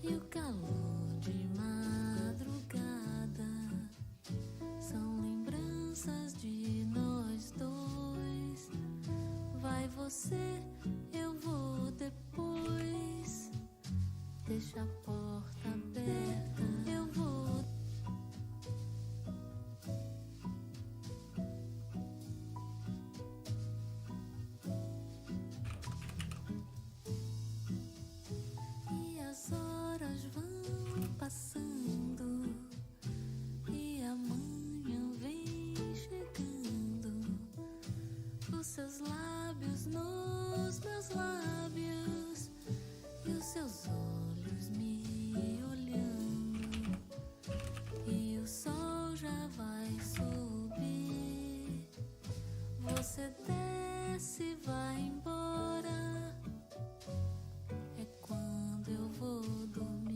E o calor de madrugada são lembranças de nós dois. Vai você, eu vou depois. Deixa a porta aberta, eu vou. E as horas vão passando e amanhã vem chegando. Os seus lábios nos meus lábios e os seus olhos me olhando. E o sol já vai subir. Você desce e vai embora. É quando eu vou dormir.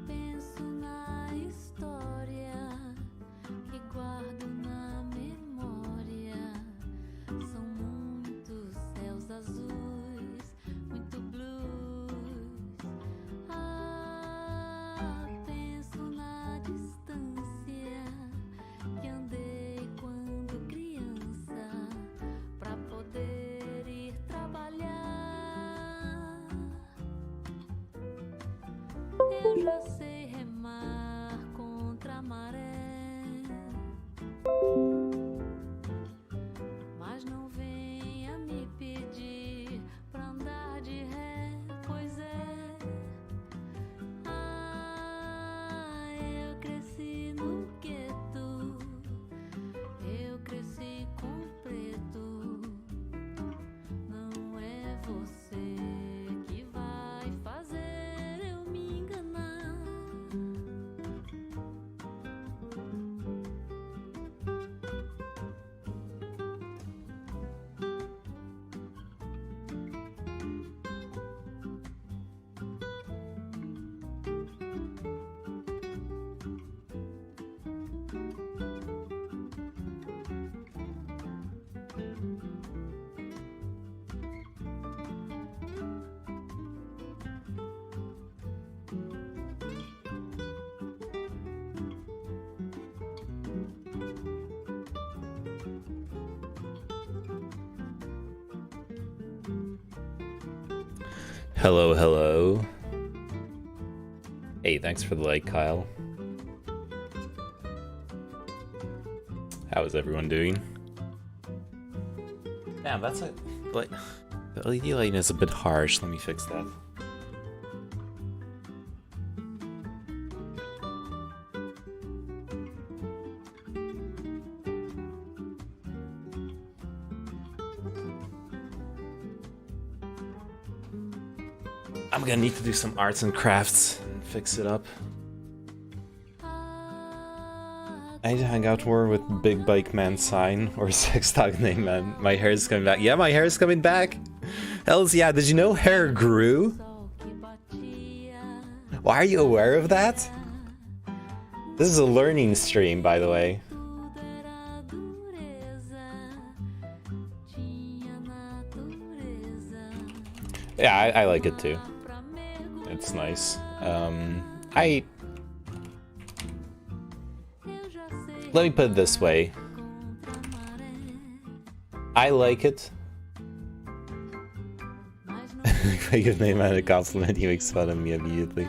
Penso na história que guardo na memória. São muitos céus azuis, muito blues. Penso na distância que andei quando criança pra poder ir trabalhar. Eu já sei remar contra a maré, mas não venha me pedir pra andar de ré, pois é. Eu cresci no gueto, eu cresci com preto. Não é você que vai fazer eu me enganar. Hello, hello. Hey, thanks for the like, Kyle. How is everyone doing? Damn, that's a... Like, the LED lighting is a bit harsh. Let me fix that. I'm gonna need to do some arts and crafts and fix it up. I need to hang out more with Big Bike Man sign or Sex Dog Name Man. My hair is coming back. Yeah, my hair is coming back. Hells yeah, did you know hair grew? Why are you aware of that? This is a learning stream, by the way. Yeah, I like it too. It's nice. Let me put it this way. I like it. If I give Neyman a compliment, he makes fun of me immediately.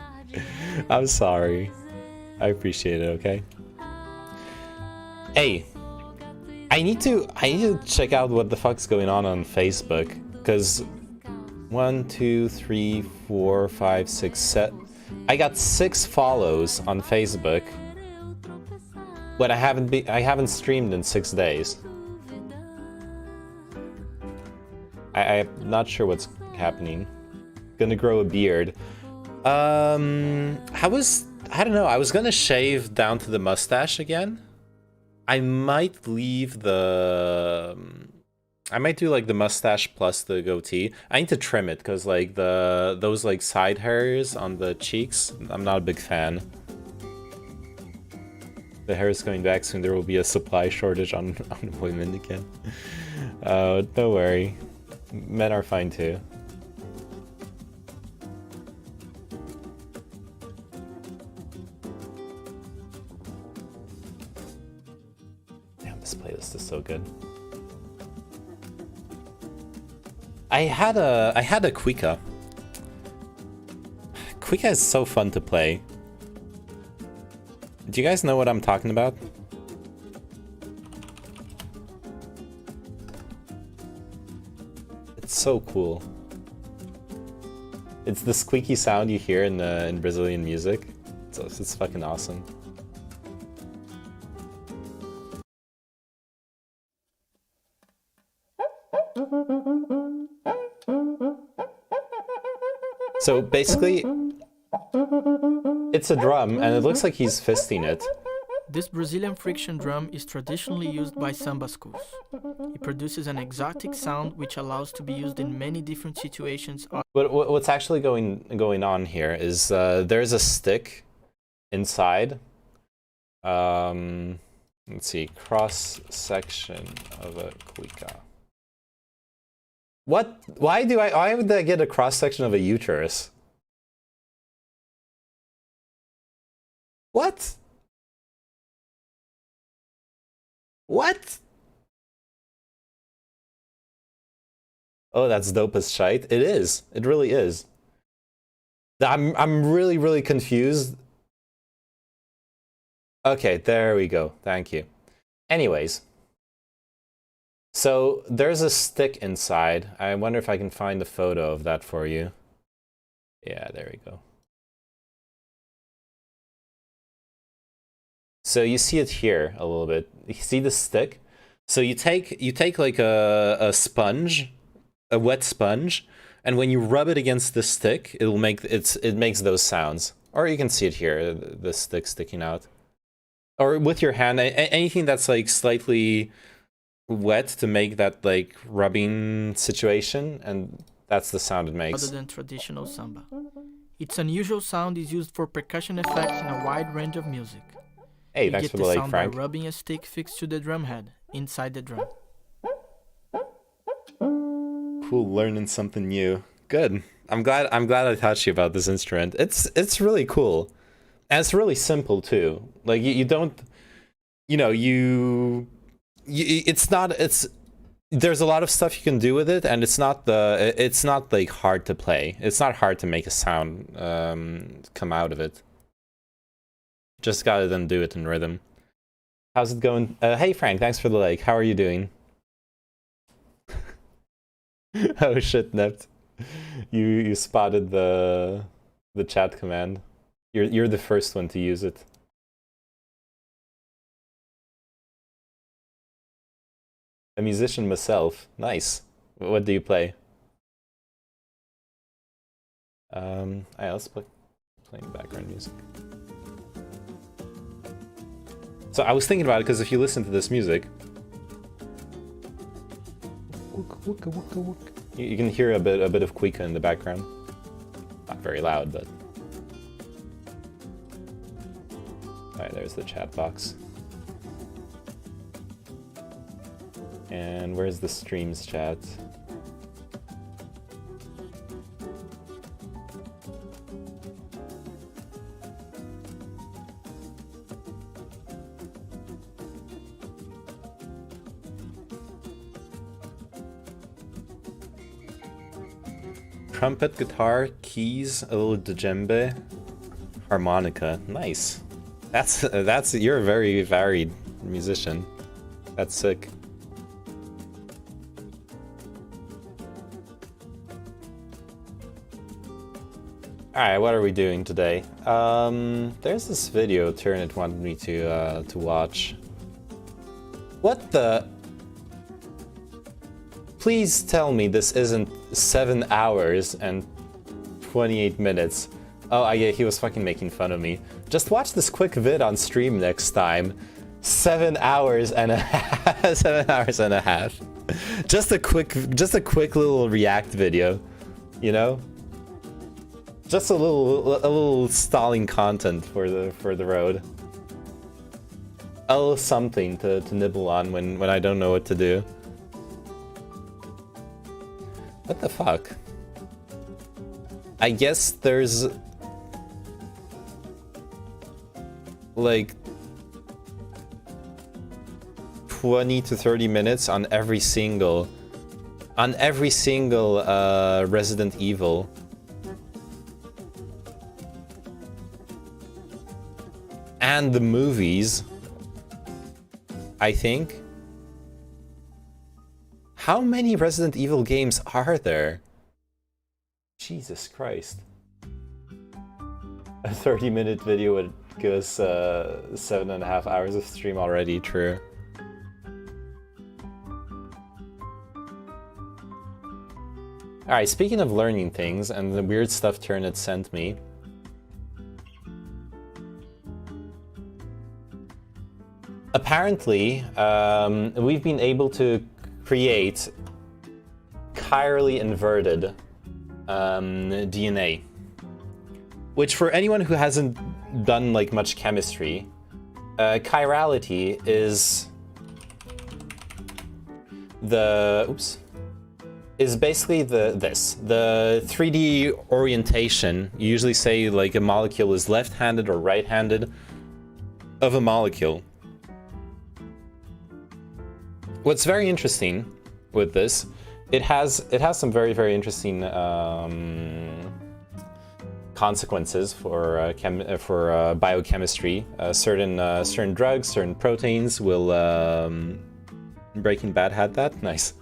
I'm sorry. I appreciate it, okay? Hey, I need to check out what the fuck's going on Facebook, because 1, 2, 3, 4, 5, 6, 7. I got 6 follows on Facebook. But I haven't streamed in 6 days. I'm not sure what's happening. Gonna grow a beard. I don't know, I was gonna shave down to the mustache again. I might leave the... I might do like the mustache plus the goatee. I need to trim it because like those like side hairs on the cheeks, I'm not a big fan. The hair is coming back soon. There will be a supply shortage on women again. Oh, don't worry. Men are fine too. Damn, this playlist is so good. I had a Quika. Quika is so fun to play. Do you guys know what I'm talking about? It's so cool. It's the squeaky sound you hear in Brazilian music. It's fucking awesome. So basically, it's a drum, and it looks like he's fisting it. This Brazilian friction drum is traditionally used by samba schools. It produces an exotic sound which allows to be used in many different situations. But what's actually going on here is there's a stick inside. Let's see, cross section of a cuica. What? Why would I get a cross section of a uterus? What? What? Oh, that's dope as shite. It is. It really is. I'm really confused. Okay, there we go. Thank you. Anyways. So there's a stick inside. I wonder if I can find a photo of that for you. Yeah, there we go. So you see it here a little bit. You see the stick? So you take like a sponge, a wet sponge, and when you rub it against the stick, it makes those sounds. Or you can see it here, the stick sticking out. Or with your hand, anything that's like slightly wet to make that like rubbing situation, and that's the sound it makes. Other than traditional samba. Its unusual sound is used for percussion effects in a wide range of music. Hey, you thanks get for the the like, sound Frank. by rubbing a stick fixed to the drum head, inside the drum. Cool, learning something new. Good. I'm glad I taught you about this instrument. It's really cool. And it's really simple too. Like you don't, you know, there's a lot of stuff you can do with it, and it's not like hard to play. It's not hard to make a sound come out of it. Just gotta then do it in rhythm. How's it going? Hey Frank, thanks for the like. How are you doing? Oh shit, Nept. You spotted the chat command. You're the first one to use it. A musician myself. Nice. What do you play? Let's playing background music. So I was thinking about it because if you listen to this music, you can hear a bit of cuica in the background. Not very loud, but. Alright, there's the chat box. And where's the streams chat? Trumpet, guitar, keys, a little djembe, harmonica. Nice. You're a very varied musician. That's sick. Alright, what are we doing today? There's this video Turnit wanted me to watch. What the? Please tell me this isn't 7 hours and 28 minutes. Oh, yeah, he was fucking making fun of me. Just watch this quick vid on stream next time. 7 hours and a half. 7 hours and a half. Just a quick little react video, you know? Just a little stalling content for the road. A little something to nibble on when I don't know what to do. What the fuck? I guess there's like 20 to 30 minutes on every single Resident Evil. And the movies, I think. How many Resident Evil games are there? Jesus Christ. A 30-minute video would give us 7.5 hours of stream already, true. Alright, speaking of learning things and the weird stuff Turnit sent me. Apparently, we've been able to create chirally inverted DNA. Which, for anyone who hasn't done like much chemistry, chirality is basically the 3D orientation. You usually say like a molecule is left-handed or right-handed of a molecule. What's very interesting with this, it has some very, very interesting consequences for biochemistry. Certain drugs, certain proteins will Breaking Bad had that, nice.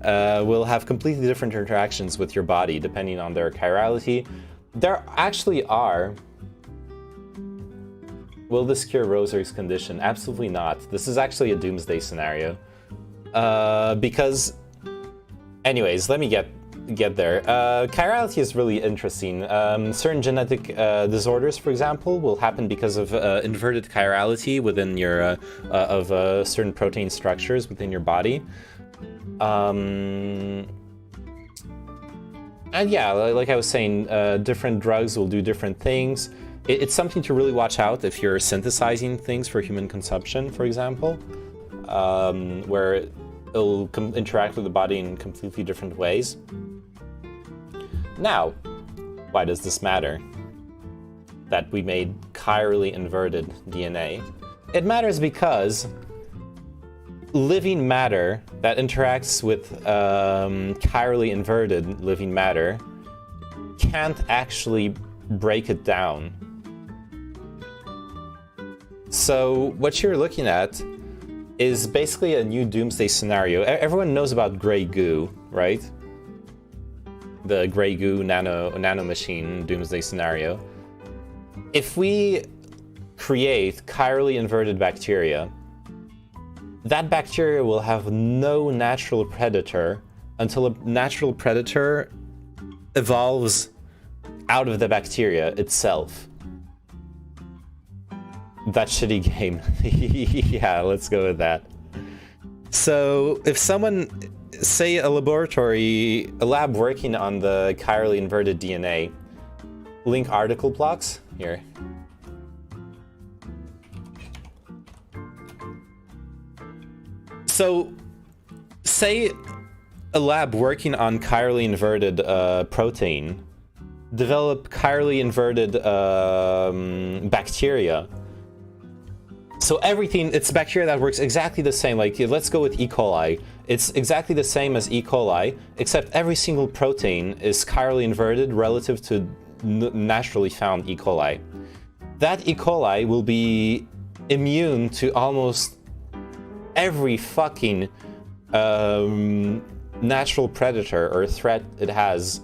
Will have completely different interactions with your body depending on their chirality. There actually are. Will this cure Rosary's condition? Absolutely not. This is actually a doomsday scenario. Because, anyways, let me get there. Chirality is really interesting. Certain genetic disorders, for example, will happen because of inverted chirality within your certain protein structures within your body. And yeah, like I was saying, different drugs will do different things. It's something to really watch out if you're synthesizing things for human consumption, for example, where it'll interact with the body in completely different ways. Now, why does this matter? That we made chirally inverted DNA? It matters because living matter that interacts with chirally inverted living matter can't actually break it down. So what you're looking at is basically a new doomsday scenario. Everyone knows about gray goo, right? The gray goo nano machine doomsday scenario. If we create chirally inverted bacteria, that bacteria will have no natural predator until a natural predator evolves out of the bacteria itself. That shitty game. Yeah, let's go with that. So if someone, say a lab working on the chirally inverted DNA, link article blocks here. So say a lab working on chirally inverted protein develop chirally inverted bacteria. So everything, it's bacteria that works exactly the same. Like, let's go with E. coli. It's exactly the same as E. coli, except every single protein is chirally inverted relative to naturally found E. coli. That E. coli will be immune to almost every fucking natural predator or threat it has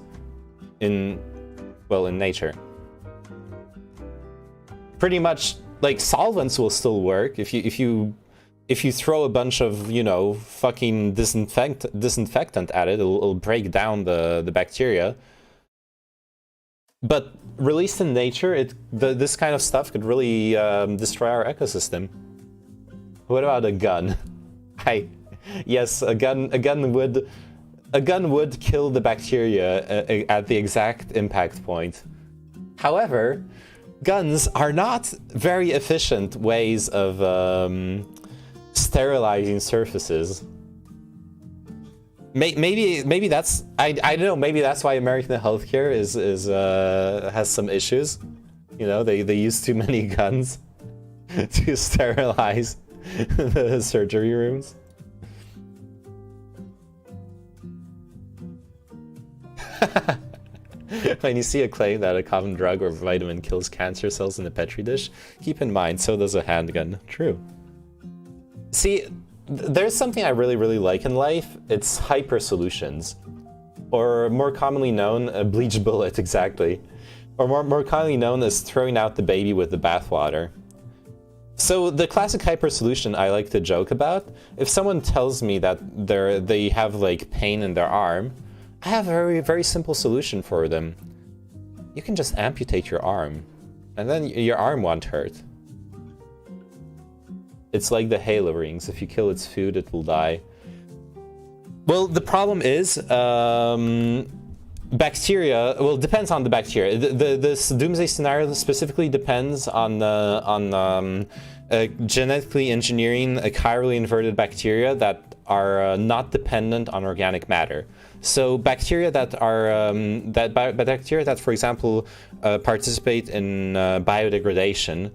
in nature. Pretty much. Like, solvents will still work if if you throw a bunch of, you know, fucking disinfectant at it, it'll break down the bacteria. But released in nature, this kind of stuff could really destroy our ecosystem. What about a gun? Yes, a gun would kill the bacteria at the exact impact point. However, guns are not very efficient ways of sterilizing surfaces. Maybe that's I don't know. Maybe that's why American healthcare has some issues. You know, they use too many guns to sterilize the surgery rooms. When you see a claim that a common drug or vitamin kills cancer cells in a petri dish, keep in mind, so does a handgun. True. See, there's something I really like in life. It's hyper solutions. Or more commonly known, a bleach bullet, exactly. Or more commonly known as throwing out the baby with the bathwater. So the classic hyper solution I like to joke about, if someone tells me that they have like pain in their arm, I have a very simple solution for them. You can just amputate your arm, and then your arm won't hurt. It's like the Halo rings. If you kill its food, it will die. Well, the problem is, bacteria. Well, it depends on the bacteria. This doomsday scenario specifically depends on genetically engineering a chirally inverted bacteria that are not dependent on organic matter. So bacteria that are bacteria that, for example, participate in biodegradation,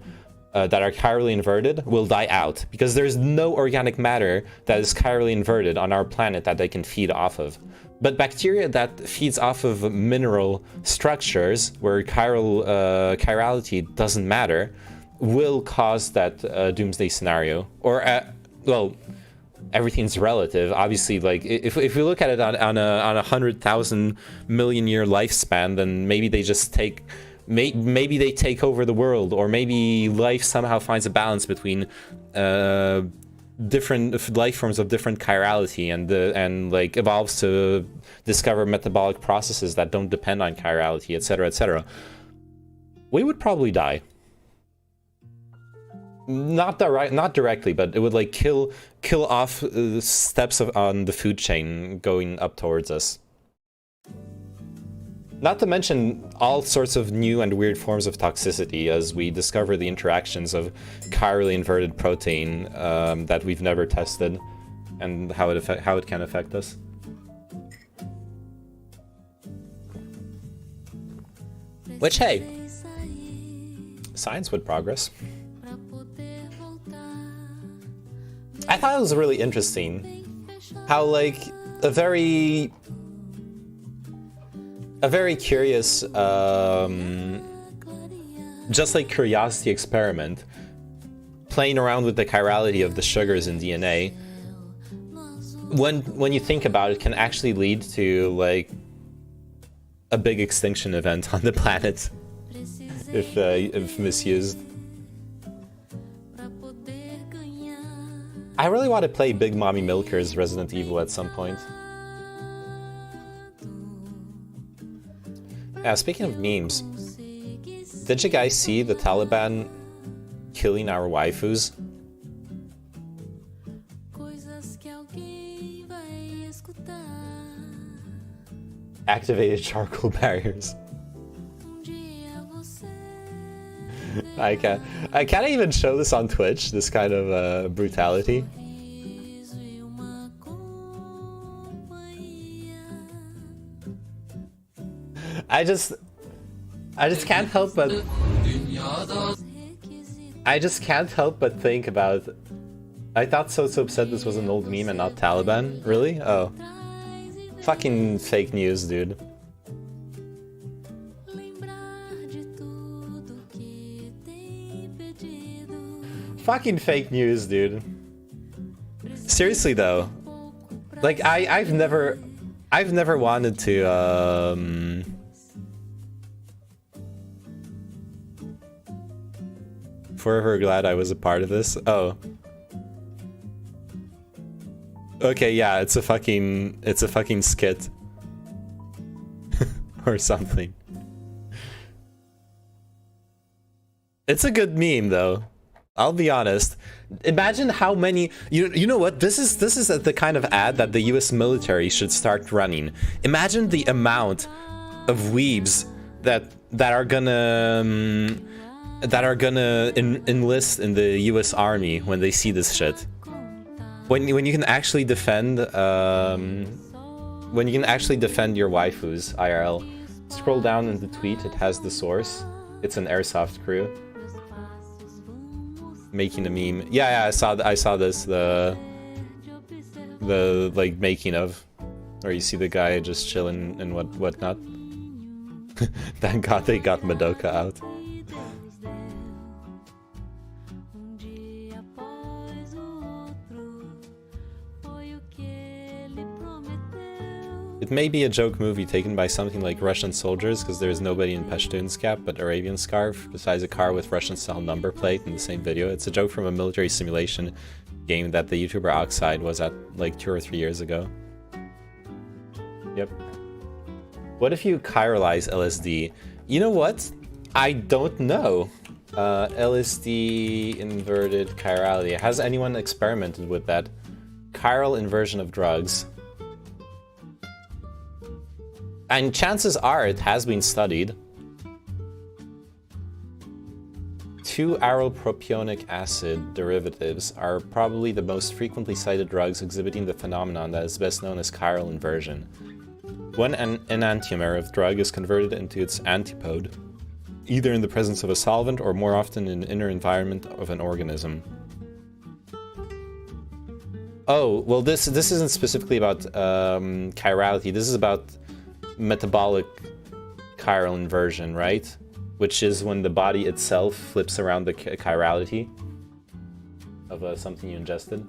that are chirally inverted, will die out because there's no organic matter that is chirally inverted on our planet that they can feed off of. But bacteria that feeds off of mineral structures where chirality doesn't matter will cause that doomsday scenario. Or well, everything's relative. Obviously, like if we look at it on a 100,000 million year lifespan, then maybe they just take. Maybe they take over the world, or maybe life somehow finds a balance between different life forms of different chirality and like evolves to discover metabolic processes that don't depend on chirality, etc., etc. We would probably die. Not directly, but it would like kill off steps on the food chain going up towards us. Not to mention all sorts of new and weird forms of toxicity as we discover the interactions of chirally inverted protein that we've never tested, and how it can affect us. Which, hey, science would progress. I thought it was really interesting how, like, a very curious, just like curiosity experiment, playing around with the chirality of the sugars in DNA, when you think about it, can actually lead to like a big extinction event on the planet if misused. I really want to play Big Mommy Milker's Resident Evil at some point. Yeah, speaking of memes, did you guys see the Taliban killing our waifus? Activated charcoal barriers. I can't even show this on Twitch, this kind of brutality. I just can't help but think about. I thought So Upset this was an old meme and not Taliban. Really? Oh, fucking fake news, dude. Fucking fake news, dude. Seriously though, like I've never wanted to forever glad I was a part of this. Oh. Okay, yeah, it's a fucking skit. Or something. It's a good meme though. I'll be honest. Imagine how many you know what? This is the kind of ad that the US military should start running. Imagine the amount of weebs that are gonna enlist in the US Army when they see this shit. When you can actually defend your waifus IRL. Scroll down in the tweet, it has the source. It's an airsoft crew making a meme. Yeah, I saw this, the like making of, where you see the guy just chilling and whatnot. Thank God they got Madoka out. It may be a joke movie taken by something like Russian soldiers, because there is nobody in Pashtun's cap but Arabian scarf, besides a car with Russian-style number plate in the same video. It's a joke from a military simulation game that the YouTuber Oxide was at like 2 or 3 years ago. Yep. What if you chiralize LSD? You know what? I don't know. LSD inverted chirality. Has anyone experimented with that? Chiral inversion of drugs. And chances are it has been studied. 2-arylpropionic acid derivatives are probably the most frequently cited drugs exhibiting the phenomenon that is best known as chiral inversion. When an enantiomer of drug is converted into its antipode, either in the presence of a solvent or more often in the inner environment of an organism. Oh, well this isn't specifically about chirality, this is about metabolic chiral inversion, right? Which is when the body itself flips around the chirality of something you ingested.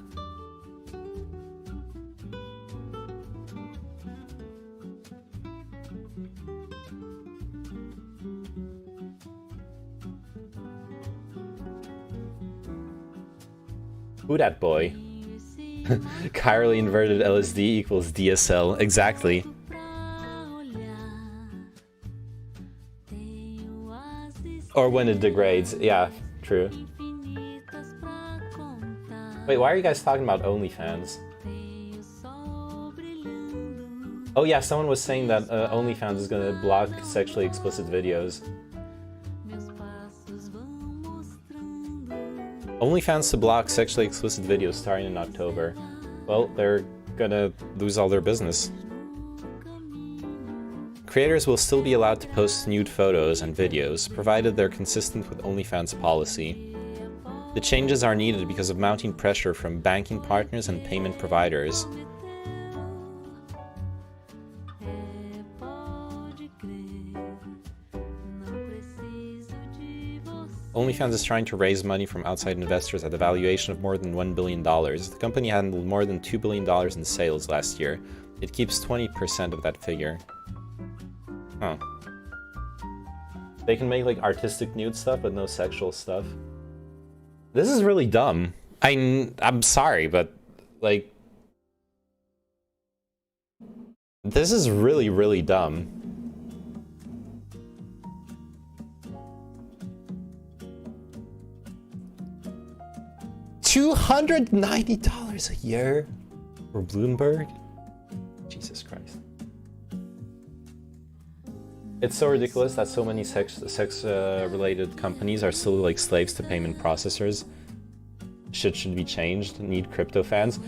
Who dat boy? Chirally inverted LSD equals DSL. Exactly. Or when it degrades. Yeah, true. Wait, why are you guys talking about OnlyFans? Oh yeah, someone was saying that OnlyFans is gonna block sexually explicit videos. OnlyFans to block sexually explicit videos starting in October. Well, they're gonna lose all their business. Creators will still be allowed to post nude photos and videos, provided they're consistent with OnlyFans policy. The changes are needed because of mounting pressure from banking partners and payment providers. OnlyFans is trying to raise money from outside investors at a valuation of more than $1 billion. The company handled more than $2 billion in sales last year. It keeps 20% of that figure. Huh. They can make like artistic nude stuff, but no sexual stuff. This is really dumb. I'm sorry, but like, this is really, really dumb. $290 a year for Bloomberg? Jesus Christ. It's so ridiculous that so many sex-related companies are still like slaves to payment processors. Shit should be changed. Need crypto fans.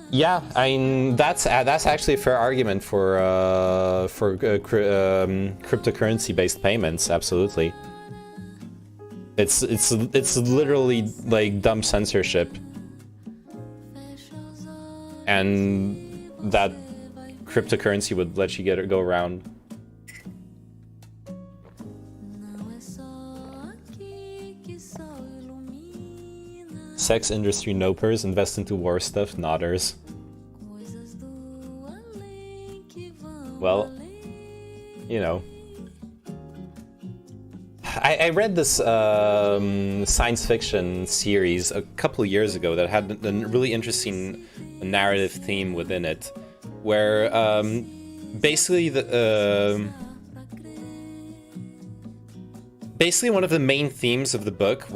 Yeah, I mean that's actually a fair argument for cryptocurrency-based payments. Absolutely. It's literally like dumb censorship, and that cryptocurrency would let you go around. Sex industry nopers invest into war stuff, nodders. Well, you know. I read this science fiction series a couple of years ago that had a really interesting narrative theme within it, where basically one of the main themes of the books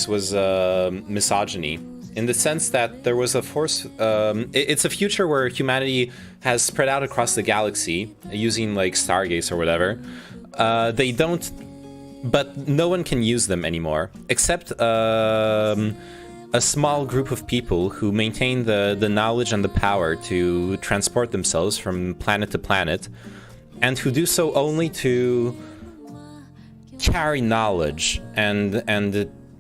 was misogyny, in the sense that there was a force. It's a future where humanity has spread out across the galaxy using like stargates or whatever. They don't, but no one can use them anymore except a small group of people who maintain the knowledge and the power to transport themselves from planet to planet, and who do so only to carry knowledge and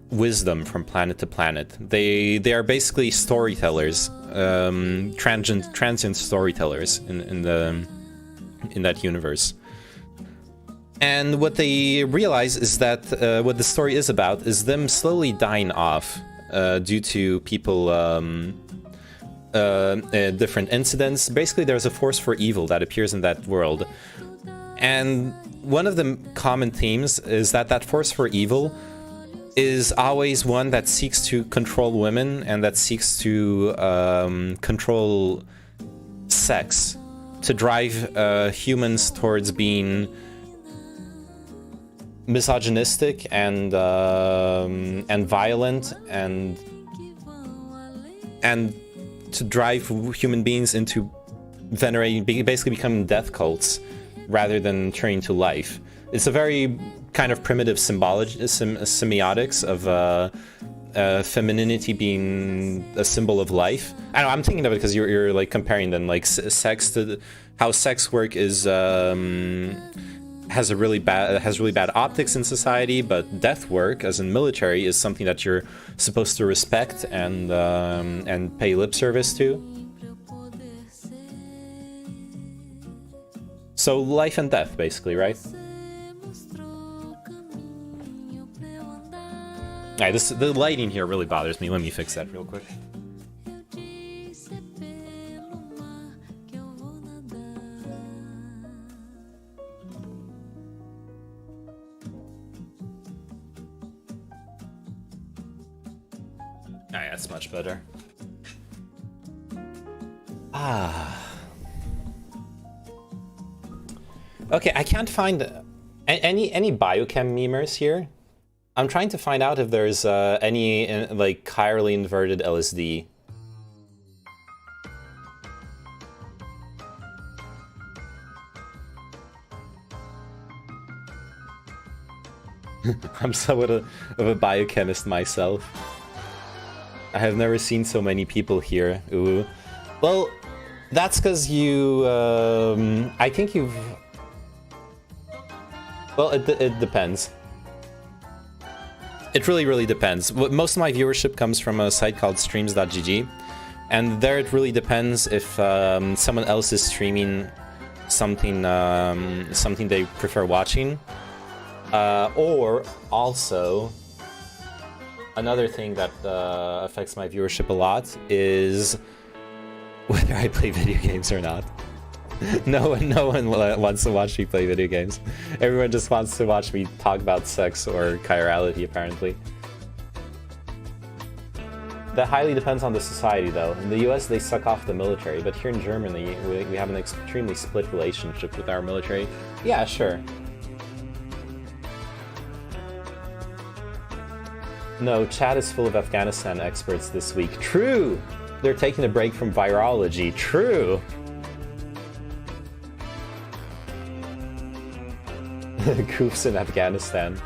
wisdom from planet to planet. They are basically storytellers, transient storytellers in that universe. And what they realize is that what the story is about is them slowly dying off due to people, different incidents. Basically, there's a force for evil that appears in that world. And one of the common themes is that force for evil is always one that seeks to control women and that seeks to control sex, to drive humans towards being misogynistic and violent and to drive human beings into venerating, basically becoming death cults rather than turning to life. It's a very kind of primitive semiotics of femininity being a symbol of life. I know, I'm thinking of it because you're like comparing then like sex to how sex work is has really bad optics in society, but death work, as in military, is something that you're supposed to respect and pay lip service to. So life and death, basically, right? Alright, the lighting here really bothers me. Let me fix that real quick. Alright, that's much better. Okay, I can't find any biochem memers here. I'm trying to find out if there's any like chirally inverted LSD. I'm somewhat of a biochemist myself. I have never seen so many people here. Ooh. Well, that's because you... I think you've... Well, it depends. It really depends. Most of my viewership comes from a site called streams.gg, and there it really depends if someone else is streaming something something they prefer watching, or also another thing that affects my viewership a lot is whether I play video games or not. No one wants to watch me play video games. Everyone just wants to watch me talk about sex or chirality, apparently. That highly depends on the society, though. In the US, they suck off the military, but here in Germany, we have an extremely split relationship with our military. Yeah, sure. No, chat is full of Afghanistan experts this week. True! They're taking a break from virology. True! Goofs in Afghanistan.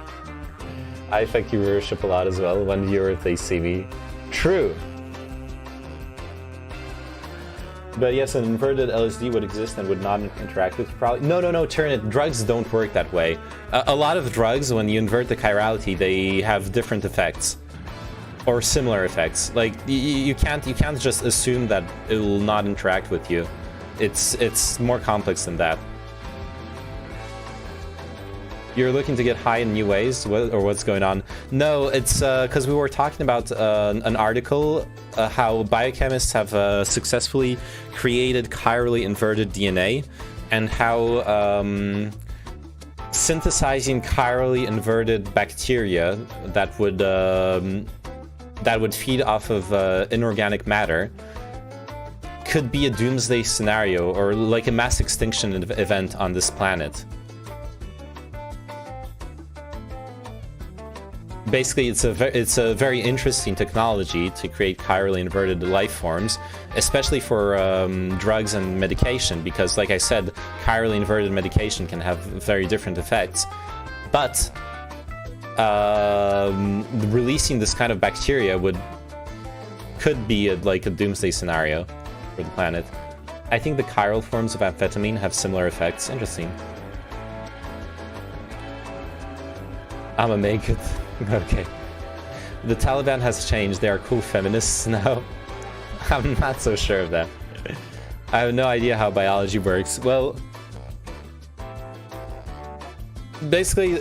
I affect your viewership a lot as well. One viewer if they see me. True. But yes, an inverted LSD would exist and would not interact with you probably. No, Turnit, drugs don't work that way. A lot of drugs, when you invert the chirality, they have different effects. Or similar effects. Like, you can't just assume that it will not interact with you. It's more complex than that. You're looking to get high in new ways, or what's going on? No, it's because we were talking about an article, how biochemists have successfully created chirally inverted DNA, and how synthesizing chirally inverted bacteria that would feed off of inorganic matter could be a doomsday scenario, or like a mass extinction event on this planet. Basically, it's a very interesting technology to create chirally inverted life forms, especially for drugs and medication, because, like I said, chirally inverted medication can have very different effects. But releasing this kind of bacteria could be like a doomsday scenario for the planet. I think the chiral forms of amphetamine have similar effects. Interesting. I'ma make it. Okay. The Taliban has changed. They are cool feminists now. I'm not so sure of that. I have no idea how biology works. Well, basically,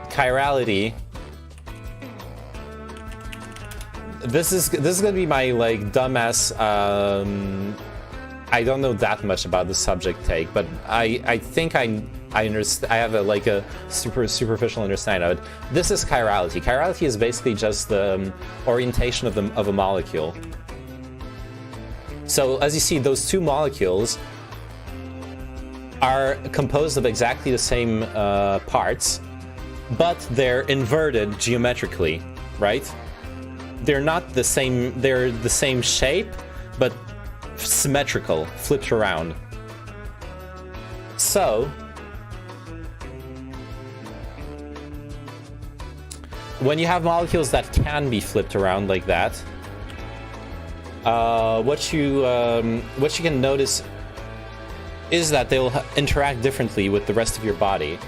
chirality. This is gonna be my like dumbass. I don't know that much about the subject take, but I think I understand. I have a superficial understanding of it. This is chirality. Chirality is basically just the orientation of a molecule. So as you see, those two molecules are composed of exactly the same parts, but they're inverted geometrically, right? They're not the same. They're the same shape, but symmetrical, flipped around. So when you have molecules that can be flipped around like that, what you can notice is that they'll interact differently with the rest of your body,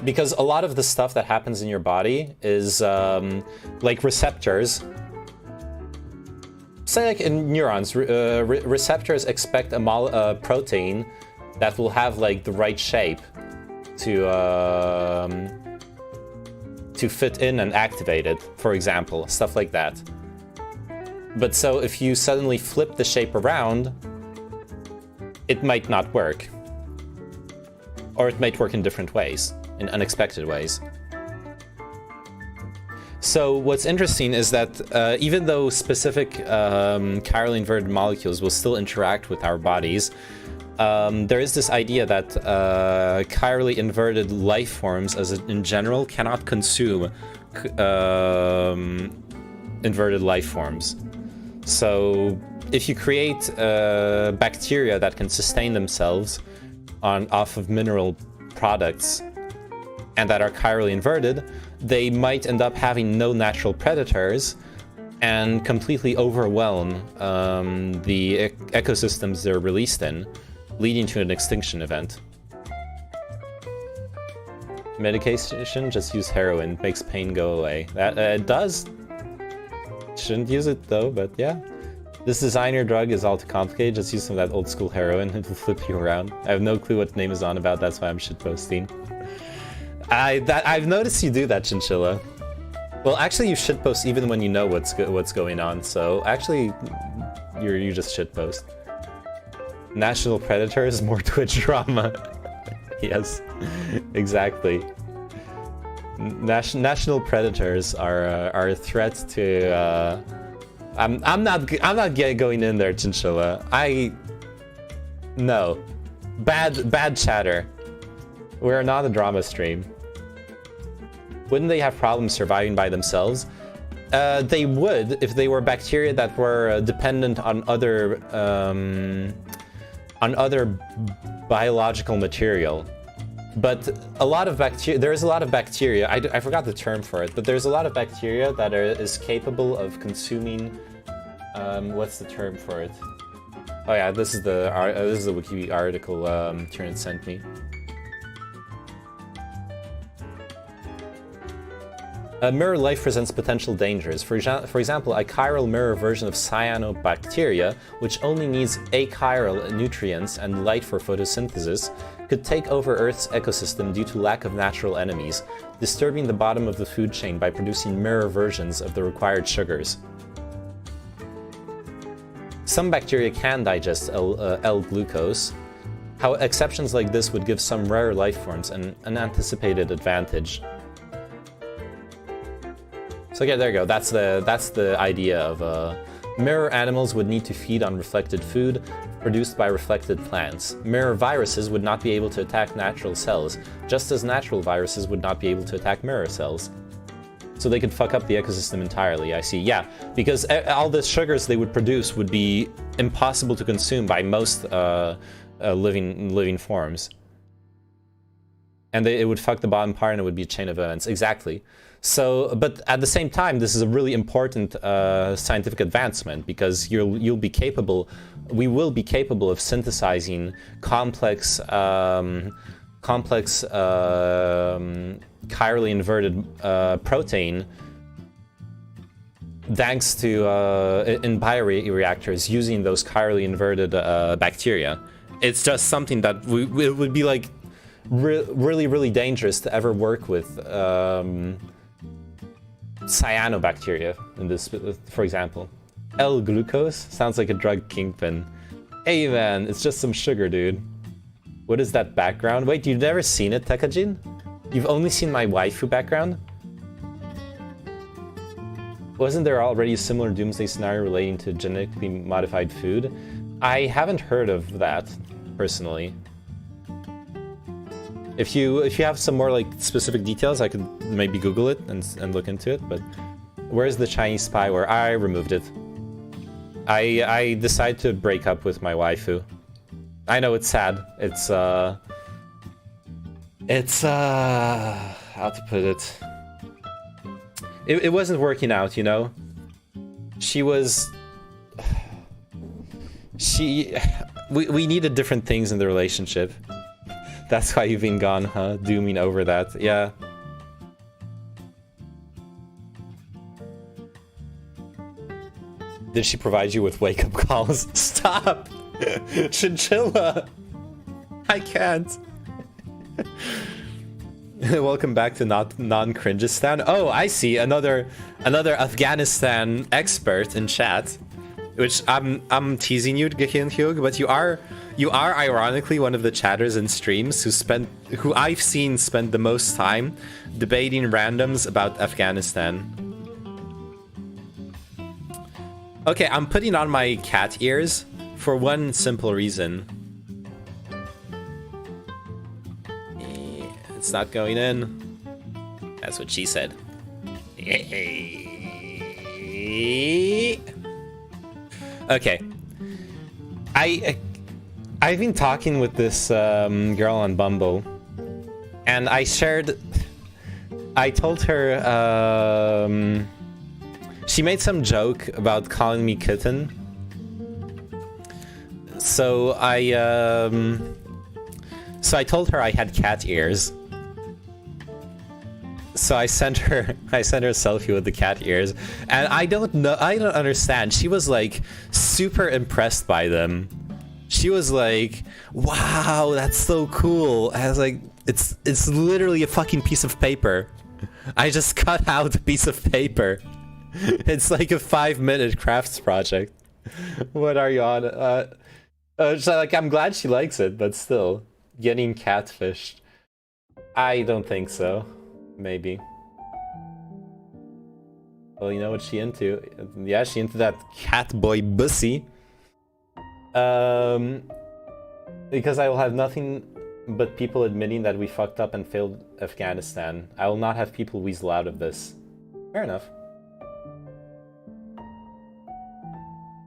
because a lot of the stuff that happens in your body is like receptors. Say like in neurons, receptors expect a protein that will have like the right shape to fit in and activate it, for example, stuff like that. But so if you suddenly flip the shape around, it might not work. Or it might work in different ways, in unexpected ways. So what's interesting is that even though specific chirally inverted molecules will still interact with our bodies, there is this idea that chirally inverted life forms in general cannot consume inverted life forms. So if you create bacteria that can sustain themselves off of mineral products and that are chirally inverted, they might end up having no natural predators and completely overwhelm the ecosystems they're released in, leading to an extinction event. Medication, just use heroin, makes pain go away. That it does. Shouldn't use it though, but yeah. This designer drug is all too complicated, just use some of that old school heroin, it will flip you around. I have no clue what the name is on about, that's why I'm shitposting. I've noticed you do that, Chinchilla. Well, actually you shitpost even when you know what's going on, so actually you just shitpost. National predators, more Twitch drama. Yes, exactly. National predators are a threat to. I'm not going in there, Chinchilla. No, bad chatter. We're not a drama stream. Wouldn't they have problems surviving by themselves? They would if they were bacteria that were dependent on other biological material. But a lot of bacteria, there is a lot of bacteria, I forgot the term for it, but there's a lot of bacteria that is capable of consuming, what's the term for it? Oh yeah, this is the wiki article Tiernan sent me. Mirror life presents potential dangers. For example, a chiral mirror version of cyanobacteria, which only needs achiral nutrients and light for photosynthesis, could take over Earth's ecosystem due to lack of natural enemies, disturbing the bottom of the food chain by producing mirror versions of the required sugars. Some bacteria can digest L-glucose, how exceptions like this would give some rare life forms an anticipated advantage. So yeah, there you go. That's the idea of mirror animals would need to feed on reflected food produced by reflected plants. Mirror viruses would not be able to attack natural cells, just as natural viruses would not be able to attack mirror cells. So they could fuck up the ecosystem entirely, I see. Yeah, because all the sugars they would produce would be impossible to consume by most living forms. And it would fuck the bottom part and it would be a chain of events. Exactly. So, but at the same time, this is a really important scientific advancement because we will be capable of synthesizing complex chirally inverted protein thanks to in bioreactors using those chirally inverted bacteria. It's just something that it would be like really dangerous to ever work with cyanobacteria in this, for example. L-glucose sounds like a drug kingpin. Hey man, it's just some sugar, dude. What is that background? Wait, you've never seen it, Tekajin? You've only seen my waifu background? Wasn't there already a similar doomsday scenario relating to genetically modified food? I haven't heard of that, personally. If you have some more like specific details, I could maybe Google it and look into it, but where's the Chinese spyware? I removed it. I decided to break up with my waifu. I know it's sad. It's how to put it? It wasn't working out, you know? We needed different things in the relationship. That's why you've been gone, huh? Dooming over that, yeah. Did she provide you with wake-up calls? Stop! Chinchilla! I can't. Welcome back to non-Cringistan. Oh, I see, another Afghanistan expert in chat. Which I'm teasing you, Gehin Hyug, but you are ironically one of the chatters in streams who I've seen spend the most time debating randoms about Afghanistan. Okay, I'm putting on my cat ears for one simple reason. It's not going in. That's what she said. Okay. I've been talking with this girl on Bumble, and I told her she made some joke about calling me kitten. So I told her I had cat ears. So I sent her a selfie with the cat ears, and I don't understand. She was like super impressed by them. She was like, "Wow, that's so cool." I was like, "It's literally a fucking piece of paper. I just cut out a piece of paper. It's like a 5-minute crafts project." What are you on? So like, I'm glad she likes it, but still, getting catfished. I don't think so. Maybe. Well, you know what she into? Yeah, she into that cat boy bussy. Because I will have nothing but people admitting that we fucked up and failed Afghanistan. I will not have people weasel out of this. Fair enough.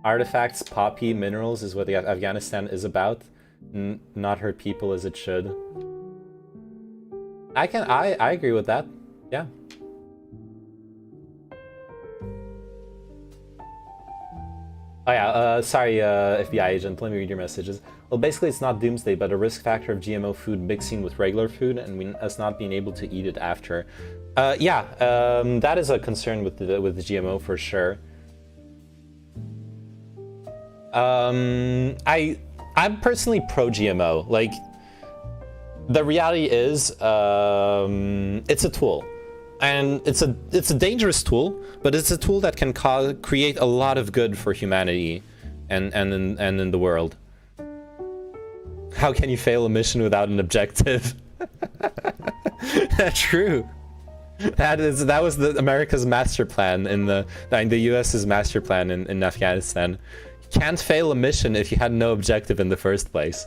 Artifacts, poppy, minerals is what Afghanistan is about. Not hurt people as it should. I agree with that. Yeah. Oh yeah, sorry, FBI agent, let me read your messages. Well, basically it's not doomsday, but a risk factor of GMO food mixing with regular food and us not being able to eat it after. Yeah, that is a concern with the GMO for sure. I'm personally pro-GMO. Like, the reality is, it's a tool, and it's a dangerous tool, but it's a tool that can create a lot of good for humanity, and in the world. How can you fail a mission without an objective? That's true. That was America's master plan in the US's master plan in Afghanistan. You can't fail a mission if you had no objective in the first place.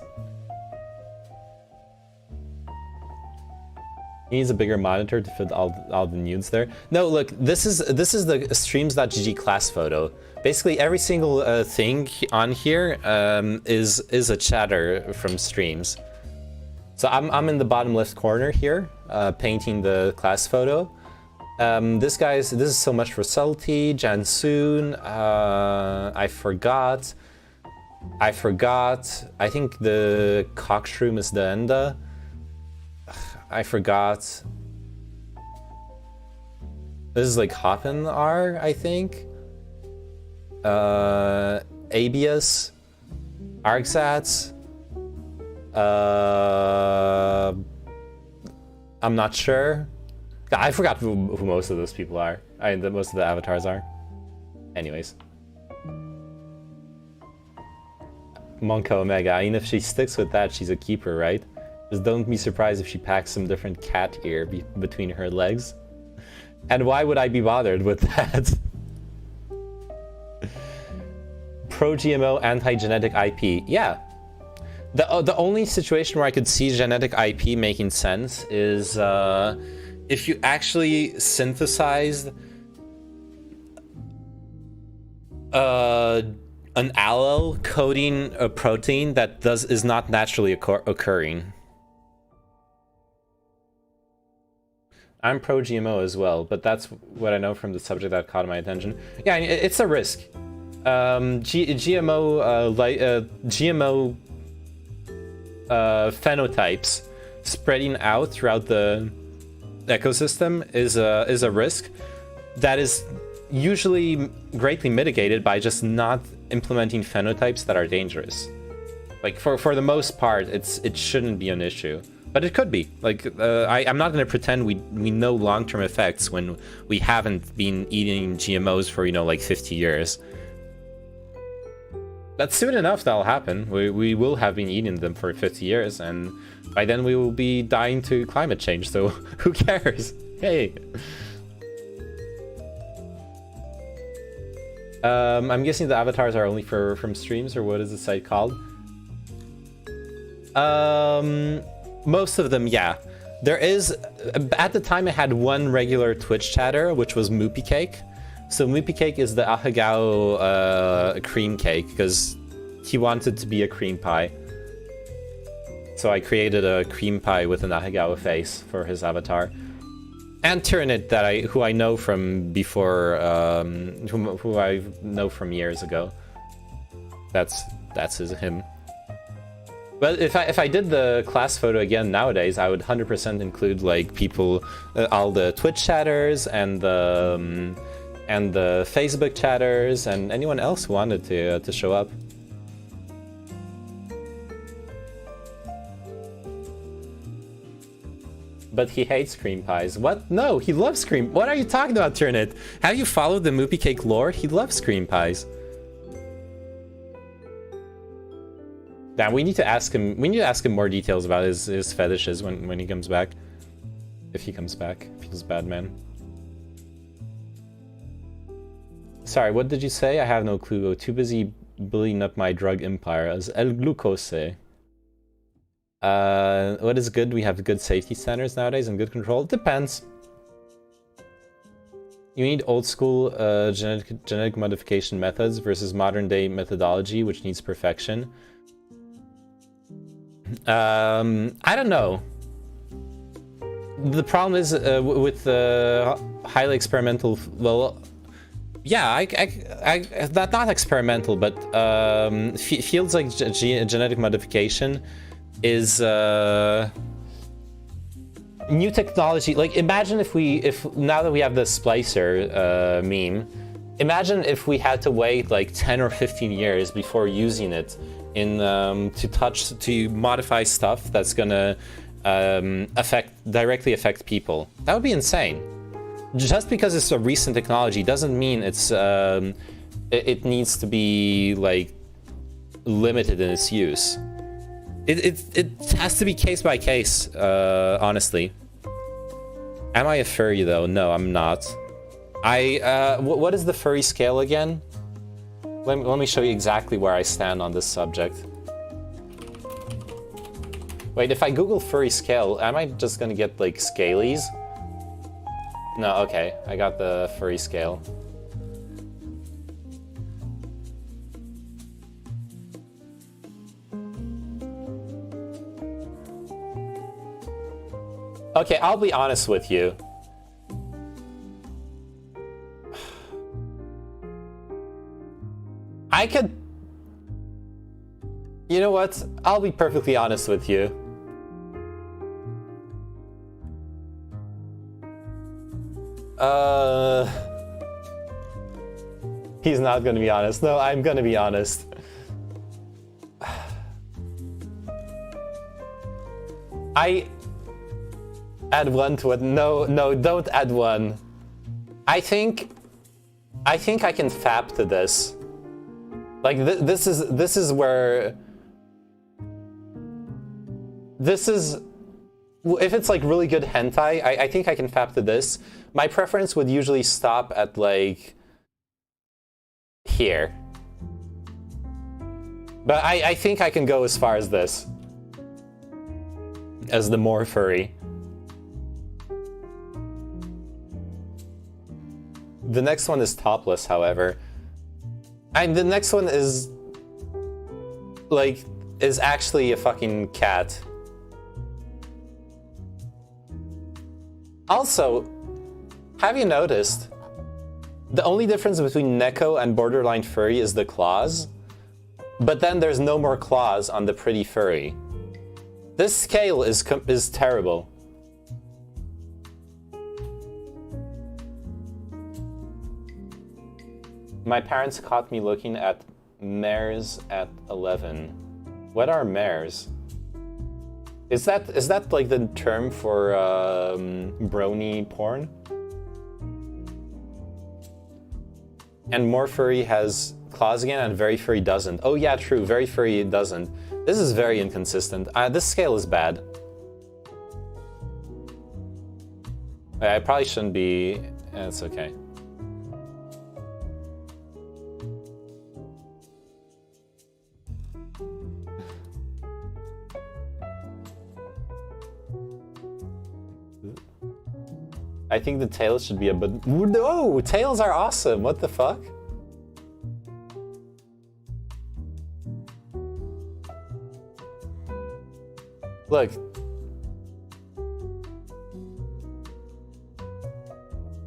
He needs a bigger monitor to fit all the nudes there. No, look, this is the streams.gg class photo. Basically, every single thing on here is a chatter from streams. So I'm in the bottom left corner here, painting the class photo. This is so much for Salty, Jansoon. I forgot. I think the cockshroom is the Enda. I forgot. This is like Hoppen R, I think. Abius, Argsats. I'm not sure. I forgot who most of those people are. Most of the avatars are. Anyways. Monka Omega. I mean, if she sticks with that, she's a keeper, right? Just don't be surprised if she packs some different cat ear between her legs. And why would I be bothered with that? Pro-GMO, anti-genetic IP. Yeah. The only situation where I could see genetic IP making sense is if you actually synthesized an allele coding a protein that is not naturally occurring. I'm pro-GMO as well, but that's what I know from the subject that caught my attention. Yeah, it's a risk. GMO phenotypes spreading out throughout the ecosystem is a risk that is usually greatly mitigated by just not implementing phenotypes that are dangerous. Like for the most part, it shouldn't be an issue. But it could be. Like, I'm not going to pretend we know long-term effects when we haven't been eating GMOs for, like 50 years. But soon enough, that'll happen. We will have been eating them for 50 years, and by then we will be dying to climate change, so who cares? Hey! I'm guessing the avatars are only from streams, or what is the site called? Most of them, yeah. There is, at the time I had one regular Twitch chatter, which was Moopy Cake. So Moopy Cake is the Ahegao cream cake, because he wanted to be a cream pie. So I created a cream pie with an Ahegao face for his avatar. And Tyrannid, who I know from before, who I know from years ago. That's him. But if I did the class photo again nowadays, I would 100% include like people, all the Twitch chatters and the Facebook chatters and anyone else who wanted to show up. But he hates cream pies. What? No, he loves cream. What are you talking about, Turnit? Have you followed the Moopy Cake lore? He loves cream pies. Damn, we need to ask him. We need to ask him more details about his fetishes when he comes back. If he comes back, feels bad, man. Sorry, what did you say? I have no clue. Too busy building up my drug empire as El Glucose. What is good? We have good safety standards nowadays and good control. It depends. You need old school genetic modification methods versus modern day methodology, which needs perfection. I don't know. The problem is with highly experimental. Well, yeah, not experimental, but fields like genetic modification is new technology. Like, imagine if now that we have the splicer meme, imagine if we had to wait like 10 or 15 years before using it in to modify stuff that's gonna directly affect people. That would be insane. Just because it's a recent technology doesn't mean it needs to be like limited in its use. It has to be case by case, honestly. Am I a furry though? No, I'm not. What is the furry scale again? Let me show you exactly where I stand on this subject. Wait, if I Google furry scale, am I just gonna get like scalies? No, okay, I got the furry scale. Okay, I'll be honest with you. I could... You know what? I'll be perfectly honest with you. He's not gonna be honest. No, I'm gonna be honest. I... Add 1 to it. No, don't add 1. I think I can fap to this. Like this is where this is if it's like really good hentai, I think I can fap to this. My preference would usually stop at like here. But I think I can go as far as this. As the more furry. The next one is topless, however. And the next one is like is actually a fucking cat. Also, have you noticed the only difference between Neko and borderline furry is the claws? But then there's no more claws on the pretty furry. This scale is terrible. My parents caught me looking at mares at 11. What are mares? Is that like the term for brony porn? And more furry has claws again, and very furry doesn't. Oh yeah, true. Very furry doesn't. This is very inconsistent. This scale is bad. I probably shouldn't be. It's okay. I think the tails should be a bit... No! Tails are awesome! What the fuck? Look.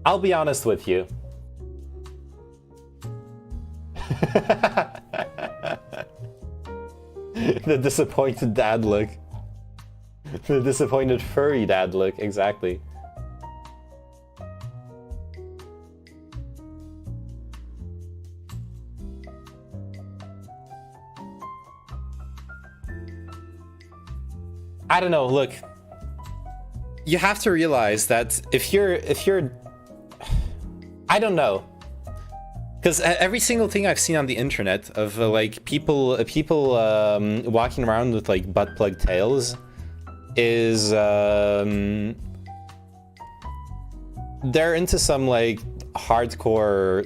I'll be honest with you. The disappointed dad look. The disappointed furry dad look, exactly. I don't know, look. You have to realize that if you're I don't know. Because every single thing I've seen on the internet of like people walking around with like butt plug tails is they're into some like hardcore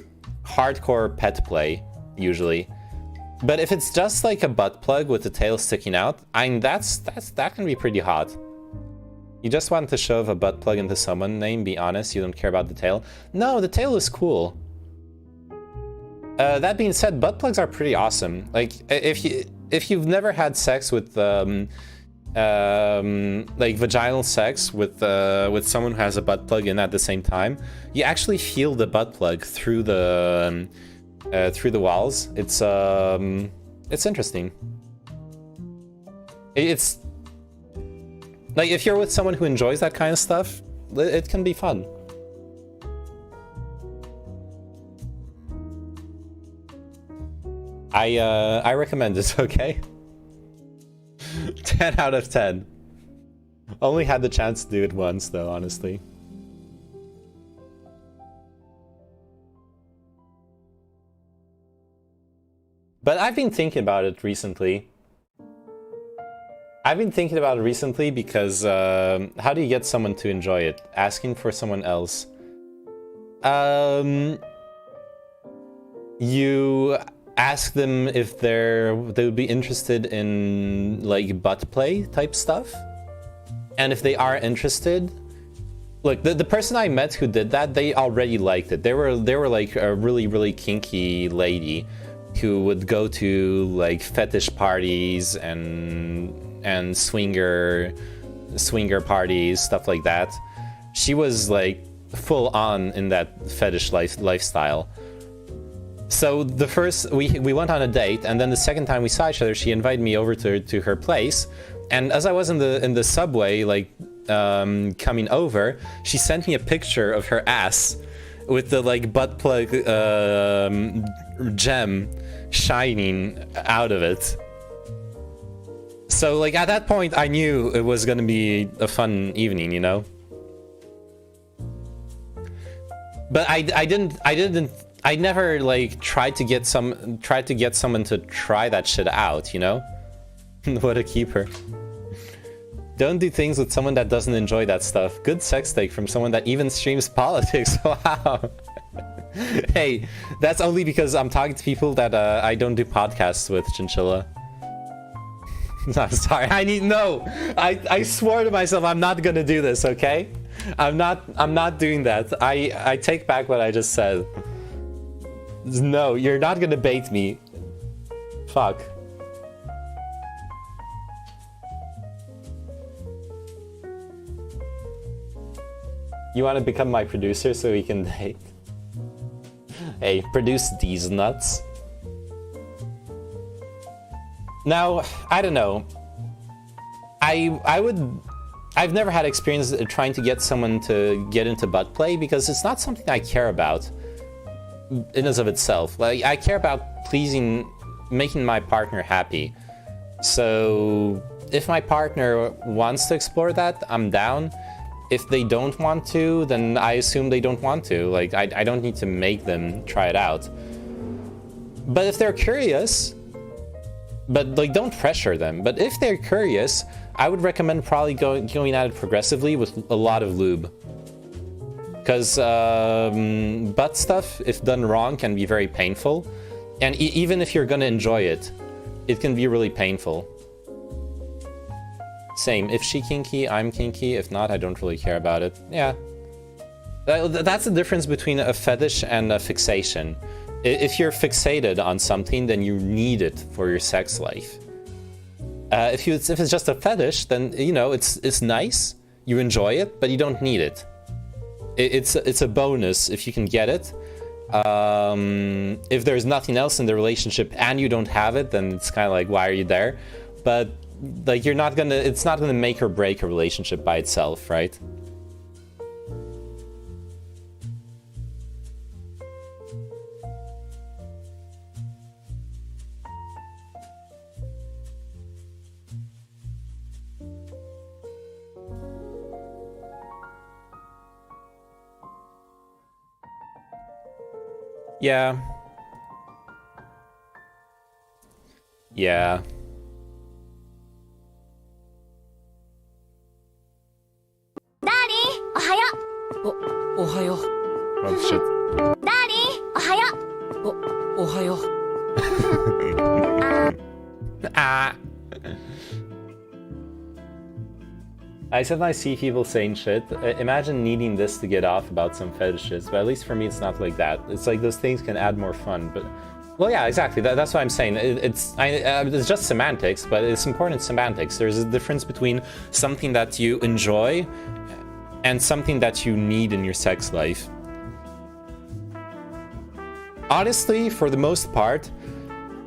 pet play usually. But if it's just like a butt plug with the tail sticking out, I mean that can be pretty hot. You just want to shove a butt plug into someone's name, be honest, you don't care about the tail. No, the tail is cool. That being said, butt plugs are pretty awesome. Like if you've never had sex with like vaginal sex with someone who has a butt plug in at the same time, you actually feel the butt plug through the walls. It's interesting. It's like if you're with someone who enjoys that kind of stuff, it can be fun. I recommend it, okay? 10 out of 10. Only had the chance to do it once though, honestly. But I've been thinking about it recently. I've been thinking about it recently because how do you get someone to enjoy it? Asking for someone else. You ask them if they would be interested in like butt play type stuff, and if they are interested, look, the person I met who did that, they already liked it. They were like a really kinky lady who would go to like fetish parties and swinger parties, stuff like that. She was like full on in that fetish lifestyle. So the first we went on a date, and then the second time we saw each other, she invited me over to her place. And as I was in the subway, like coming over, she sent me a picture of her ass with the like butt plug gem shining out of it. So like at that point, I knew it was gonna be a fun evening, you know. But I never like tried to get someone to try that shit out, you know? What a keeper. Don't do things with someone that doesn't enjoy that stuff. Good sex take from someone that even streams politics. Wow. Hey, that's only because I'm talking to people that I don't do podcasts with, Chinchilla. I'm sorry. I swore to myself I'm not gonna do this, okay? I'm not doing that. I take back what I just said. No, you're not gonna bait me. Fuck. You want to become my producer so we can date? Hey, produce these nuts. Now, I don't know. I've never had experience trying to get someone to get into butt play because it's not something I care about in and of itself. Like, I care about making my partner happy. So if my partner wants to explore that, I'm down. If they don't want to, then I assume they don't want to. Like, I don't need to make them try it out. But if they're curious, but like, don't pressure them. But if they're curious, I would recommend probably going at it progressively with a lot of lube. Because butt stuff, if done wrong, can be very painful. And even if you're gonna enjoy it, it can be really painful. Same, if she kinky, I'm kinky. If not, I don't really care about it. Yeah. That's the difference between a fetish and a fixation. If you're fixated on something, then you need it for your sex life. If it's just a fetish, then, you know, it's nice, you enjoy it, but you don't need it. It's a bonus if you can get it. If there's nothing else in the relationship and you don't have it, then it's kind of like, why are you there? But like, it's not gonna make or break a relationship by itself, right? Yeah. Yeah. Daddy, ohayo. Ohayo. Oh shit. Daddy, ohayo. Ohayo. Ah. I sometimes see people saying shit. Imagine needing this to get off about some fetishes, but at least for me it's not like that. It's like those things can add more fun, but... Well, yeah, exactly, that's what I'm saying. It's just semantics, but it's important semantics. There's a difference between something that you enjoy and something that you need in your sex life. Honestly, for the most part,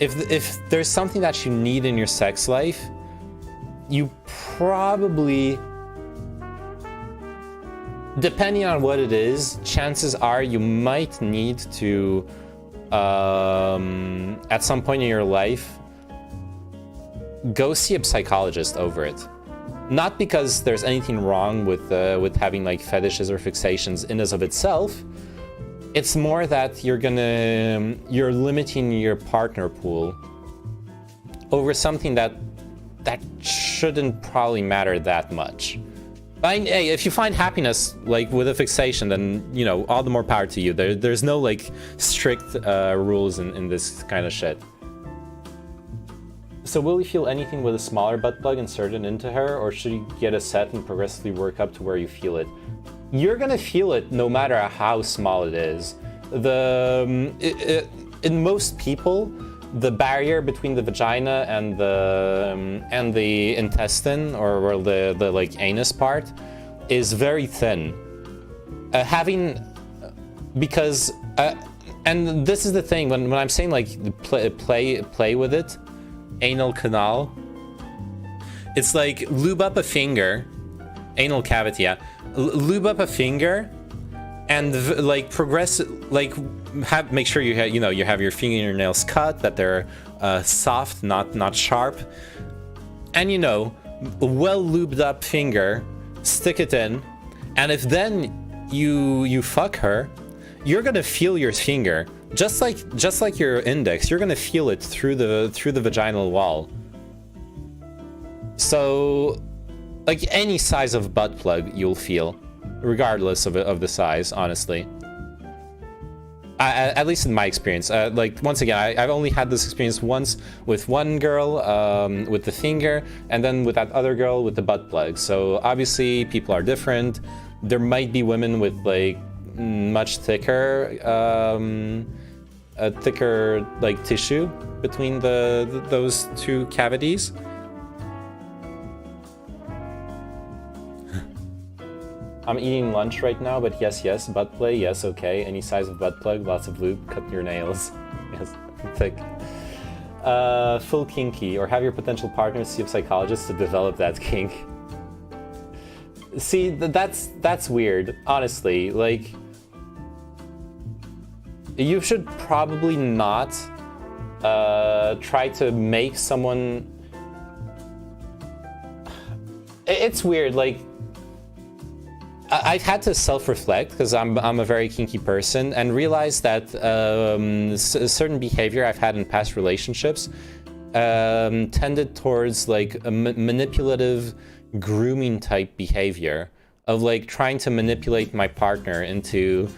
if there's something that you need in your sex life, you probably... Depending on what it is, chances are you might need to, at some point in your life, go see a psychologist over it. Not because there's anything wrong with having like fetishes or fixations in and of itself. It's more that you're limiting your partner pool over something that shouldn't probably matter that much. Hey, if you find happiness like with a fixation, then you know, all the more power to you. There's no like strict rules in this kind of shit. So will you feel anything with a smaller butt plug inserted into her, or should you get a set and progressively work up to where you feel it? You're gonna feel it no matter how small it is. In most people, the barrier between the vagina and the intestine or the like anus part is very thin. And this is the thing when I'm saying like play with it, anal canal. It's like lube up a finger, anal cavity. Yeah, lube up a finger, and like progress like. Make sure you have your fingernails cut, that they're soft, not sharp, and a well lubed up finger, stick it in, and if then you fuck her, you're gonna feel your finger just like your index. You're gonna feel it through the vaginal wall. So, like any size of butt plug, you'll feel, regardless of the size, honestly. At least in my experience. Like, once again, I've only had this experience once with one girl with the finger, and then with that other girl with the butt plug. So obviously people are different. There might be women with like much thicker like tissue between those two cavities. I'm eating lunch right now, but yes, butt play, yes, okay. Any size of butt plug, lots of lube, cut your nails. Yes, thick. Full kinky, or have your potential partner see a psychologist to develop that kink. See, that's weird, honestly. Like, you should probably not try to make someone... It's weird, like, I've had to self-reflect because I'm a very kinky person and realize that certain behavior I've had in past relationships tended towards like a manipulative, grooming type behavior of like trying to manipulate my partner into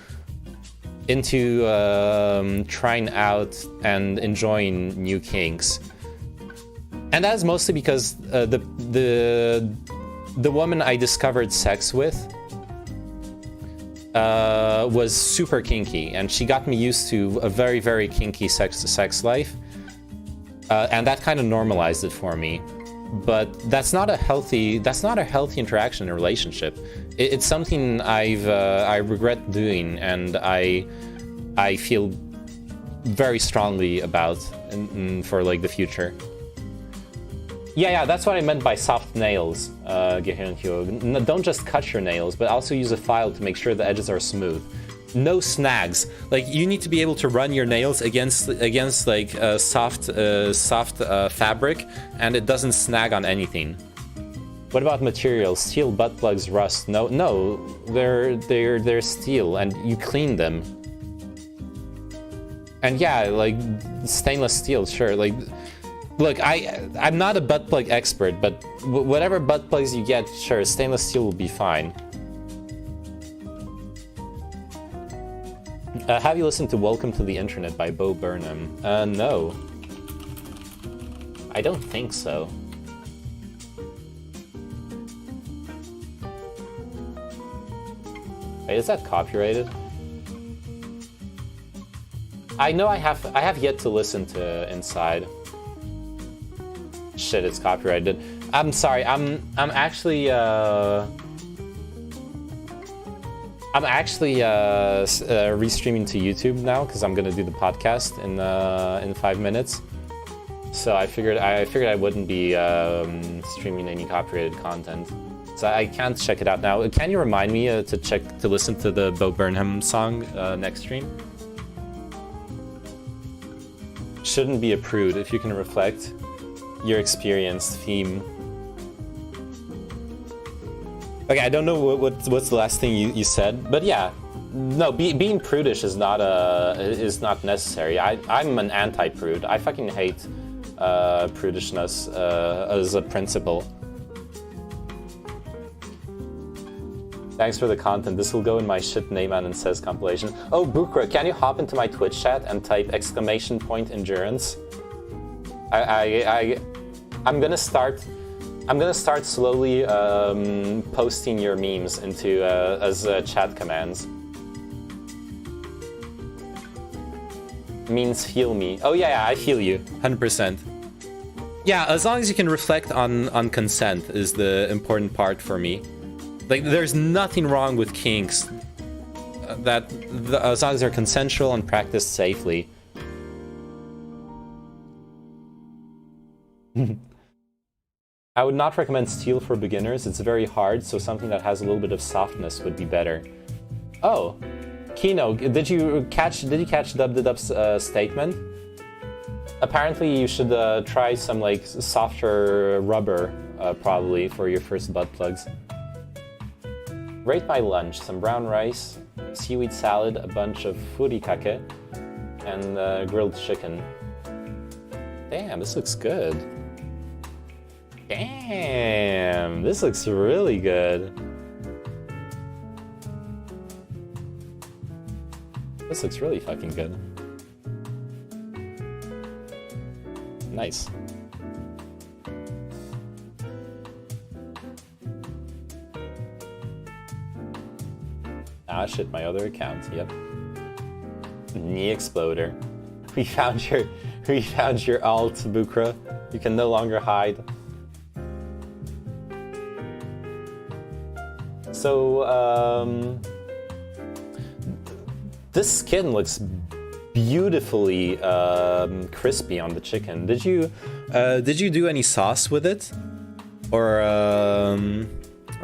trying out and enjoying new kinks. And that is mostly because the woman I discovered sex with was super kinky, and she got me used to a very, very kinky sex life, and that kind of normalized it for me. But that's not a healthy interaction in a relationship. It's something I regret doing, and I feel very strongly about for like the future. Yeah, that's what I meant by soft nails, Gehirnhyo. Don't just cut your nails, but also use a file to make sure the edges are smooth. No snags. Like, you need to be able to run your nails against like soft fabric, and it doesn't snag on anything. What about materials? Steel butt plugs rust. No, they're steel, and you clean them. And yeah, like stainless steel, sure. Like, look, I'm not a butt plug expert, but whatever butt plugs you get, sure, stainless steel will be fine. Have you listened to Welcome to the Internet by Bo Burnham? No. I don't think so. Wait, is that copyrighted? I know I have yet to listen to Inside. Shit, it's copyrighted. I'm sorry. I'm actually restreaming to YouTube now because I'm gonna do the podcast in 5 minutes. So I figured I wouldn't be streaming any copyrighted content. So I can't check it out now. Can you remind me to listen to the Bo Burnham song next stream? Shouldn't be a prude if you can reflect your experience theme. Okay, I don't know what's the last thing you said, but yeah, no, being prudish is not necessary. I'm an anti-prude. I fucking hate prudishness as a principle. Thanks for the content. This will go in my shit Neyman and Says compilation. Oh, Bukra, can you hop into my Twitch chat and type !endurance? I'm gonna start slowly posting your memes into as chat commands. Means heal me. Oh yeah, I feel you, 100%. Yeah, as long as you can reflect on consent is the important part for me. Like, there's nothing wrong with kinks as long as they're consensual and practiced safely. I would not recommend steel for beginners. It's very hard, so something that has a little bit of softness would be better. Oh, Kino, did you catch Dub's statement? Apparently, you should try some like softer rubber, probably for your first butt plugs. Rate my lunch: some brown rice, seaweed salad, a bunch of furikake, and grilled chicken. Damn, this looks good. Damn, this looks really good. This looks really fucking good. Nice. Ah shit, my other account, yep. Knee exploder. We found your alt, Bukra. You can no longer hide. So, this skin looks beautifully crispy on the chicken. Did you do any sauce with it, or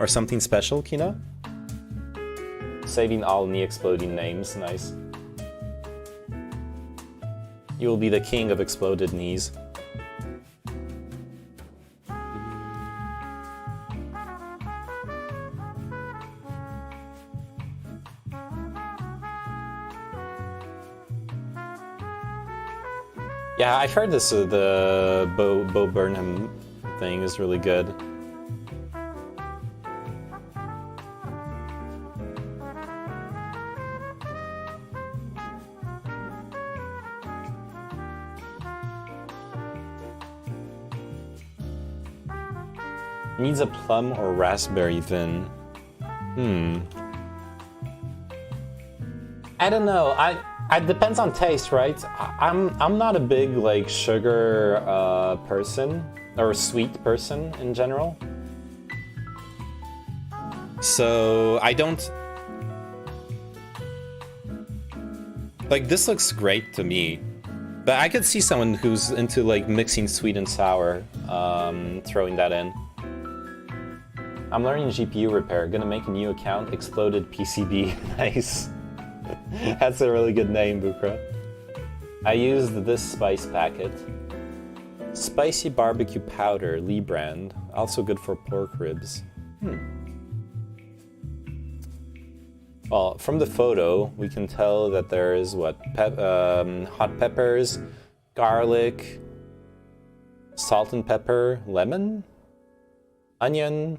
something special, Kino? Saving all knee exploding names, nice. You will be the king of exploded knees. Yeah, I've heard this, the Bo Burnham thing is really good. Needs a plum or raspberry thin. I don't know. It depends on taste, right? I'm not a big like sugar person or sweet person in general. So I don't like this looks great to me. But I could see someone who's into like mixing sweet and sour, throwing that in. I'm learning GPU repair. Gonna make a new account. Exploded PCB. Nice. That's a really good name, Bukra. I used this spice packet. Spicy barbecue powder, Lee brand. Also good for pork ribs. Well, from the photo, we can tell that there is what? Hot peppers, garlic, salt and pepper, lemon, onion.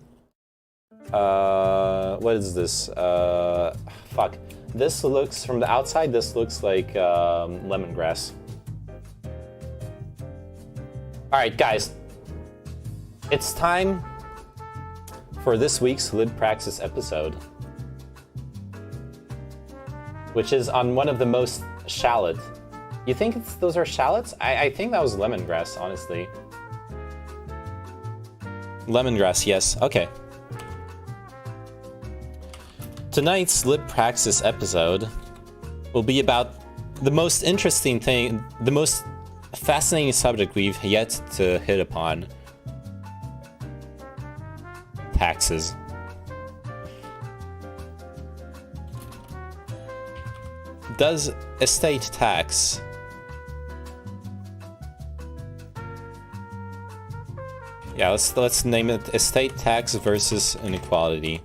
What is this? Fuck. This looks, from the outside, this looks like lemongrass. Alright, guys. It's time for this week's Lid Praxis episode, which is on one of the most shallot. You think those are shallots? I think that was lemongrass, honestly. Lemongrass, yes. Okay. Tonight's Lib Praxis episode will be about the most interesting thing, the most fascinating subject we've yet to hit upon. Taxes. Does estate tax let's name it estate tax versus inequality.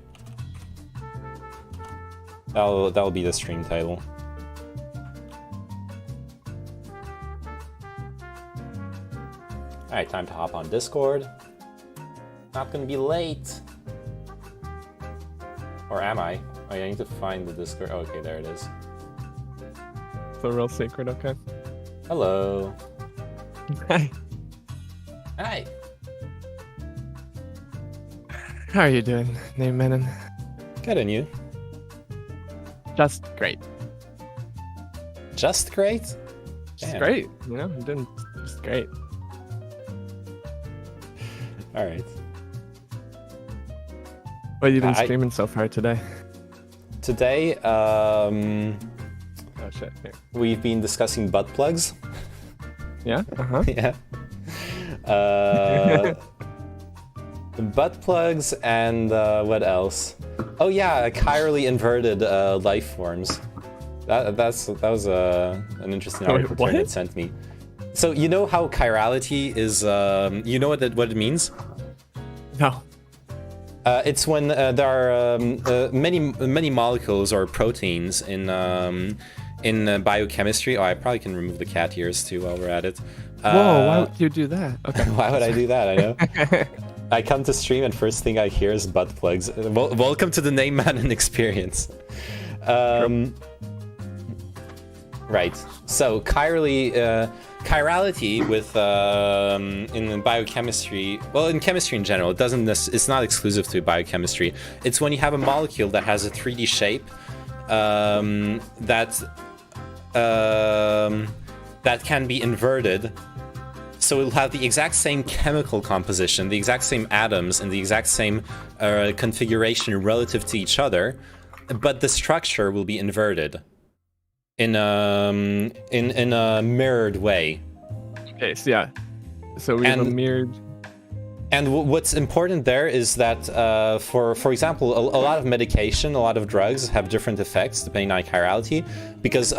That'll be the stream title. Alright, time to hop on Discord. Not gonna be late. Or am I? Oh, yeah, I need to find the Discord. Oh, okay, there it is. It's a real secret, okay? Hello. Hi. Hi. How are you doing, Name Menon? Good, and you? Just great. Just great? Just Damn. great. You know, I'm doing just great. All right. What have you been streaming so far today? Today, Oh shit. Here. we've been discussing butt plugs. Yeah? Uh-huh. Yeah. Butt plugs and what else? Oh yeah, chirally inverted life forms. That was an interesting Wait, article what? Turnet sent me. So you know how chirality is? You know what it means? No. It's when there are many molecules or proteins in biochemistry. Oh, I probably can remove the cat ears too while we're at it. Whoa, why would you do that? Okay. Why would I do that? I know. I come to stream and first thing I hear is butt plugs. Welcome to the Name Manon experience. Right. So chirality with in biochemistry, well, in chemistry in general, it's not exclusive to biochemistry. It's when you have a molecule that has a 3D shape that can be inverted. So it'll have the exact same chemical composition, the exact same atoms, and the exact same configuration relative to each other, but the structure will be inverted in a mirrored way. Okay, so yeah. So we have a mirrored... And what's important there is that, for example, a lot of medication, a lot of drugs have different effects depending on chirality, because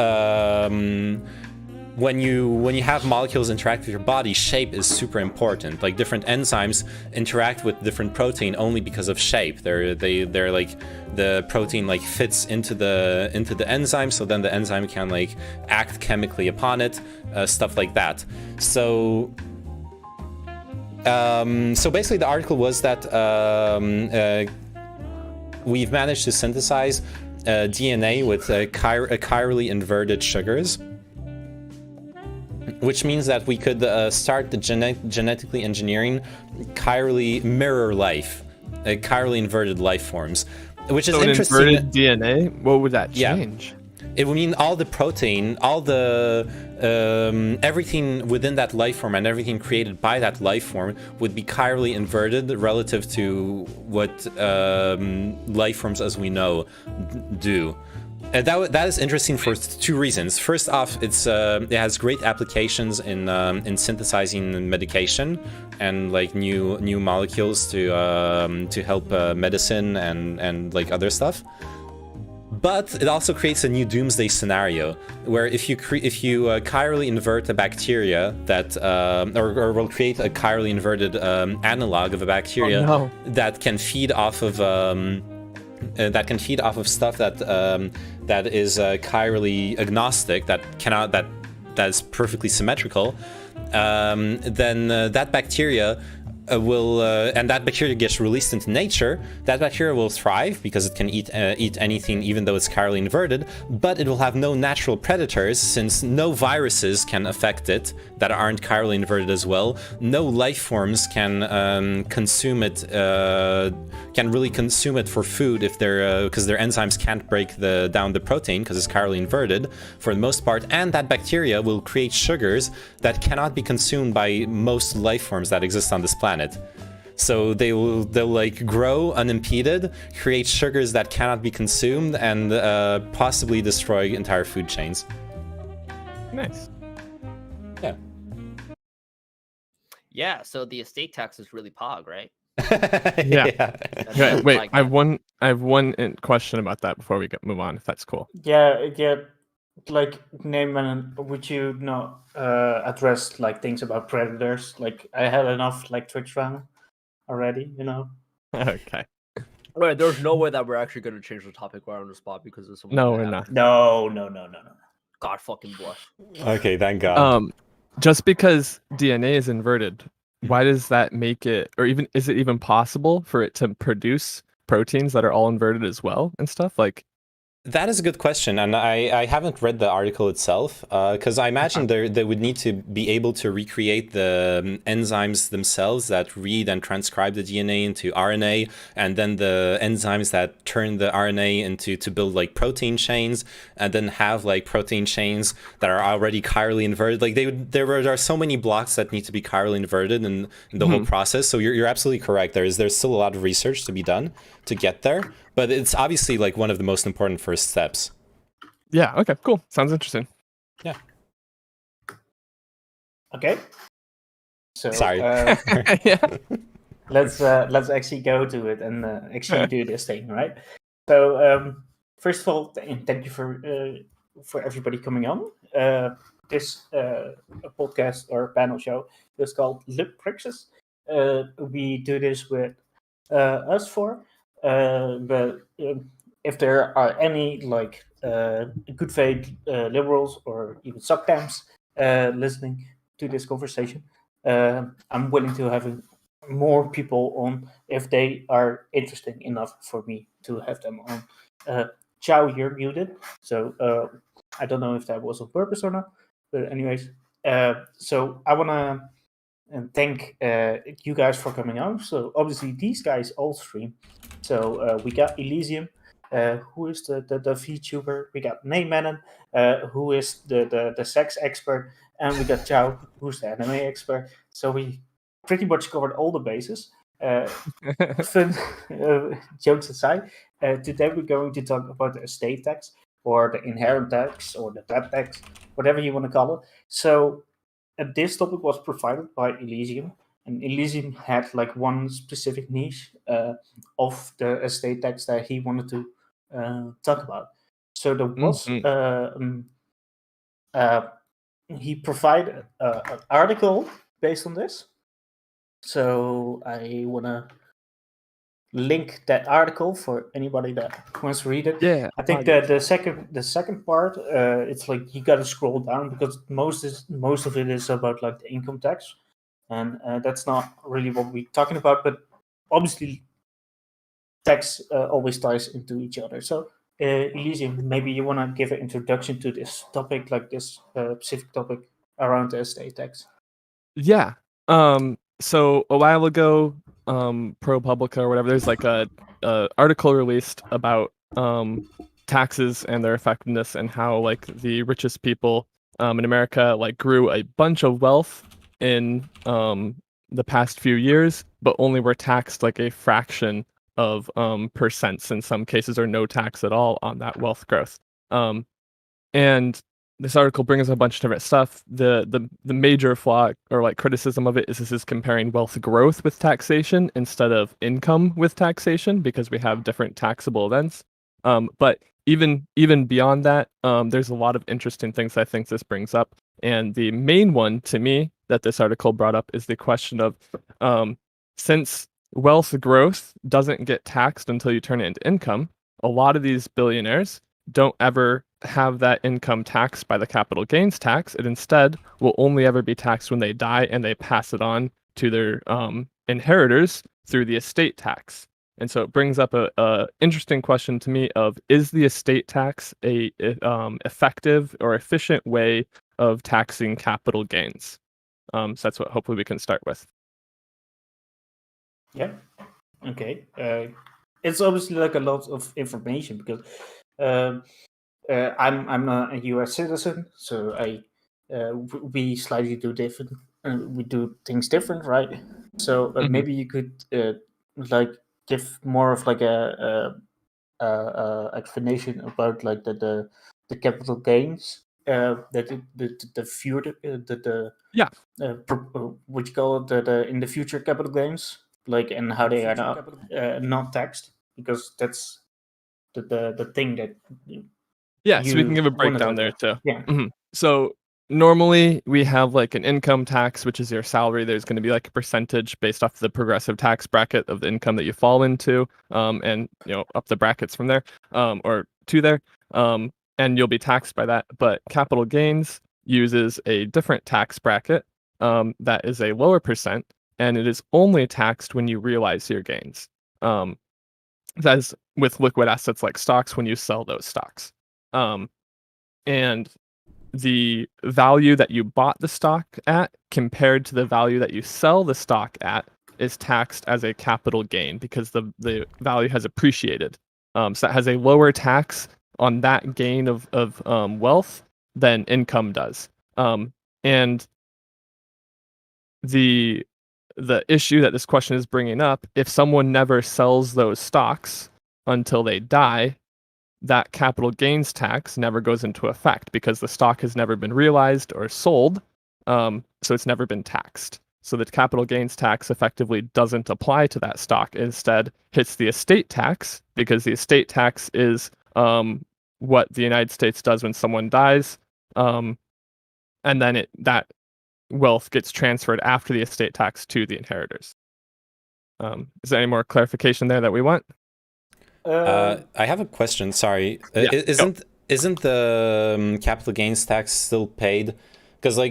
when you have molecules interact with your body, shape is super important. Like different enzymes interact with different protein only because of shape. They're like the protein like fits into the enzyme, so then the enzyme can like act chemically upon it, stuff like that. So basically the article was that we've managed to synthesize DNA with chirally inverted sugars, which means that we could start the genetically engineering chirally mirror life, chirally inverted life forms, which is interesting. Inverted DNA? What would that change? It would mean all the protein, all the everything within that life form and everything created by that life form would be chirally inverted relative to what life forms as we know do. And that is interesting for two reasons. First off, it has great applications in synthesizing medication and like new molecules to help medicine and like other stuff. But it also creates a new doomsday scenario where if you chirally invert a bacteria that or will create a chirally inverted analog of a bacteria that can feed off of stuff that is chirally agnostic, that is perfectly symmetrical, then that bacteria will and that bacteria gets released into nature. That bacteria will thrive because it can eat anything, even though it's chirally inverted, but it will have no natural predators since no viruses can affect it that aren't chirally inverted as well. No life forms can consume it, can really consume it for food if they're because their enzymes can't break down the protein because it's chirally inverted for the most part, and that bacteria will create sugars that cannot be consumed by most life forms that exist on this planet. So they'll like grow unimpeded, create sugars that cannot be consumed, and possibly destroy entire food chains. Nice. Yeah. Yeah. So the estate tax is really pog, right? Yeah. That's Wait, like I have one question about that before we move on, if that's cool. Yeah. Like, name and would you not address like things about predators? Like, I had enough like Twitch fan already, you know. Okay. Right, there's no way that we're actually going to change the topic right on the spot because of something. No, we're not. No. God fucking bless. Okay, thank God. Just because DNA is inverted, why does that make it, or even is it even possible for it to produce proteins that are all inverted as well and stuff? Like, That is a good question, and I haven't read the article itself, because I imagine they would need to be able to recreate the enzymes themselves that read and transcribe the DNA into RNA, and then the enzymes that turn the RNA into to build like protein chains, and then have like protein chains that are already chirally inverted. Like there are so many blocks that need to be chirally inverted in the whole process. So you're absolutely correct. There's still a lot of research to be done to get there. But it's obviously like one of the most important first steps. Yeah. Okay. Cool. Sounds interesting. Yeah. Okay. So Sorry. Yeah. let's actually go to it and actually do this thing, right? So first of all, thank you for everybody coming on. This podcast or panel show is called Lip Prixes. We do this with us four. But if there are any like good faith liberals or even subcamps listening to this conversation, I'm willing to have more people on if they are interesting enough for me to have them on. Chow, you're muted, so I don't know if that was on purpose or not. But anyways, so I want to thank you guys for coming on. So obviously these guys all stream. So we got Elysium, who is the VTuber. We got Neymannen, who is the sex expert. And we got Chow, who's the anime expert. So we pretty much covered all the bases. Fun jokes aside, today we're going to talk about the estate tax or the inherent tax or the debt tax, whatever you want to call it. So this topic was provided by Elysium, and Elysium had like one specific niche of the estate tax that he wanted to talk about. So there was he provided an article based on this. So I want to link that article for anybody that wants to read it. Yeah. I think that the second part, it's like you got to scroll down because most of it is about like the income tax, and that's not really what we're talking about. But obviously, tax always ties into each other. So Elysium, maybe you want to give an introduction to this topic, like this specific topic around the estate tax. Yeah. So a while ago, ProPublica or whatever, there's like a article released about taxes and their effectiveness and how like the richest people in America like grew a bunch of wealth in the past few years, but only were taxed like a fraction of percents in some cases, or no tax at all on that wealth growth. And this article brings a bunch of different stuff. The major flaw or like criticism of it is this is comparing wealth growth with taxation instead of income with taxation, because we have different taxable events. But even beyond that, there's a lot of interesting things I think this brings up. And the main one to me that this article brought up is the question of since wealth growth doesn't get taxed until you turn it into income, a lot of these billionaires don't ever have that income taxed by the capital gains tax. It instead will only ever be taxed when they die and they pass it on to their inheritors through the estate tax. And so it brings up a interesting question to me of, is the estate tax a effective or efficient way of taxing capital gains? So that's what hopefully we can start with. Yeah. Okay. It's obviously like a lot of information because I'm not a U.S. citizen, so we slightly do different. We do things different, right? So maybe you could like give more of like a explanation about like the capital gains that the future what you call it the in the future capital gains, like, and how they are not taxed, because that's the thing that so we can give a breakdown there too. Yeah. So normally we have like an income tax, which is your salary. There's going to be like a percentage based off the progressive tax bracket of the income that you fall into, and up the brackets from there, or to there, and you'll be taxed by that. But capital gains uses a different tax bracket that is a lower percent, and it is only taxed when you realize your gains. as with liquid assets like stocks when you sell those stocks. And the value that you bought the stock at compared to the value that you sell the stock at is taxed as a capital gain because the value has appreciated. So that has a lower tax on that gain of wealth than income does. And the issue that this question is bringing up, if someone never sells those stocks until they die, that capital gains tax never goes into effect because the stock has never been realized or sold, so it's never been taxed. So the capital gains tax effectively doesn't apply to that stock. Instead, hits the estate tax because the estate tax is what the United States does when someone dies, and then that wealth gets transferred after the estate tax to the inheritors. Is there any more clarification there that we want? I have a question. Sorry, isn't the capital gains tax still paid? Because I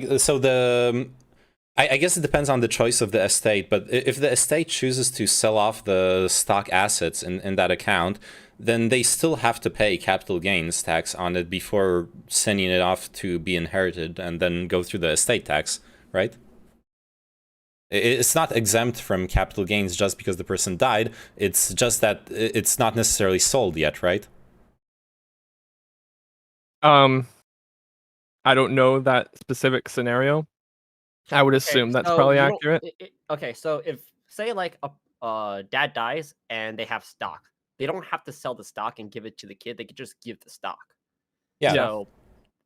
guess it depends on the choice of the estate. But if the estate chooses to sell off the stock assets in that account, then they still have to pay capital gains tax on it before sending it off to be inherited and then go through the estate tax, right? It's not exempt from capital gains just because the person died. It's just that it's not necessarily sold yet, right? I don't know that specific scenario. I would assume that's probably accurate. Okay, so if say like a dad dies and they have stock, they don't have to sell the stock and give it to the kid. They could just give the stock. Yeah.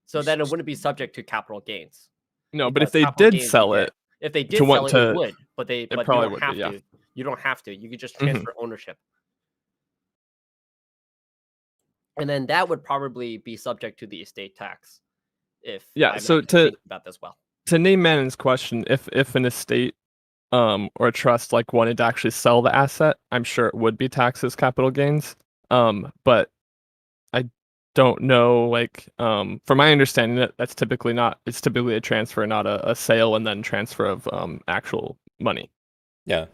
So then it wouldn't be subject to capital gains. No, but if they did sell it, if they did sell it, it would. But you probably don't have to. You don't have to. You could just transfer ownership. And then that would probably be subject to the estate tax. So think about this well. To name Mannon's question, if an estate or a trust like wanted to actually sell the asset, I'm sure it would be taxed as capital gains. But I don't know, from my understanding, that's typically not. It's typically a transfer, not a sale and then transfer of actual money. Yeah.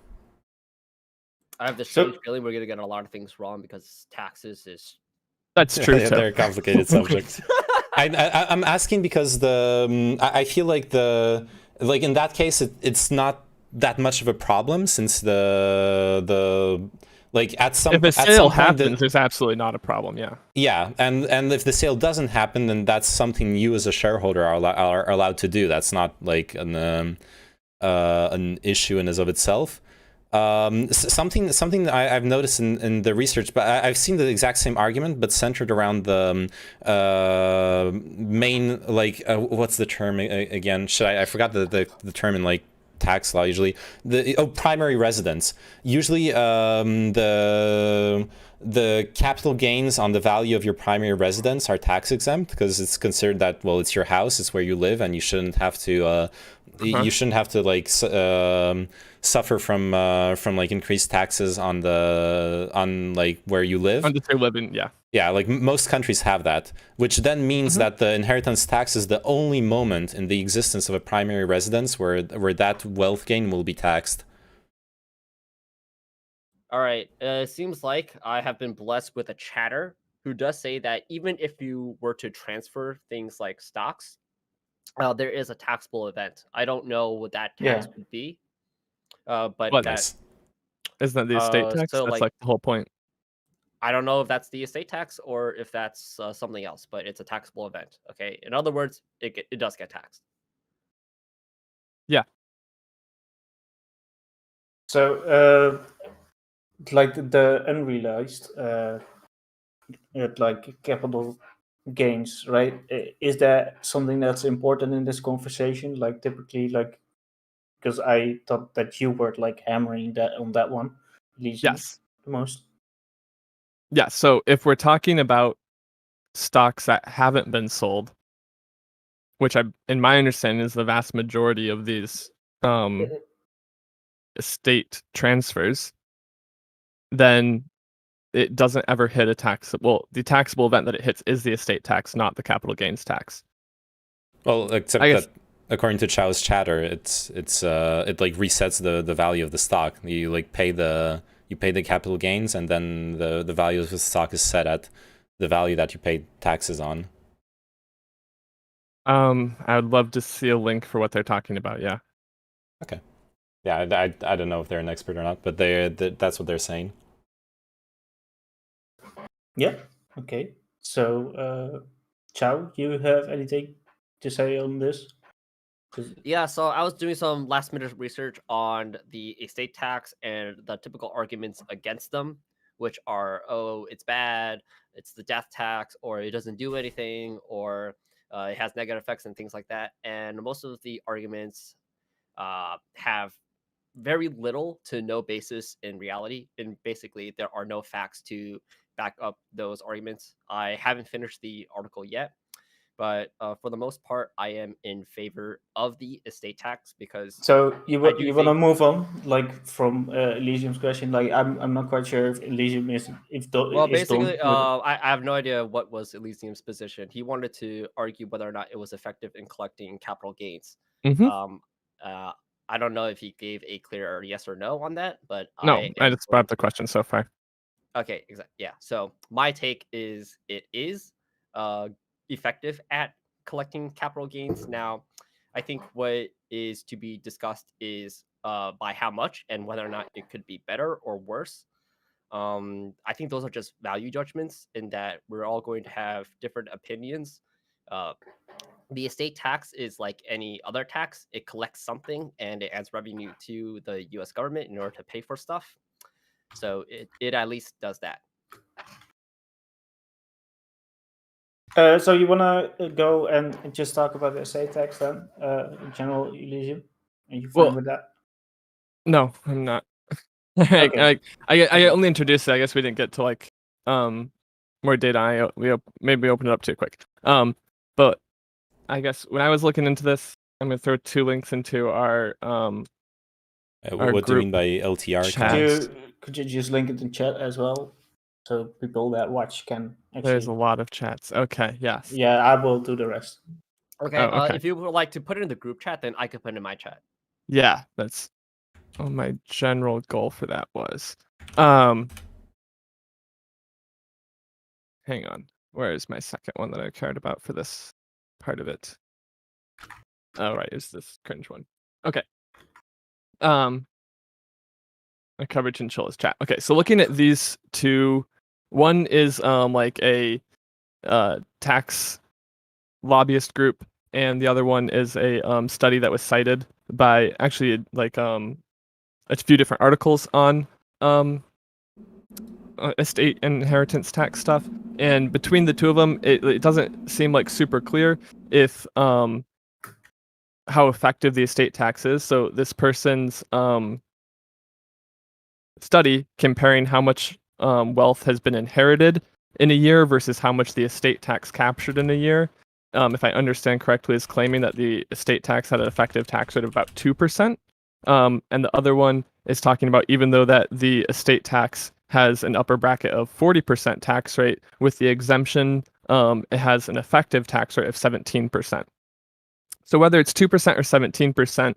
I have the same feeling we're gonna get a lot of things wrong because taxes is. That's true. They're a complicated subject. I'm asking because I feel like in that case it's not that much of a problem since at some if a sale happens, point, there's absolutely not a problem. Yeah, and if the sale doesn't happen, then that's something you as a shareholder are allowed to do. That's not like an issue in and of itself. Something I've noticed in the research, but I've seen the exact same argument, but centered around the main, what's the term again? I forgot the term in tax law usually. Primary residence. Usually the capital gains on the value of your primary residence are tax exempt because it's considered that, well, it's your house, it's where you live, and you shouldn't have to suffer from increased taxes on where you live. On the living, yeah. Yeah, most countries have that, which then means that the inheritance tax is the only moment in the existence of a primary residence where that wealth gain will be taxed. All right. It seems like I have been blessed with a chatter who does say that even if you were to transfer things like stocks, there is a taxable event. I don't know what that tax would be, but nice. Isn't that the estate tax? So that's the whole point. I don't know if that's the estate tax or if that's something else, but it's a taxable event. Okay. In other words, it does get taxed. Yeah. So, the unrealized, capital gains, right? Is that something that's important in this conversation? Typically, because I thought that you were hammering that on that one, at least yes, the most. Yeah. So if we're talking about stocks that haven't been sold, which in my understanding is the vast majority of these estate transfers, then it doesn't ever hit a tax. Well, the taxable event that it hits is the estate tax, not the capital gains tax. Well, except that according to Chow's chatter, it resets the value of the stock. You pay the You pay the capital gains, and then the value of the stock is set at the value that you paid taxes on. I would love to see a link for what they're talking about. Yeah. Yeah, I don't know if they're an expert or not, but that's what they're saying. Yeah. Okay. So, Chow, you have anything to say on this? Yeah, so I was doing some last minute research on the estate tax and the typical arguments against them, which are, oh, it's bad, it's the death tax, or it doesn't do anything, or it has negative effects and things like that. And most of the arguments have very little to no basis in reality. And basically, there are no facts to back up those arguments. I haven't finished the article yet, but for the most part, I am in favor of the estate tax because So you I do you want to think. move on, like from Elysium's question? Like I'm not quite sure if Elysium Well, is done basically, with. I have no idea what was Elysium's position. He wanted to argue whether or not it was effective in collecting capital gains. Mm-hmm. Um, I don't know if he gave a clear yes or no on that, but No, I am just brought going up the to- question so far. Okay, exactly. Yeah. So my take is it is effective at collecting capital gains. Now, I think what is to be discussed is by how much and whether or not it could be better or worse. I think those are just value judgments in that we're all going to have different opinions. Uh, the estate tax is like any other tax. It collects something and it adds revenue to the US government in order to pay for stuff. So it at least does that. So you want to go and just talk about the estate tax then, in general, Elysium? Are you fine Well, with that? No, I'm not. Okay. I only introduced it. I guess we didn't get to like more data. Maybe open it up too quick. But I guess when I was looking into this, I'm gonna throw 2 links into our our What do you group mean by LTR? chat. Could you just link it in chat as well, so people that watch can actually? There's a lot of chats. Okay, yes. Yeah, I will do the rest. Okay, Oh, okay. if you would like to put it in the group chat, then I could put it in my chat. Yeah, that's what my general goal for that was. Hang on. Where is my second one that I cared about for this part of it? Oh, right, is this cringe one. Okay. I covered Chinchilla's chat. Okay, so looking at these 2, one is like a tax lobbyist group, and the other one is a study that was cited by actually like a few different articles on estate inheritance tax stuff. And between the 2 of them, it doesn't seem like super clear if how effective the estate tax is. So this person's study comparing how much wealth has been inherited in a year versus how much the estate tax captured in a year. If I understand correctly, is claiming that the estate tax had an effective tax rate of about 2%. And the other one is talking about even though that the estate tax has an upper bracket of 40% tax rate, with the exemption, it has an effective tax rate of 17%. So whether it's 2% or 17%,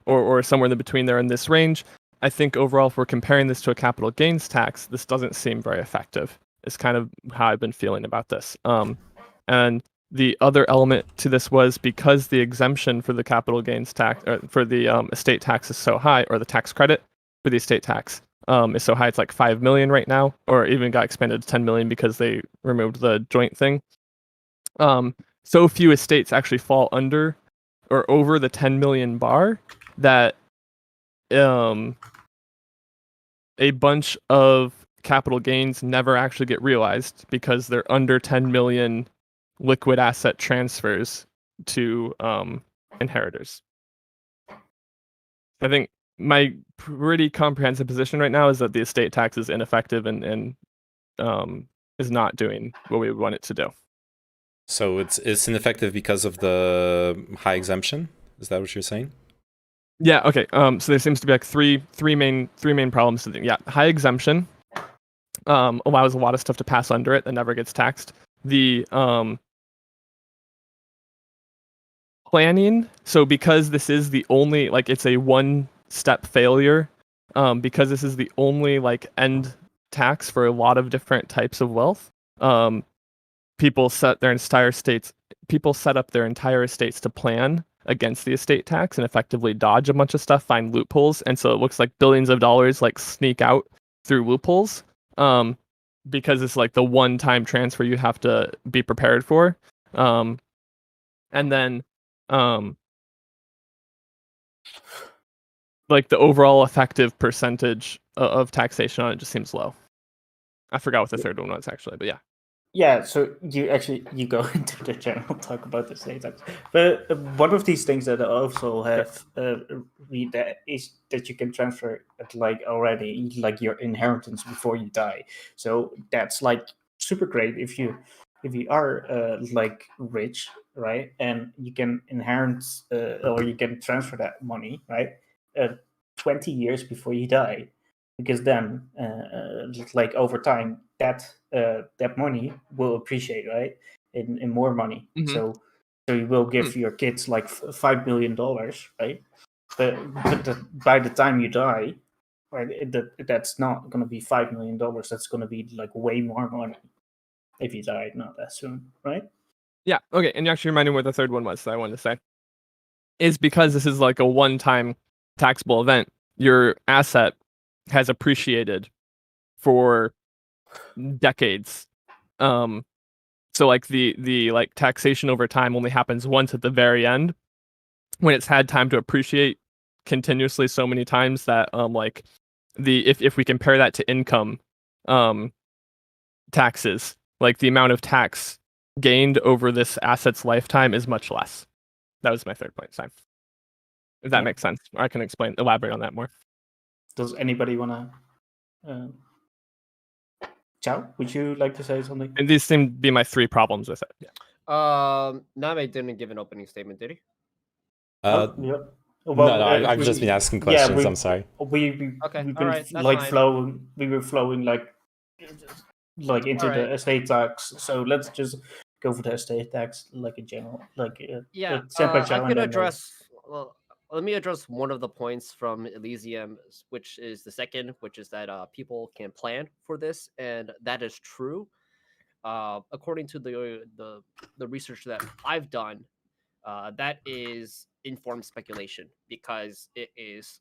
or somewhere in between there in this range, I think overall, if we're comparing this to a capital gains tax, this doesn't seem very effective. It's kind of how I've been feeling about this. And the other element to this was because the exemption for the capital gains tax, or for the estate tax is so high, or the tax credit for the estate tax is so high, it's like 5 million right now, or even got expanded to 10 million because they removed the joint thing. So few estates actually fall under or over the 10 million bar that a bunch of capital gains never actually get realized because they're under 10 million liquid asset transfers to inheritors. I think my pretty comprehensive position right now is that the estate tax is ineffective and is not doing what we would want it to do. So it's ineffective because of the high exemption? Is that what you're saying? Yeah. Okay. So there seems to be like three main problems to the yeah. High exemption allows a lot of stuff to pass under it that never gets taxed. The planning. So because this is the only, like, it's a one-step failure because this is the only like end tax for a lot of different types of wealth. People set up their entire estates to plan against the estate tax and effectively dodge a bunch of stuff, find loopholes, and so it looks like billions of dollars like sneak out through loopholes. Because it's like the one-time transfer you have to be prepared for. And then like the overall effective percentage of taxation on it just seems low. I forgot what the third one was actually, but yeah. Yeah, so you go into the general talk about the state tax, but one of these things that I also have read that is that you can transfer it like already like your inheritance before you die. So that's like super great if you are like rich, right? And you can inherit or you can transfer that money, right? 20 years before you die, because then like over time that money will appreciate, right, in more money. Mhm. So you will give your kids like $5 million, right? But by the time you die, right, that's not going to be $5 million. That's going to be like way more money if you die not that soon, right? Yeah, okay, and you actually reminded me what the third one was that I wanted to say. Is because this is like a one-time taxable event, your asset has appreciated for decades. So like the like taxation over time only happens once at the very end, when it's had time to appreciate continuously so many times that like if we compare that to income taxes, like the amount of tax gained over this asset's lifetime is much less. That was my third point, Simon. If that makes sense. I can elaborate on that more. Does anybody want to Chow, would you like to say something? And these seem to be my three problems with it. Yeah. Name didn't give an opening statement, did he? Yeah. Well, no, I've just been asking questions. I'm sorry. We've been like flowing. We were flowing like into the estate tax. So let's just go for the estate tax, like in general, like I could address. Well, let me address one of the points from Elysium, which is the second, which is that people can plan for this, and that is true. According to the research that I've done, that is informed speculation, because it is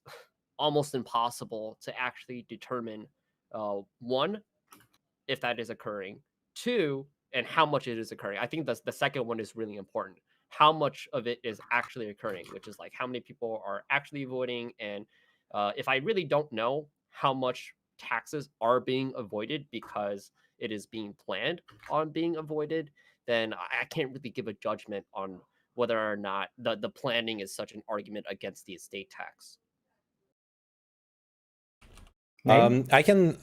almost impossible to actually determine one, if that is occurring, two, and how much it is occurring. I think the second one is really important. How much of it is actually occurring, which is like how many people are actually voting. And if I really don't know how much taxes are being avoided because it is being planned on being avoided, then I can't really give a judgment on whether or not the planning is such an argument against the estate tax. I can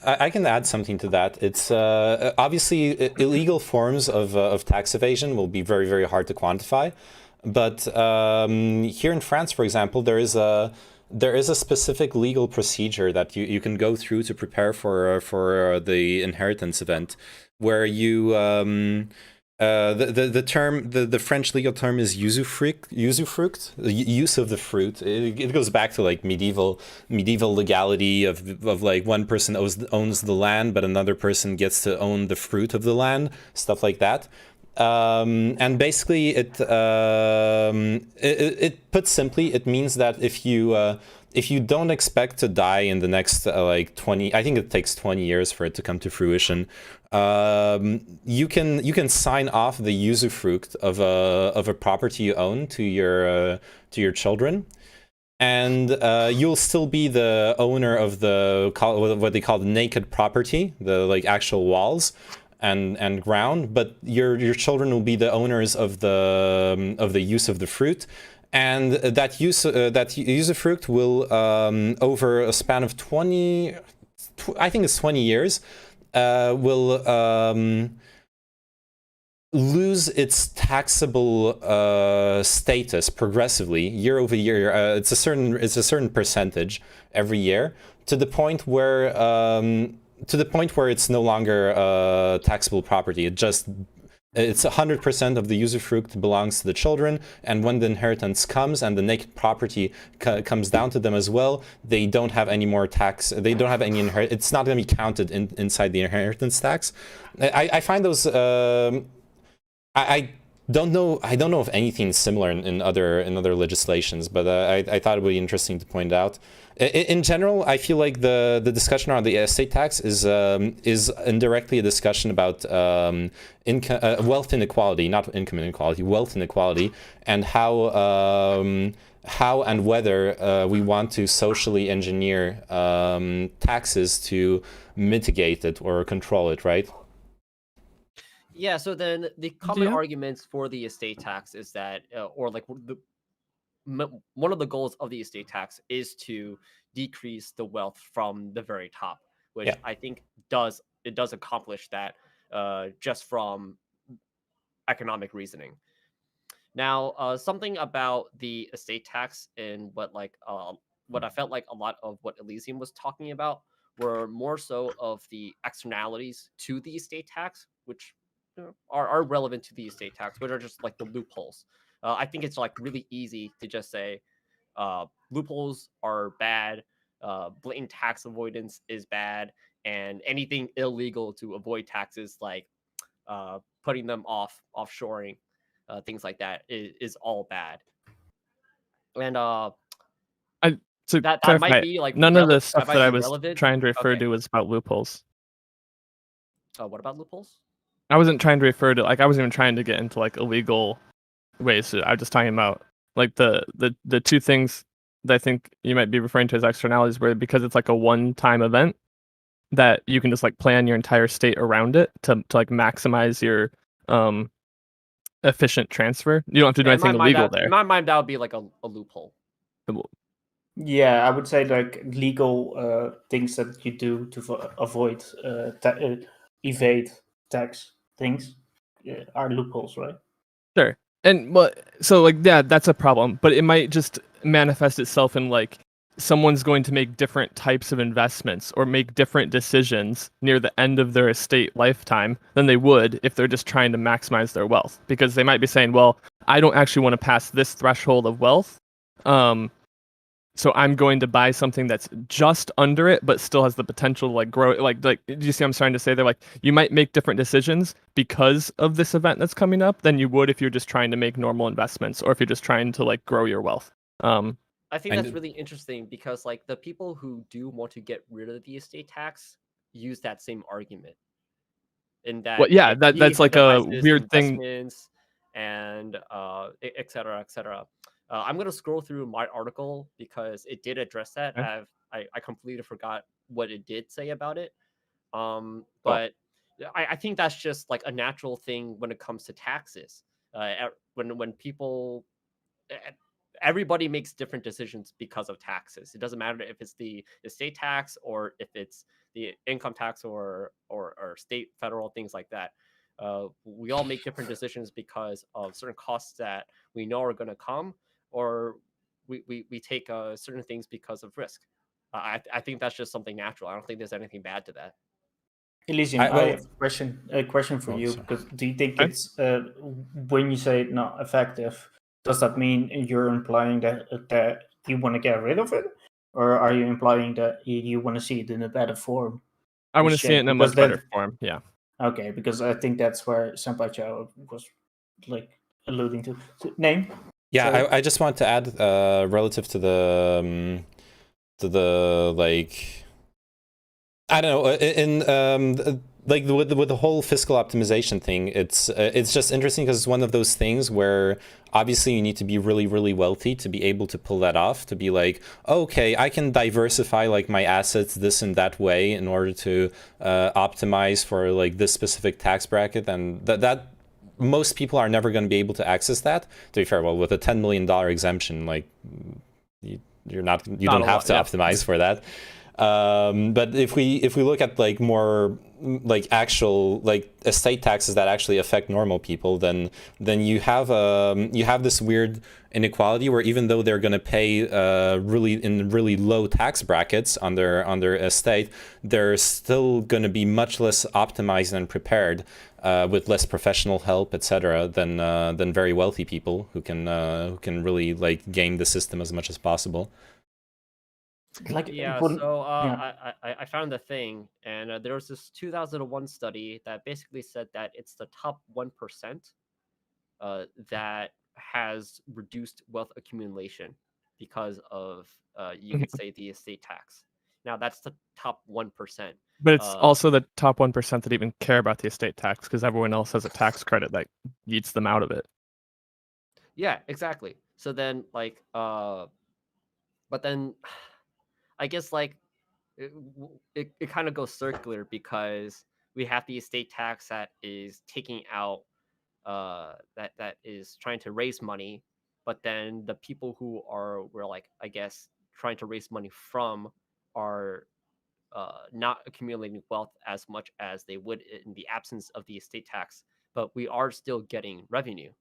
add something to that. It's obviously illegal forms of tax evasion will be very, very hard to quantify, but here in France, for example, there is a specific legal procedure that you can go through to prepare for the inheritance event, where you the French legal term is usufruct, the use of the fruit. It goes back to like medieval legality of like one person owns the land, but another person gets to own the fruit of the land, stuff like that. And basically, it put simply, it means that if you don't expect to die in the next like 20, I think it takes 20 years for it to come to fruition, you can sign off the usufruct of a property you own to your children, and you'll still be the owner of what they call the naked property, the like actual walls and ground, but your children will be the owners of the use of the fruit. And that usufruct will over a span of 20, I think it's 20 years, will lose its taxable status progressively year over year. It's a certain percentage every year, to the point where it's no longer taxable property. It just It's 100% of the usufruct belongs to the children, and when the inheritance comes and the naked property comes down to them as well, they don't have any more tax. They don't have any it's not going to be counted inside the inheritance tax. I find those. I don't know. I don't know of anything similar in other legislations, but I thought it would be interesting to point out. In general, I feel like the discussion around the estate tax is indirectly a discussion about wealth inequality, not income inequality, wealth inequality, and how and whether we want to socially engineer taxes to mitigate it or control it, right? Yeah, so then the common arguments for the estate tax is that, or like one of the goals of the estate tax is to decrease the wealth from the very top, which I think does accomplish that just from economic reasoning. Now, something about the estate tax and what I felt like a lot of what Elysium was talking about were more so of the externalities to the estate tax, which are relevant to the estate tax, which are just like the loopholes. I think it's like really easy to just say loopholes are bad, blatant tax avoidance is bad, and anything illegal to avoid taxes, like putting them offshoring, things like that, is all bad. And that might be like none of the stuff that I was trying to refer to was about loopholes. What about loopholes? I wasn't trying to refer to, like, I wasn't even trying to get into like illegal ways. I was just talking about like the two things that I think you might be referring to as externalities, where because it's like a one-time event that you can just like plan your entire state around it to like maximize your efficient transfer. You don't have to do anything illegal there. In my mind, that would be like a loophole. Yeah, I would say like legal things that you do to avoid evade tax things are loopholes, right? Sure. And so like, yeah, that's a problem, but it might just manifest itself in like someone's going to make different types of investments or make different decisions near the end of their estate lifetime than they would if they're just trying to maximize their wealth, because they might be saying, well, I don't actually want to pass this threshold of wealth. So I'm going to buy something that's just under it, but still has the potential to like grow. Like, do you see what I'm trying to say? They're like, you might make different decisions because of this event that's coming up than you would if you're just trying to make normal investments or if you're just trying to like grow your wealth. I think that's really interesting because like the people who do want to get rid of the estate tax use that same argument. In that, that's like a weird thing. And et cetera, et cetera. I'm going to scroll through my article because it did address that. Okay. I completely forgot what it did say about it. But I think that's just like a natural thing when it comes to taxes. When people, everybody makes different decisions because of taxes. It doesn't matter if it's the estate tax or if it's the income tax or state, federal, things like that. We all make different decisions because of certain costs that we know are going to come, or we take certain things because of risk. I think that's just something natural. I don't think there's anything bad to that. Elysium, I have a question for you. Because do you think it's when you say not effective, does that mean you're implying that you want to get rid of it, or are you implying that you want to see it in a better form? I want to see it in a much better form. Yeah. Okay, because I think that's where Senpai Chow was like alluding to. Name? Yeah, I just want to add relative to the like, I don't know, in like with the whole fiscal optimization thing, it's just interesting because it's one of those things where obviously you need to be really, really wealthy to be able to pull that off, to be like, okay, I can diversify like my assets this and that way in order to optimize for like this specific tax bracket, and that most people are never going to be able to access that. To be fair, well, with a $10 million exemption, like you don't have to optimize for that. But if we look at like more like actual like estate taxes that actually affect normal people, then you have this weird inequality where even though they're going to pay really low tax brackets on their estate, they're still going to be much less optimized and prepared with less professional help, etc., than very wealthy people who can really like game the system as much as possible. Like, Yeah, so I found the thing, and there was this 2001 study that basically said that it's the top 1% that has reduced wealth accumulation because of you could say the estate tax. Now that's the top 1%. But it's also the top 1% that even care about the estate tax because everyone else has a tax credit that yeets them out of it. Yeah, exactly. So then like but then I guess like it kind of goes circular because we have the estate tax that is taking out that is trying to raise money, but then the people who we're like I guess trying to raise money from are not accumulating wealth as much as they would in the absence of the estate tax, but we are still getting revenue.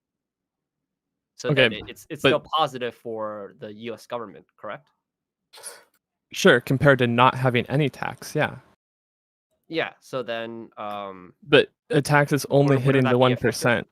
So Okay, then it's but still positive for the U.S. government, correct? sure, compared to not having any tax, yeah. Yeah. So then, But a tax is only wouldn't hitting that the be effective?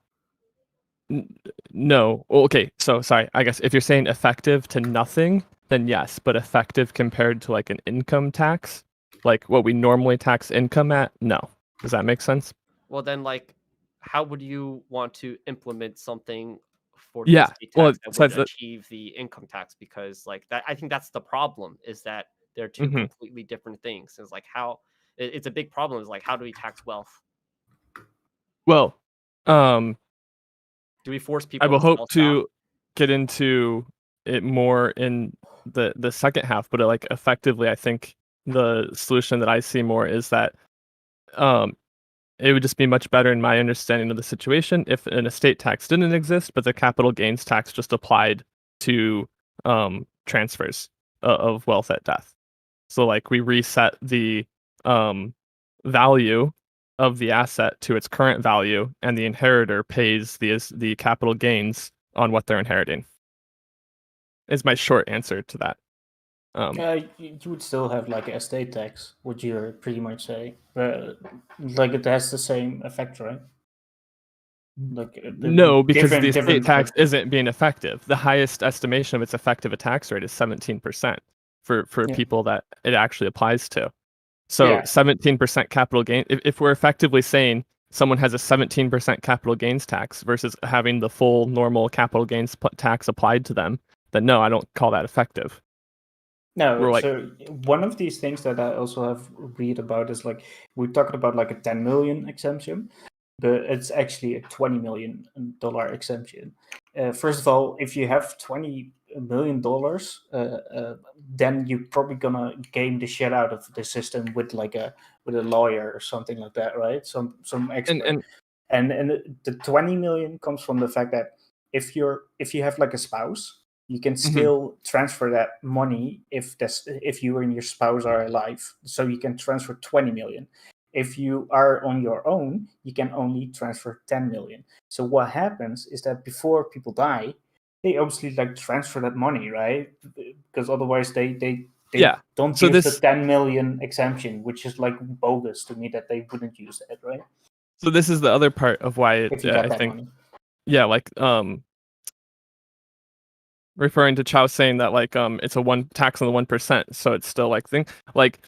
1%. No. Well, okay, so sorry. I guess if you're saying effective to nothing, then yes, but effective compared to like an income tax, like what we normally tax income at, no. Does that make sense? Well, then, like, how would you want to implement something for the Yeah. estate Well, tax that would besides that, achieve the income tax? Because, like, that I think that's the problem is that they're two mhm. completely different things. It's like how it's a big problem. Is like how do we tax wealth? Well, um, Do we force I people will to hope sell stock? to get into it more in the second half, but like effectively, I think the solution that I see more is that um it would just be much better in my understanding of the situation if an estate tax didn't exist, but the capital gains tax just applied to transfers of wealth at death. So like we reset the um, value of the asset to its current value, and the inheritor pays the capital gains on what they're inheriting. Is my short answer to that. you would still have like estate tax, would you pretty much say? Like it has the same effect, right? Like No, because the estate different. tax isn't being effective. The highest estimation of its effective tax rate is 17% for Yeah. people that it actually applies to. So Yeah. 17% capital gain. If we're effectively saying someone has a 17% capital gains tax versus having the full normal capital gains tax applied to them, then no, I don't call that effective. No, We're like, so one of these things that I also have read about is like we're talking about like a 10 million exemption, but it's actually a $20 million exemption. First of all, if you have $20 million, then you're probably gonna game the shit out of the system with like a lawyer or something like that, right? Some expert. And the 20 million comes from the fact that if you have like a spouse, you can still transfer that money if you and your spouse are alive. So you can transfer 20 million. If you are on your own, you can only transfer 10 million. So what happens is that before people die, they obviously like transfer that money, right? Because otherwise they yeah. don't So use the this 10 million exemption, which is like bogus to me that they wouldn't use it, right? so this is the other part of why If you got I that think, money. yeah, like referring to Chow saying that like it's a one tax on the 1%, so it's still like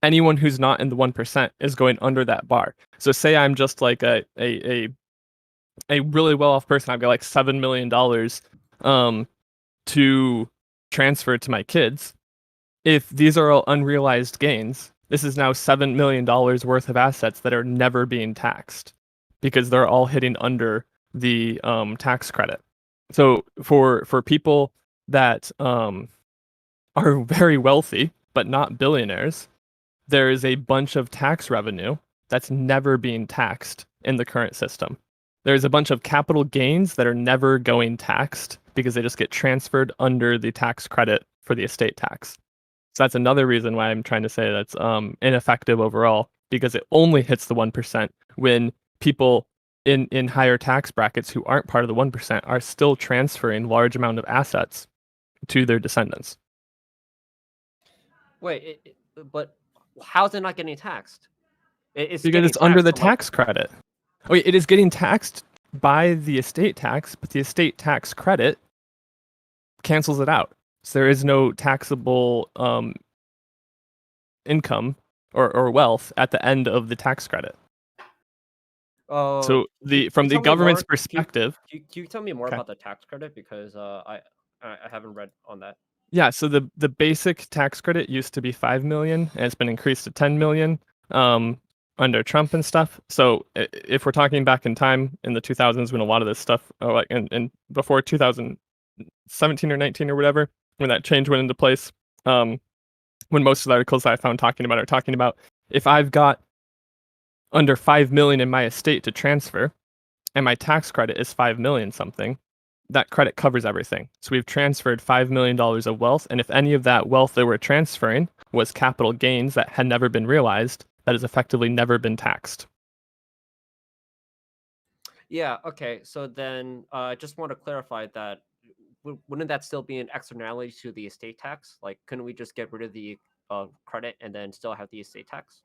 anyone who's not in the 1% is going under that bar. So say I'm just like a really well off person, I've got like $7 million to transfer to my kids. If these are all unrealized gains, this is now $7 million worth of assets that are never being taxed because they're all hitting under the tax credit. So for people that are very wealthy but not billionaires, there is a bunch of tax revenue that's never being taxed in the current system. There's a bunch of capital gains that are never going taxed because they just get transferred under the tax credit for the estate tax. So that's another reason why I'm trying to say that's ineffective overall, because it only hits the 1% when people in higher tax brackets who aren't part of the 1% are still transferring large amount of assets to their descendants. Wait, but how's it not getting taxed? It's Because getting it's under taxed the from, like, tax credit. Wait, it is getting taxed by the estate tax, but the estate tax credit cancels it out. So there is no taxable income or wealth at the end of the tax credit. So from the government's perspective, Can you tell me more Okay. about the tax credit, because I haven't read on that. yeah, so the basic tax credit used to be 5 million and it's been increased to 10 million under Trump and stuff. So if we're talking back in time in the 2000s when a lot of this stuff like and before 2017 or 19 or whatever, when that change went into place, when most of the articles that I found talking about are talking about if I've got under 5 million in my estate to transfer and my tax credit is 5 million something, that credit covers everything. So we've transferred $5 million of wealth, and if any of that wealth that we're transferring was capital gains that had never been realized, that has effectively never been taxed. Yeah, okay. So then I just want to clarify that wouldn't that still be an externality to the estate tax? Like, couldn't we just get rid of the credit and then still have the estate tax?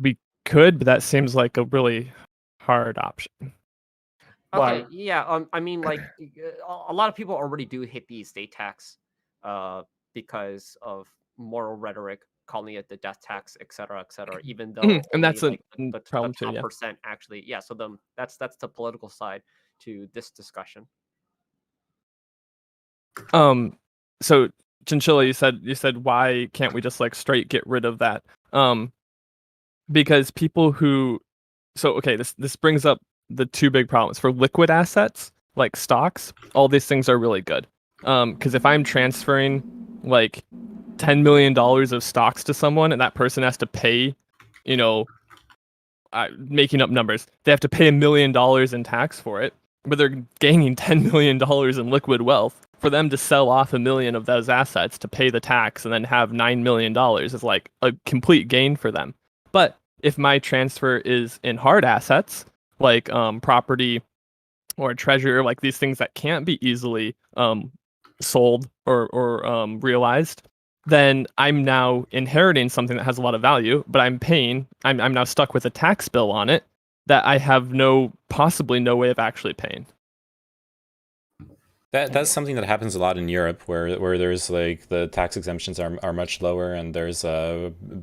We could, but that seems like a really hard option. Okay, Why? yeah. I mean, like, a lot of people already do hit the estate tax, because of moral rhetoric, calling it the death tax, etc., etc. Even though And only that's a like the problem too, top yeah. percent actually, yeah. So that's the political side to this discussion. So Chinchilla, you said why can't we just like straight get rid of that? Because people who okay, this brings up the two big problems for liquid assets like stocks. All these things are really good. Because if I'm transferring like $10 million of stocks to someone and that person has to pay, you know, making up numbers, they have to pay $1 million in tax for it, but they're gaining $10 million in liquid wealth. For them to sell off 1 million of those assets to pay the tax and then have $9 million is like a complete gain for them. But if my transfer is in hard assets, like property or treasure, like these things that can't be easily sold or realized, then I'm now inheriting something that has a lot of value, but I'm now stuck with a tax bill on it that I have possibly no way of actually paying. That's something that happens a lot in Europe, where there's like the tax exemptions are much lower, and there's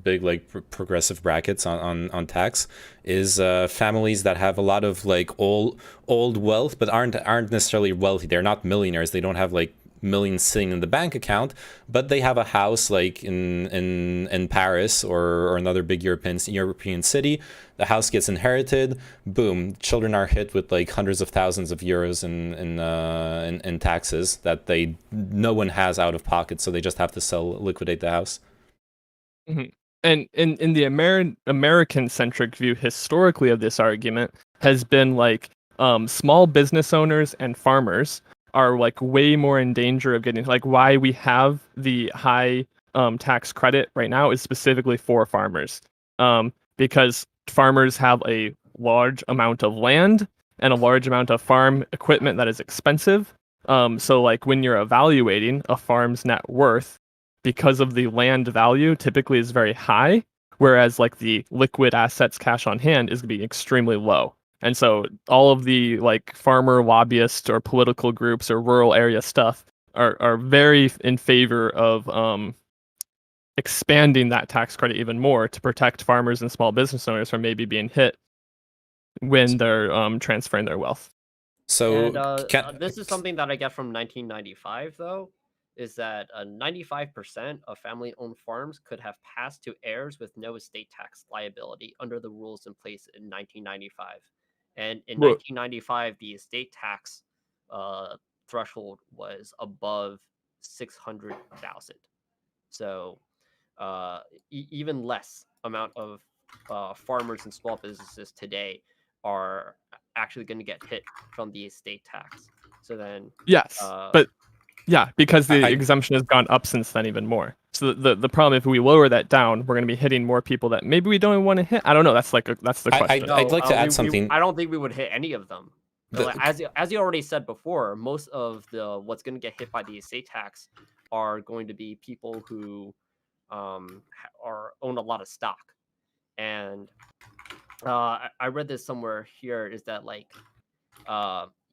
big like progressive brackets on tax. Is families that have a lot of like old wealth, but aren't necessarily wealthy. They're not millionaires. They don't have like millions sitting in the bank account, but they have a house like in Paris or another big European city. The house gets inherited. Boom! Children are hit with like hundreds of thousands of euros in taxes that no one has out of pocket, so they just have to liquidate the house. Mm-hmm. And in the American centric view historically of this argument has been like small business owners and farmers are like way more in danger of getting, like, why we have the high tax credit right now is specifically for farmers, because farmers have a large amount of land and a large amount of farm equipment that is expensive. So like when you're evaluating a farm's net worth, because of the land value typically is very high, whereas like the liquid assets cash on hand is going to be extremely low. And so all of the like farmer lobbyists or political groups or rural area stuff are very in favor of expanding that tax credit even more to protect farmers and small business owners from maybe being hit when they're transferring their wealth. So And this is something that I get from 1995, though, is that 95% of family-owned farms could have passed to heirs with no estate tax liability under the rules in place in 1995. And in 1995, the estate tax threshold was above 600,000. So even less amount of farmers and small businesses today are actually going to get hit from the estate tax. So then, yes, but Yeah, because the I- exemption has gone up since then even more. So the problem, if we lower that down, we're going to be hitting more people that maybe we don't even want to hit. I don't know. That's the question. I'd like to add we, something. I don't think we would hit any of them. The- Like, as you already said before, most of the what's going to get hit by the estate tax are going to be people who own a lot of stock. And I read this somewhere here is that like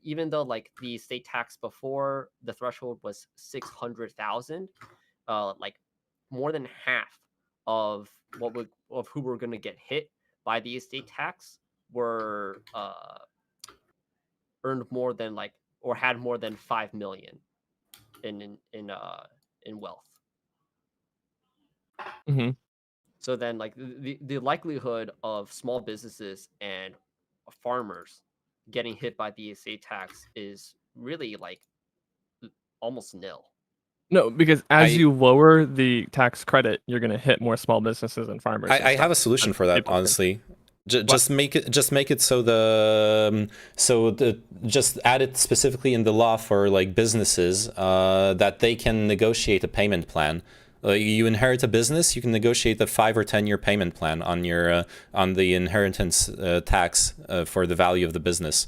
even though like the estate tax before the threshold was 600,000, like more than half of who were going to get hit by the estate tax were earned more than like or had more than 5 million in wealth. Mm-hmm. So then like the likelihood of small businesses and farmers getting hit by the estate tax is really like almost nil. No, because I- as you lower the tax credit, you're going to hit more small businesses and farmers. and I have stuff. a solution And for that, people can- honestly. Just make it so just add it specifically in the law for like businesses that they can negotiate a payment plan. You inherit a business, you can negotiate a 5 or 10 year payment plan on your on the inheritance tax for the value of the business.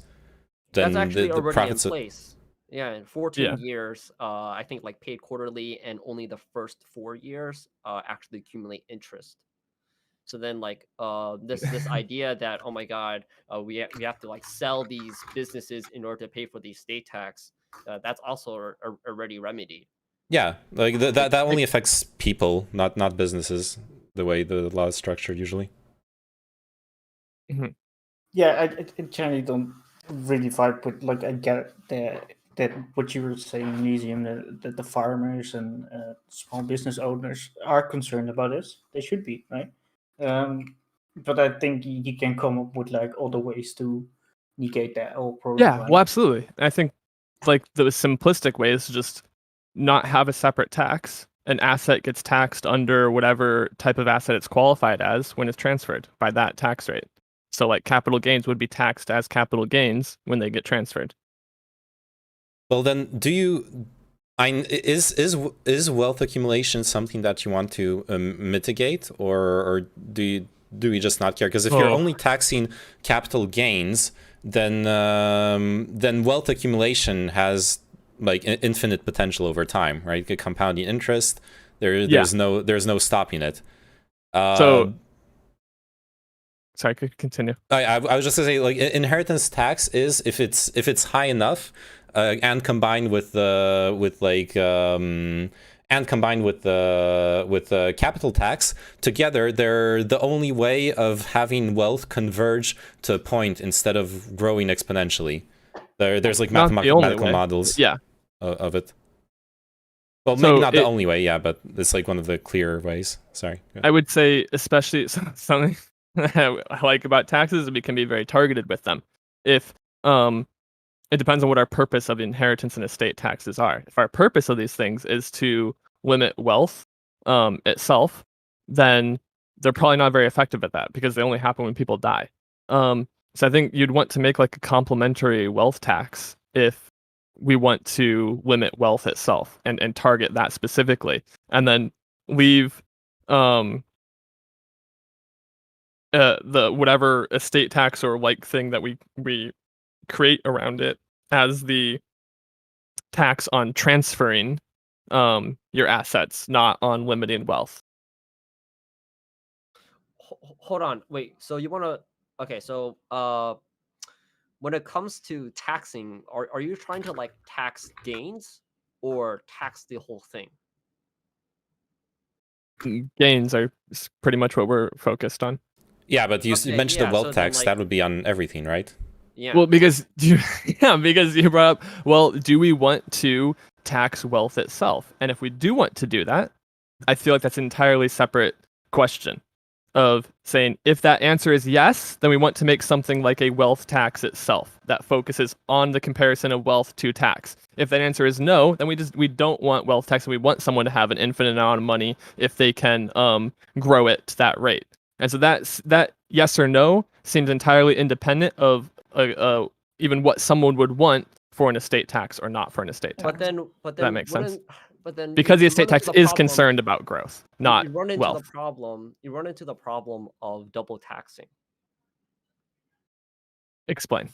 Then That's actually the already profits. in place. Yeah, in 14 years, I think like paid quarterly, and only the first 4 years actually accumulate interest. So then like this idea that, oh my god, we have to like sell these businesses in order to pay for the estate tax, that's also already remedied. Yeah, like that only affects people, not businesses. The way the law is structured usually. Yeah, I generally don't really vibe with, like, I get that what you were saying, Museum, that the farmers and small business owners are concerned about this. They should be, right? But I think you can come up with like other ways to negate that whole problem. Yeah, right? well, absolutely. I think like the simplistic way is to just not have a separate tax. An asset gets taxed under whatever type of asset it's qualified as when it's transferred by that tax rate. So like capital gains would be taxed as capital gains when they get transferred. Well, then, is wealth accumulation something that you want to mitigate, or do we just not care? Because if you're only taxing capital gains, then wealth accumulation has like infinite potential over time, right? Compounding interest, there's no stopping it. So sorry, could continue. I was just gonna say, like, inheritance tax is if it's high enough, and combined with capital tax together, they're the only way of having wealth converge to a point instead of growing exponentially. There's like mathematical models of it. Well, maybe not the only way, yeah, but it's like one of the clearer ways. Sorry. I would say, especially something I like about taxes is we can be very targeted with them. If it depends on what our purpose of inheritance and estate taxes are. If our purpose of these things is to limit wealth itself, then they're probably not very effective at that because they only happen when people die. So I think you'd want to make like a complementary wealth tax if we want to limit wealth itself and target that specifically, and then leave the whatever estate tax or like thing that we create around it as the tax on transferring your assets, not on limiting wealth. Hold on, wait. So you want to? Okay, so when it comes to taxing, are you trying to like tax gains or tax the whole thing? Gains are pretty much what we're focused on. Yeah, but you mentioned the wealth tax. like, that would be on everything, right? Yeah. Well, because you brought up, well, do we want to tax wealth itself? And if we do want to do that, I feel like that's an entirely separate question of saying, if that answer is yes, then we want to make something like a wealth tax itself that focuses on the comparison of wealth to tax. If that answer is no, then we don't want wealth tax, and we want someone to have an infinite amount of money if they can grow it to that rate. And so that yes or no seems entirely independent of even what someone would want for an estate tax or not for an estate tax. But then that makes sense. But then Because the you estate run tax into the is problem- concerned about growth, not you run into wealth. the problem. You run into the problem of double taxing. Explain.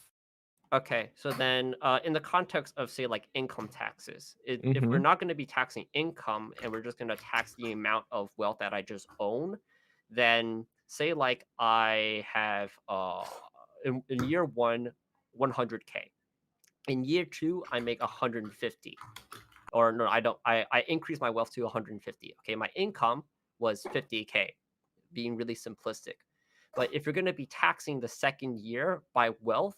Okay, so then in the context of say like income taxes, if we're Mhm. not going to be taxing income and we're just going to tax the amount of wealth that I just own, then say like I have in year one 100K. In year two I make 150. Or no, I don't. I increase my wealth to 150. Okay, my income was 50K, being really simplistic. But if you're going to be taxing the second year by wealth,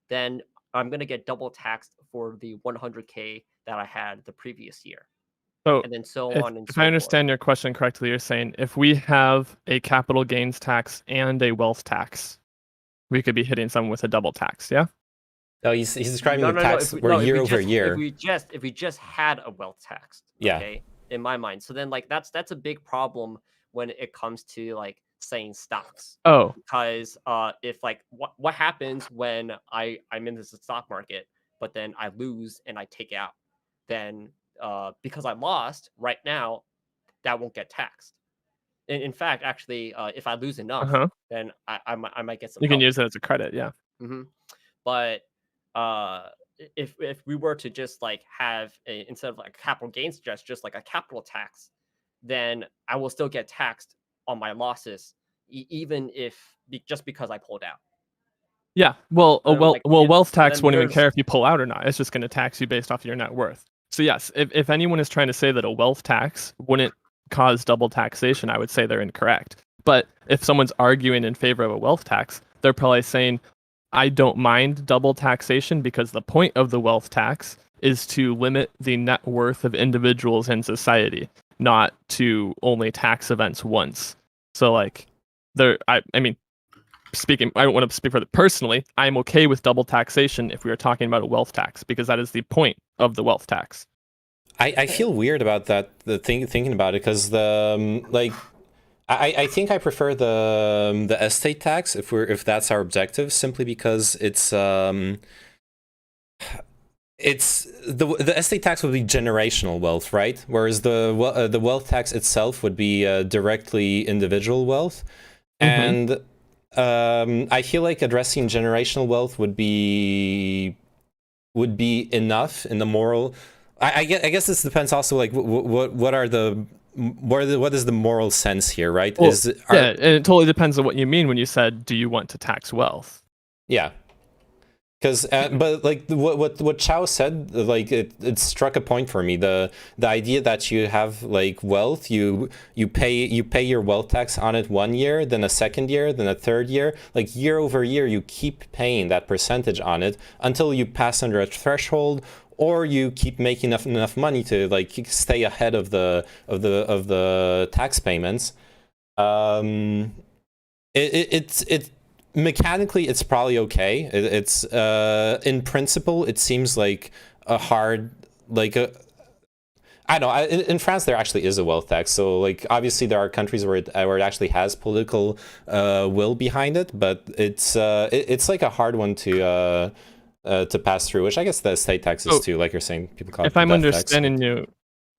then I'm going to get double taxed for the 100K that I had the previous year. So And then so if, on and if so I forth. understand your question correctly, you're saying if we have a capital gains tax and a wealth tax, we could be hitting someone with a double tax, yeah? No, he's describing the No. tax where year over year. If we just had a wealth tax, Yeah. okay, in my mind. So then like that's a big problem when it comes to like saying stocks. Oh, Because if like what happens when I'm in the stock market, but then I lose and I take out, then because I lost right now, that won't get taxed. In fact, actually, if I lose enough, uh-huh. then I might get some You can help. use it as a credit, yeah. But if we were to just like have instead of like capital gains just like a capital tax, then I will still get taxed on my losses, even if just because I pulled out. Yeah, well, Like, wealth tax then wouldn't even there's- care if you pull out or not. It's just going to tax you based off of your net worth. So yes, if anyone is trying to say that a wealth tax wouldn't cause double taxation, I would say they're incorrect. But if someone's arguing in favor of a wealth tax, they're probably saying, I don't mind double taxation because the point of the wealth tax is to limit the net worth of individuals in society, not to only tax events once. So like, I mean, I don't want to speak for it personally. I'm okay with double taxation if we are talking about a wealth tax because that is the point of the wealth tax. I feel weird about that. Thinking about it because I think I prefer the estate tax if that's our objective, simply because it's the estate tax would be generational wealth, right? Whereas the wealth tax itself would be directly individual wealth, and I feel like addressing generational wealth would be enough in the moral. I guess this depends also, like what is the moral sense here, right? Well, and it totally depends on what you mean when you said, do you want to tax wealth? Yeah. Because, but like what Chow said, like it struck a point for me. The idea that you have like wealth, you pay your wealth tax on it 1 year, then a second year, then a third year, like year over year, you keep paying that percentage on it until you pass under a threshold, or you keep making enough money to like stay ahead of the tax payments. It's mechanically, it's probably okay. It's in principle, it seems like a hard, like a. I don't know. In France, there actually is a wealth tax. So, like, obviously, there are countries where it actually has political will behind it, but it's like a hard one to pass through. Which I guess the estate tax is too. Like you're saying, people call it. If I'm death understanding tax. you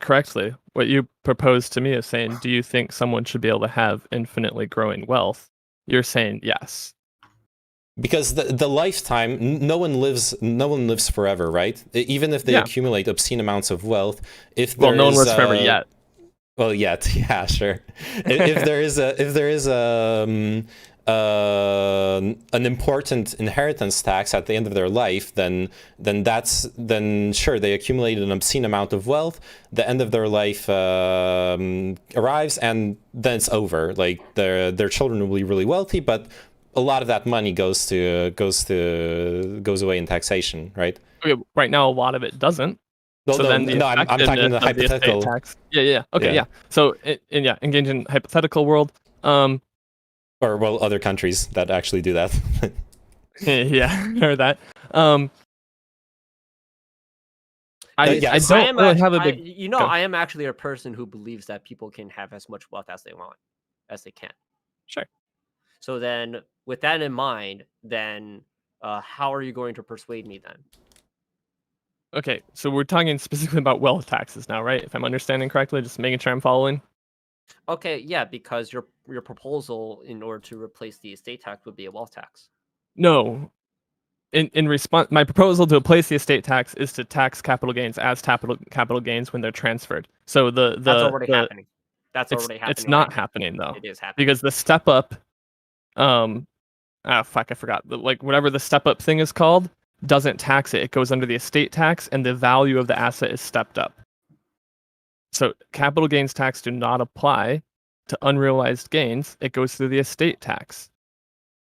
correctly, what you proposed to me is saying, do you think someone should be able to have infinitely growing wealth? You're saying yes. Because the lifetime, no one lives forever, right? Even if they accumulate obscene amounts of wealth, no one lives forever yet. Well, yet, yeah, sure. if there is an important inheritance tax at the end of their life, then sure, they accumulated an obscene amount of wealth. The end of their life arrives, and then it's over. Like their children will be really wealthy, but a lot of that money goes away in taxation, right? Okay, right now, a lot of it doesn't. Well, so then I'm talking in the hypothetical. Tax. Yeah. Okay, yeah. So, engage in hypothetical world. Or other countries that actually do that. Yeah, or that. I am actually a person who believes that people can have as much wealth as they want, as they can. Sure. So then, with that in mind, then how are you going to persuade me then? Okay, so we're talking specifically about wealth taxes now, right? If I'm understanding correctly, just making sure I'm following. Okay, yeah, because your proposal in order to replace the estate tax would be a wealth tax. No. In response, my proposal to replace the estate tax is to tax capital gains as capital gains when they're transferred. So That's already happening. That's already happening. It's not right now. happening though. It is happening. Because the step up, fuck, I forgot. Like whatever the step up thing is called, doesn't tax it. It goes under the estate tax, and the value of the asset is stepped up. So capital gains tax do not apply to unrealized gains. It goes through the estate tax,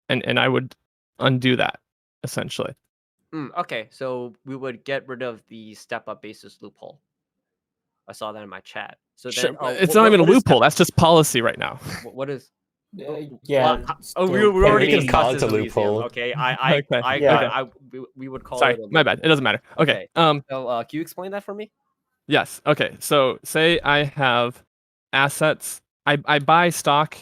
and I would undo that essentially. Okay, so we would get rid of the step-up basis loophole. I saw that in my chat. So then, It's not even a loophole. That's just policy right now. What is? Yeah. We already We can call discussed it a this, Elysium. loophole. Okay, we would call Sorry, it a loophole. my bad. It doesn't matter. Okay. So, can you explain that for me? Yes. Okay. So say I have assets. I buy stock,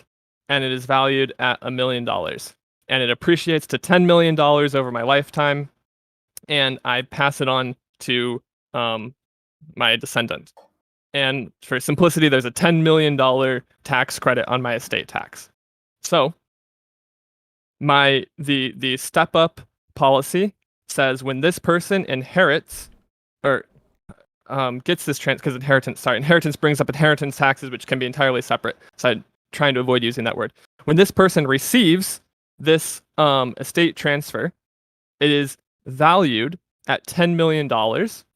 and it is valued at $1 million, and it appreciates to $10 million over my lifetime, and I pass it on to my descendant. And for simplicity, there's a $10 million tax credit on my estate tax. So the step up policy says when this person inherits or gets this because inheritance brings up inheritance taxes, which can be entirely separate. So I'm trying to avoid using that word. When this person receives this estate transfer, it is valued at $10 million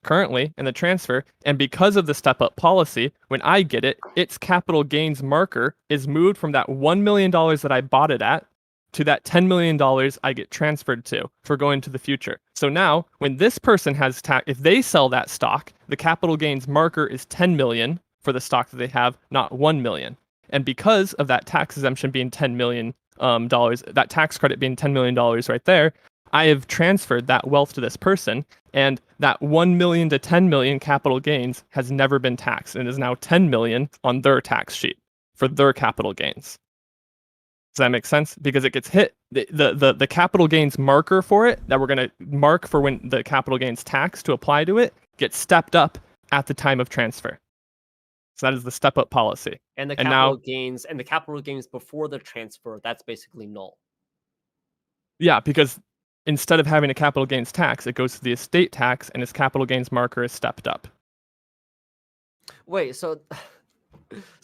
currently in the transfer, and because of the step up policy, when I get it, its capital gains marker is moved from that $1 million that I bought it at to that $10 million I get transferred to for going to the future. So now, when this person has if they sell that stock, the capital gains marker is 10 million for the stock that they have, not 1 million. And because of that tax exemption being $10 million, that tax credit being $10 million right there, I have transferred that wealth to this person, and that 1 million to 10 million capital gains has never been taxed and is now 10 million on their tax sheet for their capital gains. Does that make sense? Because it gets hit, the capital gains marker for it that we're going to mark for when the capital gains tax to apply to it gets stepped up at the time of transfer. So that is the step up policy. And the capital gains before the transfer, that's basically null. Yeah, because instead of having a capital gains tax, it goes to the estate tax, and its capital gains marker is stepped up. Wait, so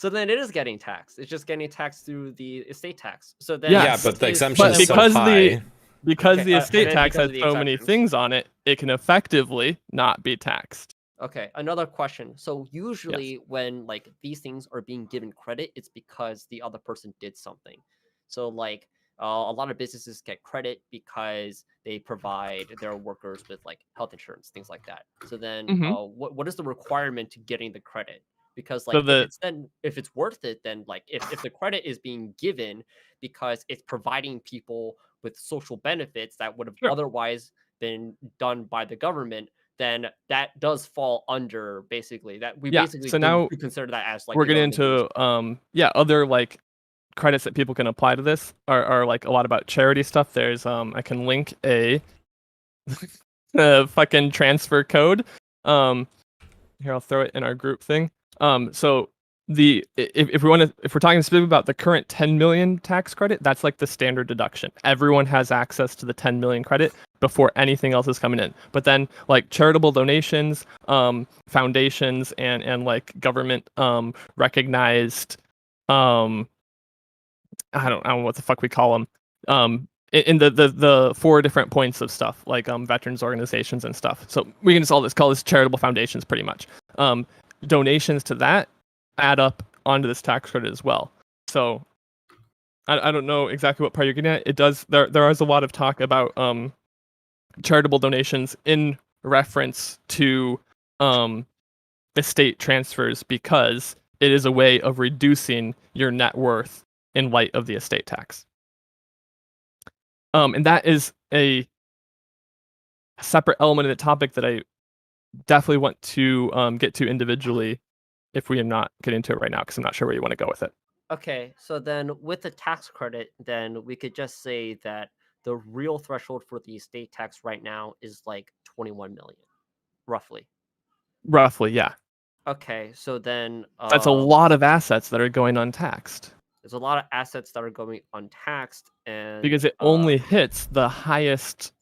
then it is getting taxed. It's just getting taxed through the estate tax. So then, yeah, but the exemption is so high. Because the estate tax has so many things on it, it can effectively not be taxed. Okay, another question. So usually when like these things are being given credit, it's because the other person did something. So like a lot of businesses get credit because they provide their workers with like health insurance, things like that. So then what is the requirement to getting the credit? Because like if it's worth it, then like if the credit is being given because it's providing people with social benefits that would have otherwise been done by the government, then that does fall under basically that we basically so now consider that as like we're getting into other like credits that people can apply to this are like a lot about charity stuff. There's I can link a fucking transfer code. Here I'll throw it in our group thing. So if we're talking specifically about the current 10 million tax credit, that's like the standard deduction. Everyone has access to the 10 million credit before anything else is coming in. But then like charitable donations, foundations, and like government recognized I don't know what the fuck we call them. In the 4 different points of stuff like veterans organizations and stuff. So we can just call this charitable foundations pretty much. Donations to that add up onto this tax credit as well. So I don't know exactly what part you're getting at. It does there is a lot of talk about charitable donations in reference to estate transfers because it is a way of reducing your net worth in light of the estate tax. And that is a separate element of the topic that I definitely want to get to individually if we are not getting into it right now, because I'm not sure where you want to go with it. Okay, so then with the tax credit, then we could just say that the real threshold for the estate tax right now is like 21 million. roughly. Roughly, yeah. Okay, so then That's a lot of assets that are going untaxed. there's a lot of assets that are going untaxed, and Because it only hits the highest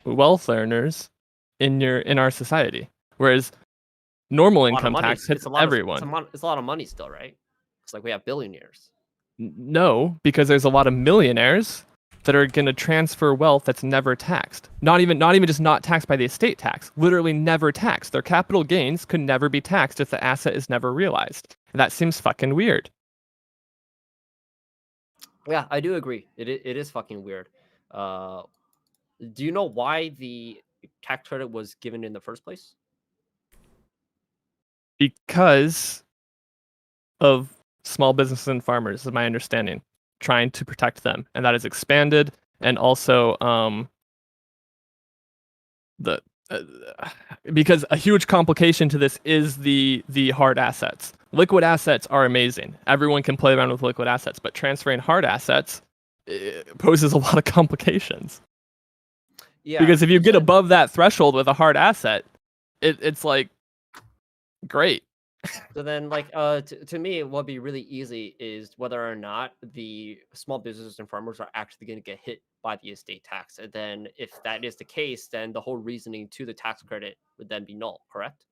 wealth earners in our society, whereas normal a lot of income money. tax hits It's a lot everyone. it's a lot of money still, right? It's like we have billionaires. No, because there's a lot of millionaires that are going to transfer wealth that's never taxed. Not even just not taxed by the estate tax. Literally never taxed. Their capital gains could never be taxed if the asset is never realized. And that seems fucking weird. Yeah, I do agree. It is fucking weird. Do you know why the tax credit was given in the first place? Because of small businesses and farmers, is my understanding, trying to protect them, and that is expanded. And also, because a huge complication to this is the hard assets. Liquid assets are amazing. Everyone can play around with liquid assets, but transferring hard assets poses a lot of complications. Yeah, Because if you get above that threshold with a hard asset, it's like great. so then, like, to me, what would be really easy is whether or not the small businesses and farmers are actually going to get hit by the estate tax. And then, if that is the case, then the whole reasoning to the tax credit would then be null, correct?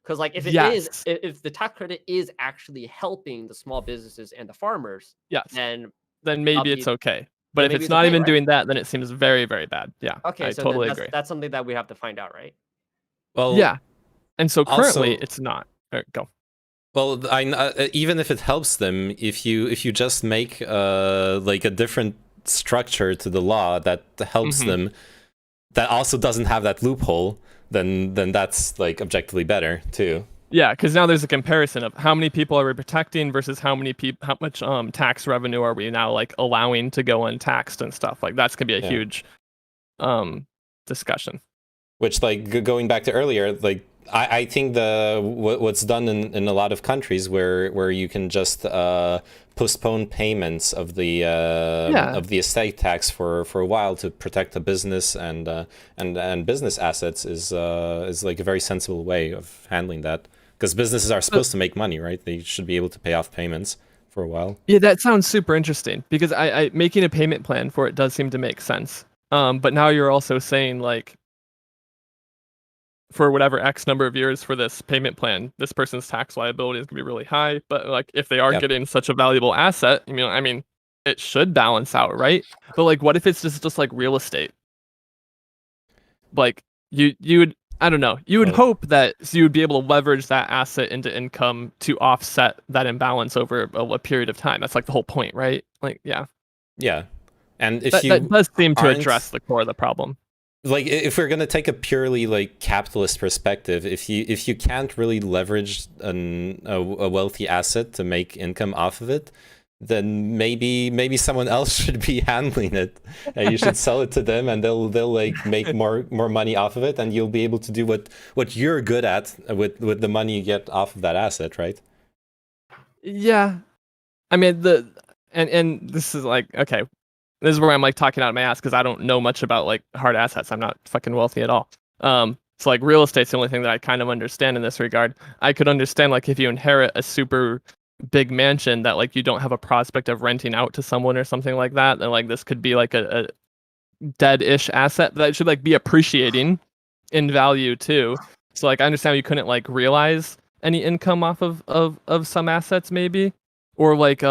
Because, like, if it is, Yes. if the tax credit is actually helping the small businesses and the farmers, Yes. then Maybe it's okay. But if maybe it's it's not okay, even right? doing that, then it seems very, very bad. Yeah. Okay, I so totally then agree. that's something that we have to find out, right? Well, Yeah. And so currently also- it's not. Go. Well, even if it helps them, if you just make like a different structure to the law that helps them, that also doesn't have that loophole, then that's like objectively better too. Yeah, because now there's a comparison of how many people are we protecting versus how much tax revenue are we now like allowing to go untaxed and stuff. Like that's gonna be a huge discussion. Which, like, going back to earlier, like I think what's done in a lot of countries where you can just postpone payments of the estate tax for a while to protect the business and business assets is like a very sensible way of handling that, because businesses are supposed to make money, right? They should be able to pay off payments for a while. Yeah, that sounds super interesting because I making a payment plan for it does seem to make sense. But now you're also saying like, for whatever X number of years for this payment plan, this person's tax liability is gonna be really high. But like, if they are getting such a valuable asset, I mean, it should balance out, right? But like, what if it's just like real estate? Like you would, I don't know, you would hope that you would be able to leverage that asset into income to offset that imbalance over a period of time. That's like the whole point, right? Like, yeah. And if that does seem to address the core of the problem. Like, if we're gonna take a purely like capitalist perspective, if you can't really leverage a wealthy asset to make income off of it, then maybe someone else should be handling it. You should sell it to them, and they'll like make more money off of it, and you'll be able to do what you're good at with the money you get off of that asset, right? Yeah, I mean and this is like, okay, this is where I'm like talking out of my ass because I don't know much about like hard assets. I'm not fucking wealthy at all. So like real estate's the only thing that I kind of understand in this regard. I could understand like if you inherit a super big mansion that like you don't have a prospect of renting out to someone or something like that, then like this could be like a dead-ish asset that should like be appreciating in value too. So like I understand you couldn't like realize any income off of some assets maybe, or like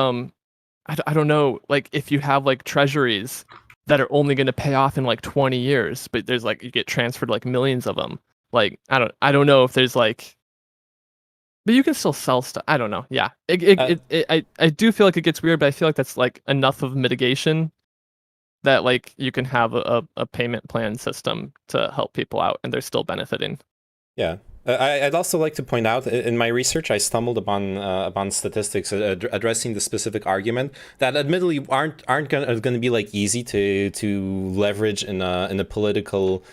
I don't know, like if you have like treasuries that are only going to pay off in like 20 years, but there's like you get transferred like millions of them. Like I don't know if there's like, but you can still sell stuff. I don't know. Yeah, I do feel like it gets weird, but I feel like that's like enough of mitigation that like you can have a payment plan system to help people out, and they're still benefiting. Yeah. I'd also like to point out, in my research, I stumbled upon statistics addressing the specific argument that, admittedly, aren't going to be like easy to leverage in a political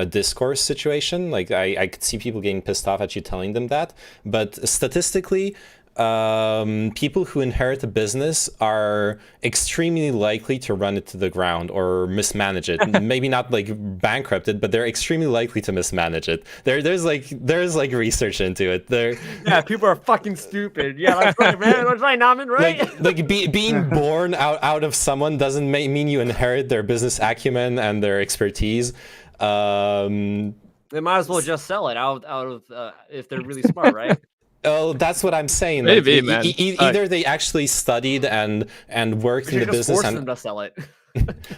discourse situation. Like I could see people getting pissed off at you telling them that, but statistically, people who inherit a business are extremely likely to run it to the ground or mismanage it. Maybe not like bankrupt it, but they're extremely likely to mismanage it. There's like research into it. Yeah, people are fucking stupid. Yeah, that's right, man. That's right, Naman, right? Being born out of someone doesn't mean you inherit their business acumen and their expertise. They might as well just sell it out of if they're really smart, right? Oh, that's what I'm saying. Maybe, like, man. Either they actually studied and worked in the business force and them to sell it.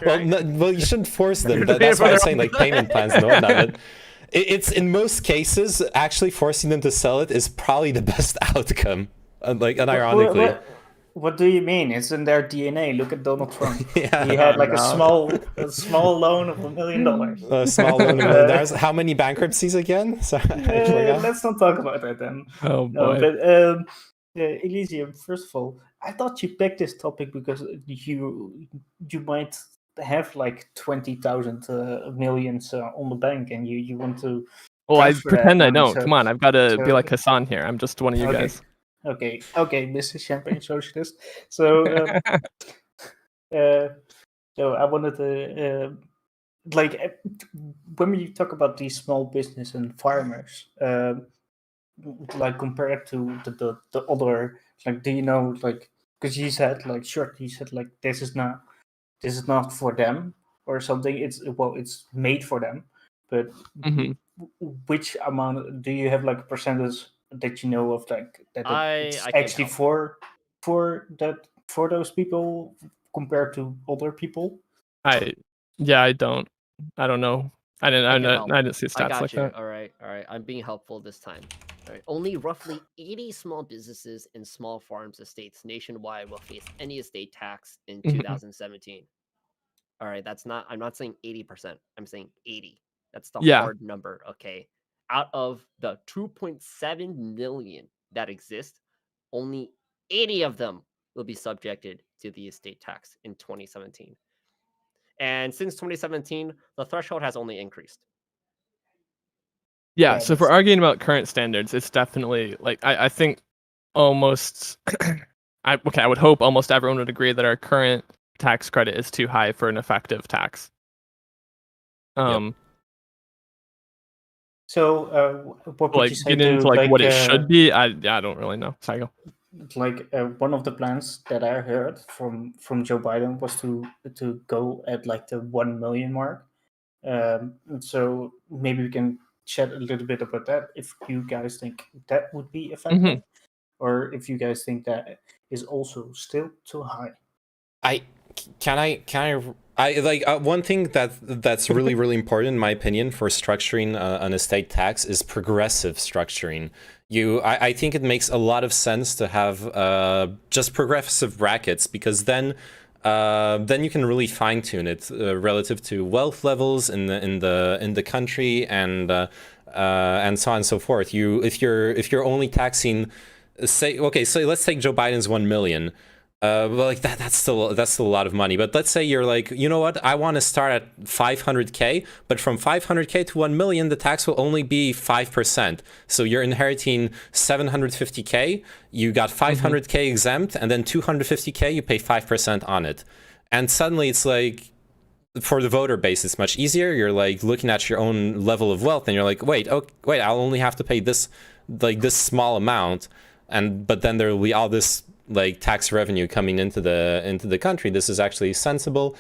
well, well, you shouldn't force them. That's why I'm saying like payment plans and whatnot. But it's in most cases actually forcing them to sell it is probably the best outcome. Like, unironically. What do you mean? It's in their DNA. Look at Donald Trump. Yeah. He had like a small loan of $1 million. A small loan of $1 million. How many bankruptcies again? Sorry, I forgot. Let's not talk about that then. Oh No, boy. but Elysium, first of all, I thought you picked this topic because you might have like 20,000 millions on the bank, and you want to. Well, I transfer that pretend I money, don't. so- Come on, I've got to be so- like Hassan here. I'm just one of you Okay. guys. Okay, Mr. Champagne Socialist. So, so I wanted to when we talk about these small business and farmers, like compared to the other, like, do you know, like, because he said like this is not for them or something. It's made for them, but hmm which amount do you have, like, a percentage that you know of, like, that it's I can't actually help. for those people compared to other people? I don't. I don't know. I can help. didn't see I stats got like you. that. All right. I'm being helpful this time. All right. Only roughly 80 small businesses and small farms estates nationwide will face any estate tax in Mhm. 2017. All right. I'm not saying 80%. I'm saying 80. That's the Yeah. hard number. Okay. Out of the 2.7 million that exist, only 80 of them will be subjected to the estate tax in 2017. And since 2017, the threshold has only increased. Yeah, Yeah, so if we're arguing about current standards, it's definitely like I think almost I would hope almost everyone would agree that our current tax credit is too high for an effective tax. So, what would Like you say getting into to, like what it should be, I don't really know. Sorry, go. like, one of the plans that I heard from Joe Biden was to go at like the 1 million mark. So maybe we can chat a little bit about that. If you guys think that would be effective, or if you guys think that is also still too high. One thing that's really important in my opinion for structuring an estate tax is progressive structuring. I think it makes a lot of sense to have just progressive brackets, because then you can really fine tune it relative to wealth levels in the country and so on and so forth. If you're only taxing, so let's take Joe Biden's 1 million. Well, like that's still a lot of money. But let's say you're like, you know what? I want to start at 500K, but from 500K to 1 million, the tax will only be 5%. So you're inheriting 750K. You got 500K exempt, and then 250K you pay 5% on it. And suddenly it's like, for the voter base, it's much easier. You're like looking at your own level of wealth, and you're like, wait, I'll only have to pay this small amount, but then there will be all this like tax revenue coming into the country. This is actually sensible.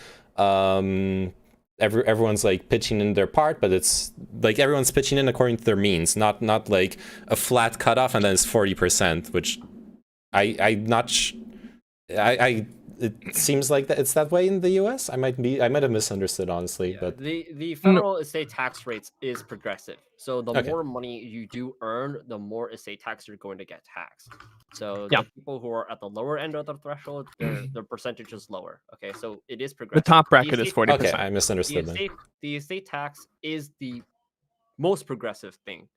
Everyone's like pitching in their part, but it's like everyone's pitching in according to their means, not like a flat cutoff and then it's 40%, which it seems like that it's that way in the US. I might have misunderstood, honestly. Yeah, But the federal estate tax rates is progressive. So the Okay. more money you do earn, the more estate tax you're going to get taxed. So Yeah. the people who are at the lower end of the threshold, their percentage is lower. Okay, so it is The progressive. top bracket is estate- 40%. okay, I misunderstood then. The estate tax is the most progressive thing,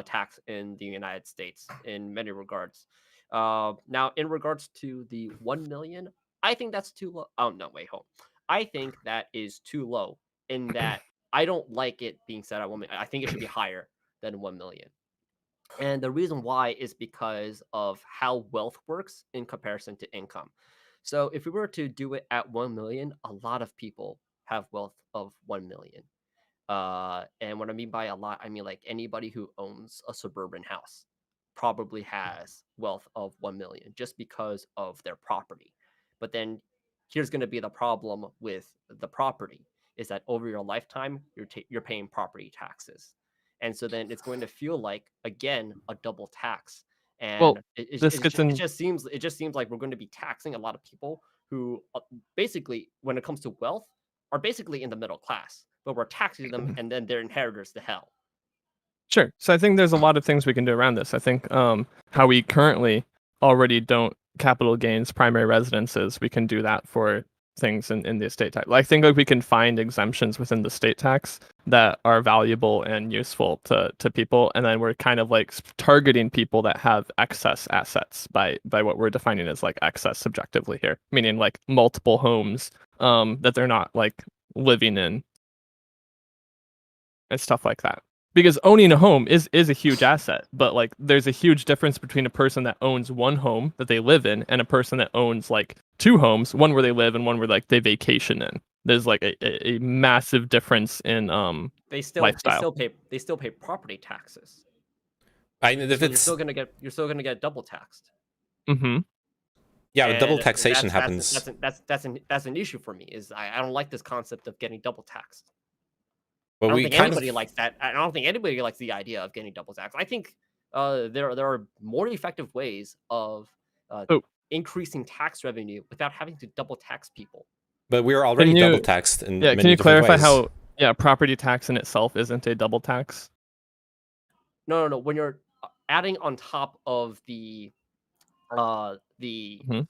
tax in the United States in many regards. Now, in regards to the 1 million, I think that's too low. Oh no, wait, hold. I think that is too low in that I don't like it being set at 1 million. I think it should be higher than 1 million. And the reason why is because of how wealth works in comparison to income. So if we were to do it at 1 million, a lot of people have wealth of 1 million. And what I mean by a lot, I mean like anybody who owns a suburban house probably has wealth of 1 million just because of their property. But then here's going to be the problem with the property is that over your lifetime, you're paying property taxes. And so then it's going to feel like, again, a double tax. Well, And it, this it, gets it in. just seems like we're going to be taxing a lot of people who basically, when it comes to wealth, are basically in the middle class, but we're taxing them and then their inheritors to hell. Sure. So I think there's a lot of things we can do around this. I think how we currently already don't capital gains primary residences, we can do that for things in the estate tax. I think like we can find exemptions within the state tax that are valuable and useful to people, and then we're kind of like targeting people that have excess assets by what we're defining as like excess subjectively here, meaning like multiple homes that they're not like living in and stuff like that. Because owning a home is a huge asset, but like there's a huge difference between a person that owns one home that they live in and a person that owns like two homes, one where they live and one where like they vacation in. There's like a massive difference in lifestyle. They still pay property taxes. If So it's you're still gonna get double taxed. Mm-hmm. yeah, but double And taxation that's happens. that's an issue for me. Is I don't like this concept of getting double taxed. Well, I don't we think kind anybody of likes that. I don't think anybody likes the idea of getting double taxed. I think there are more effective ways of Oh. increasing tax revenue without having to double tax people. but we're already Can you- double taxed in Yeah, many can you different clarify ways. how property tax in itself isn't a double tax? No. When you're adding on top of the Mhm.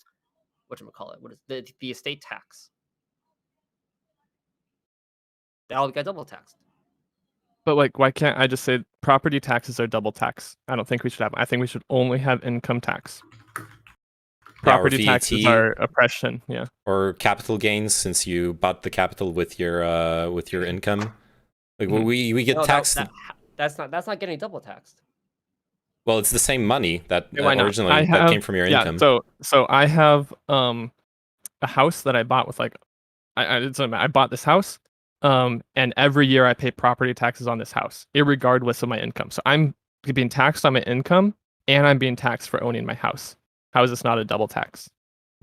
whatchamacallit, what is the estate tax, that'll get double taxed. But like, why can't I just say property taxes are double tax? I don't think we should have. I think we should only have income tax. Yeah, or Property taxes VAT. are oppression. Yeah. Or capital gains since you bought the capital with your income. Like we get No, taxed. that's not getting double taxed. Well, it's the same money that Okay, why not? originally that came from your income. So I have a house that I bought with like I bought this house and every year I pay property taxes on this house irregardless of my income. So I'm being taxed on my income and I'm being taxed for owning my house. How is this not a double tax?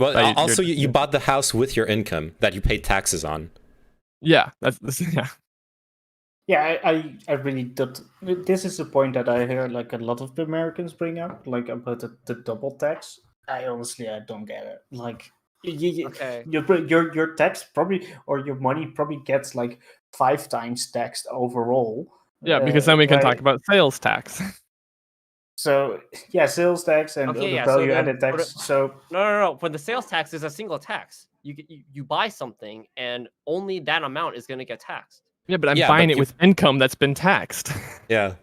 Well, also you bought the house with your income that you paid taxes on. Yeah, yeah. Yeah, I really don't. This is a point that I hear like a lot of the Americans bring up, like about the double tax. I don't get it. Like, Okay. your tax probably, or your money probably gets like 5 times taxed overall. Yeah, because then we can talk right? about sales tax. So yeah, sales tax and Okay, the yeah. So value then added tax. So no. When the sales tax is a single tax, you buy something and only that amount is going to get taxed. Yeah, but I'm Yeah, buying but it with income that's been taxed. Yeah,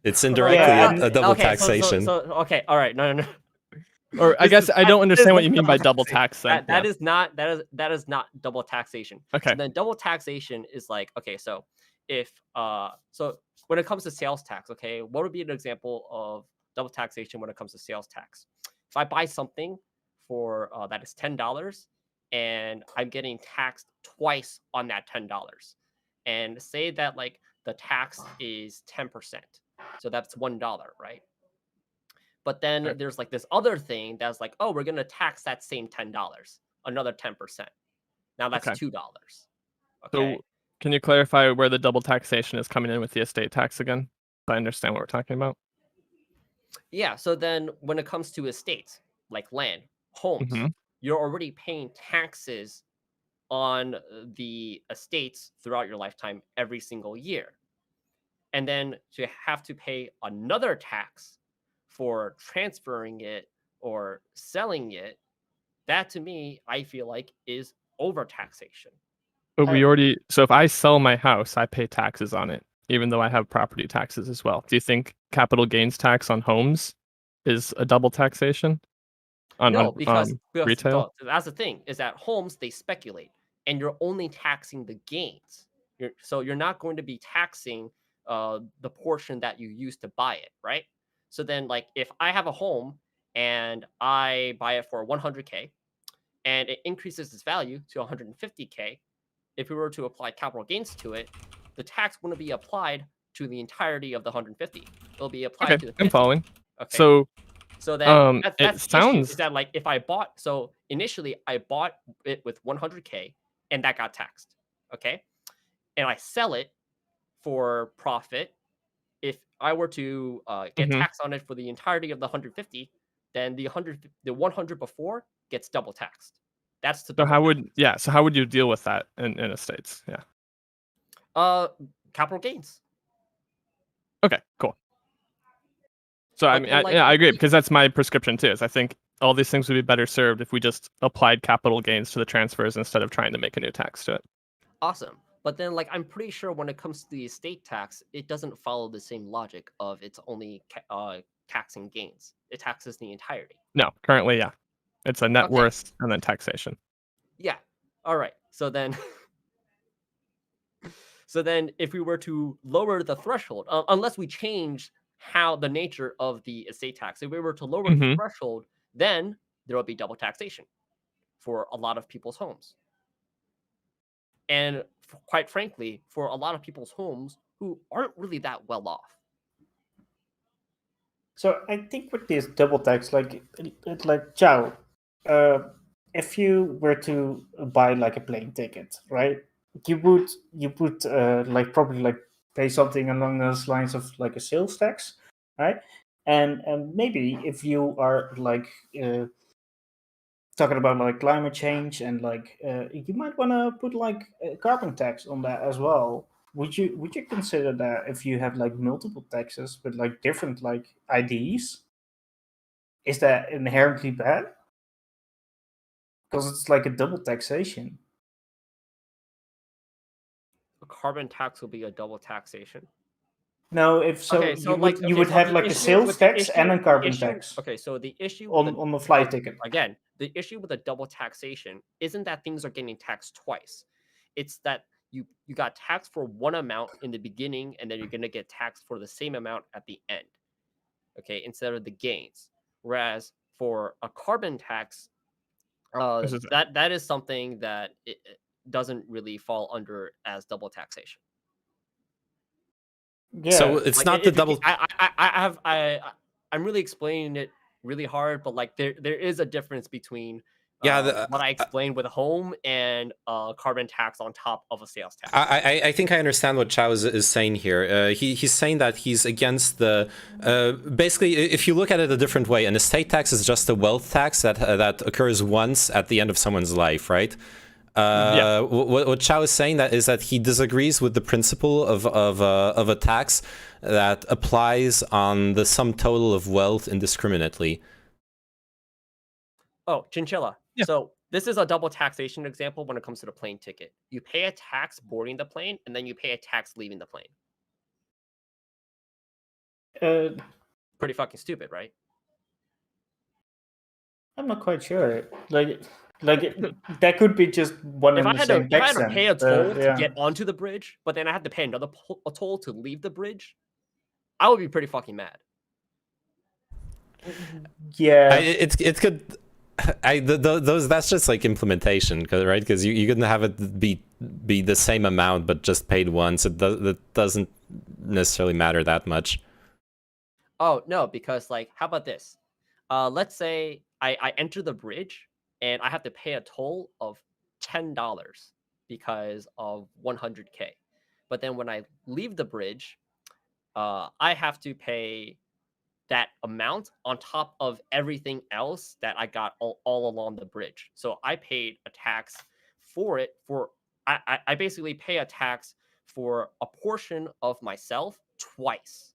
it's Well, indirectly yeah, a double okay, taxation. So okay, all right, no. Or I guess I don't understand what you mean by double taxation. tax. Then That is not double taxation. Okay. So then double taxation is like, okay, so if so when it comes to sales tax, okay, what would be an example of double taxation when it comes to sales tax? If I buy something for that is $10 and I'm getting taxed twice on that $10, and say that like the tax is 10%, so that's $1, right? But then Right. there's like this other thing that's like, oh, we're gonna tax that same $10, another 10%. Now that's Okay. $2. So Okay. can you clarify where the double taxation is coming in with the estate tax again? So I understand what we're talking about. Yeah. So then when it comes to estates, like land, homes, Mhm. you're already paying taxes on the estates throughout your lifetime every single year. And then to have to pay another tax for transferring it or selling it, that to me, I feel like is overtaxation. But I- so if I sell my house, I pay taxes on it, even though I have property taxes as well. Do you think capital gains tax on homes is a double taxation? No, because retail? that's the thing is that homes they speculate, and you're only taxing the gains. So you're not going to be taxing the portion that you used to buy it, right? So then, like, if I have a home and I buy it for 100K and it increases its value to 150K, if we were to apply capital gains to it, the tax wouldn't be applied to the entirety of the 150. It'll be applied Okay, to the I'm 50. following. Okay. So So then it that's the issue, sounds is that like if I bought, so initially I bought it with 100K and that got taxed. Okay. And I sell it for profit. If I were to get mhm. taxed on it for the entirety of the 150, then the 100 before gets double taxed. That's the So double how tax. would you deal with that in estates? Yeah. Capital gains. Okay, cool. So I But mean, then, like, yeah, I if agree, we, because that's my prescription too. Is I think all these things would be better served if we just applied capital gains to the transfers instead of trying to make a new tax to it. awesome. But then, like, I'm pretty sure when it comes to the estate tax, it doesn't follow the same logic of it's only taxing gains. It taxes the entirety. No, currently, yeah, it's a net Okay. worth and then taxation. Yeah. All right. So then, so then, if we were to lower the threshold, unless we change how the nature of the estate tax, if we were to lower the Mhm. threshold, then there will be double taxation for a lot of people's homes. And quite frankly, for a lot of people's homes who aren't really that well off. So I think with this double tax, like Chow, if you were to buy like a plane ticket, right? You would like probably like pay something along those lines of like a sales tax, right? And maybe if you are like talking about like climate change and like you might want to put like a carbon tax on that as well. Would you consider that if you have like multiple taxes with like different like IDs? Is that inherently bad? Because it's like a double taxation. A carbon tax will be a double taxation. No, if so, Okay, so you would like, you okay, would so have the like a issue sales with the tax and issue, a the carbon issue, tax okay, so the issue with on the flight ticket. again, the issue with a double taxation isn't that things are getting taxed twice. It's that you got taxed for one amount in the beginning, and then you're gonna get taxed for the same amount at the end. Okay, instead of the gains. Whereas for a carbon tax, This is that is something that it doesn't really fall under as double taxation. So Yeah, it's Like, not the if you, double. I'm really explaining it really hard, but like there is a difference between Yeah, what I explained with home and carbon tax on top of a sales tax. I think I understand what Chao is saying here. He's saying that he's against the basically, if you look at it a different way, an estate tax is just a wealth tax that occurs once at the end of someone's life, right? Yeah. What Chao is saying is that he disagrees with the principle of a tax that applies on the sum total of wealth indiscriminately. Oh, chinchilla. Yeah. So this is a double taxation example when it comes to the plane ticket. You pay a tax boarding the plane, and then you pay a tax leaving the plane. Pretty fucking stupid, right? I'm not quite sure. That could be just one If and I the had to, same if I tax had to then. pay a toll to Yeah. get onto the bridge, but then I had to pay another a toll to leave the bridge, I would be pretty fucking mad. Yeah. It's good. Those that's just like implementation, right? Because you couldn't have it be the same amount but just paid once. It doesn't necessarily matter that much. Oh no, because like, how about this? Let's say I enter the bridge and I have to pay a toll of $10 because of 100K. But then when I leave the bridge, I have to pay that amount on top of everything else that I got all along the bridge. So I paid a tax for it. I basically pay a tax for a portion of myself twice.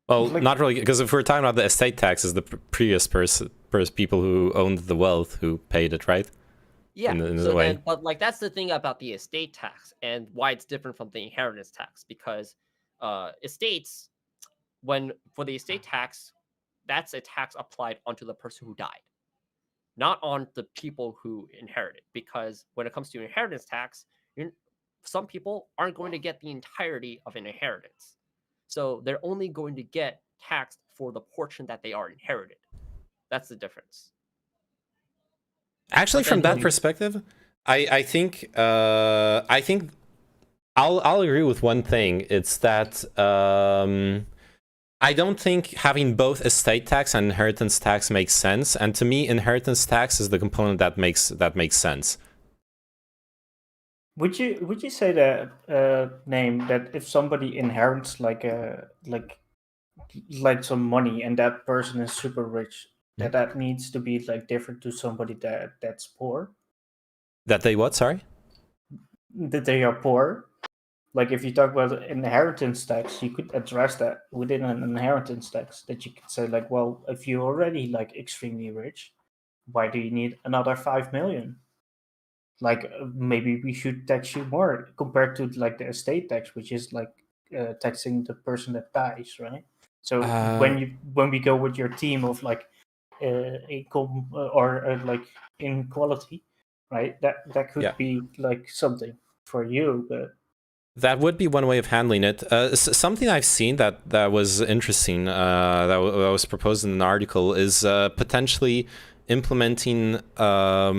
Well, Like- not really, because if we're talking about the estate taxes, the previous people who owned the wealth who paid it, right? Yeah. In So a way. then, but like, that's the thing about the estate tax and why it's different from the inheritance tax, because estates, for the estate tax, that's a tax applied onto the person who died, not on the people who inherited. Because when it comes to inheritance tax, some people aren't going to get the entirety of an inheritance. So they're only going to get taxed for the portion that they are inherited. That's the difference. Actually, But from then that you- perspective, I think I'll agree with one thing. It's that I don't think having both estate tax and inheritance tax makes sense. And to me, inheritance tax is the component that makes sense. Would you say that name that if somebody inherits like some money and that person is super rich, that needs to be like different to somebody that's poor? That they what? Sorry. That they are poor. Like if you talk about inheritance tax, you could address that within an inheritance tax. That you could say like, well, if you're already like extremely rich, why do you need another 5 million? Like maybe we should tax you more compared to like the estate tax, which is like taxing the person that dies, right? So when we go with your team of like income or like inequality, right? That could Yeah. be like something for you, but That would be one way of handling it. Something I've seen that was interesting, that was proposed in an article, is potentially implementing a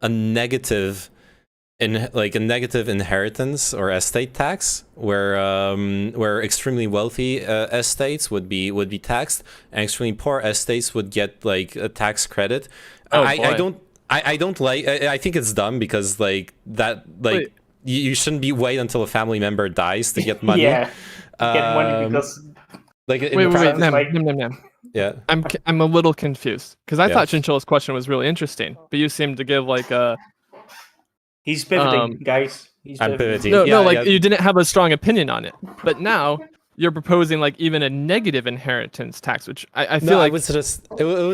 negative negative inheritance or estate tax, where extremely wealthy estates would be taxed, and extremely poor estates would get like a tax credit. I don't like. I think it's dumb because like that. Like you shouldn't be wait until a family member dies to get money. yeah, get money because like wait. Yeah, I'm a little confused because I Yeah. thought Chinchilla's question was really interesting, but you seem to give like a he's pivoting, guys. He's I'm pivoting. no, you didn't have a strong opinion on it, but now you're proposing like even a negative inheritance tax, which I feel like it was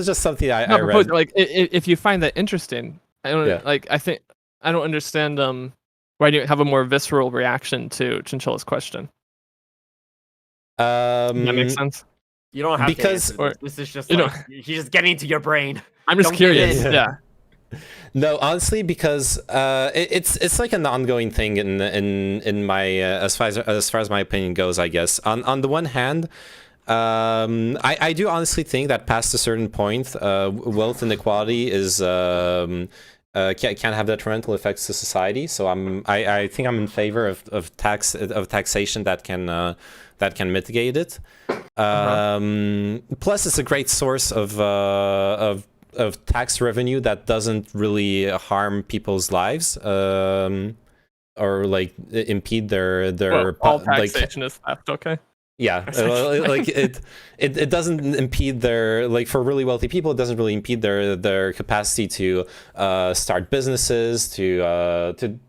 just something I not read. proposed. Like if you find that interesting, I don't Yeah. like. I don't understand why do you have a more visceral reaction to Chinchilla's question? Does that make sense? You don't have Because- to answer this. This is just you know- like he's just getting to your brain. I'm just Don't give curious. in. Yeah. No, honestly, because it's like an ongoing thing in my as far as my opinion goes, I guess. On the one hand, I do honestly think that past a certain point, wealth inequality is can have detrimental effects to society. So I think I'm in favor of taxation that can mitigate it. Plus, it's a great source of tax revenue that doesn't really harm people's lives, or like impede their Well, all like taxation is theft. Okay. yeah, like it doesn't impede their, like, for really wealthy people, it doesn't really impede their capacity to start businesses, to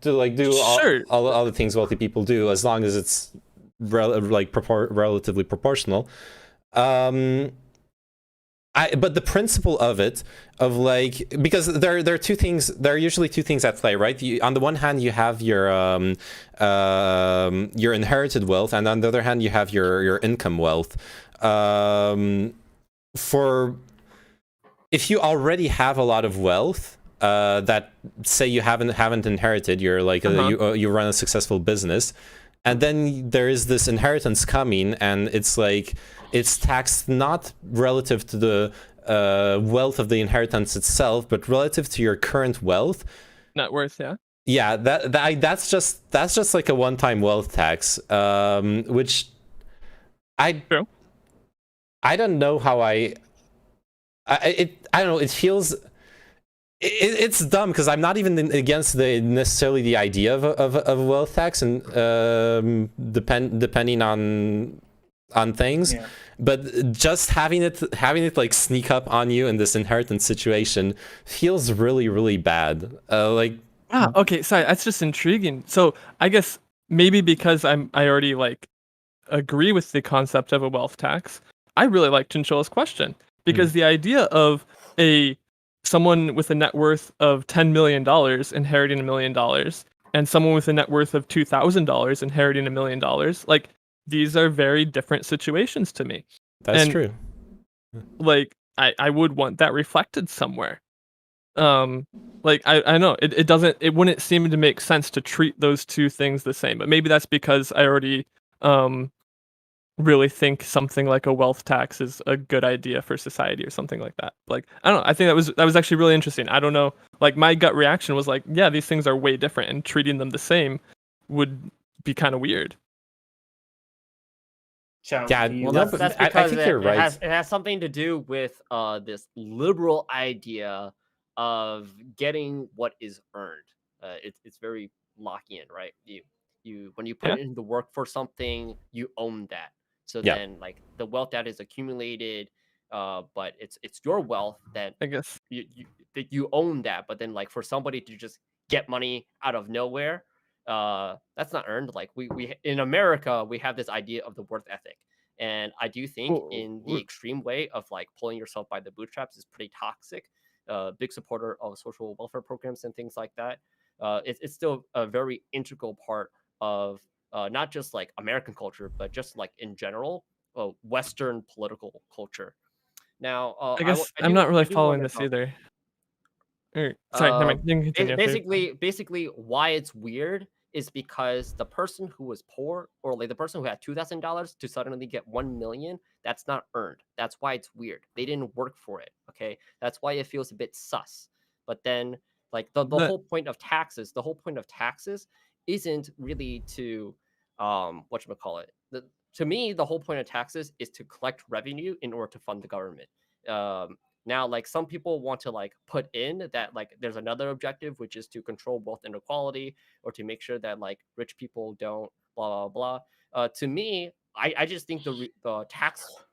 like do all the things wealthy people do, as long as it's relatively proportional. But the principle of it, of like, because there are two things. There are usually two things at play, right? On the one hand, you have your inherited wealth, and on the other hand, you have your income wealth. For if you already have a lot of wealth, that say you haven't inherited, you're like you run a successful business, and then there is this inheritance coming, and it's like, it's taxed not relative to the wealth of the inheritance itself, but relative to your current wealth. Net worth, yeah. Yeah, that's just like a one-time wealth tax, which I don't know how I don't know. It feels. It's dumb because I'm not even against necessarily the idea of a wealth tax, and depending on things, but just having it like sneak up on you in this inheritance situation feels really, really bad. Okay, sorry, that's just intriguing. So I guess maybe because I already like agree with the concept of a wealth tax, I really like Chinchilla's question, because the idea of someone with a net worth of $10 million inheriting $1 million, and someone with a net worth of $2,000 inheriting $1 million, like, these are very different situations to me. That's true. Like, I would want that reflected somewhere. like I know it wouldn't seem to make sense to treat those two things the same, but maybe that's because I already really think something like a wealth tax is a good idea for society or something like that. Like, I don't know, I think that was actually really interesting. I don't know, like my gut reaction was like, yeah, these things are way different, and treating them the same would be kind of weird. Charles, Yeah, do you Well, no, but that's I because think you're right. it has something to do with this liberal idea of getting what is earned. It's very Lockean, right? You when you put Yeah. in the work for something, you own that. So Yeah. then, like the wealth that is accumulated, but it's your wealth that I guess. that you own that. But then, like for somebody to just get money out of nowhere, that's not earned. Like we in America, we have this idea of the worth ethic, and I do think in the extreme way of like pulling yourself by the bootstraps is pretty toxic. Big supporter of social welfare programs and things like that. It's still a very integral part of not just like American culture, but just like in general, Western political culture. Now, I guess I'm not really following this either. Sorry, never mind. You can continue. Basically, why it's weird is because the person who was poor, or like the person who had $2,000 to suddenly get 1 million, that's not earned. That's why it's weird. They didn't work for it. Okay, that's why it feels a bit sus. But then, like the whole point of taxes, isn't really to whatchamacallit. To me, the whole point of taxes is to collect revenue in order to fund the government. Now, like some people want to like put in that like there's another objective, which is to control wealth inequality or to make sure that like rich people don't blah blah blah. To me, I just think the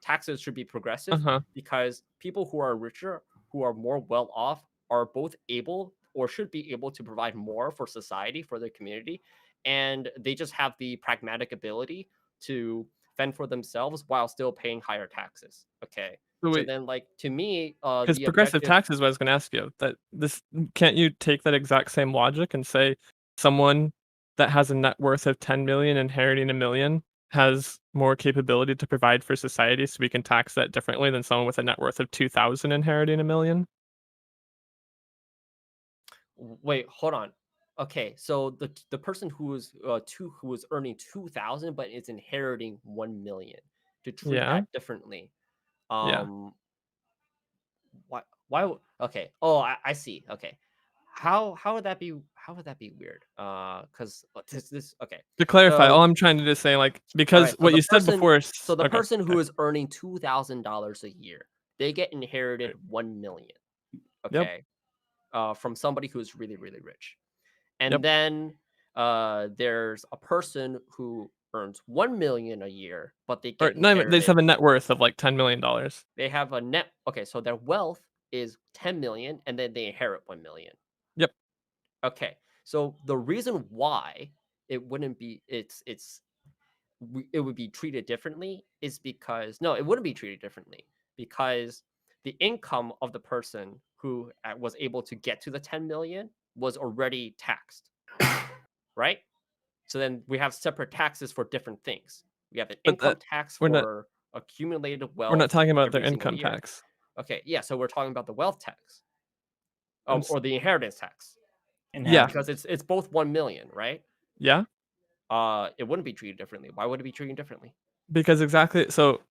taxes should be progressive because people who are richer, who are more well off, are both able or should be able to provide more for society, for their community, and they just have the pragmatic ability to fend for themselves while still paying higher taxes. Okay. So then, like to me, because the progressive objective. tax is what I was going to ask you. That this can't you take that exact same logic and say someone that has a net worth of 10 million inheriting a million has more capability to provide for society, so we can tax that differently than someone with a net worth of 2,000 inheriting a million? Wait, hold on. Okay, so the person who is who was earning 2,000 but is inheriting 1 million, to treat Yeah. that differently. Yeah. Why okay. Oh, I see. Okay. How would that be weird? Because this okay. To clarify, So all I'm trying to just say, like, all because right, what you said before is so the okay. person who is earning $2,000 a year, they get inherited 1 million. Yep. Okay. From somebody who's really, really rich. And Yep. then there's a person who earns 1 million a year, but they Or get no, they just have inherited. a net worth of like $10 million. They have a net. Okay, so their wealth is 10 million, and then they inherit 1 million. Yep. Okay, so the reason why it wouldn't be it would be treated differently is because no, it wouldn't be treated differently because the income of the person who was able to get to the 10 million was already taxed, right? So then we have separate taxes for different things. We have an But income tax we're not for accumulated we're not wealth talking about their every single income year. tax. Okay, yeah, so we're talking about the wealth tax, I'm or the inheritance tax, Yeah. because it's both 1 million, right? Yeah. It wouldn't be treated differently. Why would it be treated differently? Because exactly, so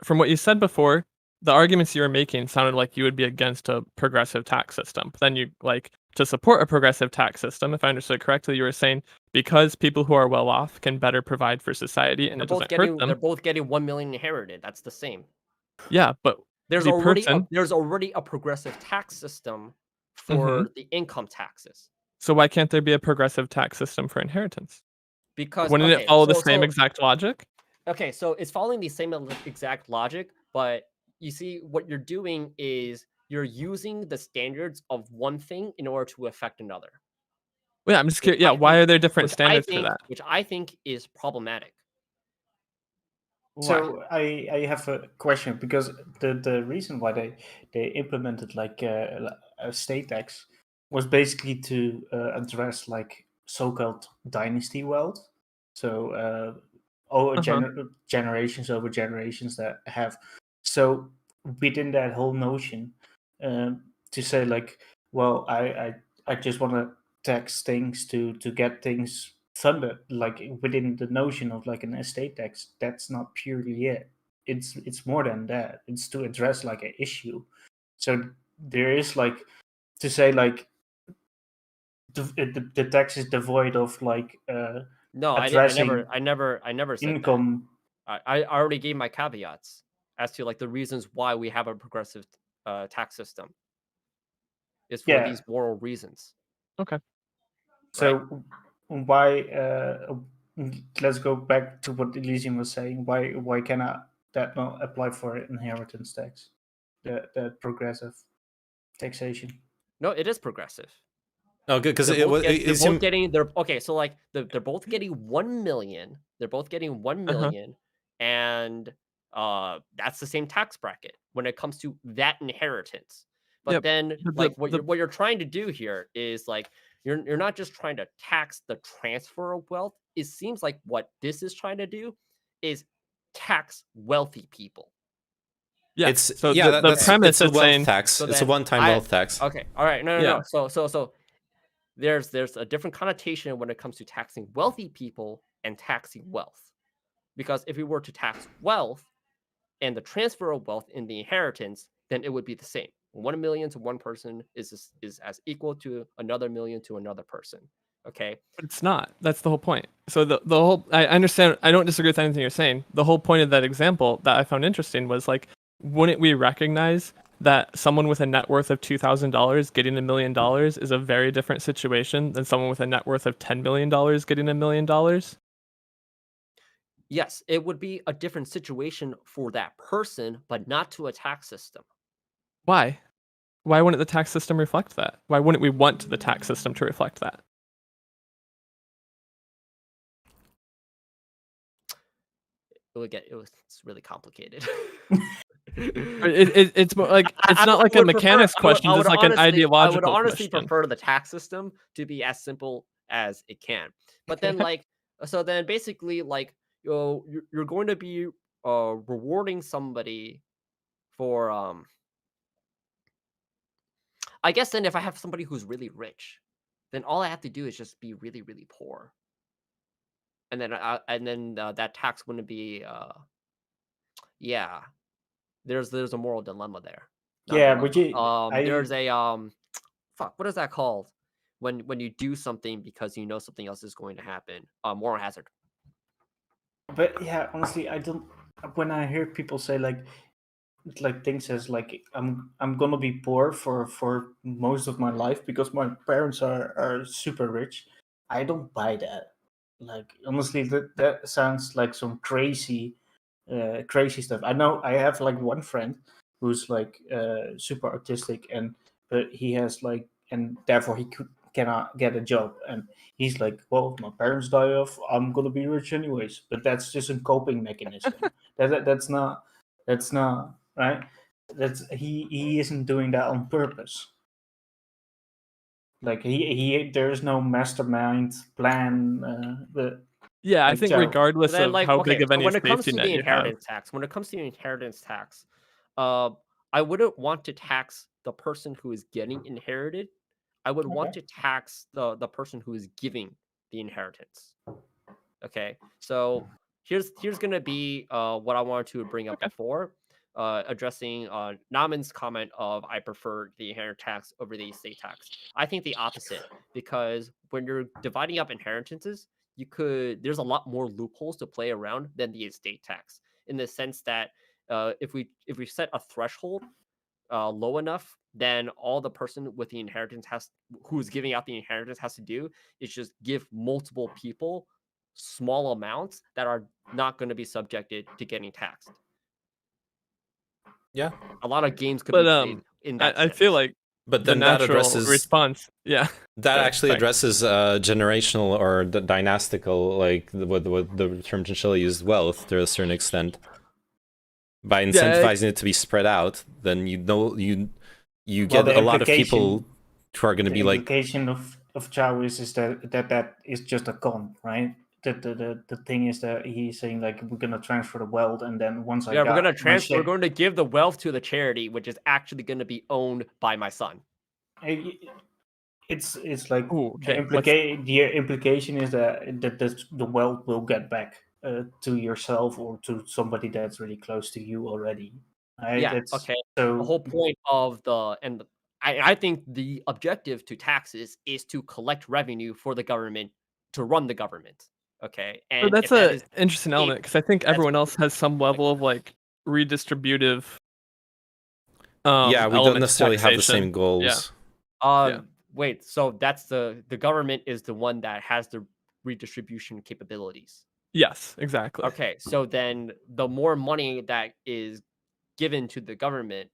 from what you said before, the arguments you were making sounded like you would be against a progressive tax system. But then you like to support a progressive tax system, if I understood correctly, you were saying because people who are well off can better provide for society and They're it both doesn't hurt getting them. 1 million inherited. That's the same. Yeah, but There's the person. already a progressive tax system for the income taxes. So why can't there be a progressive tax system for inheritance? Because Wouldn't it okay, follow the same exact logic? okay, so it's following the same exact logic, but you see what you're doing is you're using the standards of one thing in order to affect another. Yeah, I'm just curious. Yeah, why are there different standards for that? Which I think is problematic. So I have a question, because the reason why they implemented like a state tax was basically to address like so-called dynasty wealth. So over generations over generations that have. So within that whole notion, to say like, well, I just want to tax things to get things funded, like within the notion of like an estate tax. That's not purely it. It's more than that. It's to address like an issue. So there is like to say like the tax is devoid of like No, addressing I never said income. that. I already gave my caveats as to like the reasons why we have a progressive tax system. Is for Yeah. these moral reasons. Okay. So why? Let's go back to what Elysium was saying. Why cannot that not apply for inheritance tax? The progressive taxation. No, it is progressive. Oh, good, because They're it was. both getting they're okay. So like they're both getting 1 million. They're both getting 1 million, and that's the same tax bracket when it comes to that inheritance. But Yep. then But like the- what you're trying to do here is like you're not just trying to tax the transfer of wealth. It seems like what this is trying to do is tax wealthy people. Yeah. It's so yeah. the premise it's a is wealth saying tax. So It's a then one-time wealth tax. Okay. All right. No. Yeah. So there's a different connotation when it comes to taxing wealthy people and taxing wealth. Because if we were to tax wealth and the transfer of wealth in the inheritance, then it would be the same. 1 million to one person is as equal to another million to another person. Okay. But it's not. That's the whole point. So the whole I understand. I don't disagree with anything you're saying. The whole point of that example that I found interesting was like, wouldn't we recognize that someone with a net worth of $2,000 getting $1 million is a very different situation than someone with a net worth of $10 million getting $1 million? Yes, it would be a different situation for that person, but not to a tax system. Why? Why wouldn't the tax system reflect that? Why wouldn't we want the tax system to reflect that? It's really complicated. It's more like it's not like a mechanics question. It's like an ideological I would honestly question. prefer the tax system to be as simple as it can. But then, like, so then basically, like, you're going to be rewarding somebody for I guess then if I have somebody who's really rich, then all I have to do is just be really, really poor, and then that tax wouldn't be yeah. There's a moral dilemma there. Not Yeah, dilemma. but There's a fuck, what is that called? When you do something because you know something else is going to happen. Moral hazard. But yeah, honestly, I don't. When I hear people say like things as like I'm gonna be poor for most of my life because my parents are super rich, I don't buy that. Like honestly, that sounds like some crazy stuff. I know I have like one friend who's like super artistic, and but he has like, and therefore cannot get a job, and he's like, well, if my parents die off, I'm gonna be rich anyways. But that's just a coping mechanism. That's not right. That's he isn't doing that on purpose. Like he there is no mastermind plan. Yeah, I Like think child. regardless Then, of like, how okay, big of so any when it comes safety to net the you have, inheritance tax, I wouldn't want to tax the person who is getting inherited. I would want to tax the person who is giving the inheritance. Okay, so here's gonna be what I wanted to bring up before, addressing Naman's comment of I prefer the inheritance tax over the estate tax. I think the opposite, because when you're dividing up inheritances, there's a lot more loopholes to play around than the estate tax, in the sense that if we set a threshold low enough, then all the person with the inheritance who's giving out the inheritance has to do is just give multiple people small amounts that are not going to be subjected to getting taxed. Yeah, A lot of games could but be played in that I sense. feel like but the then that natural addresses response. Yeah, that Sorry, actually sorry. addresses generational or the dynastical, like what the term Chinchilla used, wealth to a certain extent. By incentivizing it to be spread out, then you get the a lot of implication- people who are going to The be like, implication of Chow is that is just a con, right? The thing is that he's saying like we're gonna transfer the wealth, and then once I Yeah, got we're my going shit, to give the wealth to the charity, which is actually going to be owned by my son. it's like Ooh, the okay. What's implication is that the wealth will get back to yourself or to somebody that's really close to you already. Right? Yeah, It's okay. The so whole point of I think the objective to taxes is to collect revenue for the government to run the government. Okay, so and that's if that a is interesting the case, element because I think that's everyone else has some level of like redistributive Yeah, we don't element to necessarily have the taxation. same Yeah. goals. Yeah. wait, so that's the government is the one that has the redistribution capabilities. Yes, exactly. Okay, so then the more money that is given to the government,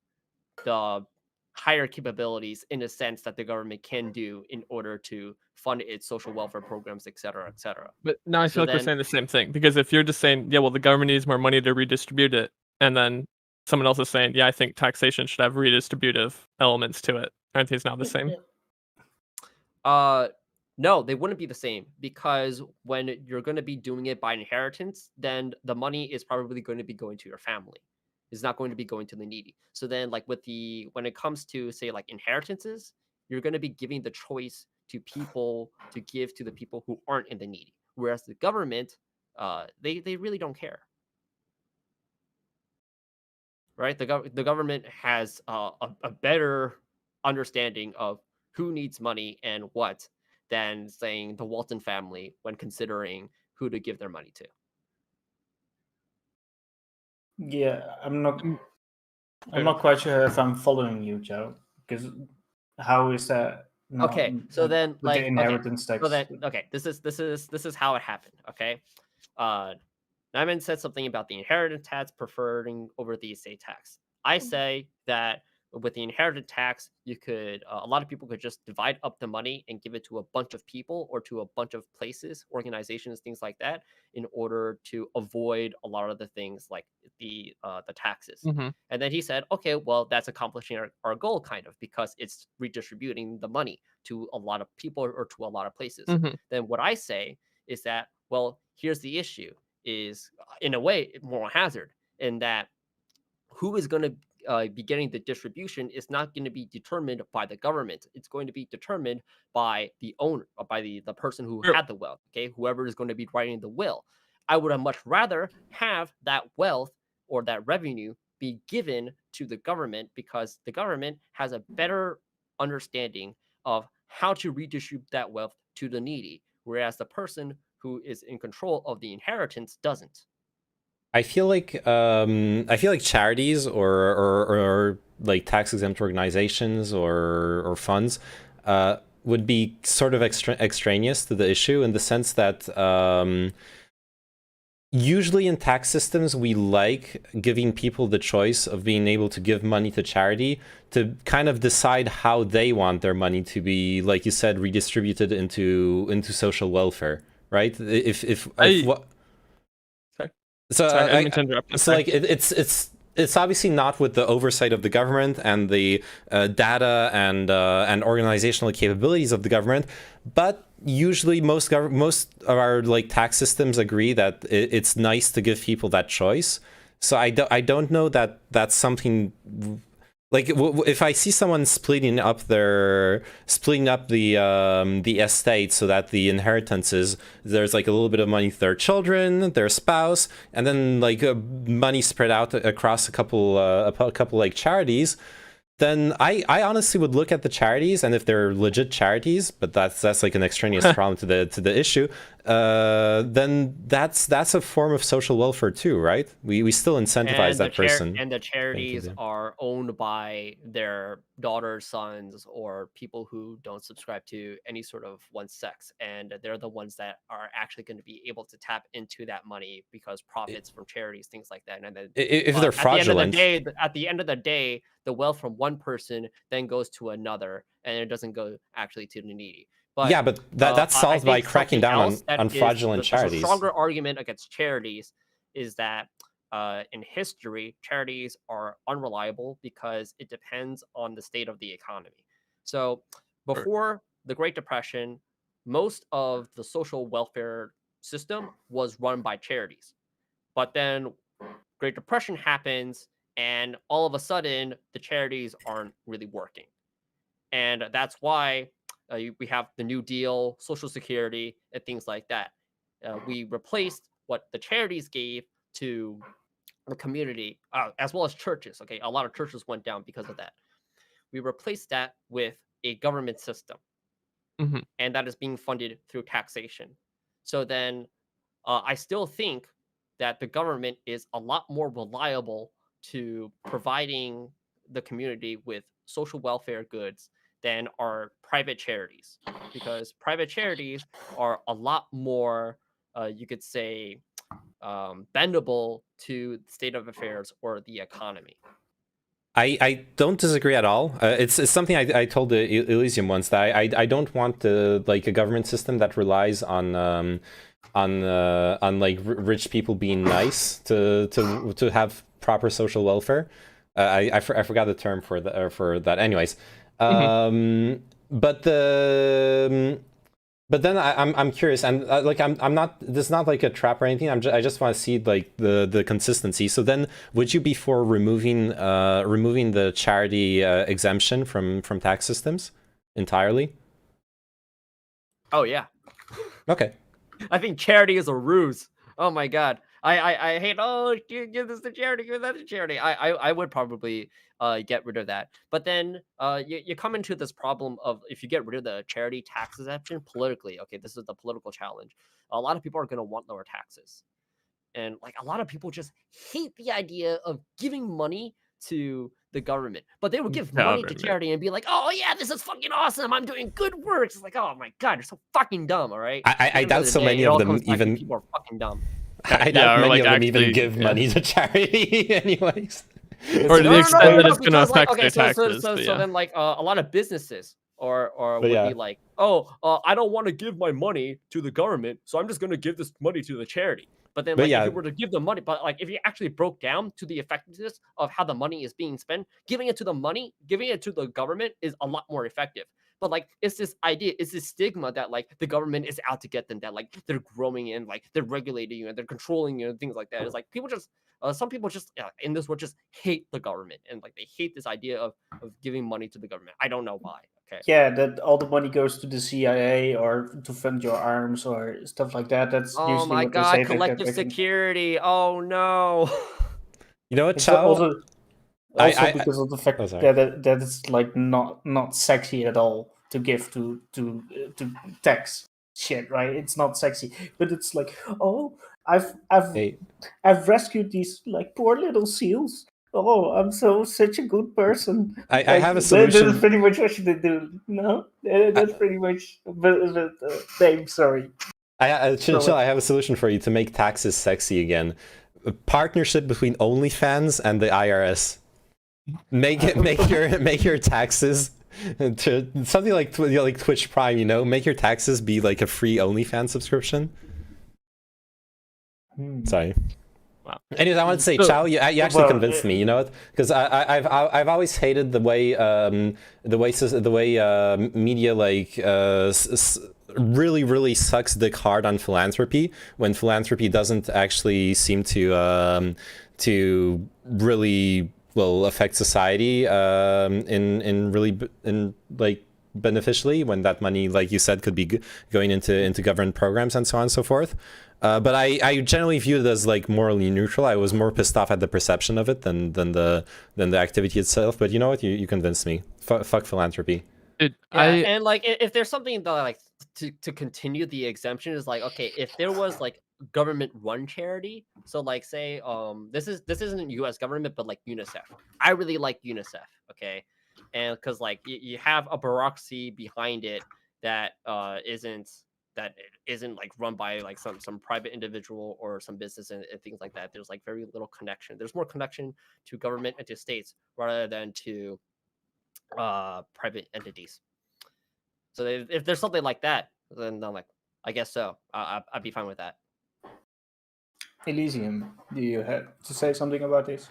the higher capabilities in the sense that the government can do in order to fund its social welfare programs, et cetera, et cetera. But now I feel So like we're then, saying the same thing because if you're just saying, yeah, well, the government needs more money to redistribute it, and then someone else is saying, yeah, I think taxation should have redistributive elements to it, aren't these now the same? no, they wouldn't be the same because when you're going to be doing it by inheritance, then the money is probably going to be going to your family. It's not going to be going to the needy. So then, like when it comes to say like inheritances, you're going to be giving the choice to people to give to the people who aren't in the needy. Whereas the government, they really don't care, right? The government has a better understanding of who needs money and what than saying the Walton family when considering who to give their money to. yeah, I'm not Mm, I'm not quite sure if I'm following you, Joe. Because how is that not Okay, so then with the like okay, inheritance so tax? then okay, this is how it happened. Okay, uh, Nyman said something about the inheritance tax preferring over the estate tax. I say that with the inheritance tax, you could a lot of people could just divide up the money and give it to a bunch of people or to a bunch of places, organizations, things like that, in order to avoid a lot of the things like the taxes. Mm-hmm. And then he said, okay, well, that's accomplishing our goal kind of because it's redistributing the money to a lot of people or to a lot of places. Mm-hmm. Then what I say is that, well, here's the issue is in a way moral hazard in that who is going to be getting the distribution is not going to be determined by the government. It's going to be determined by the owner, by the person who Sure. had the wealth. Okay, whoever is going to be writing the will. I would have much rather have that wealth or that revenue be given to the government because the government has a better understanding of how to redistribute that wealth to the needy, whereas the person who is in control of the inheritance doesn't. I feel like charities or like tax exempt organizations or funds would be sort of extraneous to the issue in the sense that usually in tax systems we like giving people the choice of being able to give money to charity to kind of decide how they want their money to be, like you said, redistributed into social welfare, right? If what Sorry. so Sorry, I didn't mean to interrupt. so like it's obviously not with the oversight of the government and the data and organizational capabilities of the government, but usually most of our like tax systems agree that it's nice to give people that choice. So I don't know that that's something. Like if I see someone splitting up the estate so that the inheritances, there's like a little bit of money to their children, their spouse, and then like money spread out across a couple like charities, then I honestly would look at the charities, and if they're legit charities, but that's like an extraneous problem to the issue, then that's a form of social welfare too, right? We still incentivize that person. And the charities are owned by their daughters, sons, or people who don't subscribe to any sort of one sex, and they're the ones that are actually going to be able to tap into that money because profits from charities, things like that. And then If they're fraudulent, at the end of the day, the wealth from one person then goes to another, and it doesn't go actually to the needy. But yeah, but that's solved by cracking down on fraudulent the charities. stronger argument against charities is that in history, charities are unreliable because it depends on the state of the economy. So before the Great Depression, most of the social welfare system was run by charities. But then Great Depression happens, and all of a sudden, the charities aren't really working. And that's why we have the New Deal, Social Security, and things like that. We replaced what the charities gave to the community, as well as churches. Okay, a lot of churches went down because of that. We replaced that with a government system, Mhm. and that is being funded through taxation. So then I still think that the government is a lot more reliable to providing the community with social welfare goods than are private charities, because private charities are a lot more, you could say, bendable to the state of affairs or the economy. I don't disagree at all. It's something I told the Elysium once, that I don't want a government system that relies on like rich people being nice to have proper social welfare. I forgot the term for that. Anyways, but then I'm curious, and I'm not. This is not like a trap or anything. I just want to see like the consistency. So then, would you be for removing the charity exemption from tax systems entirely? Oh yeah, Okay. I think charity is a ruse. Oh my god. I hate, oh, give this to charity, give that to charity. I would probably get rid of that. But then you come into this problem of, if you get rid of the charity tax exemption politically, okay, this is the political challenge. A lot of people are going to want lower taxes. And like a lot of people just hate the idea of giving money to the government, but they will give money to charity and be like, oh yeah, this is fucking awesome, I'm doing good work. It's like, oh my god, you're so fucking dumb. All right, I doubt so many of them even people are fucking dumb. I doubt many of them even give money to charity anyways. Or to the extent that it's going to affect their taxes. So then like a lot of businesses or would yeah. be like, oh, I don't want to give my money to the government, so I'm just going to give this money to the charity. But then, like, if you were to give the money, but like, if you actually broke down to the effectiveness of how the money is being spent, giving it to the government is a lot more effective. But like, it's this idea, it's this stigma that like the government is out to get them, that like they're growing and like they're regulating you and they're controlling you and things like that. It's like people just, some people just in this world just hate the government, and like they hate this idea of giving money to the government. I don't know why. Okay. Yeah, that all the money goes to the CIA or to fund your arms or stuff like that. That's oh usually my what god, they say. collective security. Oh no. You know what, It's Chow? also because of the fact that it's like not sexy at all to give to tax shit, right? It's not sexy, but it's like, oh, I've rescued these like poor little seals. Oh, I'm such a good person. I have a solution. That's pretty much what you do. No, that's pretty much. But name, sorry. I have a solution for you to make taxes sexy again. A partnership between OnlyFans and the IRS. Make your taxes to something like Twitch Prime. You know, make your taxes be like a free OnlyFans subscription. Sorry. Wow. Anyways, I want to say, Chow, you actually convinced me. You know what? Because I've always hated the way media like really sucks dick hard on philanthropy, when philanthropy doesn't actually seem to really affect society in like beneficially, when that money, like you said, could be going into government programs and so on and so forth. But I generally view it as like morally neutral. I was more pissed off at the perception of it than the activity itself. But you know what? You convinced me. Fuck philanthropy. And like, if there's something that like to continue the exemption is like, okay, if there was like government run charity, so like say this isn't U.S. government, but like UNICEF. I really like UNICEF. Okay, and because like you have a bureaucracy behind it that isn't like run by like some private individual or some business and things like that. There's like very little connection. There's more connection to government and to states rather than to private entities. So if there's something like that, then I'm like, I guess so. I'd be fine with that. Elysium, do you have to say something about this?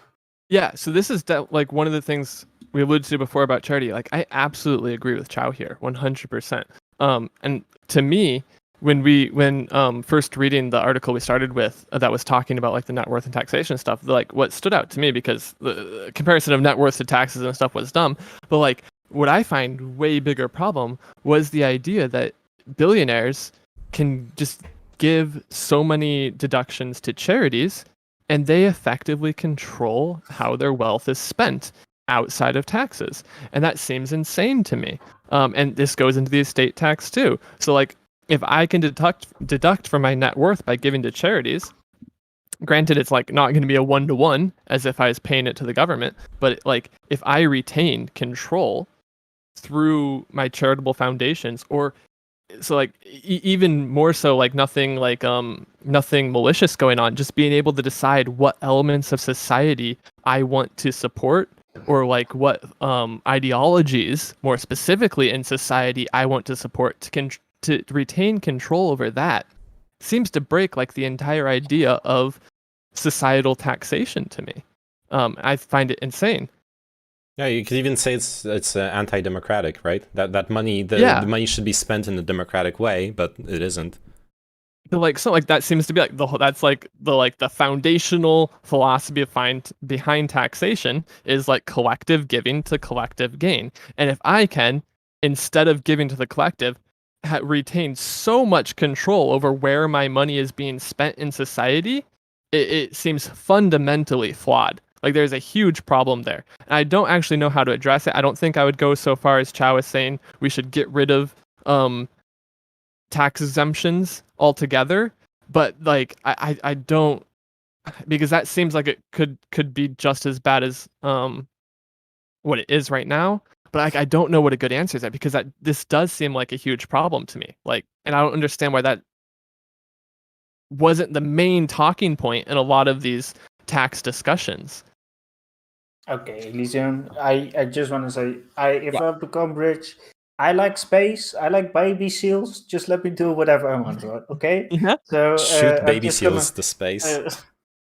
Yeah, so this is like one of the things we alluded to before about charity. Like, I absolutely agree with Chow here, 100%. And to me, when first reading the article we started with that was talking about like the net worth and taxation stuff, like what stood out to me, because the comparison of net worth to taxes and stuff was dumb, but like what I find way bigger problem was the idea that billionaires can just give so many deductions to charities, and they effectively control how their wealth is spent outside of taxes. And that seems insane to me. And this goes into the estate tax too. So like, if I can deduct from my net worth by giving to charities, granted it's like not going to be a 1-to-1 as if I was paying it to the government, but like if I retain control through my charitable foundations, or so like even more so, like nothing malicious going on, just being able to decide what elements of society I want to support, or like what ideologies more specifically in society I want to support, to retain control over that seems to break like the entire idea of societal taxation to me. I find it insane. Yeah, you could even say it's anti-democratic, right? That money, the money should be spent in a democratic way, but it isn't. But like, so like that seems to be like the foundational philosophy behind taxation is like collective giving to collective gain. And if I can, instead of giving to the collective, retain so much control over where my money is being spent in society, it seems fundamentally flawed. Like there's a huge problem there. And I don't actually know how to address it. I don't think I would go so far as Chow is saying we should get rid of tax exemptions altogether. But like I don't, because that seems like it could be just as bad as what it is right now. But I don't know what a good answer is at, because this does seem like a huge problem to me. Like, and I don't understand why that wasn't the main talking point in a lot of these tax discussions. Okay, Elysium, I just want to say, if I become rich, I like space, I like baby seals, just let me do whatever I want, okay? Yeah. So Shoot I'm baby just seals gonna, to space.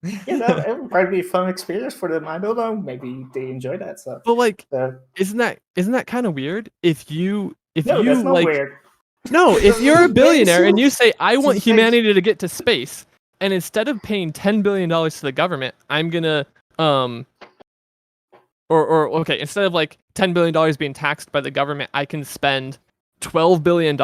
it might be a fun experience for them. I don't know. Maybe they enjoy that stuff. But like, So, isn't that kind of weird? If you no, that's not like, weird. no, if you're a billionaire and you say I want space. humanity to get to space, and instead of paying $10 billion to the government, I'm gonna or okay, instead of like $10 billion being taxed by the government, I can spend $12 billion,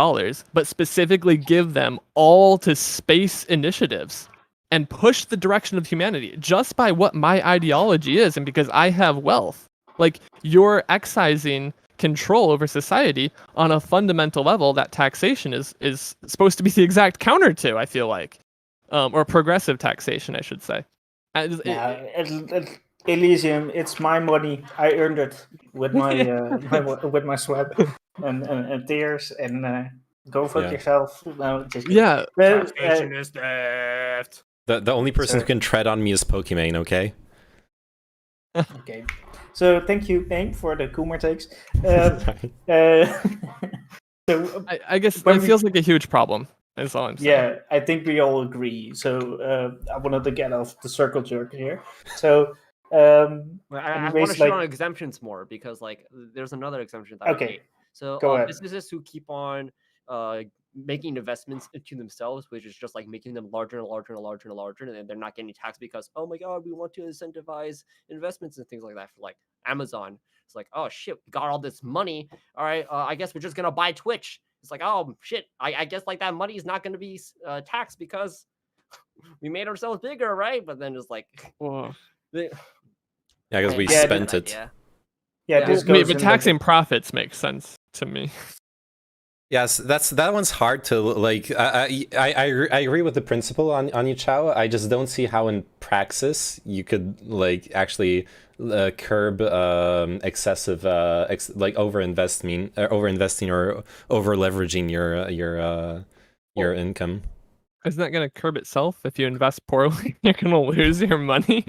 but specifically give them all to space initiatives and push the direction of humanity just by what my ideology is, and because I have wealth. Like, you're excising control over society on a fundamental level that taxation is supposed to be the exact counter to, I feel like. Or progressive taxation, I should say. Elysium, it's my money. I earned it with my with my sweat and tears. And go fuck yourself. No, just kidding. Yeah. Taxation is theft. The only person who can tread on me is Pokimane, okay? Okay. So thank you, Payne, for the Coomer takes. So I guess it feels like a huge problem. That's all I'm saying. Yeah, I think we all agree. So I wanted to get off the circle jerk here. So I want to shit on exemptions more, because like there's another exemption that I hate. So businesses who keep on making investments into themselves, which is just like making them larger and larger and larger and larger, and they're not getting taxed because, oh my god, we want to incentivize investments and things like that. For like Amazon, it's like, oh shit, we got all this money. All right, I guess we're just gonna buy Twitch. It's like, oh shit, I guess like that money is not gonna be taxed because we made ourselves bigger, right? But then it's like, yeah, because we spent it. But taxing profits makes sense to me. Yes, that one's hard to like. I agree with the principle on you, Chow. I just don't see how in praxis you could like actually curb excessive like overinvesting or over leveraging your income. Isn't that going to curb itself? If you invest poorly, you're going to lose your money.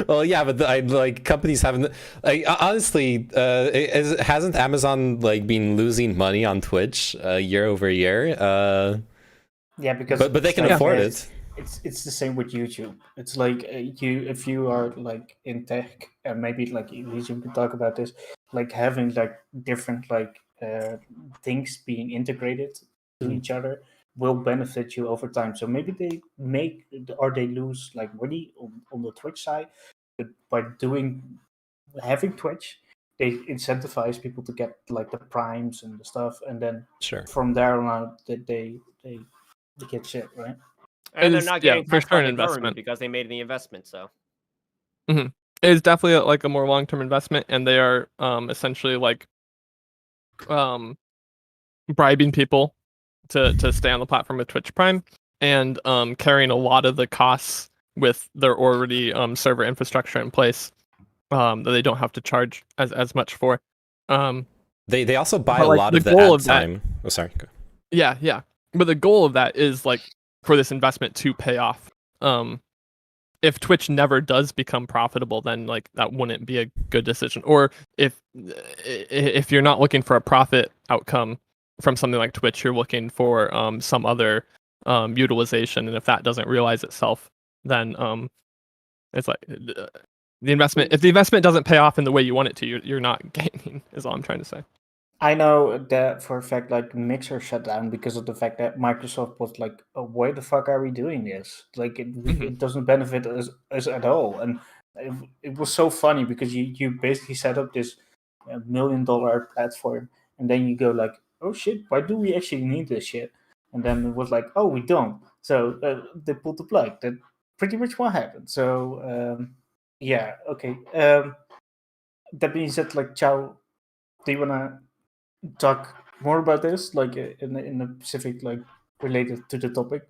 Well, yeah, but like companies haven't. Like honestly, hasn't Amazon like been losing money on Twitch year over year? Yeah, because but they can afford it. It's the same with YouTube. It's like if you are like in tech, and maybe like Elysium can talk about this, like having like different like things being integrated to each other will benefit you over time. So maybe they they lose like money on the Twitch side, but by having Twitch, they incentivize people to get like the primes and the stuff, and then Sure. from there on out, they get shit, right? And they're is- not yeah, getting for taxed sure by an the investment. government because they made the investment. So It is definitely like a more long-term investment, and they are essentially like bribing people to stay on the platform with Twitch Prime, and carrying a lot of the costs with their already server infrastructure in place that they don't have to charge as much for. They also buy But, a like, lot the of the goal ad of that- time. Oh, sorry. Go. Yeah. But the goal of that is like for this investment to pay off. If Twitch never does become profitable, then like that wouldn't be a good decision. Or if you're not looking for a profit outcome from something like Twitch, you're looking for some other utilization, and if that doesn't realize itself, then it's like the investment. If the investment doesn't pay off in the way you want it to, you're not gaining. Is all I'm trying to say. I know that for a fact, like Mixer shut down because of the fact that Microsoft was like, oh, "Why the fuck are we doing this? Like, it doesn't benefit us at all." And it was so funny because you basically set up this $1 million platform, and then you go like, "Oh shit, why do we actually need this shit?" And then it was like, "Oh, we don't." So they pulled the plug. That pretty much what happened. So yeah, okay. That being said, like, Chow, do you wanna talk more about this, like in a specific, like related to the topic?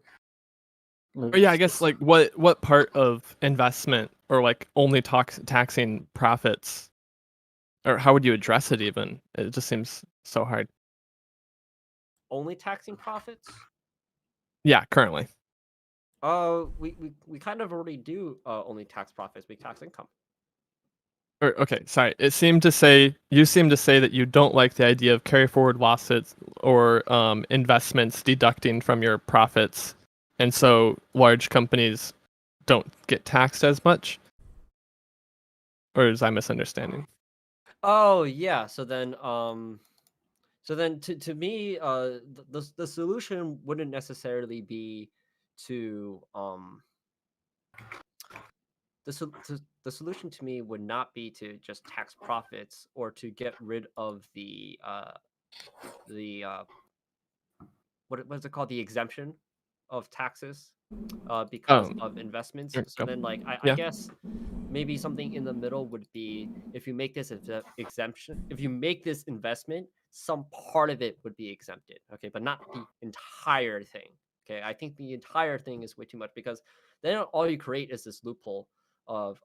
Like, Or yeah, I guess like what part of investment or like only taxing profits, or how would you address it even? It just seems so hard. only taxing profits. Yeah, currently. We kind of already do only tax profits. We tax income. Or okay, sorry. You seem to say that you don't like the idea of carry forward losses or investments deducting from your profits, and so large companies don't get taxed as much. Or is I misunderstanding? Oh yeah. So then to me, the solution wouldn't necessarily be to the solution to me would not be to just tax profits or to get rid of the what is it called, the exemption of taxes because of investments. Here, So go. then like I Yeah. guess maybe something in the middle would be, if you make this exemption, if you make this investment, some part of it would be exempted, okay, but not the entire thing. Okay, I think the entire thing is way too much, because then all you create is this loophole of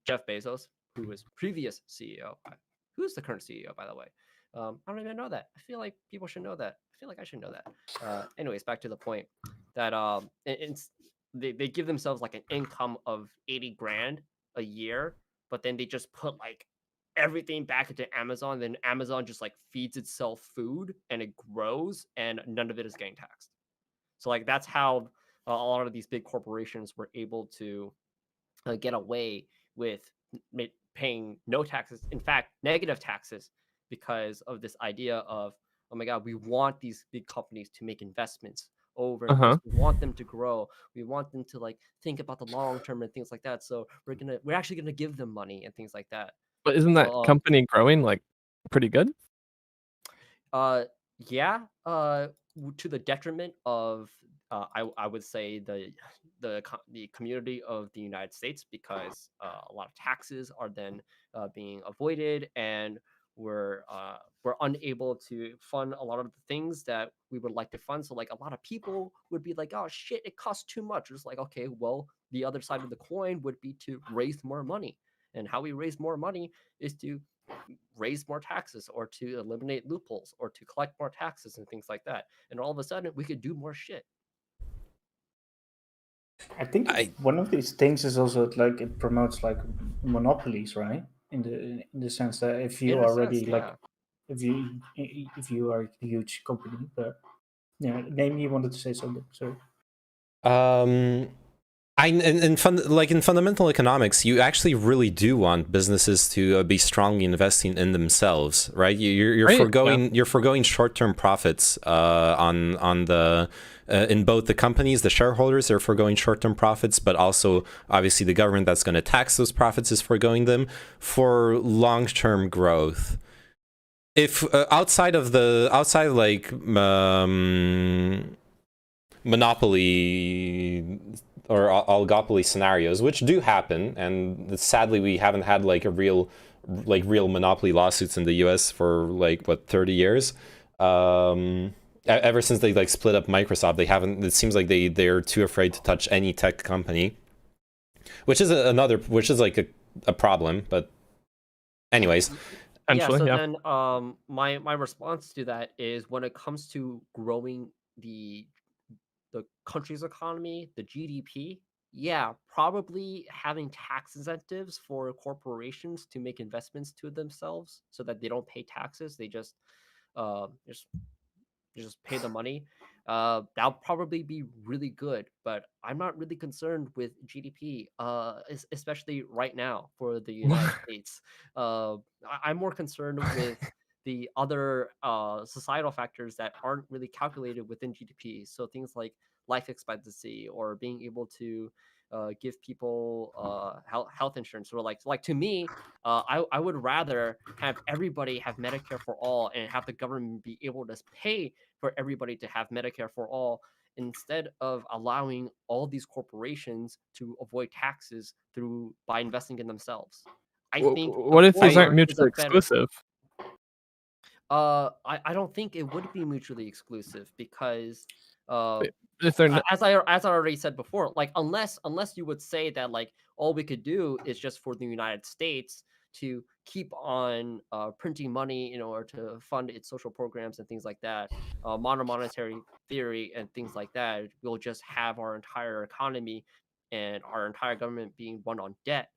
Jeff Bezos, who was previous CEO. Who's the current CEO, by the way? I don't even know that. I feel like people should know that. I feel like I should know that. Anyways, back to the point that they give themselves like an income of 80 grand a year, but then they just put like everything back into Amazon. Then Amazon just like feeds itself food and it grows, and none of it is getting taxed. So like that's how a lot of these big corporations were able to get away with paying no taxes. In fact, negative taxes, because of this idea of, oh my god, we want these big companies to make investments over and over. We want them to grow. We want them to like think about the long term and things like that. So we're actually gonna give them money and things like that. But isn't that So, company growing like pretty good? yeah, to the detriment of I would say the community of the United States, because a lot of taxes are then being avoided, and we're unable to fund a lot of the things that we would like to fund. So like a lot of people would be like, oh shit, it costs too much. It's like, okay, well, the other side of the coin would be to raise more money. And how we raise more money is to raise more taxes, or to eliminate loopholes, or to collect more taxes and things like that. And all of a sudden we could do more shit. I think one of these things is also like it promotes like monopolies, right? In the sense that if you In a already sense, like yeah. if you are a huge company, but yeah, maybe you wanted to say something. So In fundamental economics, you actually really do want businesses to be strongly investing in themselves, right? You're Right, foregoing you're foregoing short-term profits on the in both the companies, the shareholders are foregoing short-term profits, but also obviously the government that's going to tax those profits is foregoing them for long-term growth. If outside like monopoly or oligopoly scenarios, which do happen, and sadly we haven't had like real monopoly lawsuits in the US for like 30 years. Ever since they like split up Microsoft, they haven't. It seems like they're too afraid to touch any tech company, which is like a problem. But anyways, Potentially, yeah. Then my response to that is when it comes to growing the country's economy, the GDP, yeah, probably having tax incentives for corporations to make investments to themselves so that they don't pay taxes. They just pay the money. That'll probably be really good, but I'm not really concerned with GDP, especially right now for the United States. I'm more concerned with the other societal factors that aren't really calculated within GDP. So things like life expectancy or being able to give people health insurance, or like to me, I would rather have everybody have Medicare for all and have the government be able to pay for everybody to have Medicare for all, instead of allowing all these corporations to avoid taxes by investing in themselves. I think What if these aren't former is a mutually better. exclusive? I don't think it would be mutually exclusive because If they're not, as I already said before, like unless you would say that like all we could do is just for the United States to keep on printing money in order to fund its social programs and things like that, modern monetary theory and things like that, we'll just have our entire economy and our entire government being run on debt.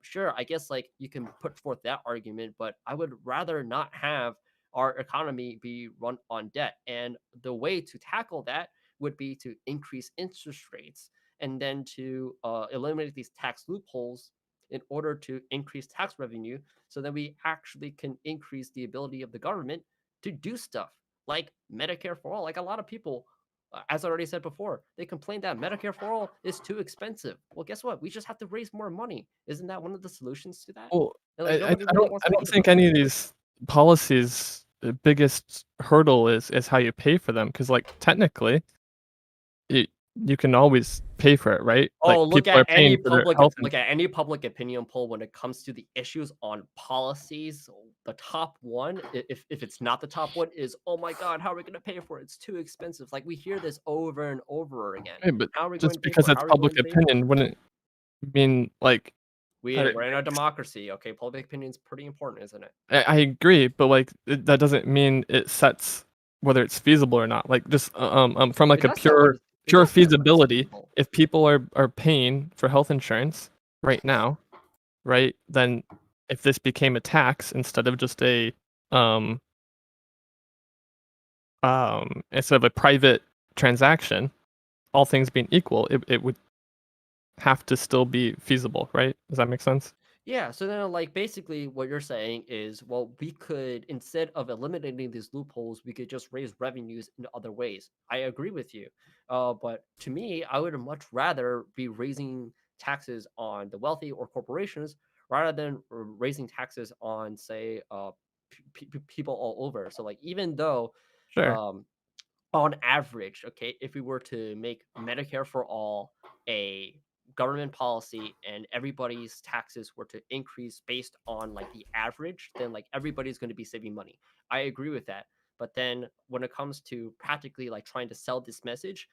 Sure, I guess like you can put forth that argument, but I would rather not have our economy be run on debt. And the way to tackle that would be to increase interest rates and then to eliminate these tax loopholes in order to increase tax revenue, so that we actually can increase the ability of the government to do stuff like Medicare for all. Like a lot of people, as I already said before, they complain that Medicare for all is too expensive. Well, guess what? We just have to raise more money. Isn't that one of the solutions to that? well, Like, I nobody really wants I to don't think think about any of these policies, the biggest hurdle is how you pay for them, because like technically, you can always pay for it, right? Oh, Like people are paying for their health. look at any public opinion poll when it comes to the issues on policies. The top one, if it's not the top one, is, oh my god, how are we going to pay for it? It's too expensive. Like we hear this over and over again. Right, but How are we going just to pay because for it? it's How are we public going to pay for it? opinion wouldn't mean like We're in a democracy, okay? Public opinion's pretty important, isn't it? I agree, but like that doesn't mean it sets whether it's feasible or not. Like just from like It a does set what is- it pure does set what is feasibility, feasible. if people are paying for health insurance right now, right, then if this became a tax instead of just a instead of a private transaction, all things being equal, it would have to still be feasible, right? Does that make sense? Yeah, so then like basically what you're saying is, well, we could, instead of eliminating these loopholes, we could just raise revenues in other ways. I agree with you. But to me, I would much rather be raising taxes on the wealthy or corporations rather than raising taxes on, say, people all over. So like even though Sure. on average, okay, if we were to make Medicare for all a government policy and everybody's taxes were to increase based on like the average, then like everybody's going to be saving money. I agree with that. But then when it comes to practically like trying to sell this message,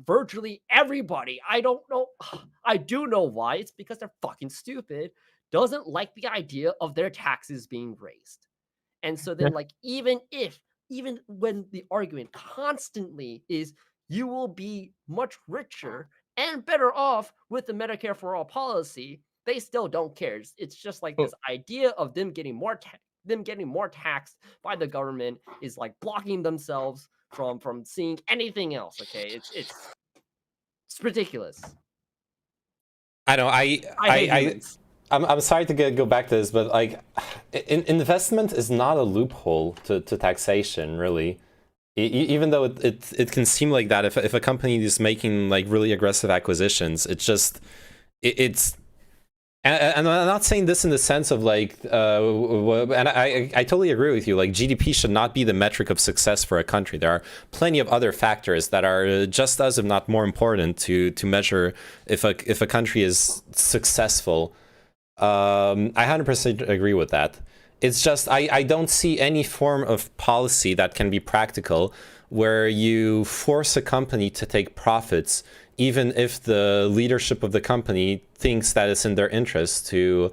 virtually everybody, I don't know, I do know why. It's because they're fucking stupid, doesn't like the idea of their taxes being raised. And so then, like, even when the argument constantly is you will be much richer and better off with the Medicare for all policy, they still don't care. It's just like this idea of them getting more taxed by the government is like blocking themselves from seeing anything else. Okay, it's ridiculous. I don't. I hate humans. I'm sorry to go back to this, but like, investment is not a loophole to taxation, really. Even though it can seem like that, if a company is making like really aggressive acquisitions, it's and I'm not saying this in the sense of like, and I totally agree with you. Like GDP should not be the metric of success for a country. There are plenty of other factors that are just as, if not more important, to measure if a country is successful. I 100% agree with that. It's just I don't see any form of policy that can be practical where you force a company to take profits even if the leadership of the company thinks that it's in their interest to,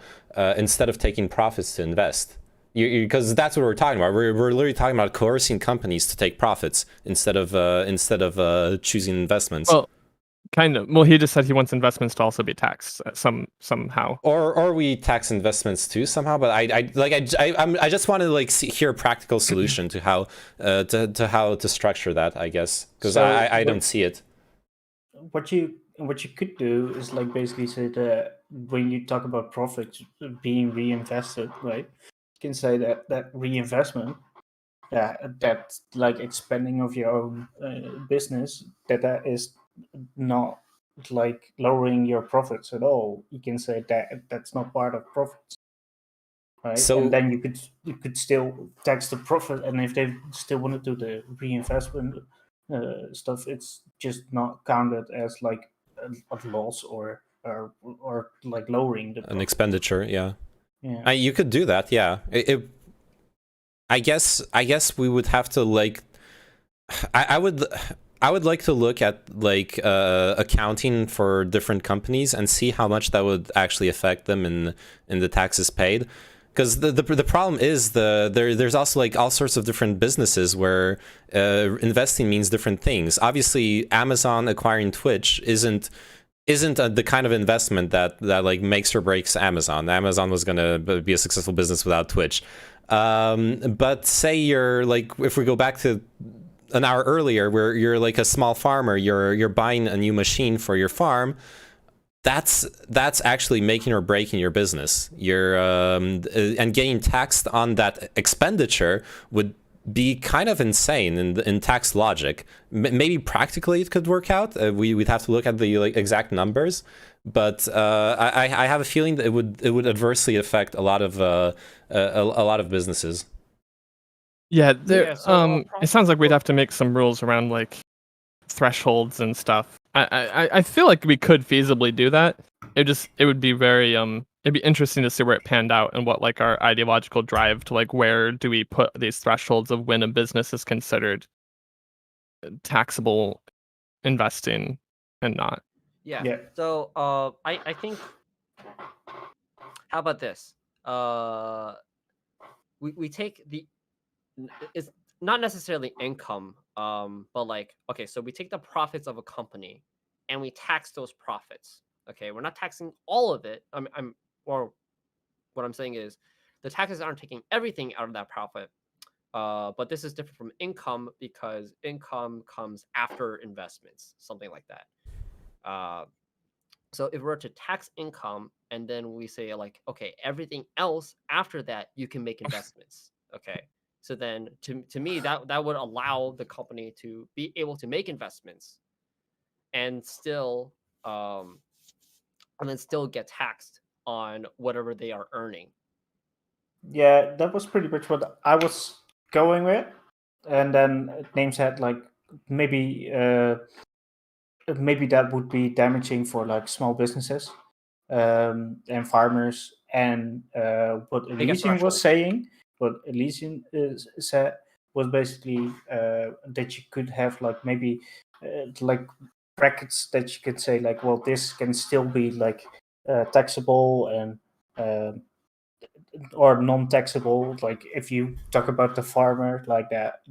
instead of taking profits, to invest. Because that's what we're talking about. We're literally talking about coercing companies to take profits instead of choosing investments. Well, kind of. Well, he just said he wants investments to also be taxed somehow. Or we tax investments too somehow. But I just wanted to like hear a practical solution to how to structure that. I guess because So I don't see it. What you could do is like basically say that when you talk about profits being reinvested, right? You can say that reinvestment, that like expanding of your own business, that is not like lowering your profits at all. You can say that that's not part of profits, right? So and then you could still tax the profit, and if they still want to do the reinvestment stuff, it's just not counted as like a loss or like lowering the an profit. expenditure, yeah. Yeah. You could do that, yeah. I guess we would have to like. I would like to look at like accounting for different companies and see how much that would actually affect them in the taxes paid. Because the problem is there's also like all sorts of different businesses where investing means different things. Obviously, Amazon acquiring Twitch isn't the kind of investment that like makes or breaks Amazon. Amazon was gonna be a successful business without Twitch. But say you're like, if we go back to an hour earlier, where you're like a small farmer, you're buying a new machine for your farm. That's actually making or breaking your business. You're and getting taxed on that expenditure would be kind of insane in tax logic. Maybe practically it could work out. We'd have to look at the like exact numbers, but I have a feeling that it would adversely affect a lot of businesses. Yeah, there. Yeah, it sounds like we'd have to make some rules around like thresholds and stuff. I feel like we could feasibly do that. It would be very it'd be interesting to see where it panned out and what like our ideological drive to like where do we put these thresholds of when a business is considered taxable investing and not. Yeah. So I think, how about this? We take the, it's not necessarily income, but like, okay, so we take the profits of a company and we tax those profits. Okay, we're not taxing all of it. Or what I'm saying is, the taxes aren't taking everything out of that profit. But this is different from income because income comes after investments, something like that. So if we're to tax income and then we say like, okay, everything else after that you can make investments. Okay, so then to me that would allow the company to be able to make investments and still get taxed on whatever they are earning. Yeah, that was pretty much what I was going with. And then Names had like maybe that would be damaging for like small businesses and farmers. And what Elysian was saying, said was basically that you could have like maybe like brackets that you could say like, well, this can still be like taxable and or non-taxable. Like if you talk about the farmer, like that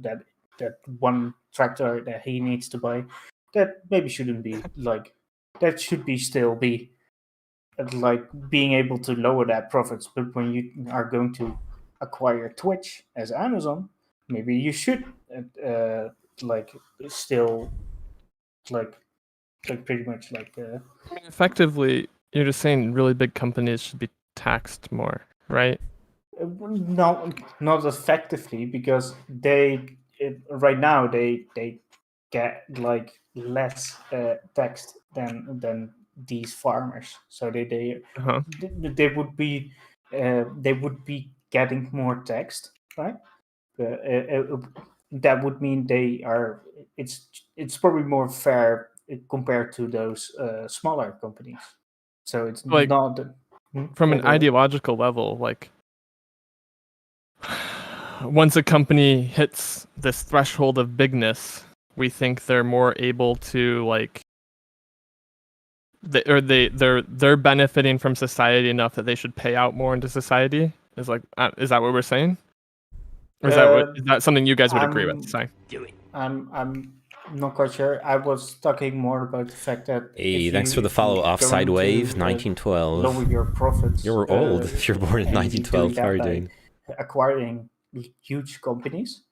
one tractor that he needs to buy, that maybe shouldn't be like, that should be still be like being able to lower that profits. But when you are going to acquire Twitch as Amazon, maybe you should like still like pretty much like I mean, effectively, you're just saying really big companies should be taxed more, right? no, not effectively, because they right now they get like less taxed than these farmers, so Uh-huh. they would be getting more taxed, right? That would mean they are. It's probably more fair compared to those smaller companies. So it's Like, not from Yeah, an go ahead. ideological level, like once a company hits this threshold of bigness, we think they're more able to like they're benefiting from society enough that they should pay out more into society. Is that what we're saying? Or is that something you guys would agree with? Sorry. I'm not quite sure. I was talking more about the fact that Hey, if thanks you for the if you follow, Offside going Wave, to, 1912. lower your profits. You're old if you're born in and you're 1912. doing How are that you by doing? acquiring huge companies.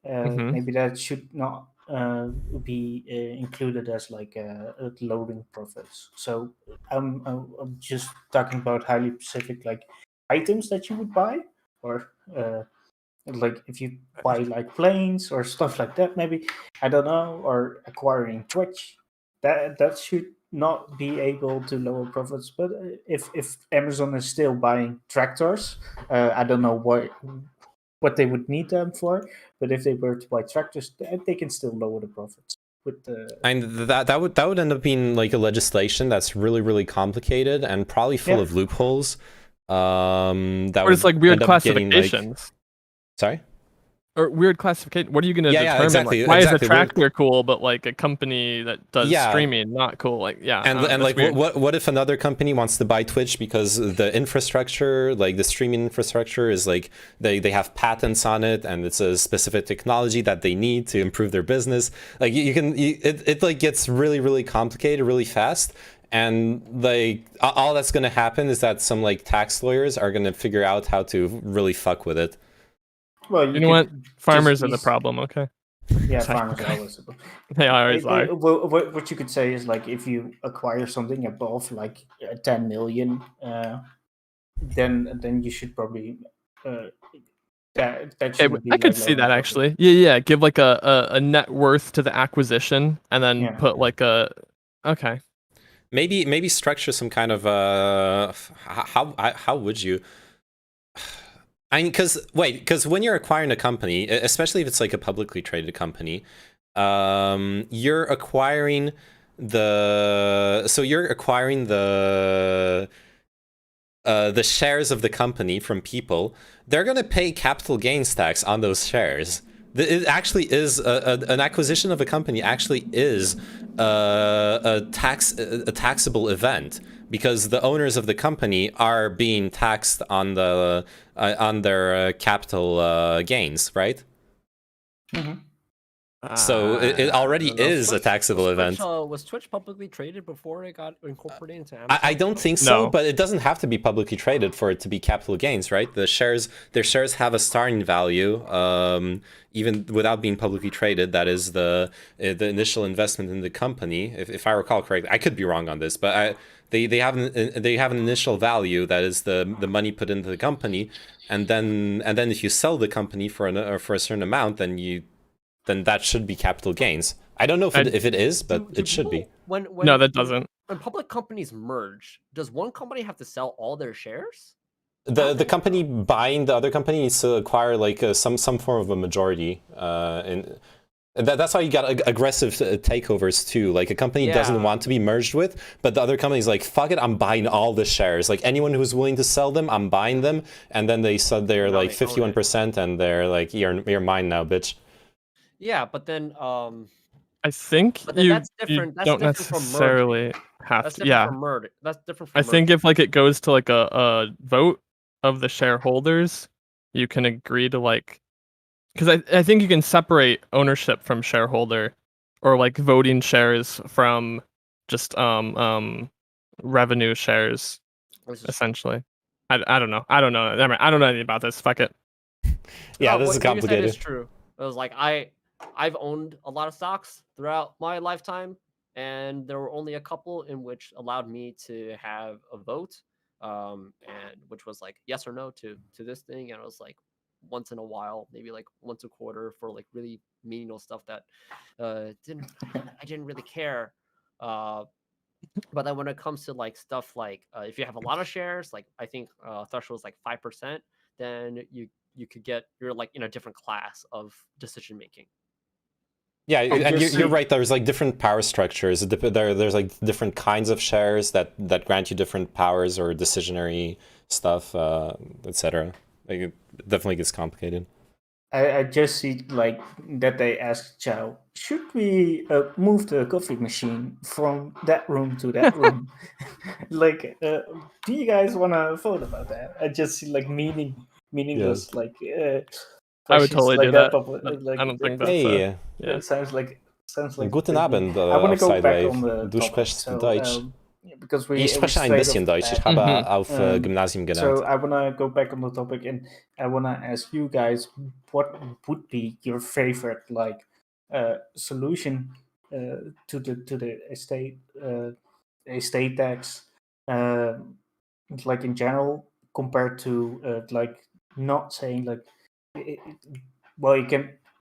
Mhm. Maybe that should not be included as like loading profits. So I'm just talking about highly specific like items that you would buy, or like if you buy like planes or stuff like that, maybe, I don't know, or acquiring Twitch, that should not be able to lower profits. But if Amazon is still buying tractors, I don't know what they would need them for, but if they were to buy tractors, they can still lower the profits with the. And that would end up being like a legislation that's really, really complicated and probably full Yeah. of loopholes. That Or it's would like weird end up getting like. classifications. Sorry. Or weird classification. What are you going to Yeah, determine? exactly, Like, why exactly. is a tractor cool, but like a company that does Yeah. streaming not cool? Like, yeah, And that's like weird. what if another company wants to buy Twitch because the infrastructure, like the streaming infrastructure, is like they have patents on it and it's a specific technology that they need to improve their business. Like it like gets really, really complicated really fast. And like all that's gonna happen is that some like tax lawyers are gonna figure out how to really fuck with it. Well, You know what? could Farmers just are the problem. Okay. Yeah, Sorry. farmers are always. They always are. What you could say is like if you acquire something above like 10 million, then you should probably that shouldn't be I could like see lowering that profit. actually. Yeah. Give like a net worth to the acquisition, and then Yeah. put like a. Okay. Maybe structure some kind of how would you? I mean, because when you're acquiring a company, especially if it's like a publicly traded company, you're acquiring the shares of the company from people. They're gonna pay capital gains tax on those shares. It actually is an acquisition of a company. Actually, is a taxable event because the owners of the company are being taxed on their capital gains, right? Mhm. So it already is a taxable event. Was Twitch publicly traded before it got incorporated into Amazon? I don't think so, No. but it doesn't have to be publicly traded for it to be capital gains, right? Their shares have a starting value, even without being publicly traded. That is the initial investment in the company. If I recall correctly, I could be wrong on this, but they have an initial value that is the money put into the company, and then if you sell the company for a certain amount, then that should be capital gains. I don't know if it is, but Do it should be. people- When No, that doesn't. When public companies merge, does one company have to sell all their shares? The company buying the other company needs to acquire like some form of a majority. That's why you got aggressive takeovers too. Like a company doesn't Yeah. want to be merged with, but the other company's like, fuck it, I'm buying all the shares. Like anyone who's willing to sell them, I'm buying them. And then they said they're Now like they own it. 51%, and they're like, you're mine now, bitch. Yeah, but then I think But then you that's different. That's don't different from necessarily have that's to. different Yeah. from murder. That's different from I think merging. if like it goes to like a vote of the shareholders, you can agree to like, because I think you can separate ownership from shareholder, or like voting shares from just revenue shares It's just- essentially. I don't know. I don't know. Never mind. I don't know anything about this. Fuck it. Yeah, No, this what is you said complicated. is true. It was like I've owned a lot of stocks throughout my lifetime, and there were only a couple in which allowed me to have a vote, and which was like yes or no to this thing, and I was like, once in a while, maybe like once a quarter for like really menial stuff that I didn't really care. But then when it comes to like stuff like if you have a lot of shares, like I think threshold is like 5%, then you could get, you're like in a different class of decision making. Yeah, and just you're see- right. There's like different power structures. There's like different kinds of shares that grant you different powers or decisionary stuff, etc. Like it definitely gets complicated. I just see like that they asked Chow, should we move the coffee machine from that room to that room? Like, do you guys want to vote about that? I just see like meaningless like I would questions totally like do that. that. Like I don't think that's Hey, yeah. it sounds like guten pretty- Abend, I want to auf go back Sidewave. on the Du topic. sprichst So, Deutsch. because Ich we spreche ein straight bisschen off the Deutsch. Ich bat. habe auf Gymnasium gelernt. So I want to go back on the topic, and I want to ask you guys, what would be your favorite like solution to the estate tax, like in general, compared to like not saying like, well, you can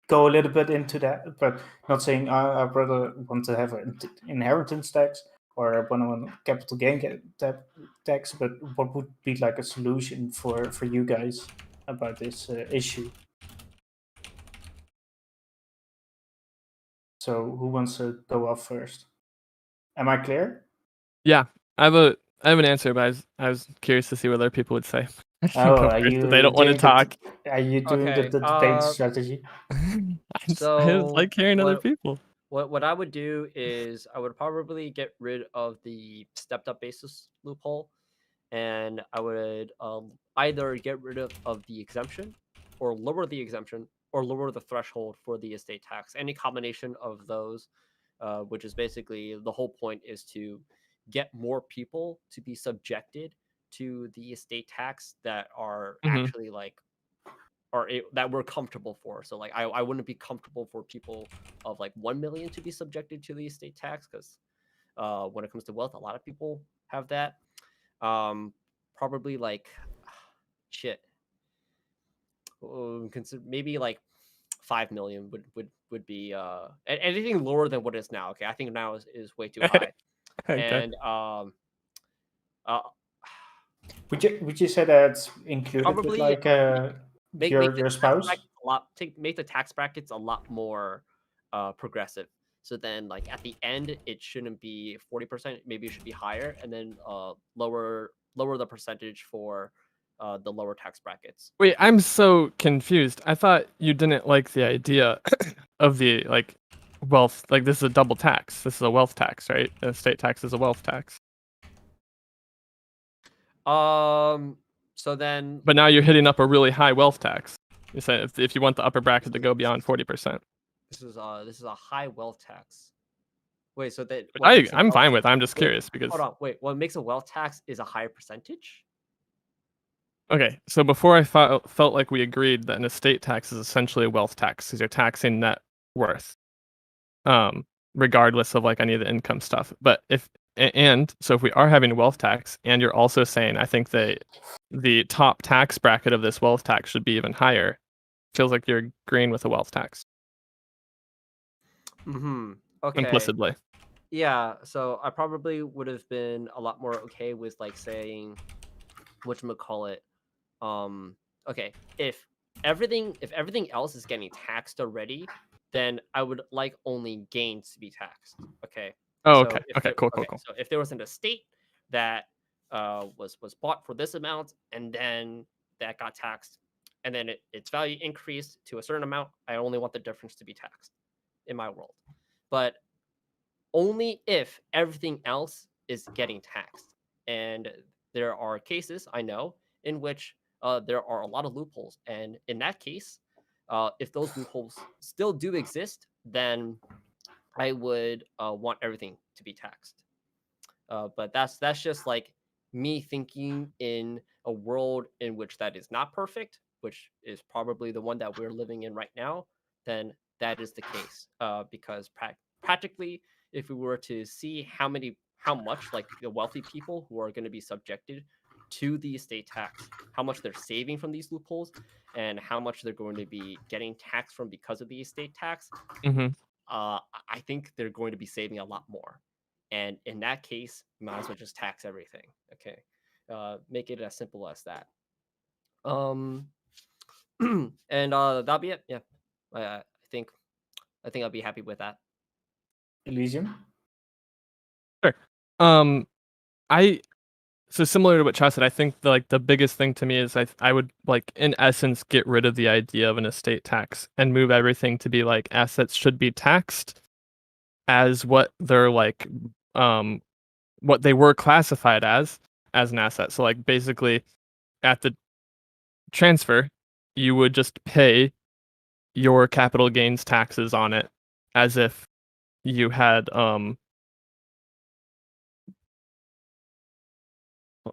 go a little bit into that, but not saying I rather want to have an inheritance tax or I want a capital gain tax, but what would be like a solution for you guys about this issue? So who wants to go off first? Am I clear? Yeah, I have an answer, but I was curious to see what other people would say. Oh, Go are first, you if they don't want to doing talk. Are you doing Okay, the debate strategy? I just So like hearing other what- people. What I would do is I would probably get rid of the stepped up basis loophole, and I would either get rid of the exemption, or lower the exemption, or lower the threshold for the estate tax. Any combination of those, which is basically the whole point is to get more people to be subjected to the estate tax that are Mhm. actually like that we're comfortable for. So like I wouldn't be comfortable for people of like 1 million to be subjected to the estate tax, because when it comes to wealth, a lot of people have that. Probably like shit. Consider maybe like 5 million would be anything lower than what it is now. Okay, I think now is way too high. Okay. And uh, Would you say that's included with Probably, like make your the tax spouse? brackets make the tax brackets a lot more progressive. So then like at the end it shouldn't be 40%, maybe it should be higher, and then lower the percentage for the lower tax brackets. Wait, I'm so confused. I thought you didn't like the idea of the like wealth. Like this is a double tax. This is a wealth tax, right? A state tax is a wealth tax. So then But now you're hitting up a really high wealth tax. You say if you want the upper bracket to go beyond 40%. this is a high wealth tax. Wait, so that what makes a I'm wealth- fine with. I'm just wait, curious because Hold on, wait. What makes a wealth tax is a higher percentage? okay. So before I felt like we agreed that an estate tax is essentially a wealth tax because you're taxing net worth, regardless of like any of the income stuff. But if we are having a wealth tax, and you're also saying I think the top tax bracket of this wealth tax should be even higher, feels like you're agreeing with a wealth tax Mm-hmm. Okay. implicitly. Yeah, so I probably would have been a lot more okay with like saying whatchamacallit. Okay, if everything else is getting taxed already, then I would like only gains to be taxed. Okay. Oh, So okay. if Okay. there- Cool. So if there was an estate that was bought for this amount, and then that got taxed, and then its value increased to a certain amount, I only want the difference to be taxed in my world. But only if everything else is getting taxed. And there are cases I know in which there are a lot of loopholes. And in that case, if those loopholes still do exist, then I would want everything to be taxed. But that's just like me thinking in a world in which that is not perfect, which is probably the one that we're living in right now. Then that is the case, because practically, if we were to see how much like the wealthy people who are going to be subjected to the estate tax, how much they're saving from these loopholes, and how much they're going to be getting taxed from because of the estate tax, Mm-hmm. I think they're going to be saving a lot more. And in that case, you might as well just tax everything. Okay, make it as simple as that. And that'll be it. Yeah, I think I'll be happy with that. Elysium. Sure. So similar to what Cha said, I think the biggest thing to me is I would like in essence get rid of the idea of an estate tax and move everything to be like assets should be taxed as what they're like what they were classified as an asset. So like basically at the transfer you would just pay your capital gains taxes on it as if you had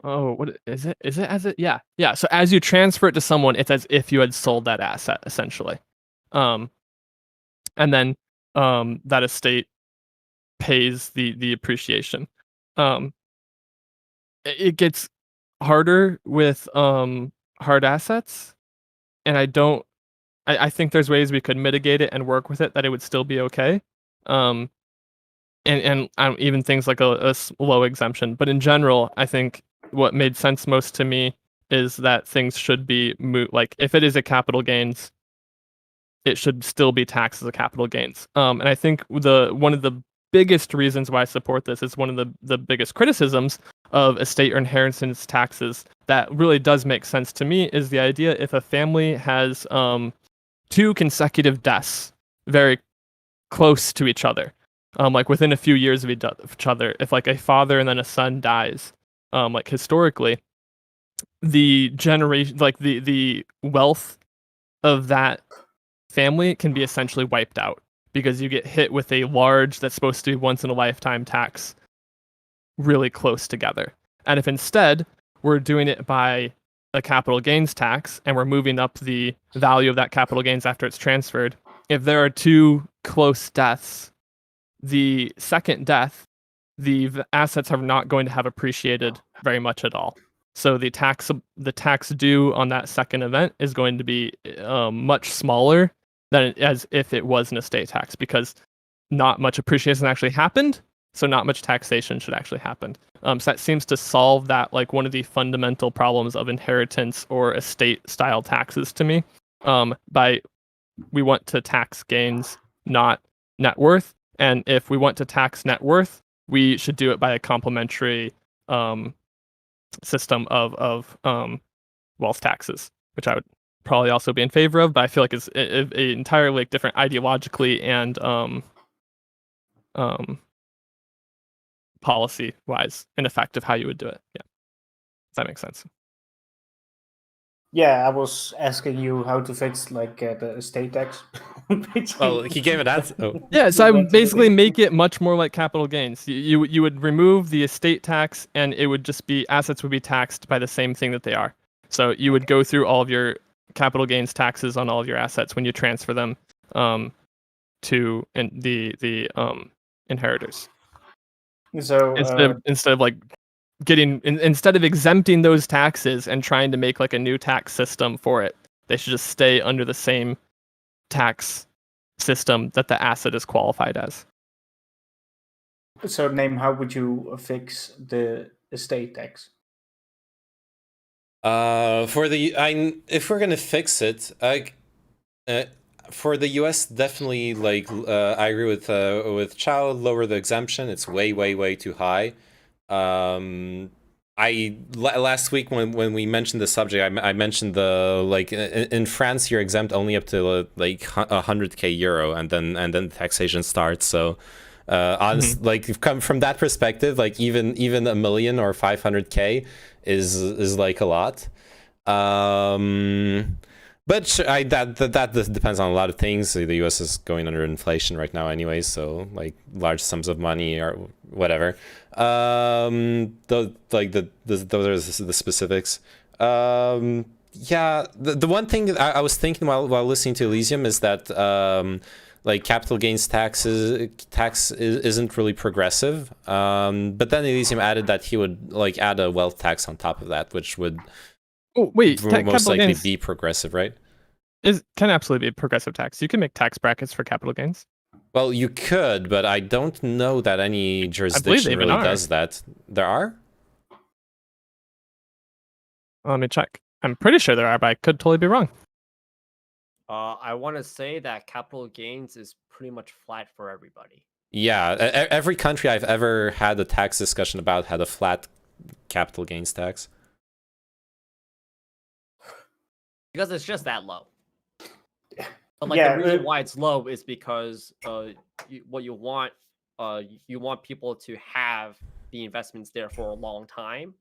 oh, what is it? Is it as it? Yeah. Yeah. So as you transfer it to someone, it's as if you had sold that asset, essentially. And then that estate pays the appreciation. It gets harder with hard assets, and I think there's ways we could mitigate it and work with it that it would still be okay. And even things like a low exemption. But in general, I think what made sense most to me is that things should be like if it is a capital gains, it should still be taxed as a capital gains. And I think one of the biggest reasons why I support this is one of the biggest criticisms of estate or inheritance taxes that really does make sense to me is the idea if a family has 2 consecutive deaths very close to each other, like within a few years of each other, if like a father and then a son dies, like historically, the generation, like the wealth of that family can be essentially wiped out because you get hit with a large that's supposed to be once in a lifetime tax really close together. And if instead we're doing it by a capital gains tax and we're moving up the value of that capital gains after it's transferred, if there are 2 close deaths, the second death, the assets are not going to have appreciated very much at all. So the tax due on that second event is going to be much smaller than as if it was an estate tax because not much appreciation actually happened. So not much taxation should actually happen. So that seems to solve that, like one of the fundamental problems of inheritance or estate style taxes to me. We want to tax gains, not net worth. And if we want to tax net worth, we should do it by a complementary system of wealth taxes, which I would probably also be in favor of. But I feel like it's entirely different ideologically and policy wise in effect of how you would do it. Yeah, does that make sense? Yeah, I was asking you how to fix like the estate tax. Oh, he gave it that. Oh. Yeah, so I would basically make it much more like capital gains. You would remove the estate tax, and it would just be assets would be taxed by the same thing that they are. So you would go through all of your capital gains taxes on all of your assets when you transfer them to the inheritors. So instead of like instead of exempting those taxes and trying to make like a new tax system for it, they should just stay under the same tax system that the asset is qualified as. So, Name, how would you fix the estate tax? If we're gonna fix it, for the US, definitely like I agree with Chow. Lower the exemption. It's way too high. Last week when we mentioned the subject, I mentioned the like in France you're exempt only up to like 100k euro, and then taxation starts. So like come from that perspective, like even $1 million or 500k is like a lot. But that depends on a lot of things. The U.S. is going under inflation right now, anyways. So like large sums of money or whatever. Those are the specifics. Yeah, the one thing that I was thinking while listening to Elysium is that like capital gains tax isn't really progressive. But then Elysium added that he would like add a wealth tax on top of that, which would most capital likely gains be progressive, right? can absolutely be a progressive tax. You can make tax brackets for capital gains. Well, you could, but I don't know that any jurisdiction even really are. does that. There are? Let me check. I'm pretty sure there are, but I could totally be wrong. I want to say that capital gains is pretty much flat for everybody. Yeah, every country I've ever had a tax discussion about had a flat capital gains tax. Because it's just that low. But like Yeah, the reason why it's low is because what you want people to have the investments there for a long time,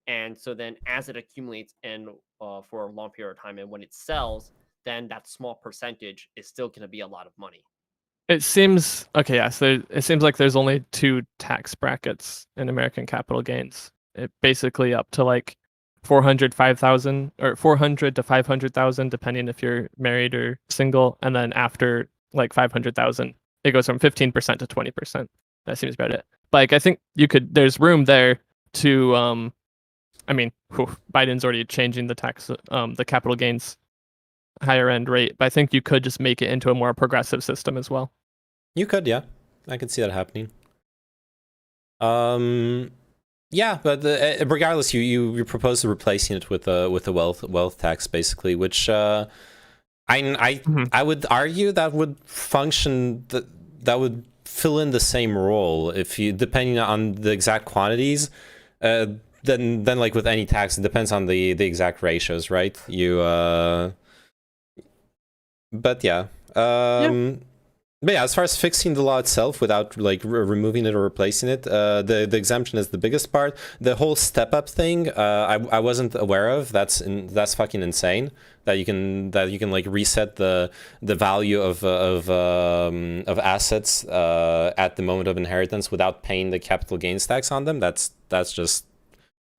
and so then as it accumulates and for a long period of time, and when it sells, then that small percentage is still going to be a lot of money. It seems okay. Yeah, so it seems like there's only 2 tax brackets in American capital gains. It basically up to like 405,000 or 400 to 500,000, depending if you're married or single, and then after like 500,000, it goes from 15% to 20%. That seems about it. But like I think there's room there to I mean, Biden's already changing the tax, the capital gains higher end rate, but I think you could just make it into a more progressive system as well. You could, yeah. I could see that happening. Yeah, but regardless, you propose replacing it with a wealth tax, basically, which I would argue that would function, that would fill in the same role if you, depending on the exact quantities. Then like with any tax, it depends on the exact ratios, right? But yeah. But yeah, as far as fixing the law itself without like removing it or replacing it, the exemption is the biggest part. The whole step up thing, I wasn't aware of. That's fucking insane. That you can like reset the value of assets at the moment of inheritance without paying the capital gains tax on them. That's just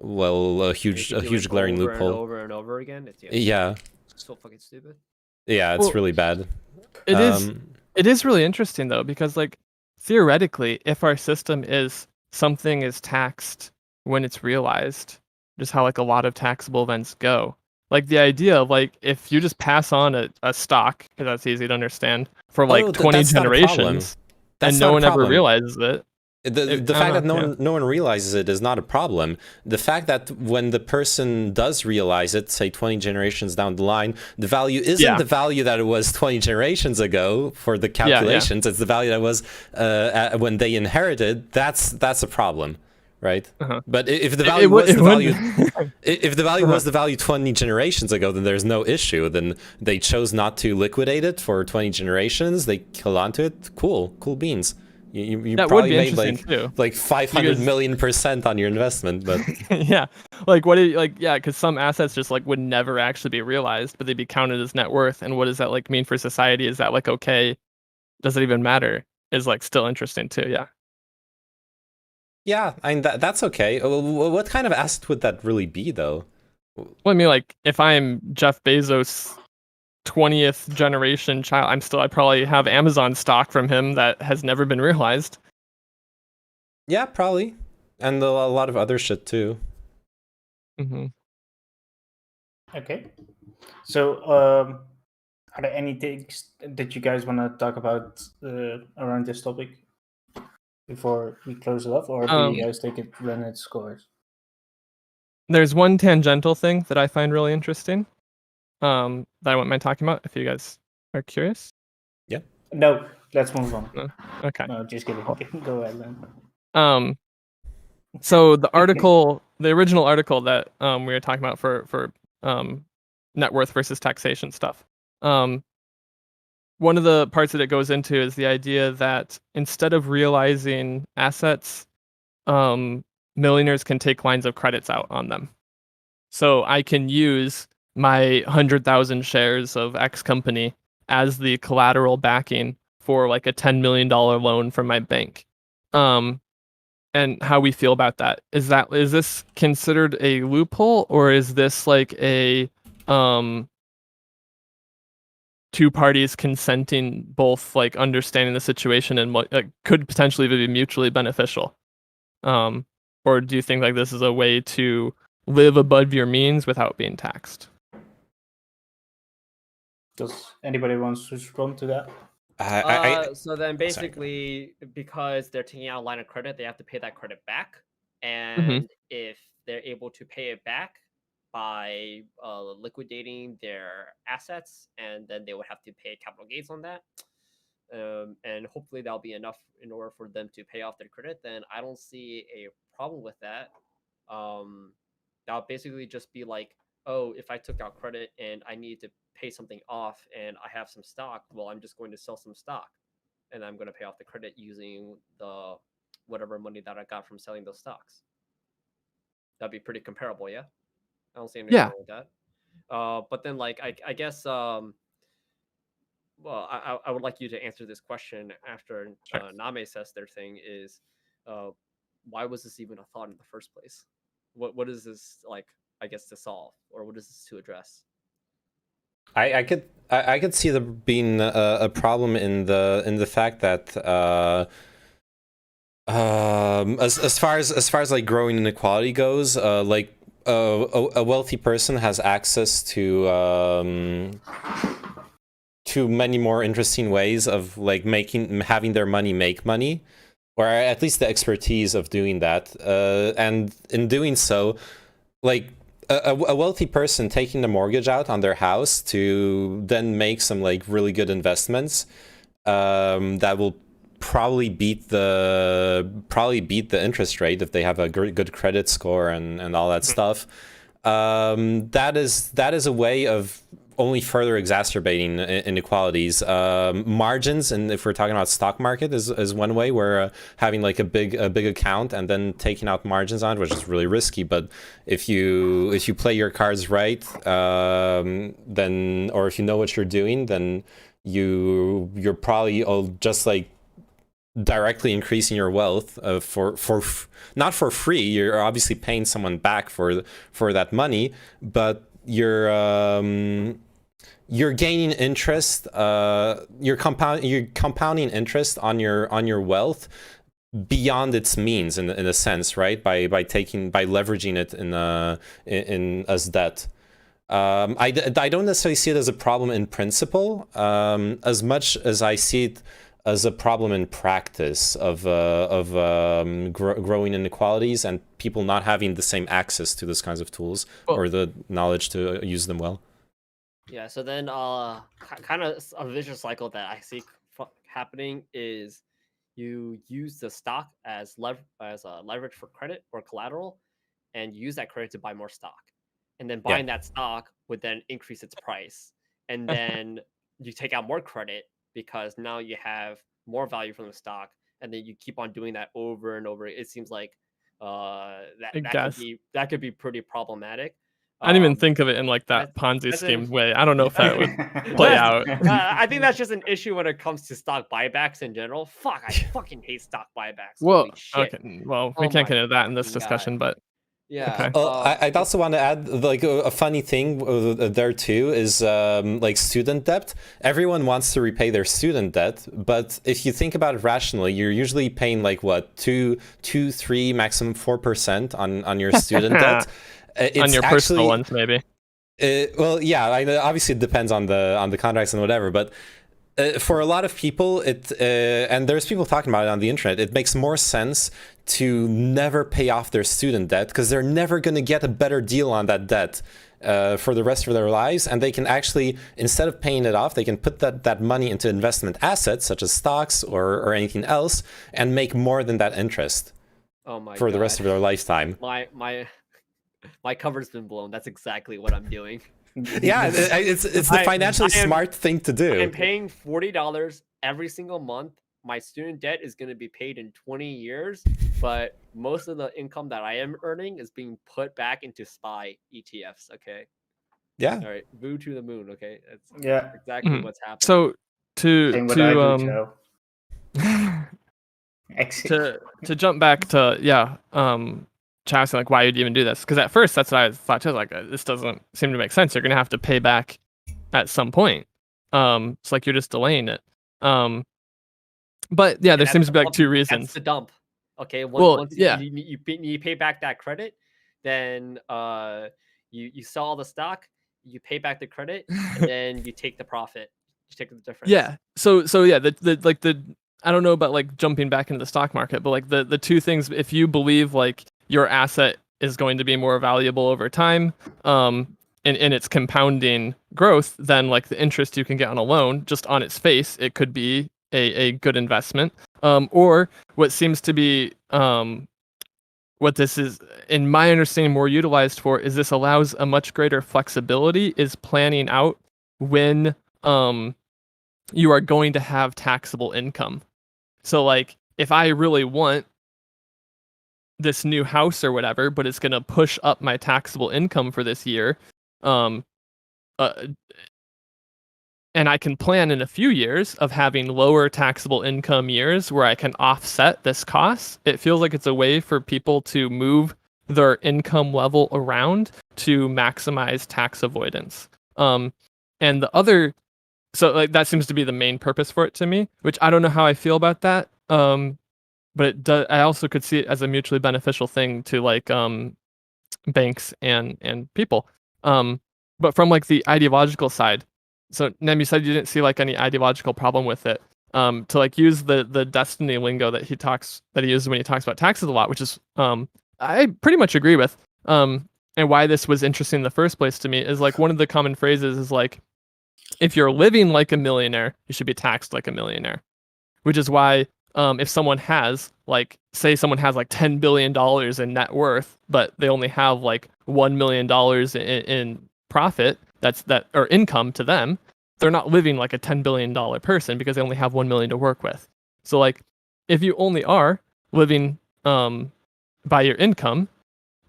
a huge glaring loophole. Over and over again. It's so fucking stupid. Yeah, it's really bad. It is really interesting though, because like theoretically, if our system is something is taxed when it's realized, just how like a lot of taxable events go. Like the idea of like if you just pass on a stock, because that's easy to understand, for like 20 generations, and no one ever realizes it. The fact that no one realizes it is not a problem. The fact that when the person does realize it, say 20 generations down the line, the value isn't the value that it was 20 generations ago for the calculations. It's the value that was when they inherited. That's a problem, right? But if the value was the value, if the value was the value 20 generations ago, then there's no issue. Then they chose not to liquidate it for 20 generations. They held onto it. Cool beans. You probably made like 500 million% on your investment, but yeah, like what because some assets just like would never actually be realized, but they'd be counted as net worth. And what does that like mean for society? Is that like okay? Does it even matter? Is like still interesting too. Yeah, I mean that's okay. What kind of asset would that really be though? Well, I mean, like if I'm Jeff Bezos' 20th generation child, I probably have Amazon stock from him that has never been realized. Yeah, probably, and a lot of other shit too. Okay, so are there any things that you guys want to talk about around this topic before we close it off, or do you guys take it when it scores? There's one tangential thing that I find really interesting. That I wouldn't mind talking about if you guys are curious. Yeah. No, let's move on. No? Okay. No, just kidding. Go ahead, then. So the original article that we were talking about for net worth versus taxation stuff. One of the parts that it goes into is the idea that instead of realizing assets, millionaires can take lines of credits out on them. So I can use my 100,000 shares of X company as the collateral backing for like a $10 million loan from my bank. And how we feel about that. Is this considered a loophole, or is this like a two parties consenting, both like understanding the situation and what could potentially be mutually beneficial? Or do you think like this is a way to live above your means without being taxed? Does anybody wants to respond to that? So then basically, because they're taking out a line of credit, they have to pay that credit back. And if they're able to pay it back by liquidating their assets, and then they would have to pay capital gains on that. And hopefully that'll be enough in order for them to pay off their credit. Then I don't see a problem with that. That'll basically just be like, oh, if I took out credit and I need to pay something off and I have some stock, well, I'm just going to sell some stock and I'm going to pay off the credit using the whatever money that I got from selling those stocks. That'd be pretty comparable, yeah? I don't see anything wrong with that. But then, like, I guess, well, I would like you to answer this question after Name says their thing is, why was this even a thought in the first place? What is this, like, I guess, to solve, or what is this to address? I could see there being a problem in the fact that as far as like growing inequality goes, like a wealthy person has access to many more interesting ways of like having their money make money, or at least the expertise of doing that, and in doing so, like a wealthy person taking the mortgage out on their house to then make some like really good investments that will probably beat the interest rate if they have a good credit score and all that stuff. That is a way of only further exacerbating inequalities. Margins, and if we're talking about stock market, is one way where having like a big account and then taking out margins on it, which is really risky. But if you play your cards right, then, or if you know what you're doing, then you're probably just like directly increasing your wealth for not for free. You're obviously paying someone back for that money, but you're gaining interest. You're compounding interest on your wealth beyond its means, in a sense, right? By leveraging it in as debt. I don't necessarily see it as a problem in principle, as much as I see it as a problem in practice of growing inequalities and people not having the same access to those kinds of tools or the knowledge to use them well. Yeah, so then kind of a vicious cycle that I see happening is you use the stock as leverage for credit or collateral, and use that credit to buy more stock. And then buying that stock would then increase its price. And then you take out more credit because now you have more value from the stock, and then you keep on doing that over and over. It seems like that could be pretty problematic. I didn't even think of it in like that Ponzi scheme way. I don't know if that would play out. I think that's just an issue when it comes to stock buybacks in general. Fuck, I fucking hate stock buybacks. Well, okay. Well, we can't get into that in this discussion, but yeah. Okay. I'd also want to add like a funny thing there too is like student debt. Everyone wants to repay their student debt, but if you think about it rationally, you're usually paying like what 2, 3, maximum 4% on your student debt. On your personal ones, maybe. Well, yeah. Obviously, it depends on the contracts and whatever, but. For a lot of people, and there's people talking about it on the internet, it makes more sense to never pay off their student debt because they're never going to get a better deal on that debt for the rest of their lives. And they can actually, instead of paying it off, they can put that money into investment assets such as stocks or anything else and make more than that interest for the rest of their lifetime. My cover's been blown. That's exactly what I'm doing. Yeah, it's the financially smart thing to do. I'm paying $40 every single month. My student debt is going to be paid in 20 years, but most of the income that I am earning is being put back into SPY ETFs. Okay. Yeah. All right. Boo to the moon. Okay. That's exactly what's happening. So to jump back to asking like why you'd even do this, because at first that's what I thought too, like this doesn't seem to make sense. You're gonna have to pay back at some point, It's like you're just delaying it. But yeah, there seems to be like two reasons. That's the dump. Okay, Once you pay back that credit, then you sell all the stock, you pay back the credit, and then you take the profit. You take the difference. Yeah. So yeah, the I don't know about like jumping back into the stock market, but like the two things, if you believe like your asset is going to be more valuable over time, and its compounding growth, then like the interest you can get on a loan, just on its face, it could be a good investment. Or what seems to be what this is, in my understanding, more utilized for is this allows a much greater flexibility, is planning out when you are going to have taxable income. So like if I really want this new house or whatever, but it's going to push up my taxable income for this year, and I can plan in a few years of having lower taxable income years where I can offset this cost. It feels like it's a way for people to move their income level around to maximize tax avoidance. And the other, so like that seems to be the main purpose for it to me, which I don't know how I feel about that. But it does. I also could see it as a mutually beneficial thing to like banks and people. But from like the ideological side, so Nem, you said you didn't see like any ideological problem with it. To like use the destiny lingo that he uses when he talks about taxes a lot, which is I pretty much agree with. And why this was interesting in the first place to me is like one of the common phrases is like, if you're living like a millionaire, you should be taxed like a millionaire. Which is why if someone has like, say someone has like $10 billion in net worth, but they only have like $1 million in profit, or income to them, they're not living like a $10 billion person because they only have 1 million to work with. So like, if you only are living by your income,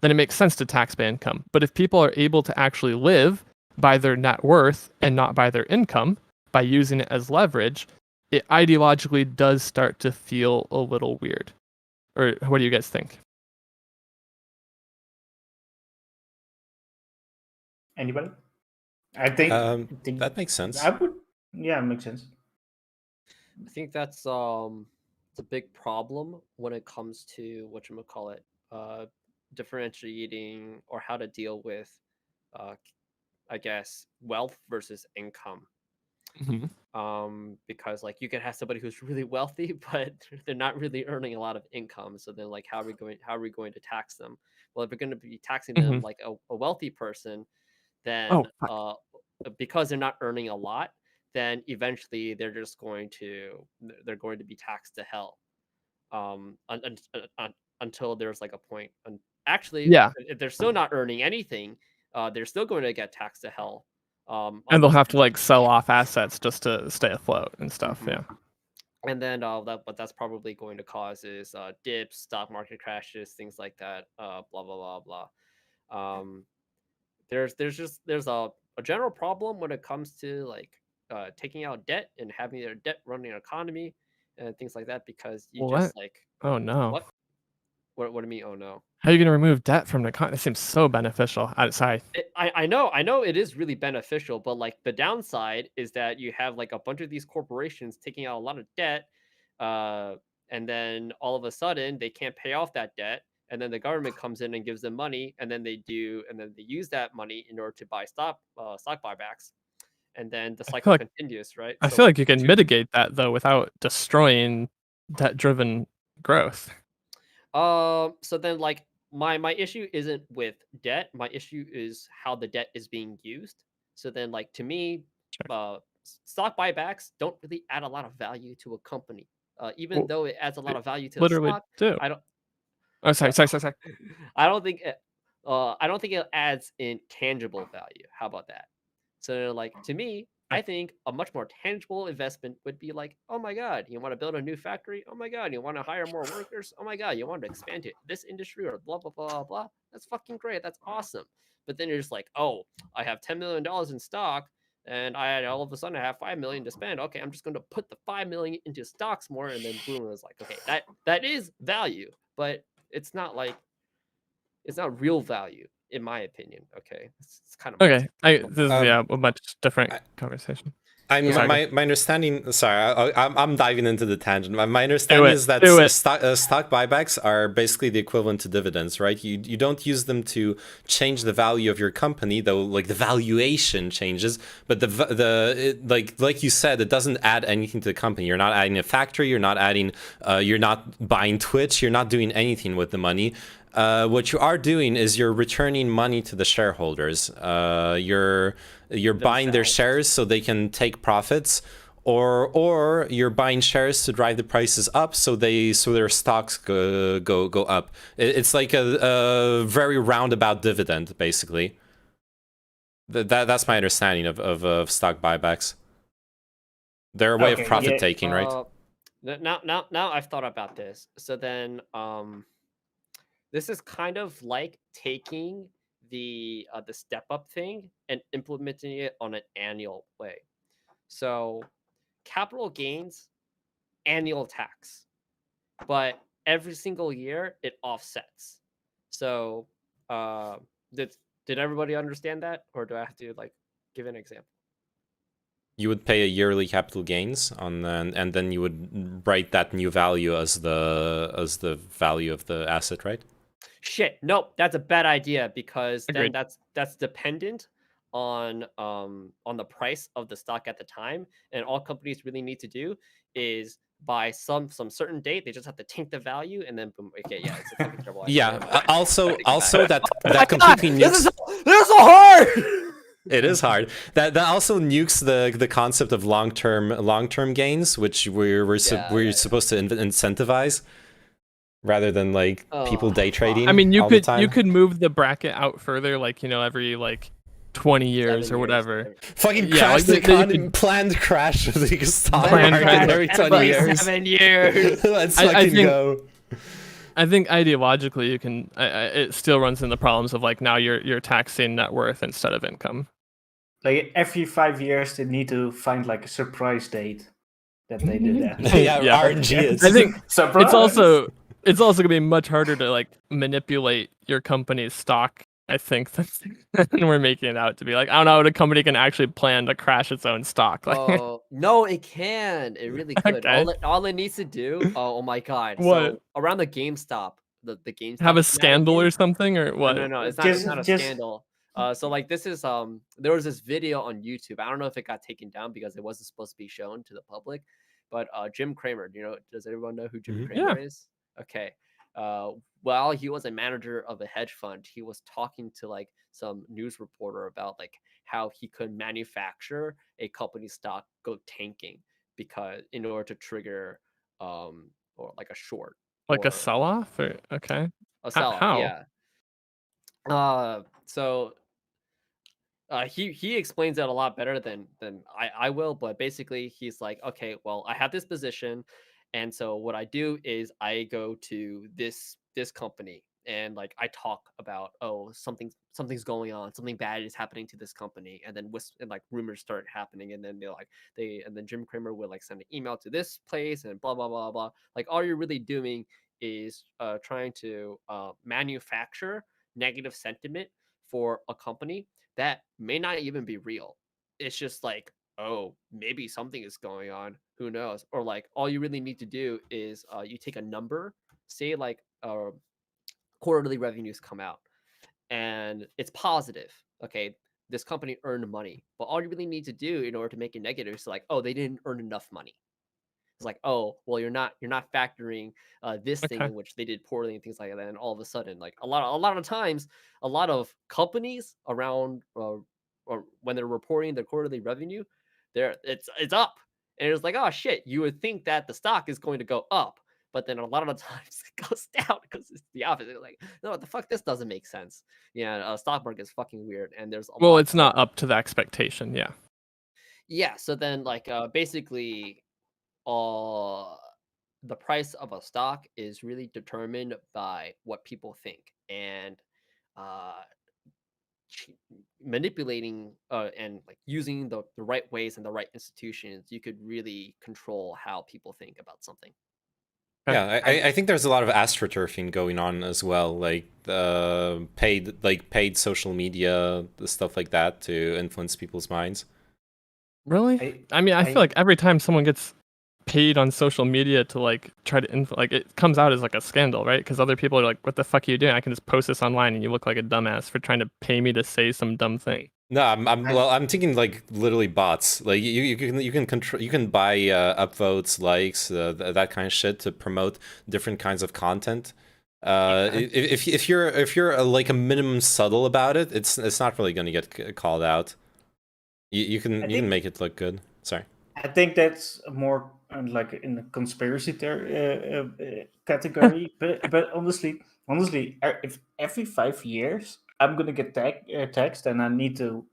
then it makes sense to tax by income. But if people are able to actually live by their net worth and not by their income, by using it as leverage, it ideologically does start to feel a little weird. Or what do you guys think? Anybody? I think that makes sense. I would. Yeah, it makes sense. I think that's it's a big problem when it comes to whatchamacallit, differentiating or how to deal with I guess wealth versus income. Because like you can have somebody who's really wealthy, but they're not really earning a lot of income. So then like how are we going to tax them? Well, if we're going to be taxing them like a wealthy person, then because they're not earning a lot, then eventually they're going to be taxed to hell. Until there's like a point. And actually, if they're still not earning anything, they're still going to get taxed to hell. And they'll have to like sell off assets just to stay afloat and stuff. Yeah. And then what that's probably going to cause is dips, stock market crashes, things like that. Blah blah blah blah. There's a general problem when it comes to like taking out debt and having their debt running an economy and things like that, because you just like, oh no, what do you mean? Oh no. How are you going to remove debt from the economy? It seems so beneficial. Sorry. I know it is really beneficial, but like the downside is that you have like a bunch of these corporations taking out a lot of debt, and then all of a sudden they can't pay off that debt, and then the government comes in and gives them money, and then they use that money in order to buy stock buybacks, and then the cycle continues, right? I feel like you can mitigate that though without destroying debt-driven growth. So then like my issue isn't with debt. My issue is how the debt is being used. So then like to me, stock buybacks don't really add a lot of value to a company. Even though it adds a lot of value to the stock, I don't. Oh, sorry. I don't think it adds intangible value. How about that? So like to me, I think a much more tangible investment would be like, oh my God, you want to build a new factory? Oh my God, you want to hire more workers? Oh my God, you want to expand to this industry or blah, blah, blah, blah. That's fucking great. That's awesome. But then you're just like, oh, I have $10 million in stock and all of a sudden I have 5 million to spend. Okay, I'm just going to put the 5 million into stocks more. And then boom, it's like, okay, that is value, but it's not real value. In my opinion, okay, it's kind of okay. This is a much different conversation. My understanding. Sorry, I'm diving into the tangent. My understanding is that stock buybacks are basically the equivalent to dividends, right? You don't use them to change the value of your company, though. Like the valuation changes, but like you said, it doesn't add anything to the company. You're not adding a factory. You're not adding. You're not buying Twitch. You're not doing anything with the money. What you are doing is you're returning money to the shareholders. You're buying their shares so they can take profits, or you're buying shares to drive the prices up so their stocks go up. It's like a very roundabout dividend, basically. That's my understanding of stock buybacks. They're a way of profit taking, right? Now I've thought about this. So then, this is kind of like taking the step up thing and implementing it on an annual way. So capital gains, annual tax, but every single year it offsets. So did everybody understand that, or do I have to like give an example? You would pay a yearly capital gains and then you would write that new value as the value of the asset, right? Shit, nope, that's a bad idea, because then Agreed. that's dependent on the price of the stock at the time, and all companies really need to do is by some certain date they just have to tank the value, and then boom. Okay, yeah, it's a fucking terrible idea. Yeah. Also that completely nukes. This is so hard. It is hard. That also nukes the concept of long-term gains, which we're supposed to incentivize, rather than like people day trading. I mean, you you could move the bracket out further, like every like 20 years or whatever. Fucking crash the economy, planned crash of the stock market every 20 years. 7 years. Let's fucking go. I think ideologically you can. It still runs into the problems of like now you're taxing net worth instead of income. Like every 5 years, they need to find like a surprise date that they did that. Yeah, RNG. I think surprise. it's also gonna be much harder to like manipulate your company's stock. I think than we're making it out to be. Like, I don't know, what a company can actually plan to crash its own stock. Like, Oh no, it can. It really could. Okay. All it needs to do. Oh my god. What? So around the GameStop, the GameStop have a shenanigans- scandal or something, or what? No, it's not a scandal. So like this is there was this video on YouTube. I don't know if it got taken down because it wasn't supposed to be shown to the public, but Jim Cramer, does everyone know who Jim Cramer is? Okay. While he was a manager of a hedge fund, he was talking to like some news reporter about like how he could manufacture a company stock go tanking because in order to trigger or like a short, Like a sell-off, or okay, a sell-off. how? Yeah. So he explains it a lot better than I will, but basically he's like, okay, well, I have this position, and so what I do is I go to this company and like I talk about, oh, something's going on, something bad is happening to this company, and then and like rumors start happening, and then and then Jim Cramer would like send an email to this place and blah blah blah blah. Like all you're really doing is trying to manufacture negative sentiment for a company that may not even be real. It's just like, oh, maybe something is going on. Who knows? Or like, all you really need to do is you take a number, say like quarterly revenues come out, and it's positive. Okay, this company earned money, but all you really need to do in order to make it negative is like, oh, they didn't earn enough money. It's like, oh, well, you're not factoring this thing in which they did poorly and things like that. And all of a sudden, like a lot of times, a lot of companies around or when they're reporting their quarterly revenue, it's up, and it's like, oh shit, you would think that the stock is going to go up, but then a lot of the times it goes down because it's the opposite. Like, no, what the fuck, this doesn't make sense. Yeah, stock market is fucking weird, and there's it's not up to the expectation. Yeah. So then, like, basically. The price of a stock is really determined by what people think, and manipulating and like using the right ways and the right institutions, you could really control how people think about something. Yeah, I think there's a lot of astroturfing going on as well, like paid social media, stuff like that, to influence people's minds. Really? I mean, I feel like every time someone gets paid on social media to like try to like it comes out as like a scandal, right? Because other people are like, "What the fuck are you doing? I can just post this online, and you look like a dumbass for trying to pay me to say some dumb thing." No, I'm thinking like literally bots. Like you can control, you can buy upvotes, likes, that kind of shit to promote different kinds of content. If you're like a minimum subtle about it, it's not really going to get called out. You can make it look good. Sorry. I think that's more like in the conspiracy category. but honestly, if every 5 years I'm gonna get taxed and I need to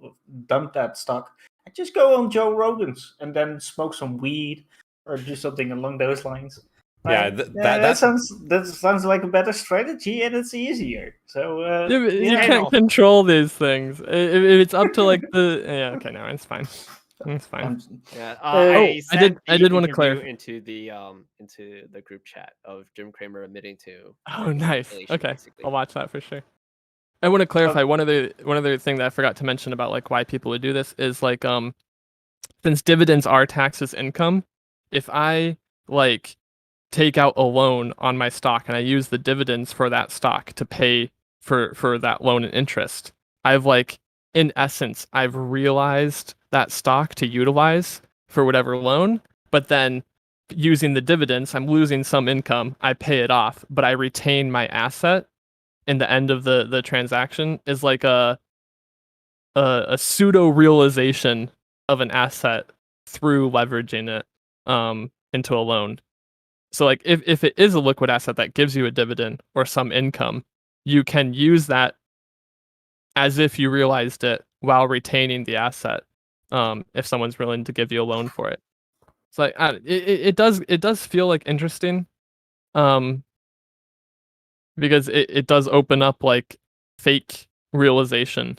dump that stock, I just go on Joe Rogan's and then smoke some weed or do something along those lines. Yeah, Right? that sounds like a better strategy and it's easier. So Yeah, but you I can't know. control these things. If it's up to like the yeah, okay, no, it's fine. It's fine. Yeah, I sent did the want to interview clarify. into the group chat of Jim Cramer admitting to Oh, nice. manipulation, Okay, basically. I'll watch that for sure. I want to clarify one other thing that I forgot to mention about like why people would do this is like since dividends are taxed as income, if I like take out a loan on my stock and I use the dividends for that stock to pay for that loan and interest, I've like in essence I've realized that stock to utilize for whatever loan, but then using the dividends, I'm losing some income, I pay it off, but I retain my asset in the end of the transaction is like a pseudo realization of an asset through leveraging it into a loan. So like if it is a liquid asset that gives you a dividend or some income, you can use that as if you realized it while retaining the asset. If someone's willing to give you a loan for it. So like, it does feel like interesting. Because it does open up like fake realization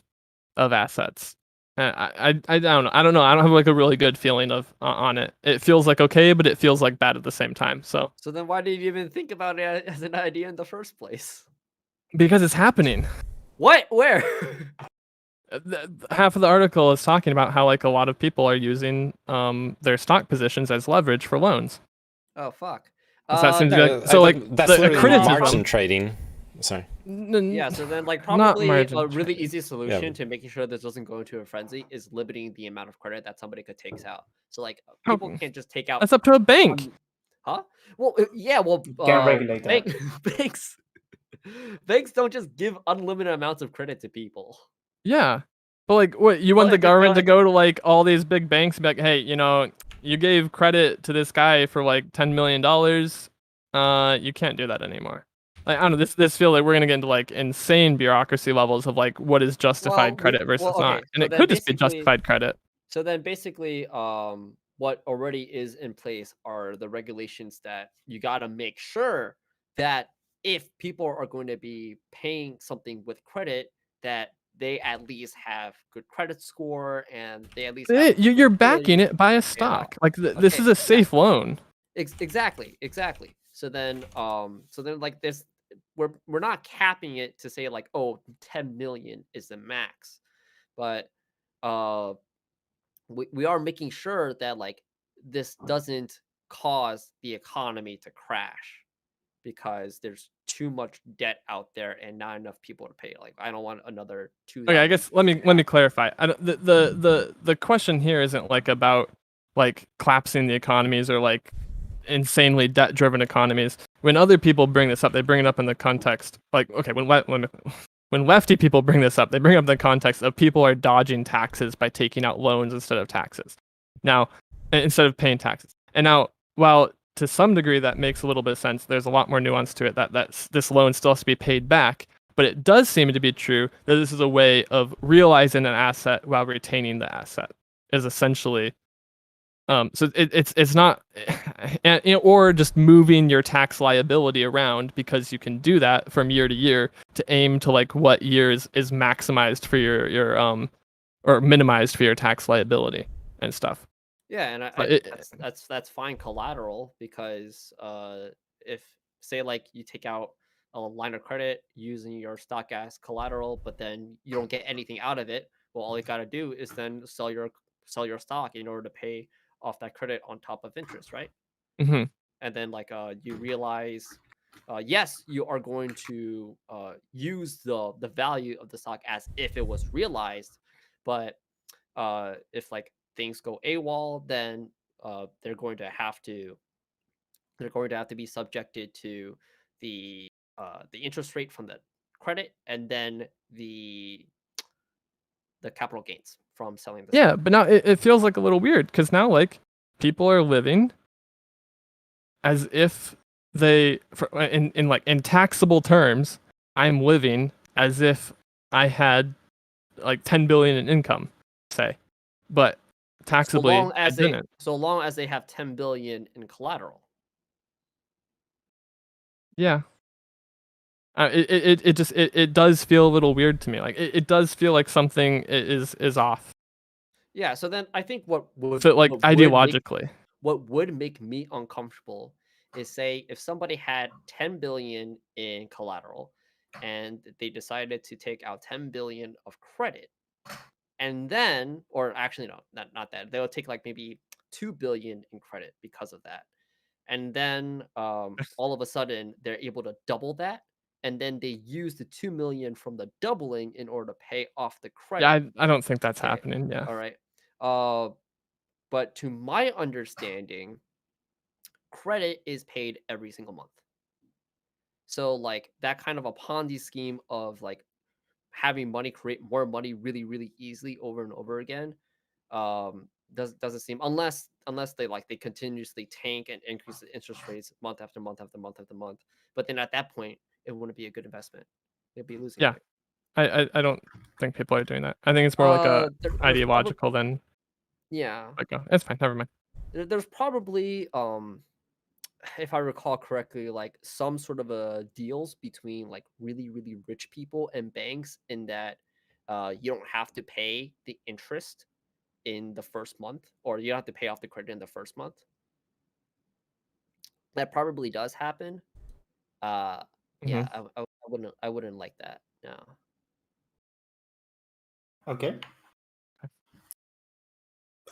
of assets. I don't know. I don't know. I don't have like a really good feeling of on it. It feels like okay, but it feels like bad at the same time. So then why did you even think about it as an idea in the first place? because it's happening. What? Where? Half of the article is talking about how like a lot of people are using their stock positions as leverage for loans. Oh fuck. So that seems to be like, I so like think that's the literally criticism. margin trading. Sorry. Yeah, so then like Not probably margin a really trading. easy solution to making sure this doesn't go into a frenzy is limiting the amount of credit that somebody could take out. So like people can't just take out. That's up to a bank. Huh? Well, yeah. Well, Can't regulate that. banks banks don't just give unlimited amounts of credit to people. Yeah. But like what you want Well, the if they government to don't- go to like all these big banks and be like, hey, you gave credit to this guy for like $10 million. You can't do that anymore. Like I don't know, this feel like we're gonna get into like insane bureaucracy levels of like what is justified credit versus not. And so it then could just be basically- justified credit. So then basically, what already is in place are the regulations that you got to make sure that if people are going to be paying something with credit, that they at least have good credit score and they at least have You're ability backing to it by a pay off. stock. Like this Okay, is a safe loan. Exactly. So then like this, we're not capping it to say like, oh, 10 million is the max, but we are making sure that like this doesn't cause the economy to crash because there's too much debt out there and not enough people to pay. Like I don't want another 2,000. Okay, I guess let me clarify. I don't, the question here isn't like about like collapsing the economies or like insanely debt driven economies. When other people bring this up, they bring it up in the context like okay, when lefty people bring this up, they bring up the context of people are dodging taxes by taking out loans instead of taxes. Now, instead of paying taxes. And now, while to some degree that makes a little bit of sense, there's a lot more nuance to it that this loan still has to be paid back. But it does seem to be true that this is a way of realizing an asset while retaining the asset. Is essentially, so it's not, or just moving your tax liability around because you can do that from year to year to aim to like what year is maximized for your or minimized for your tax liability and stuff. Yeah, and But that's fine collateral because if say like you take out a line of credit using your stock as collateral, but then you don't get anything out of it, well, all you got to do is then sell your sell your stock in order to pay off that credit on top of interest, right? Hmm. And then like you realize, yes, you are going to use the value of the stock as if it was realized, but if like things go AWOL, then they're going to have to be subjected to the interest rate from the credit, and then the capital gains from selling the Yeah, stock. but now it feels like a little weird because now like people are living as if in taxable terms, I'm living as if I had like 10 billion in income, say, but taxably I didn't. So long as they have 10 billion in collateral. Yeah. It does feel a little weird to me. Like it does feel like something is off. Yeah, so then I think what would So like ideologically. what would make me uncomfortable is, say, if somebody had 10 billion in collateral and they decided to take out 10 billion of credit, and then, or actually no, not that, they'll take like maybe 2 billion in credit because of that, and then all of a sudden they're able to double that, and then they use the 2 million from the doubling in order to pay off the credit. Yeah, I don't think that's Okay, happening. Yeah. all right. But to my understanding, credit is paid every single month. So like that kind of a Ponzi scheme of like having money create more money really, really easily over and over again, doesn't seem, unless they continuously tank and increase the interest rates month after month after month after month. But then at that point, it wouldn't be a good investment. They'd be losing. Yeah. I don't think people are doing that. I think it's more like a ideological than. Yeah. Like, it's fine. Never mind. There's probably if I recall correctly, like some sort of deals between like really, really rich people and banks, in that you don't have to pay the interest in the first month, or you don't have to pay off the credit in the first month. That probably does happen. Yeah, I wouldn't like that. No. Okay.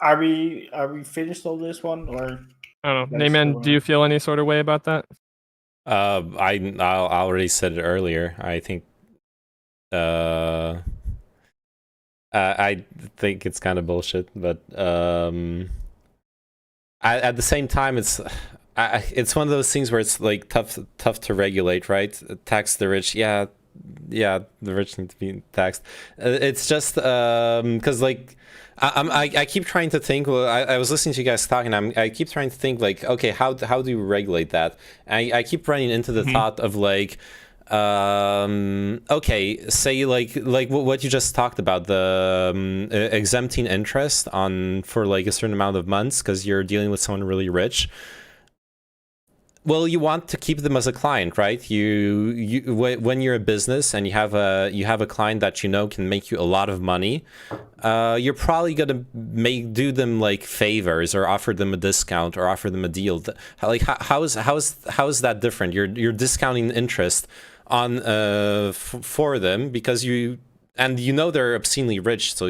Are we finished on this one, or? I don't know. Nayman, do you feel any sort of way about that? I already said it earlier. I think I think it's kind of bullshit, but at the same time, it's one of those things where it's like tough to regulate, right? Tax the rich, yeah, the rich need to be taxed. It's just because like I keep trying to think. Well, I was listening to you guys talking. I keep trying to think like, okay, how do you regulate that? I keep running into the thought of like, okay, say like what you just talked about, the exempting interest on for like a certain amount of months because you're dealing with someone really rich. Well, you want to keep them as a client, right? When you're a business and you have a client that you know can make you a lot of money, you're probably gonna do them like favors or offer them a discount or offer them a deal. Like how is that different? You're discounting interest on for them because you know they're obscenely rich, so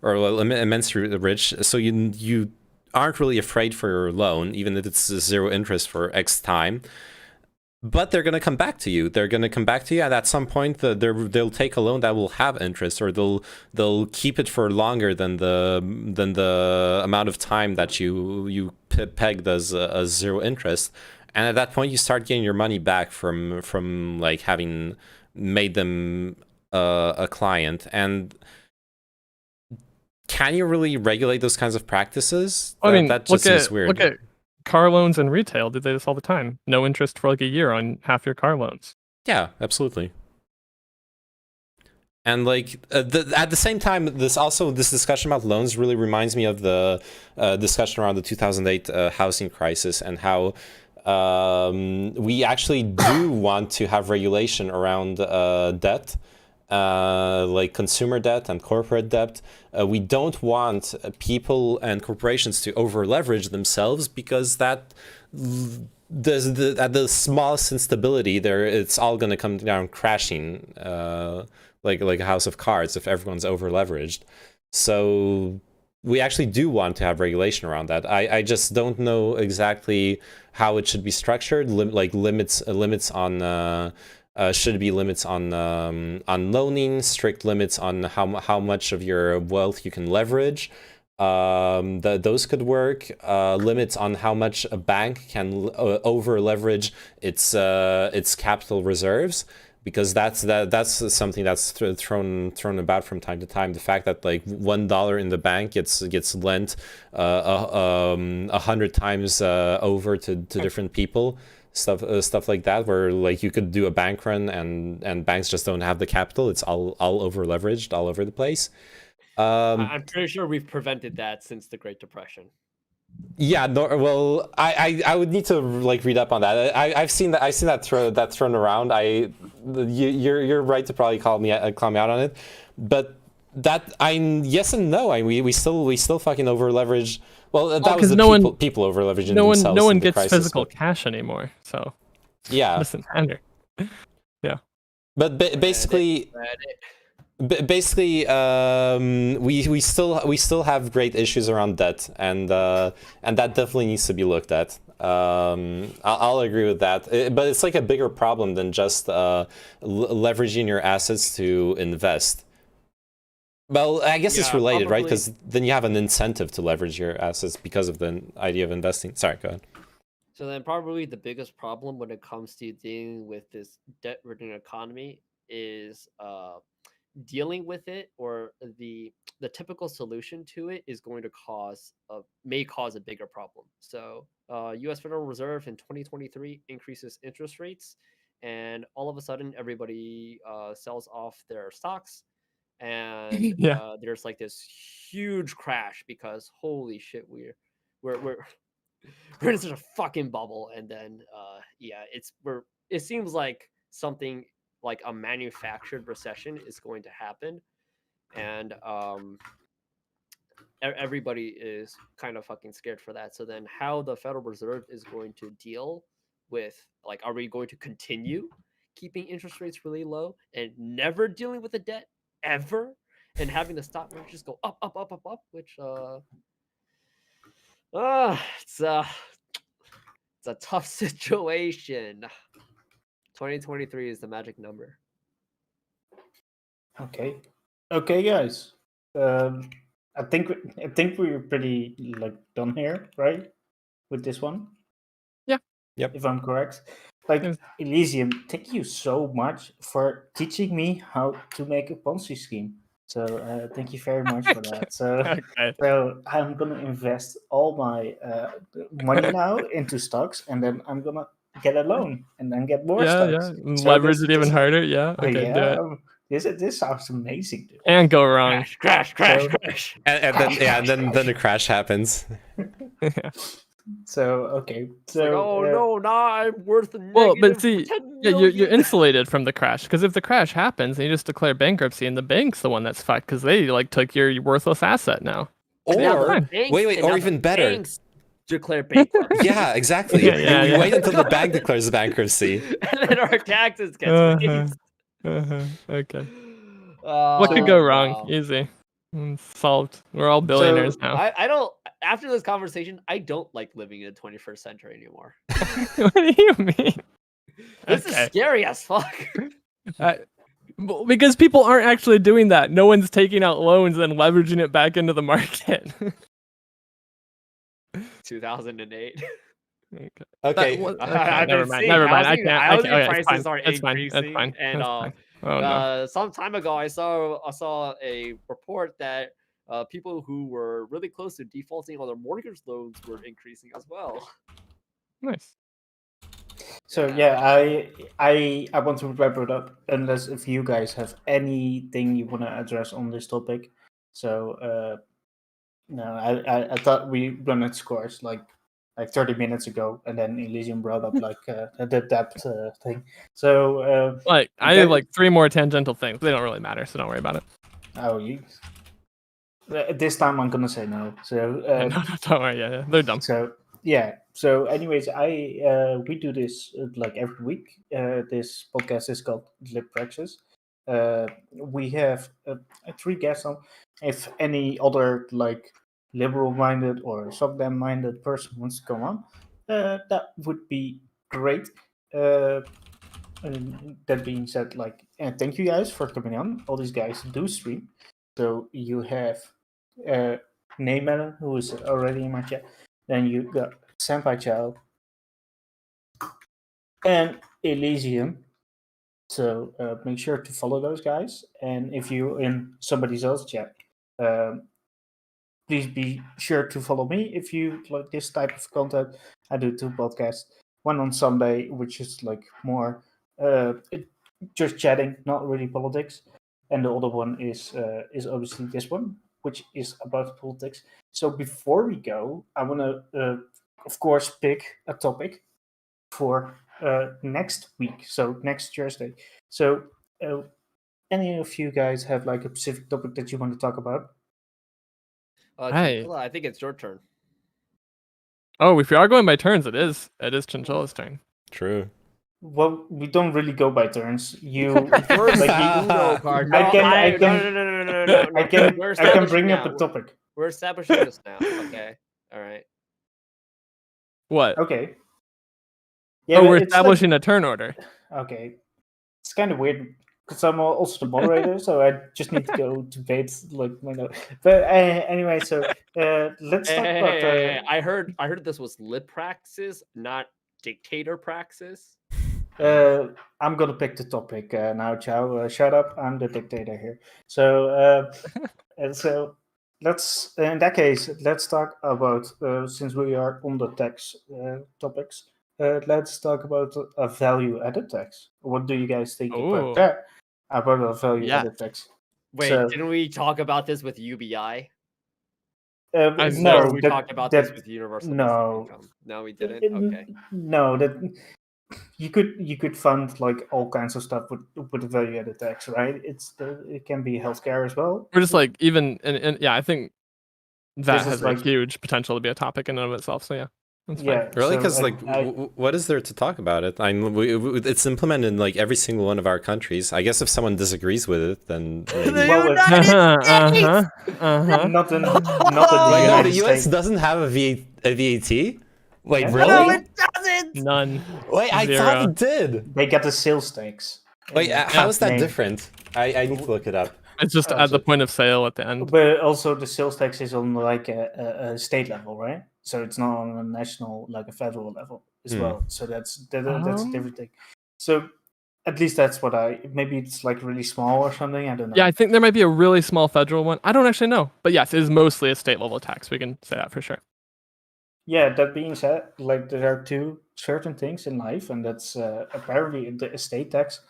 or immensely rich, so you aren't really afraid for your loan, even if it's zero interest for X time. But they're going to come back to you. And at some point they'll take a loan that will have interest, or they'll keep it for longer than the amount of time that you pegged as zero interest. And at that point you start getting your money back from like having made them a client. And can you really regulate those kinds of practices? I mean, that just seems weird. Look at car loans and retail. Did they this all the time? No interest for like a year on half your car loans. Yeah, absolutely. And like at the same time, this discussion about loans really reminds me of the discussion around the 2008 housing crisis, and how we actually do want to have regulation around debt. Like consumer debt and corporate debt. We don't want people and corporations to over leverage themselves, because that at the smallest instability there, it's all going to come down crashing, like a house of cards if everyone's over leveraged. So we actually do want to have regulation around that. I just don't know exactly how it should be structured. Like limits on should be limits on loaning, strict limits on how much of your wealth you can leverage. Those could work. Limits on how much a bank can over leverage its capital reserves. Because that's something that's thrown about from time to time. The fact that like $1 in the bank gets lent 100 times over to different people, stuff like that, where like you could do a bank run and banks just don't have the capital. It's all over leveraged all over the place. I'm pretty sure we've prevented that since the Great Depression. Yeah, no, well, I would need to like read up on that. I've seen that thrown around. You're right to probably call me out on it, but yes and no. We still fucking over leverage. Well, that was the people over leveraging themselves. No one gets physical cash anymore, so yeah, doesn't matter. Yeah, but basically. Basically, we still have great issues around debt, and that definitely needs to be looked at. I'll agree with that, but it's like a bigger problem than just leveraging your assets to invest. Well, I guess it's related, right? Because then you have an incentive to leverage your assets because of the idea of investing. Sorry, go ahead. So then probably the biggest problem when it comes to dealing with this debt-ridden economy is dealing with it, or the typical solution to it is going to may cause a bigger problem. So U.S. Federal Reserve in 2023 increases interest rates, and all of a sudden everybody sells off their stocks, and there's like this huge crash because holy shit, we're in such a fucking bubble. And then it seems like something like a manufactured recession is going to happen, and everybody is kind of fucking scared for that. So then how the Federal Reserve is going to deal with, like, are we going to continue keeping interest rates really low and never dealing with the debt ever, and having the stock market just go up, which it's a tough situation. 2023 is the magic number. Okay, guys. I think we're pretty like done here, right? With this one. Yeah. Yep. If I'm correct. Like, Elysium, thank you so much for teaching me how to make a Ponzi scheme. So thank you very much for that. So I'm gonna invest all my money now into stocks, and then I'm gonna get a loan and then get more stocks. So leverage it even harder. Yeah. Okay. Do it. This sounds amazing, dude. And go wrong. Crash. And then the crash happens. So okay. So like, no, I'm worth negative. Well, but see, you're insulated from the crash, because if the crash happens and you just declare bankruptcy, and the bank's the one that's fucked because they like took your worthless asset now. Or or even better. Declare bankruptcy. Yeah, exactly. We wait until the bank declares bankruptcy, and then our taxes get raised. Okay. What could go wrong? Easy. Solved. We're all billionaires now. I don't. After this conversation, I don't like living in the 21st century anymore. What do you mean? This is scary as fuck. Because people aren't actually doing that. No one's taking out loans and leveraging it back into the market. 2008. Okay. Never mind. I can't. Prices are increasing. That's fine. And some time ago, I saw a report that people who were really close to defaulting on their mortgage loans were increasing as well. Nice. So yeah, I want to wrap it up, unless if you guys have anything you want to address on this topic. So no, I thought we run its course like 30 minutes ago, and then Elysium brought up like the debt thing. So I have like 3 more tangential things. They don't really matter, so don't worry about it. Oh, this time I'm gonna say no. So no, don't worry. Yeah, they're dumb. So yeah. So anyways, we do this like every week. This podcast is called Lip Praxis. We have 3 guests on. If any other like liberal-minded or SOCDEM-minded person wants to come on, that would be great. And that being said, like, and thank you guys for coming on. All these guys do stream. So you have Neyman, who is already in my chat. Then you got Senpai Chow and Elysium. So make sure to follow those guys. And if you're in somebody else's chat, please be sure to follow me if you like this type of content. I do 2 podcasts. One on Sunday, which is like more just chatting, not really politics, and the other one is obviously this one, which is about politics. So before we go, I want to, of course, pick a topic for next week, so next Thursday. So, any of you guys have like a specific topic that you want to talk about? Hey. Chinchilla, I think it's your turn. Oh, if we are going by turns, it is Chinchilla's turn. True. Well, we don't really go by turns. You First, like Uno card. No, I can no. I can We're I can establishing bring up now. a topic. We're establishing this now. Okay. All right. What? Okay. Yeah, Oh, but we're it's like- establishing a turn order. Okay, it's kind of weird because I'm also the moderator, so I just need to go to bed like my note. But anyway, so let's talk about. Hey, I heard this was lip praxis, not dictator praxis. I'm gonna pick the topic now, Chow. Shut up! I'm the dictator here. So and so let's in that case let's talk about since we are on the tax topics. Let's talk about a value-added tax. What do you guys think Ooh. about that? About a value-added tax? Wait, So- didn't we talk about this with UBI? I No, we that- talked about that- this with universal no. basic income. No, we didn't. N- Okay. No, that you could fund like all kinds of stuff with a value-added tax, right? It can be healthcare as well. We're just like even and yeah, I think that This is has like- a huge potential to be a topic in and of itself. So yeah, that's fine. Yeah, Really? so Because I- what is there to talk about it? I mean, it's implemented in like every single one of our countries. I guess if someone disagrees with it, then maybe. well, not in Wait, the no, United the U.S. States. doesn't have a VAT. Wait, Yeah. really? No, it doesn't. None. Wait, I Zero. thought it did. They get the sales tax. Wait, how is that name. different? I need to look it up. It's just Oh, at the so- point of sale at the end. But also the sales tax is on like a state level, right? So it's not on a national, like a federal level as well. So that's a different thing. So at least that's what maybe it's like really small or something. I don't know. Yeah, I think there might be a really small federal one. I don't actually know, but yes, it is mostly a state level tax. We can say that for sure. Yeah, that being said, like there are 2 certain things in life, and that's apparently the estate tax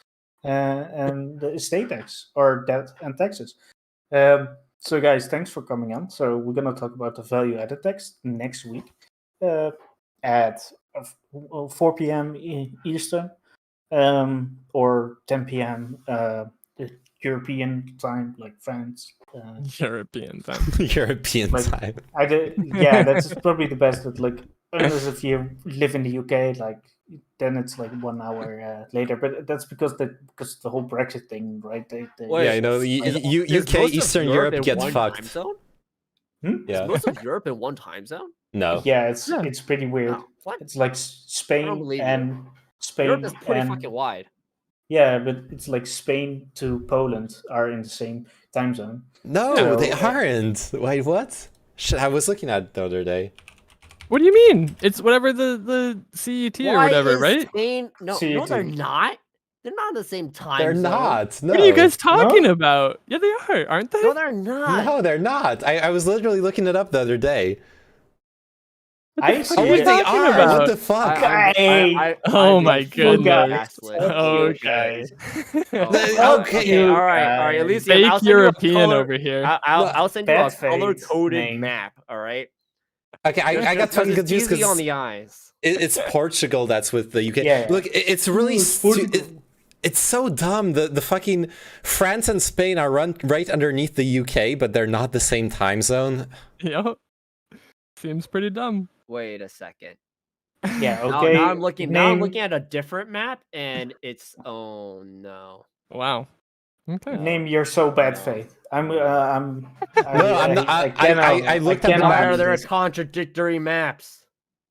and the estate tax, or debt and taxes. So guys, thanks for coming on. So we're gonna talk about the value added tax next week at 4 p.m. Eastern or 10 p.m. European time, like France. European time. European Like- time. Yeah, that's probably the best. That like, unless if you live in the UK, like then it's like 1 hour later. But that's because the whole Brexit thing, right? They Wait, Yeah, you know, Is UK, most of Eastern Europe Europe in gets one time fucked. zone? Yeah. Is most of Europe in one time zone? No. yeah, it's pretty weird. Oh, what? It's like Spain believe you. and Spain Europe is pretty and fucking wide. yeah, but it's like Spain to Poland are in the same time zone. No, So, they aren't. Wait, what? Shit, I was looking at it the other day. What do you mean? It's whatever the CET or Why whatever, is right? Spain... No, See, no, they're too. not. They're not in the same time They're zone. not. No. What are you guys talking about? Yeah, they are, aren't they? No, they're not. No, they're not. I was literally looking it up the other day. I fuck are see you Oh, it. they talking are. about? What the fuck? Oh I'm my a full goodness. gaslit. Okay. Okay, all right. At least Fake I'll send you a European color- over here. I'll send you a Bad color face coded name. map. All right. Okay, I got Because fucking it's confused easy on because the eyes. it's Portugal that's with the UK. Yeah. Look, it's really It's Portugal. it's so dumb. The fucking France and Spain are run right underneath the UK, but they're not the same time zone. Yep. Seems pretty dumb. Wait a second. Yeah, Now, okay. now I'm looking. Now I'm name- looking at a different map, and it's oh no. Wow. Okay. Name you're so bad faith. I'm No, I'm not. I looked at the Why map. are there contradictory maps?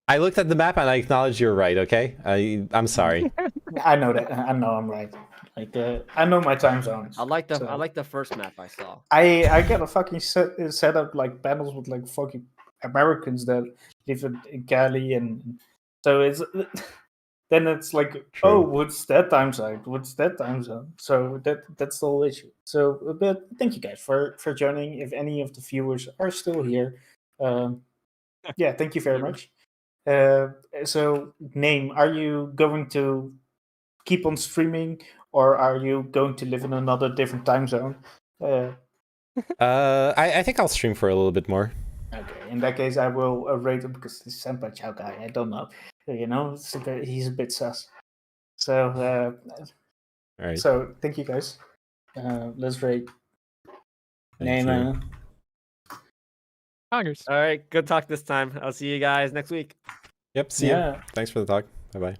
I looked at the map and I acknowledge you're right. Okay, I'm sorry. I know that. I know I'm right. Like I know my time zones. I like the so. I like the first map I saw. I got a fucking set up like panels with like fucking Americans that live in Cali, and so it's then it's like, True. oh, what's that time zone? What's that time zone? So that's the whole issue. So, but thank you guys for joining. If any of the viewers are still here, yeah, thank you very much. So, name, are you going to keep on streaming, or are you going to live in another different time zone? I think I'll stream for a little bit more. Okay, in that case, I will rate him because he's Senpai Chow guy. I don't know, he's a bit sus. So, All right. So thank you guys. Let's rate. Thank Name. Tigers. All right, good talk this time. I'll see you guys next week. Yep. See you. Thanks for the talk. Bye bye.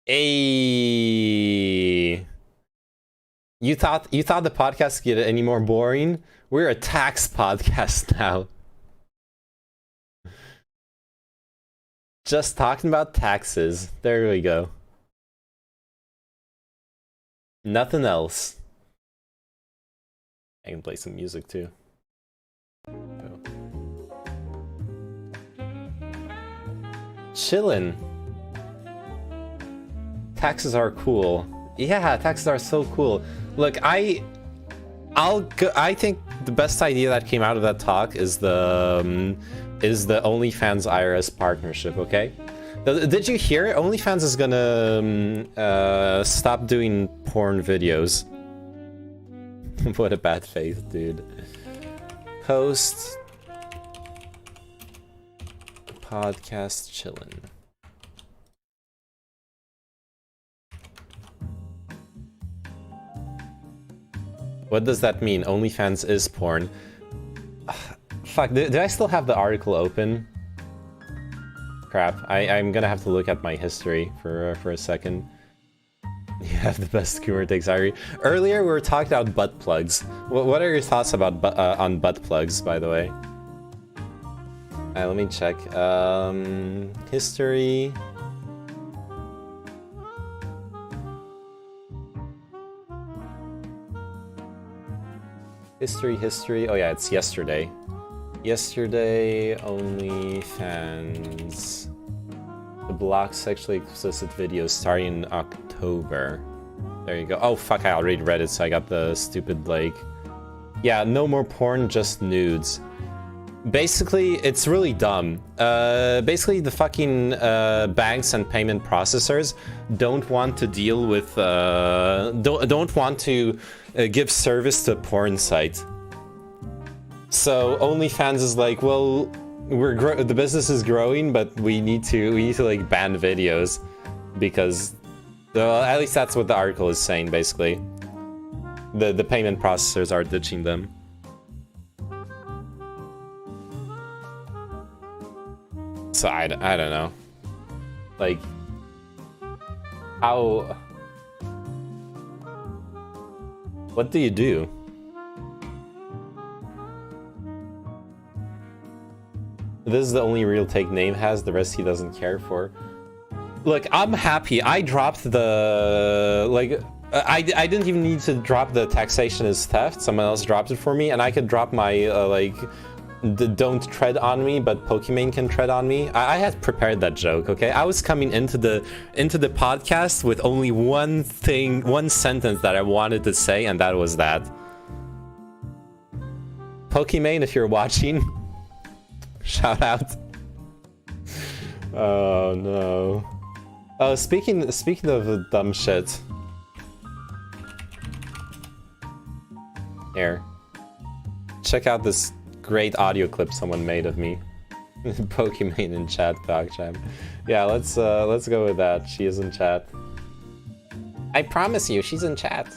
Hey. You thought the podcast could get any more boring? We're a tax podcast now. Just talking about taxes. There we go. Nothing else. I can play some music too. Chillin. Taxes are cool. Yeah, taxes are so cool. Look, I think the best idea that came out of that talk is the OnlyFans IRS partnership. Okay, did you hear it? OnlyFans is gonna stop doing porn videos. What a bad faith, dude. Post podcast chillin'. What does that mean? OnlyFans is porn. Fuck, do I still have the article open? Crap, I'm gonna have to look at my history for a second. You have the best humor takes, Irie. Earlier we were talking about butt plugs. What are your thoughts about on butt plugs, by the way? Let me check. History. History. Oh yeah, it's yesterday. Yesterday, OnlyFans. The block sexually explicit videos starting in October. There you go. Oh fuck, I already read it, so I got the stupid like... Yeah, no more porn, just nudes. Basically, it's really dumb. Basically, the fucking banks and payment processors don't want to deal with... don't want to give service to a porn site. So OnlyFans is like, well, the business is growing, but we need to like ban videos because, at least that's what the article is saying. Basically, the payment processors are ditching them. So I don't know, like how. What do you do? This is the only real take Name has, the rest he doesn't care for. Look, I'm happy. I dropped the... like, I didn't even need to drop the taxation is theft. Someone else dropped it for me, and I could drop my, like, the don't tread on me, but Pokimane can tread on me. I had prepared that joke, okay? I was coming into the podcast with only one sentence that I wanted to say, and that was that. Pokimane, if you're watching... Shout out. Oh no. Oh, speaking of dumb shit. Here. Check out this great audio clip someone made of me. Pokimane in chat, PogChamp. Yeah, let's go with that. She is in chat. I promise you, she's in chat.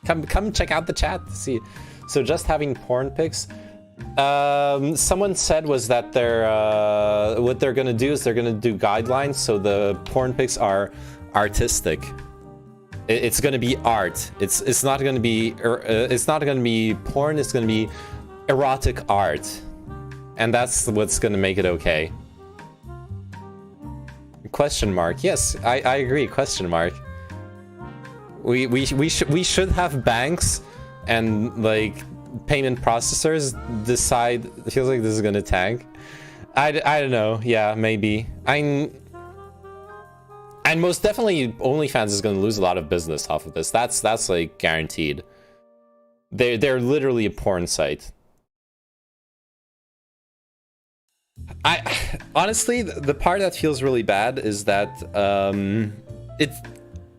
Come check out the chat to see. So just having porn pics. Someone said was that what they're gonna do is they're gonna do guidelines so the porn pics are artistic. It's gonna be art. It's not gonna be porn. It's gonna be erotic art, and that's what's gonna make it okay. Question mark? Yes, I agree. Question mark. We should have banks and like payment processors decide. It feels like this is gonna tank. I don't know. Yeah, maybe. And most definitely, OnlyFans is going to lose a lot of business off of this. That's like guaranteed. They're literally a porn site. Honestly, the part that feels really bad is that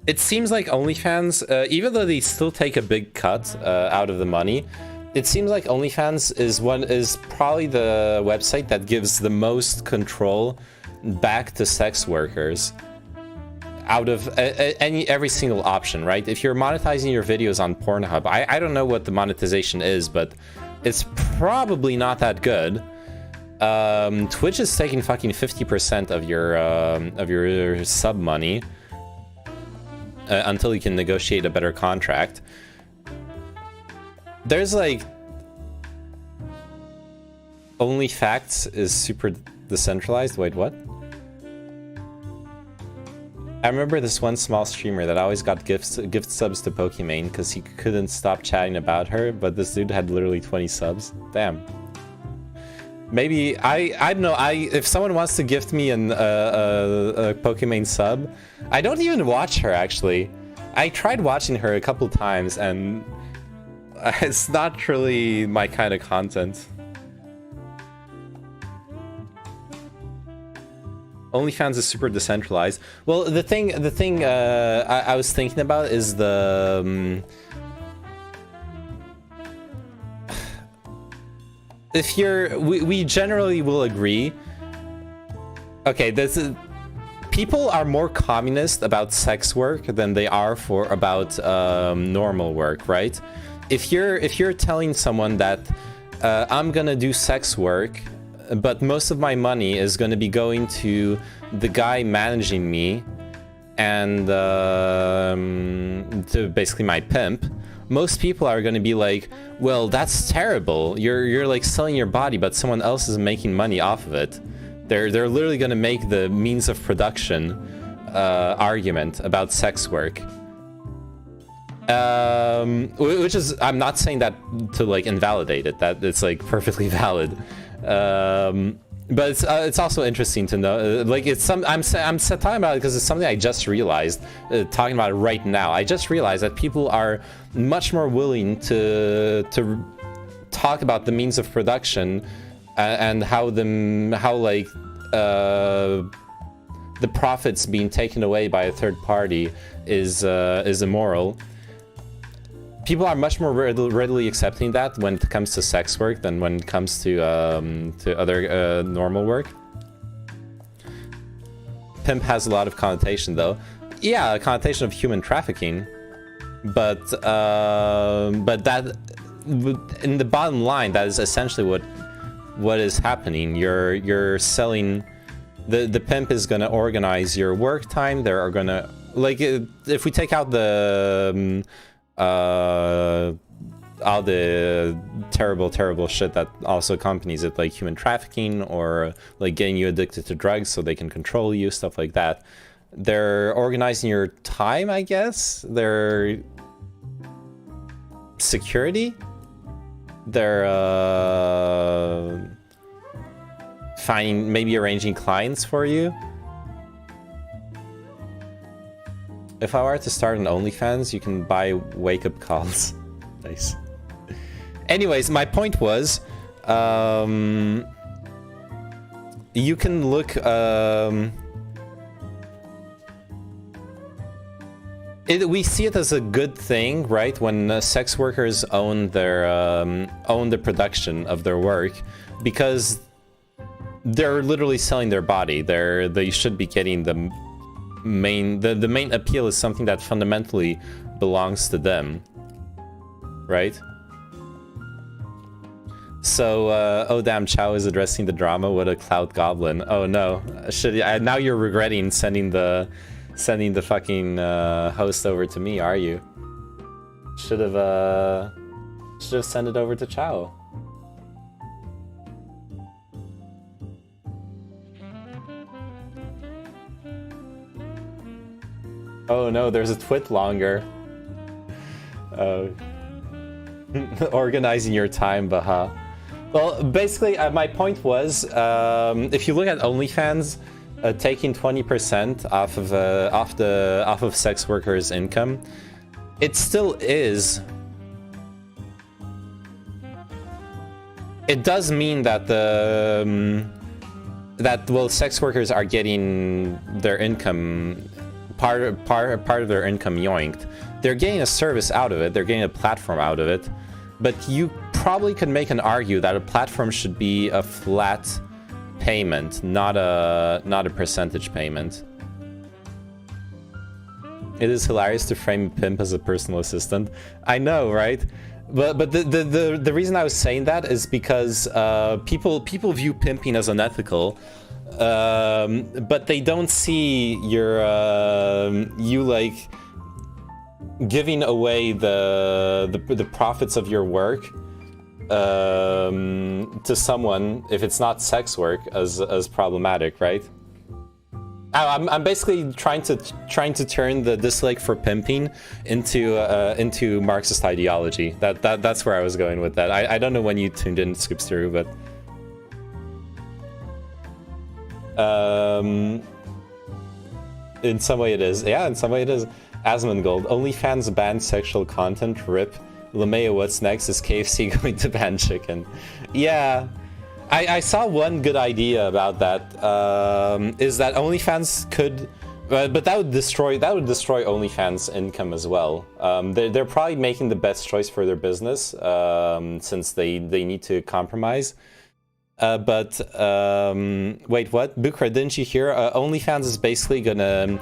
it seems like OnlyFans, even though they still take a big cut out of the money, it seems like OnlyFans is probably the website that gives the most control back to sex workers. Out of every single option, right? If you're monetizing your videos on Pornhub, I don't know what the monetization is, but it's probably not that good. Twitch is taking fucking 50% of your sub money until you can negotiate a better contract. There's like OnlyFacts is super decentralized. Wait, what? I remember this one small streamer that always got gift subs to Pokimane because he couldn't stop chatting about her, but this dude had literally 20 subs. Damn. Maybe I don't know. If someone wants to gift me a Pokimane sub, I don't even watch her actually. I tried watching her a couple times and it's not really my kind of content. OnlyFans is super decentralized. Well, the thing I was thinking about is the if you're we generally will agree. Okay, this is people are more communist about sex work than they are about normal work, right? If you're telling someone that I'm gonna do sex work, but most of my money is going to be going to the guy managing me and to basically my pimp, most people are going to be like, well, that's terrible. You're like selling your body, but someone else is making money off of it. They're literally going to make the means of production argument about sex work. Which is, I'm not saying that to like invalidate it, that it's like perfectly valid. But it's also interesting to know, like I'm talking about it because it's something I just realized, talking about it right now. I just realized that people are much more willing to talk about the means of production and how like the profits being taken away by a third party is immoral. People are much more readily accepting that when it comes to sex work than when it comes to other normal work. Pimp has a lot of connotation, though. Yeah, a connotation of human trafficking, but that in the bottom line, that is essentially what is happening. You're selling. The pimp is gonna organize your work time. There are gonna, like, if we take out the all the terrible shit that also accompanies it, like human trafficking or like getting you addicted to drugs so they can control you, stuff like that. They're organizing your time, I guess. They're security. They're finding, maybe arranging clients for you. If I were to start an OnlyFans, you can buy wake-up calls. Nice. Anyways, my point was, you can look. We see it as a good thing, right? When sex workers own the production of their work, because they're literally selling their body. They should be getting the main appeal is something that fundamentally belongs to them, right? So oh damn, Chow is addressing the drama. What a clout goblin. Oh no, now you're regretting sending the sending the fucking host over to me, are you? Should have sent it over to Chao. Oh no, there's a twit longer. Organizing your time, Baha. Well, basically, my point was, if you look at OnlyFans, taking 20% off of sex workers' income, it still is. It does mean that sex workers are getting their income, part of their income yoinked. They're getting a service out of it. They're getting a platform out of it. But you probably could make an argue that a platform should be a flat payment, not a percentage payment. It is hilarious to frame pimp as a personal assistant. I know, right? But the reason I was saying that is because people view pimping as unethical, but they don't see you like giving away the profits of your work to someone, if it's not sex work, as problematic, right? I'm basically trying to turn the dislike for pimping into Marxist ideology. That's where I was going with that. I don't know when you tuned in, Scoops through, but in some way it is. Yeah, in some way it is. Asmongold, OnlyFans banned sexual content. RIP. LeMayo, what's next? Is KFC going to ban chicken? Yeah. I saw one good idea about that, is that OnlyFans could, but that would destroy OnlyFans income as well. They're probably making the best choice for their business, since they need to compromise. But wait, what? Bukra, didn't you hear? OnlyFans is basically gonna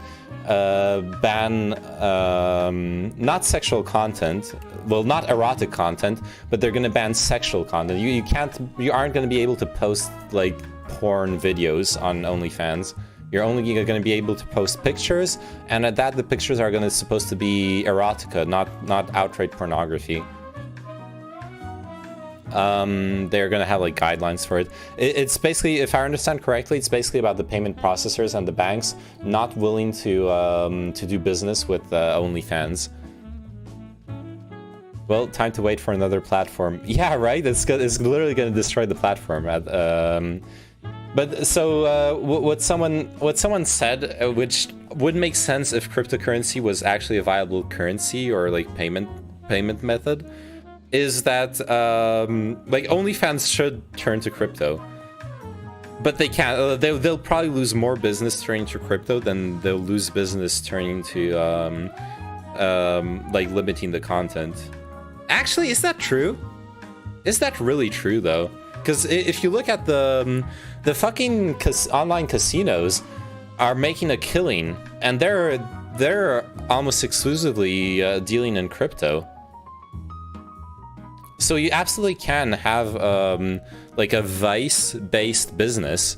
ban not sexual content. Well, not erotic content, but they're gonna ban sexual content. You aren't gonna be able to post like porn videos on OnlyFans. You're only gonna be able to post pictures, and at that, the pictures are supposed to be erotica, not outright pornography. They're gonna have like guidelines for it. It's basically, if I understand correctly, it's basically about the payment processors and the banks not willing to do business with OnlyFans. Well, time to wait for another platform. Yeah, right. It's literally gonna destroy the platform. But so what someone said, which would make sense if cryptocurrency was actually a viable currency or like payment method, is that like OnlyFans should turn to crypto, but they can't. They'll probably lose more business turning to crypto than they'll lose business turning to like limiting the content. Actually, is that true? Is that really true though? Because if you look at the fucking online casinos are making a killing, and they're almost exclusively dealing in crypto. So you absolutely can have like a Vice-based business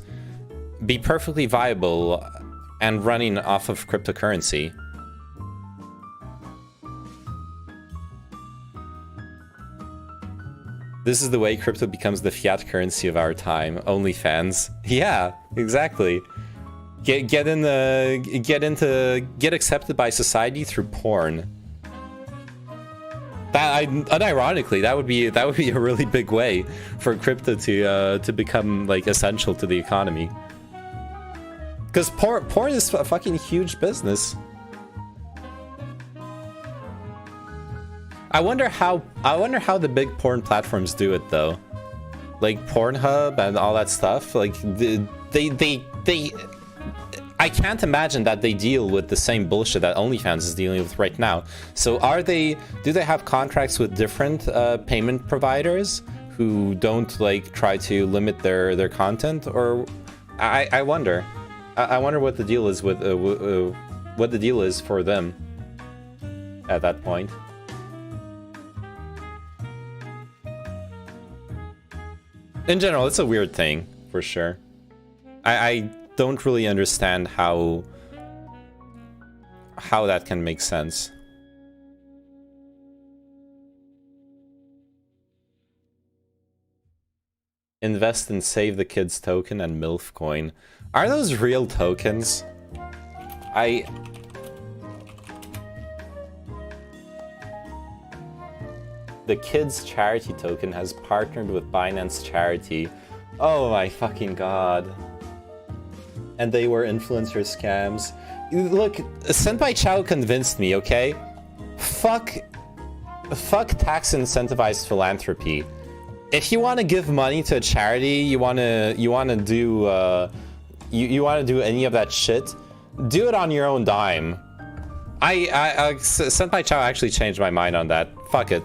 be perfectly viable and running off of cryptocurrency. This is the way crypto becomes the fiat currency of our time. OnlyFans. Yeah, exactly. Get accepted by society through porn. Unironically, that would be a really big way for crypto to become like essential to the economy. Because porn is a fucking huge business. I wonder how the big porn platforms do it though, like Pornhub and all that stuff. Like they I can't imagine that they deal with the same bullshit that OnlyFans is dealing with right now. So do they have contracts with different payment providers who don't like try to limit their content? Or I wonder what the deal is with what the deal is for them at that point. In general, it's a weird thing for sure. I don't really understand how how that can make sense. Invest in Save the Kids token and MILF coin. Are those real tokens? The Kids Charity token has partnered with Binance Charity. Oh my fucking god. And they were influencer scams. Look, Senpai Chao convinced me, okay? Fuck tax incentivized philanthropy. If you want to give money to a charity, you want to do any of that shit, do it on your own dime. Senpai Chao actually changed my mind on that. Fuck it.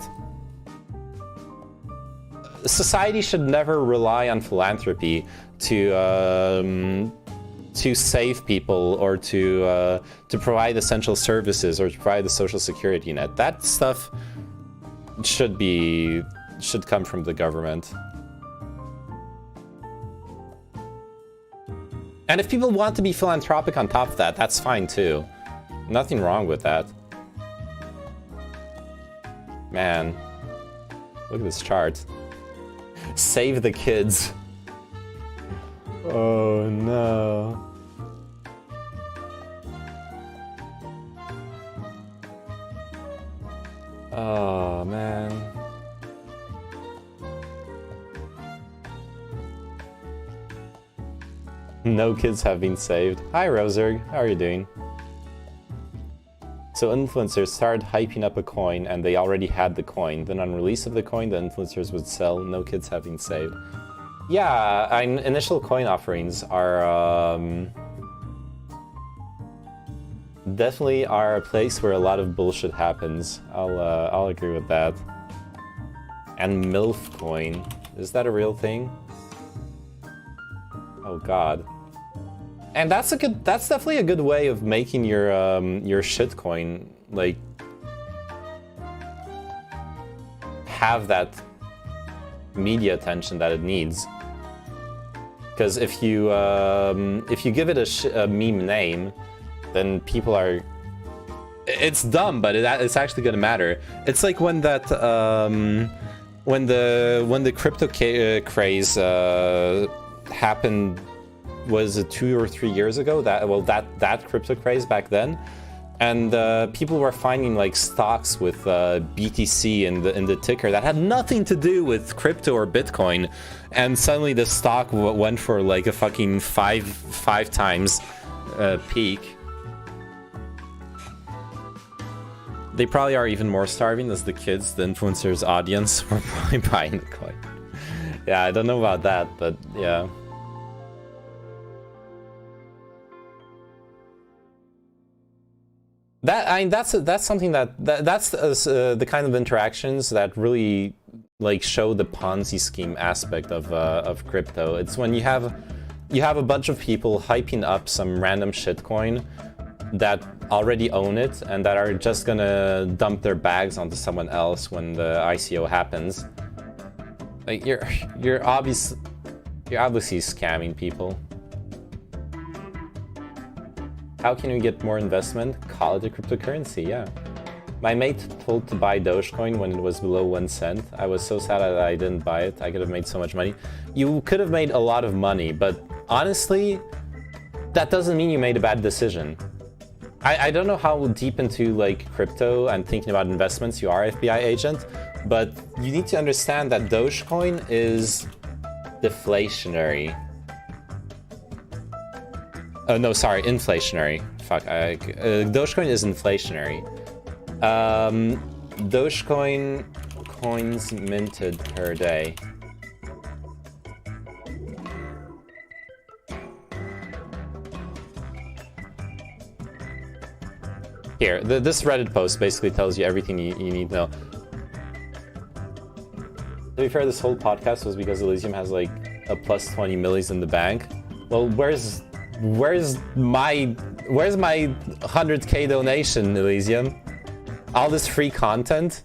Society should never rely on philanthropy to save people or to provide essential services or to provide the social security net. That stuff should come from the government. And if people want to be philanthropic on top of that, that's fine too. Nothing wrong with that. Man, look at this chart. Save the kids. Oh no. Oh man. No kids have been saved. Hi Roserg, how are you doing? So influencers started hyping up a coin and they already had the coin. Then on release of the coin, the influencers would sell. No kids have been saved. Yeah, initial coin offerings are definitely are a place where a lot of bullshit happens. I'll agree with that. And MILF coin, is that a real thing? Oh god. And that's definitely a good way of making your shitcoin like have that media attention that it needs. Because if you give it a meme name, then people are. It's dumb, but it's actually gonna matter. It's like when that when the crypto craze happened. Was it 2 or 3 years ago? That crypto craze back then, and people were finding like stocks with BTC in the ticker that had nothing to do with crypto or Bitcoin, and suddenly the stock went for like a fucking five times peak. They probably are even more starving as the kids, the influencers' audience, were probably buying the coin. Yeah, I don't know about that, but yeah. That's something that's the kind of interactions that really like show the Ponzi scheme aspect of crypto. It's when you have a bunch of people hyping up some random shitcoin that already own it and that are just gonna dump their bags onto someone else when the ICO happens. Like you're obviously scamming people. How can we get more investment? Call it a cryptocurrency, yeah. My mate told to buy Dogecoin when it was below 1 cent. I was so sad that I didn't buy it. I could have made so much money. You could have made a lot of money, but honestly, that doesn't mean you made a bad decision. I don't know how deep into like crypto and thinking about investments you are, FBI agent, but you need to understand that Dogecoin is deflationary. Oh no, sorry, inflationary. Fuck, Dogecoin is inflationary. Dogecoin coins minted per day. Here, this Reddit post basically tells you everything you need to know. To be fair, this whole podcast was because Elysium has like a plus 20 millies in the bank. Well, where's my 100k donation, Elysium? All this free content?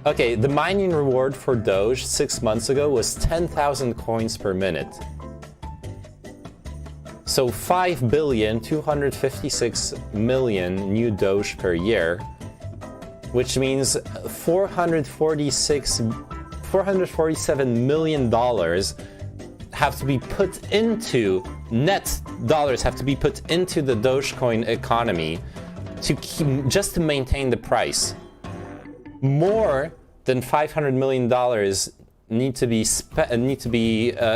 Okay, the mining reward for Doge 6 months ago was 10,000 coins per minute. So 5,256,000,000 new Doge per year, which means $447 million have to be put into, net dollars have to be put into the Dogecoin economy to keep, just to maintain the price. More than $500 million need to be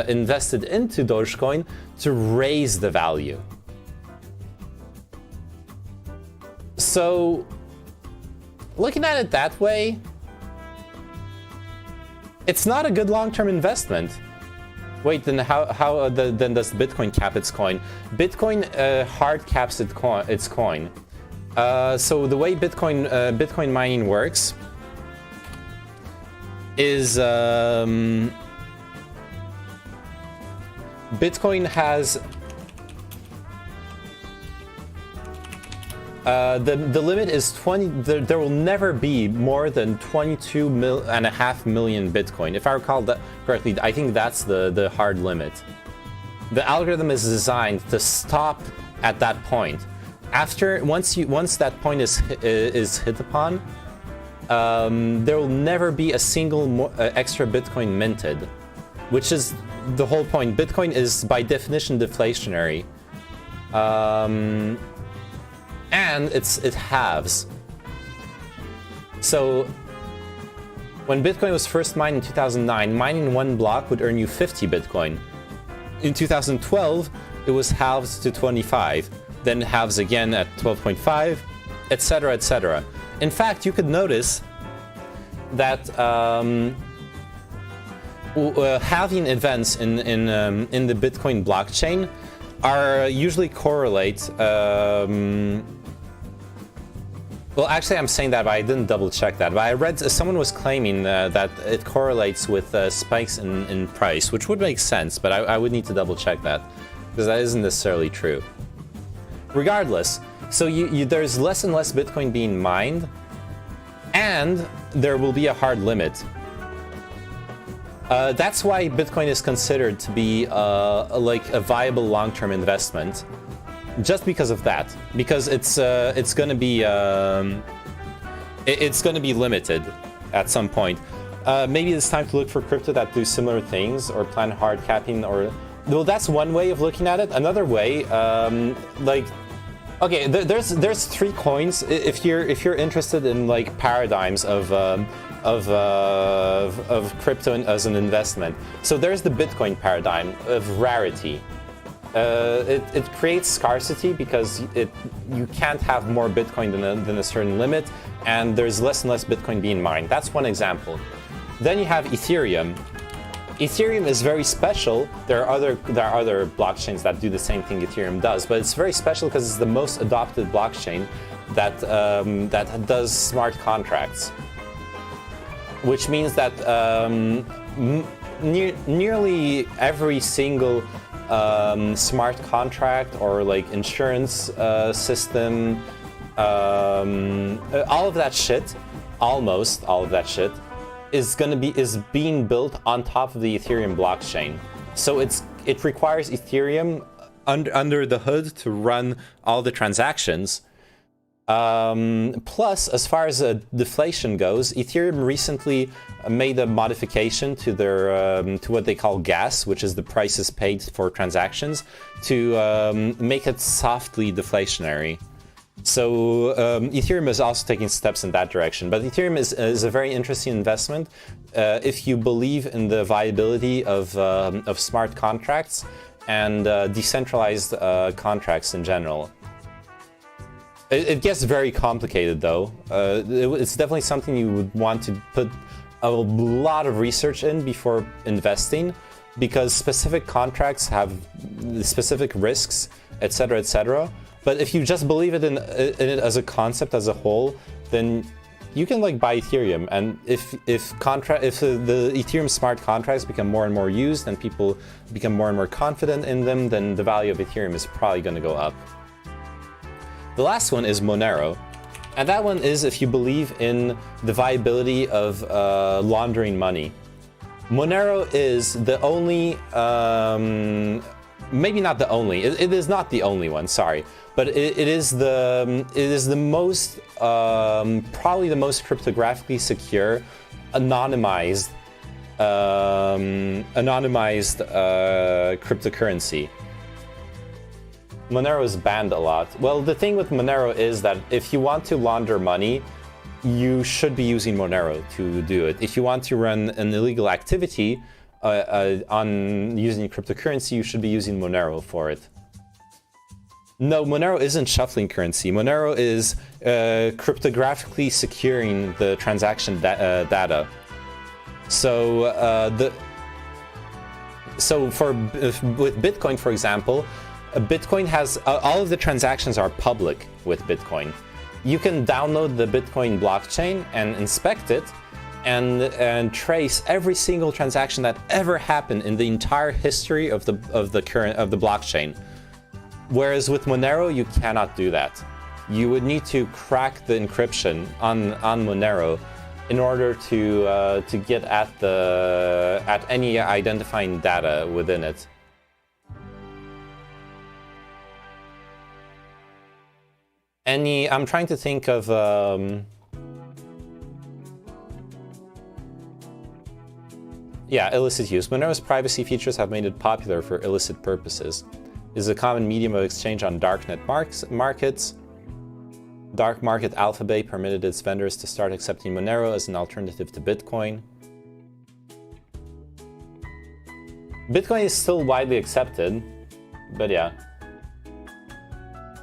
invested into Dogecoin to raise the value. So, looking at it that way, it's not a good long-term investment. Wait, then how then does Bitcoin cap its coin? Bitcoin hard caps its coin. So the way Bitcoin mining works is Bitcoin has the limit is 20. There will never be more than 22.5 million Bitcoin. If I recall that correctly, I think that's the hard limit. The algorithm is designed to stop at that point. Once that point is hit upon, there will never be a single extra Bitcoin minted, which is the whole point. Bitcoin is by definition deflationary, and it halves. So when Bitcoin was first mined in 2009, mining one block would earn you 50 Bitcoin. In 2012, it was halved to 25, then halves again at 12.5, etc., etc. In fact, you could notice that halving events in the Bitcoin blockchain are usually correlate. Well, actually, I'm saying that, but I didn't double check that. But I read someone was claiming that it correlates with spikes in price, which would make sense, but I would need to double check that because that isn't necessarily true. Regardless, so there's less and less Bitcoin being mined, and there will be a hard limit. That's why Bitcoin is considered to be like a viable long-term investment, just because of that. Because it's going to be limited at some point. Maybe it's time to look for crypto that do similar things or plan hard capping, or well, that's one way of looking at it. Another way, like. Okay, there's three coins. If you're interested in like paradigms of crypto as an investment, so there's the Bitcoin paradigm of rarity. It creates scarcity because you can't have more Bitcoin than a certain limit, and there's less and less Bitcoin being mined. That's one example. Then you have Ethereum. Ethereum is very special. There are other blockchains that do the same thing Ethereum does, but it's very special because it's the most adopted blockchain that does smart contracts, which means that nearly every single smart contract or like insurance system, all of that shit, almost all of that shit, is being built on top of the Ethereum blockchain. So it requires Ethereum under the hood to run all the transactions. Plus, as far as deflation goes, Ethereum recently made a modification to their to what they call gas, which is the prices paid for transactions, to make it softly deflationary. So Ethereum is also taking steps in that direction. But Ethereum is a very interesting investment if you believe in the viability of smart contracts and decentralized contracts in general. It gets very complicated, though. It's definitely something you would want to put a lot of research in before investing, because specific contracts have specific risks, etc., etc. But if you just believe in it as a concept as a whole, then you can like buy Ethereum. And if the Ethereum smart contracts become more and more used and people become more and more confident in them, then the value of Ethereum is probably going to go up. The last one is Monero. And that one is if you believe in the viability of laundering money. Monero is the only maybe not the only. It is not the only one. Sorry, but it is the most probably the most cryptographically secure, anonymized cryptocurrency. Monero is banned a lot. Well, the thing with Monero is that if you want to launder money, you should be using Monero to do it. If you want to run an illegal activity on using cryptocurrency, you should be using Monero for it. No, Monero isn't shuffling currency. Monero is cryptographically securing the transaction data. So with Bitcoin, for example, Bitcoin has all of the transactions are public with Bitcoin. You can download the Bitcoin blockchain and inspect it, and trace every single transaction that ever happened in the entire history of the blockchain. Whereas with Monero, you cannot do that. You would need to crack the encryption on Monero in order to get at any identifying data within it. I'm trying to think of yeah, illicit use. Monero's privacy features have made it popular for illicit purposes. It is a common medium of exchange on darknet markets. Dark market Alphabet permitted its vendors to start accepting Monero as an alternative to Bitcoin. Bitcoin is still widely accepted, but yeah.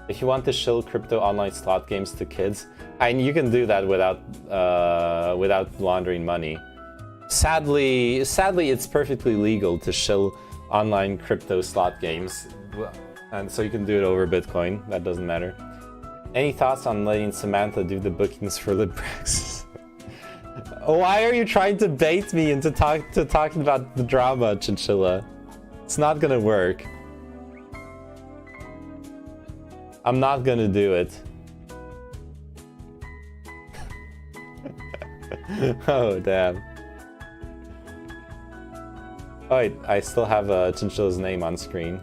If you want to shill crypto online slot games to kids, you can do that without laundering money. Sadly, it's perfectly legal to shill online crypto slot games, and so you can do it over Bitcoin. That doesn't matter. Any thoughts on letting Samantha do the bookings for Librax? Why are you trying to bait me into talking about the drama, Chinchilla? It's not gonna work. I'm not gonna do it. Oh, damn. Oh wait, I still have Chinchilla's name on screen.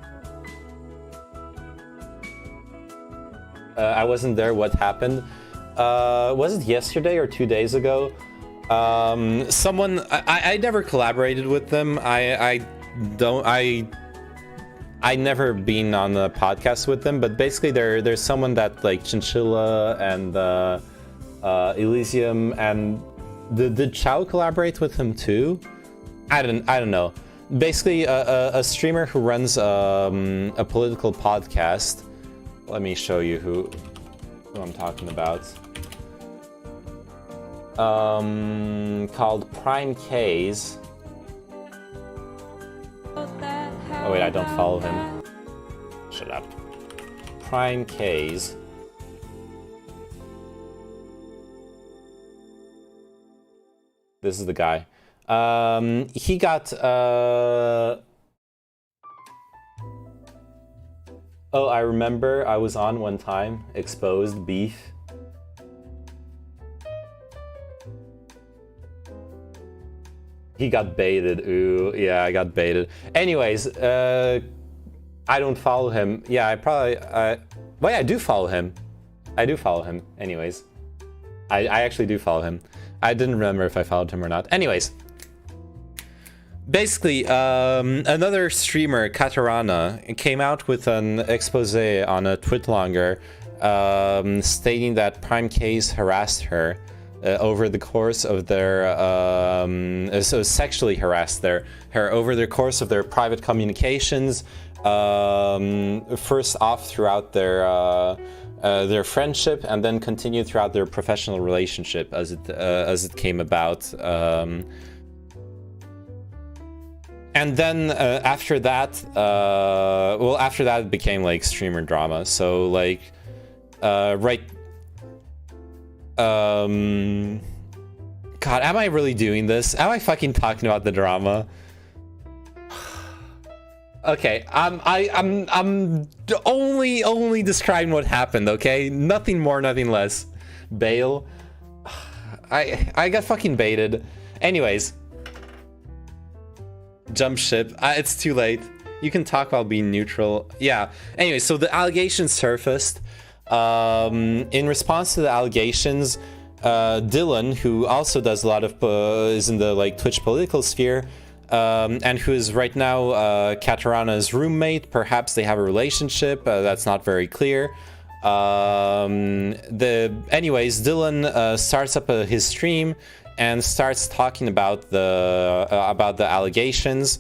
I wasn't there, what happened? Was it yesterday or 2 days ago? Someone, I never collaborated with them. I never been on the podcast with them, but basically there's someone that like Chinchilla and Elysium and did Chow collaborate with him too? I don't know. Basically a streamer who runs a political podcast. Let me show you who I'm talking about. Called Prime K's. Oh wait, I don't follow him. Shut up. Prime K's. This is the guy. He got oh, I remember I was on one time, Exposed Beef. He got baited, ooh, yeah, I got baited. Anyways, I don't follow him. Yeah, well, I do follow him. I do follow him, anyways. I actually do follow him. I didn't remember if I followed him or not. Anyways. Basically, another streamer, Katarana, came out with an expose on a Twitlonger stating that Prime K's harassed her over the course of their so sexually harassed her over the course of their private communications, first off throughout their friendship, and then continued throughout their professional relationship as it came about. And then after that, after that it became like streamer drama. So like, right. God, am I really doing this? Am I fucking talking about the drama? Okay, I'm only describing what happened. Okay, nothing more, nothing less. Bail. I got fucking baited. Anyways. Jump ship. It's too late. You can talk while being neutral. Yeah. Anyway, so the allegations surfaced. In response to the allegations, Dylan, who also does a lot of is in the like Twitch political sphere, and who is right now Katarana's roommate. Perhaps they have a relationship. That's not very clear. Anyways, Dylan starts up his stream and starts talking about the allegations.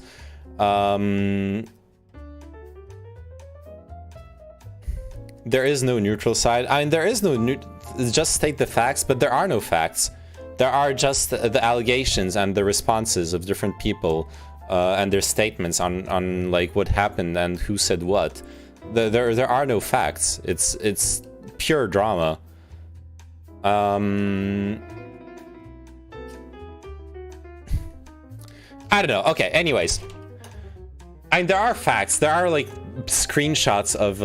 There is no neutral side. I mean, there is no just state the facts, but there are no facts. There are just the allegations and the responses of different people and their statements on like what happened and who said what. There are no facts. It's pure drama. I don't know. Okay. Anyways, I mean, there are facts. There are like screenshots of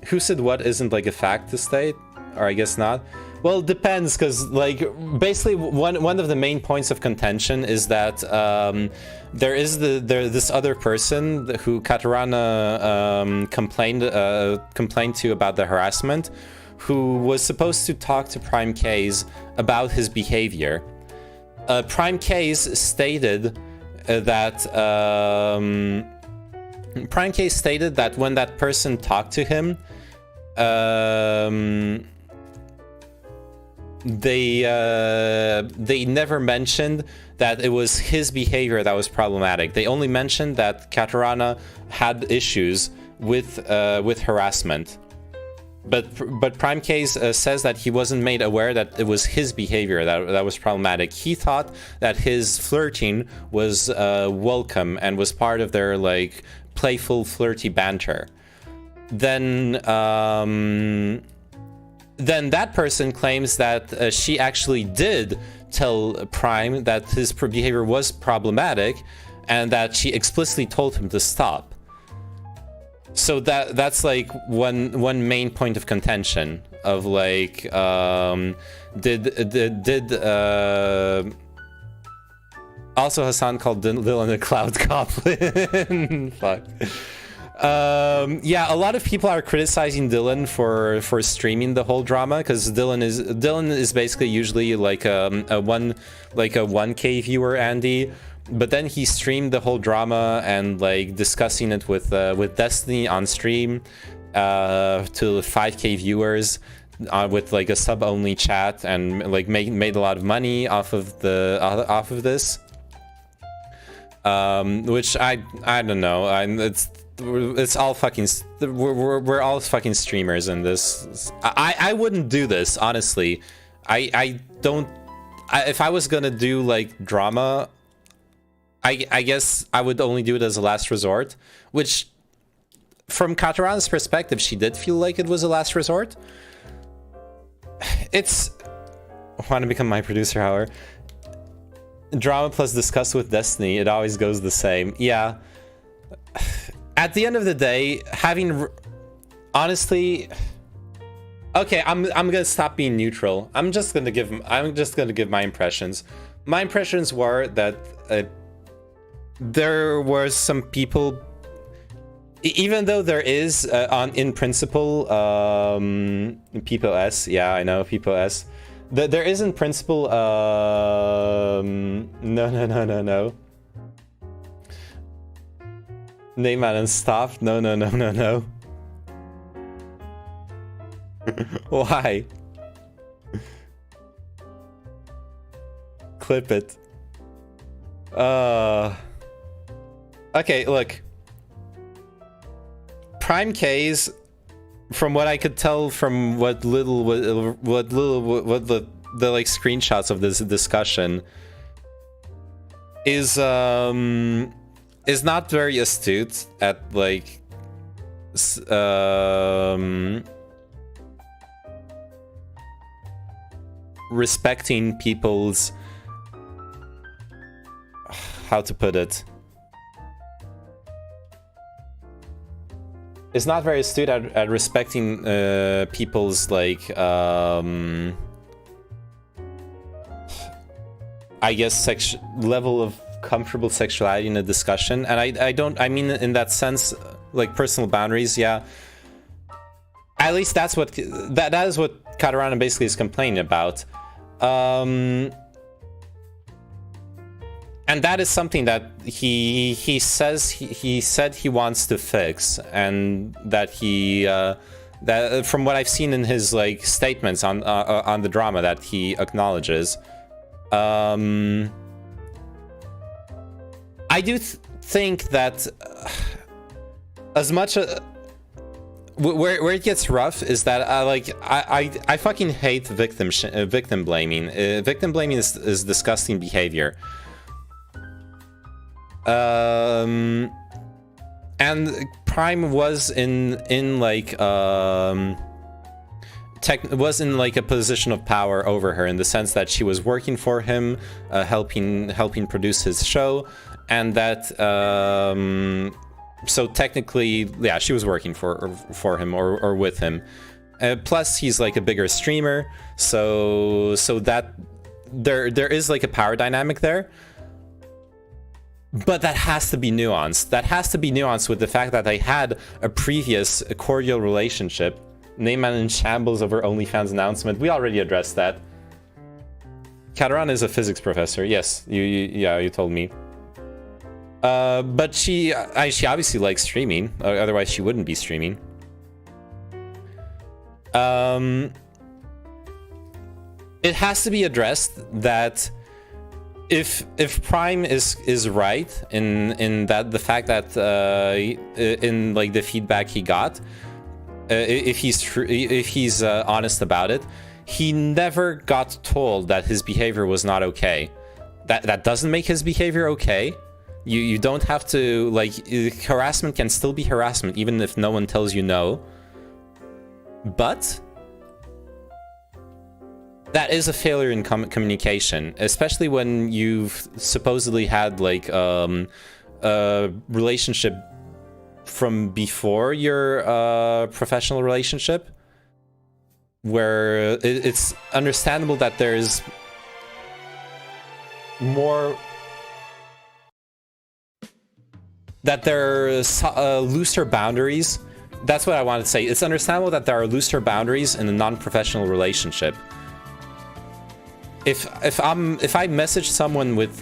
who said what isn't like a fact to state, or I guess not. Well, it depends, because like basically one of the main points of contention is that there is this other person who Katarana complained to about the harassment, who was supposed to talk to Prime K's about his behavior. Prime K's stated that when that person talked to him, they never mentioned that it was his behavior that was problematic. They only mentioned that Katarana had issues with harassment. But Prime Case says that he wasn't made aware that it was his behavior that was problematic. He thought that his flirting was welcome and was part of their like playful, flirty banter. Then that person claims that she actually did tell Prime that his behavior was problematic and that she explicitly told him to stop. So that's like one main point of contention of like did also Hassan called Dylan a cloud goblin. Fuck. Yeah, a lot of people are criticizing Dylan for streaming the whole drama, because Dylan is basically usually like a 1K viewer, Andy. But then he streamed the whole drama and like discussing it with Destiny on stream to 5K viewers with like a sub-only chat, and like made a lot of money off of this. Which I don't know. It's all fucking. We're all fucking streamers in this. I wouldn't do this, honestly. I don't. If I was gonna do like drama, I guess I would only do it as a last resort, which from Katarana's perspective, she did feel like it was a last resort. It's want to become my producer, however. Drama plus discuss with Destiny, it always goes the same. Yeah. At the end of the day, honestly, okay, I'm gonna stop being neutral. I'm just gonna give my impressions. My impressions were that there were some people, even though there is in principle people S, yeah, I know people S. There is in principle no. Neyman and stop. No. Why? Clip it. Okay, look. Prime K's, from what I could tell from what the like screenshots of this discussion is not very astute at like respecting people's, how to put it, is not very astute at respecting people's like I guess level of comfortable sexuality in a discussion, and I mean in that sense, like personal boundaries, yeah. At least that's what that is what Katarana basically is complaining about. And that is something that he says he said he wants to fix, and that he that from what I've seen in his like statements on the drama that he acknowledges. I do think that as much where it gets rough is that I fucking hate victim blaming. Victim blaming is disgusting behavior. And Prime was in like was in like a position of power over her, in the sense that she was working for him, helping produce his show, and that so technically, yeah, she was working for him or with him. Plus, he's like a bigger streamer, so that there is like a power dynamic there. But that has to be nuanced. That has to be nuanced with the fact that they had a previous cordial relationship. Neyman in shambles over OnlyFans announcement. We already addressed that. Katarana is a physics professor. Yes, you told me. But she obviously likes streaming. Otherwise, she wouldn't be streaming. It has to be addressed that if Prime is right in that the fact that in like the feedback he got, if he's honest about it, he never got told that his behavior was not okay. That doesn't make his behavior okay. You don't have to, like, harassment can still be harassment even if no one tells you no. But that is a failure in communication, especially when you've supposedly had like a relationship from before your professional relationship, where it's understandable that there's more, that there are looser boundaries. That's what I wanted to say. It's understandable that there are looser boundaries in a non-professional relationship. If I message someone with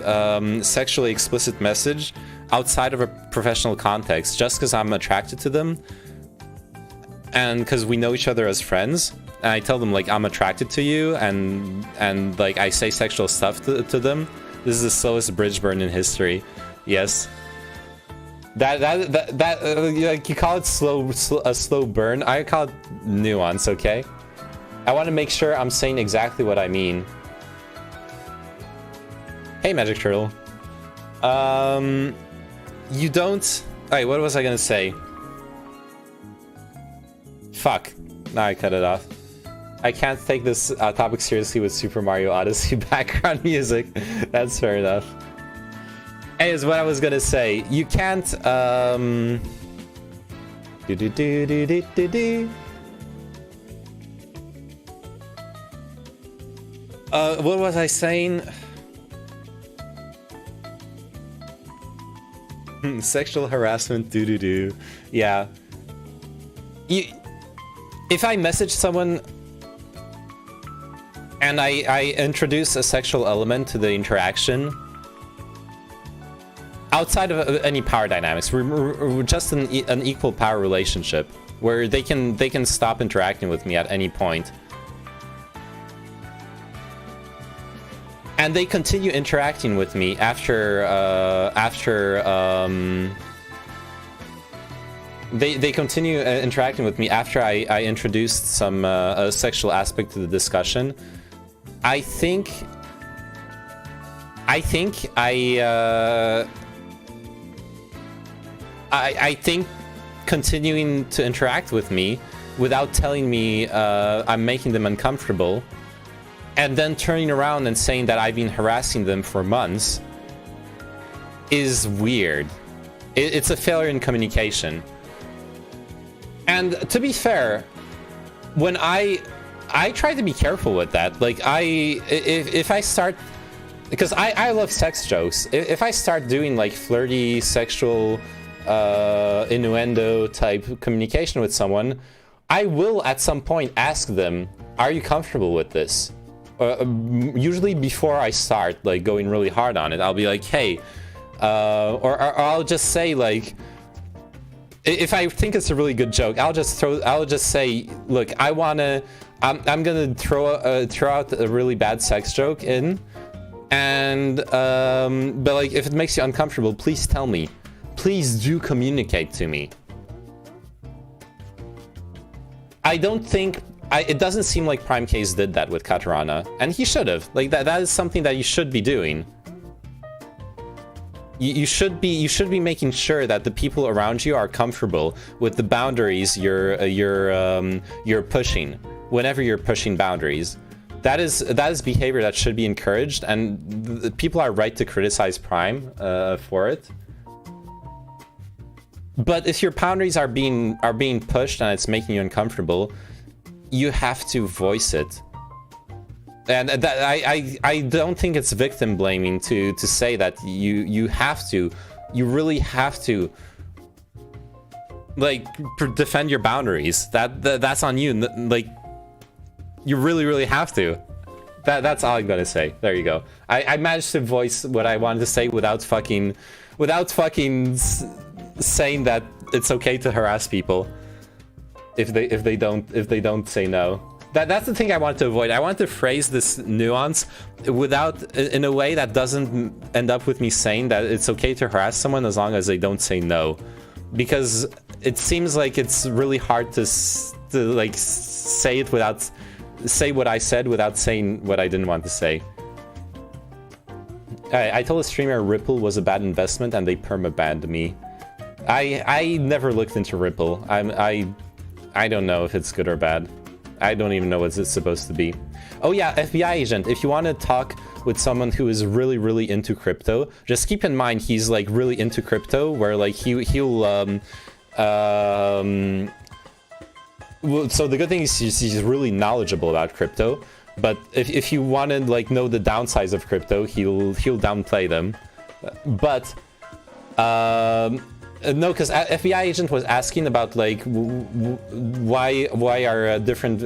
sexually explicit message outside of a professional context just because I'm attracted to them and because we know each other as friends, and I tell them like I'm attracted to you, and like I say sexual stuff to them, this is the slowest bridge burn in history. Yes. That like you call it a slow burn. I call it nuance. Okay. I want to make sure I'm saying exactly what I mean. Hey, Magic Turtle. You don't... Alright, what was I gonna say? Fuck. Now I cut it off. I can't take this topic seriously with Super Mario Odyssey background music. That's fair enough. Anyways, what I was gonna say. You can't, what was I saying? Sexual harassment, yeah. If I message someone and I introduce a sexual element to the interaction, outside of any power dynamics, we're just an equal power relationship where they can stop interacting with me at any point. And they continue interacting with me after they continue interacting with me after I introduced some a sexual aspect to the discussion. I think continuing to interact with me without telling me I'm making them uncomfortable, and then turning around and saying that I've been harassing them for months is weird. It's a failure in communication. And to be fair, when I try to be careful with that. Like if I start because I love sex jokes. If I start doing like flirty, sexual, innuendo type communication with someone, I will at some point ask them, are you comfortable with this? Usually before I start like going really hard on it, I'll be like, hey, or I'll just say like, if I think it's a really good joke, I'll just say, look, I'm gonna throw out a really bad sex joke in, and but like if it makes you uncomfortable, please tell me. Please do communicate to me. I don't think it doesn't seem like Prime Case did that with Katarana, and he should have. Like that is something that you should be doing. You should be making sure that the people around you are comfortable with the boundaries you're pushing whenever you're pushing boundaries. That is behavior that should be encouraged, and people are right to criticize Prime for it. But if your boundaries are being pushed and it's making you uncomfortable, you have to voice it. And that, I don't think it's victim blaming to say that you really have to like defend your boundaries. That's on you. Like you really have to. That's all I'm gonna say. There you go. I managed to voice what I wanted to say without fucking saying that it's okay to harass people if they don't say no. That's the thing I want to avoid. I want to phrase this nuance in a way that doesn't end up with me saying that it's okay to harass someone as long as they don't say no, because it seems like it's really hard to like say what I said without saying what I didn't want to say. I told a streamer Ripple was a bad investment and they perma-banned me. I never looked into Ripple. I don't know if it's good or bad. I don't even know what it's supposed to be. Oh yeah, FBI agent, if you want to talk with someone who is really into crypto, just keep in mind he's like really into crypto, where like he'll so the good thing is he's really knowledgeable about crypto, but if you want to like know the downsides of crypto, he'll downplay them. But no, because FBI agent was asking about like why are different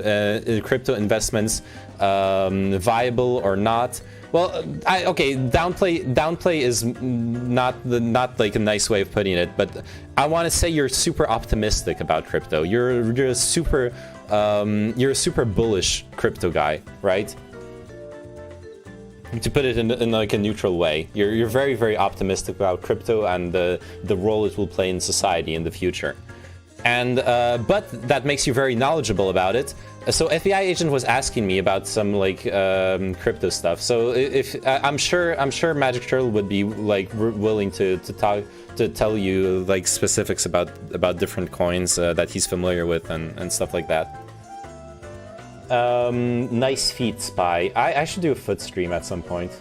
crypto investments viable or not. Well, okay, downplay is not like a nice way of putting it, but I want to say you're super optimistic about crypto. You're a super bullish crypto guy, right? To put it in like a neutral way, you're very optimistic about crypto and the role it will play in society in the future, and but that makes you very knowledgeable about it. So FBI agent was asking me about some like crypto stuff. So if I'm sure Magic Turtle would be like willing to tell you like specifics about different coins that he's familiar with and stuff like that. Nice feet, Spy. I should do a foot stream at some point.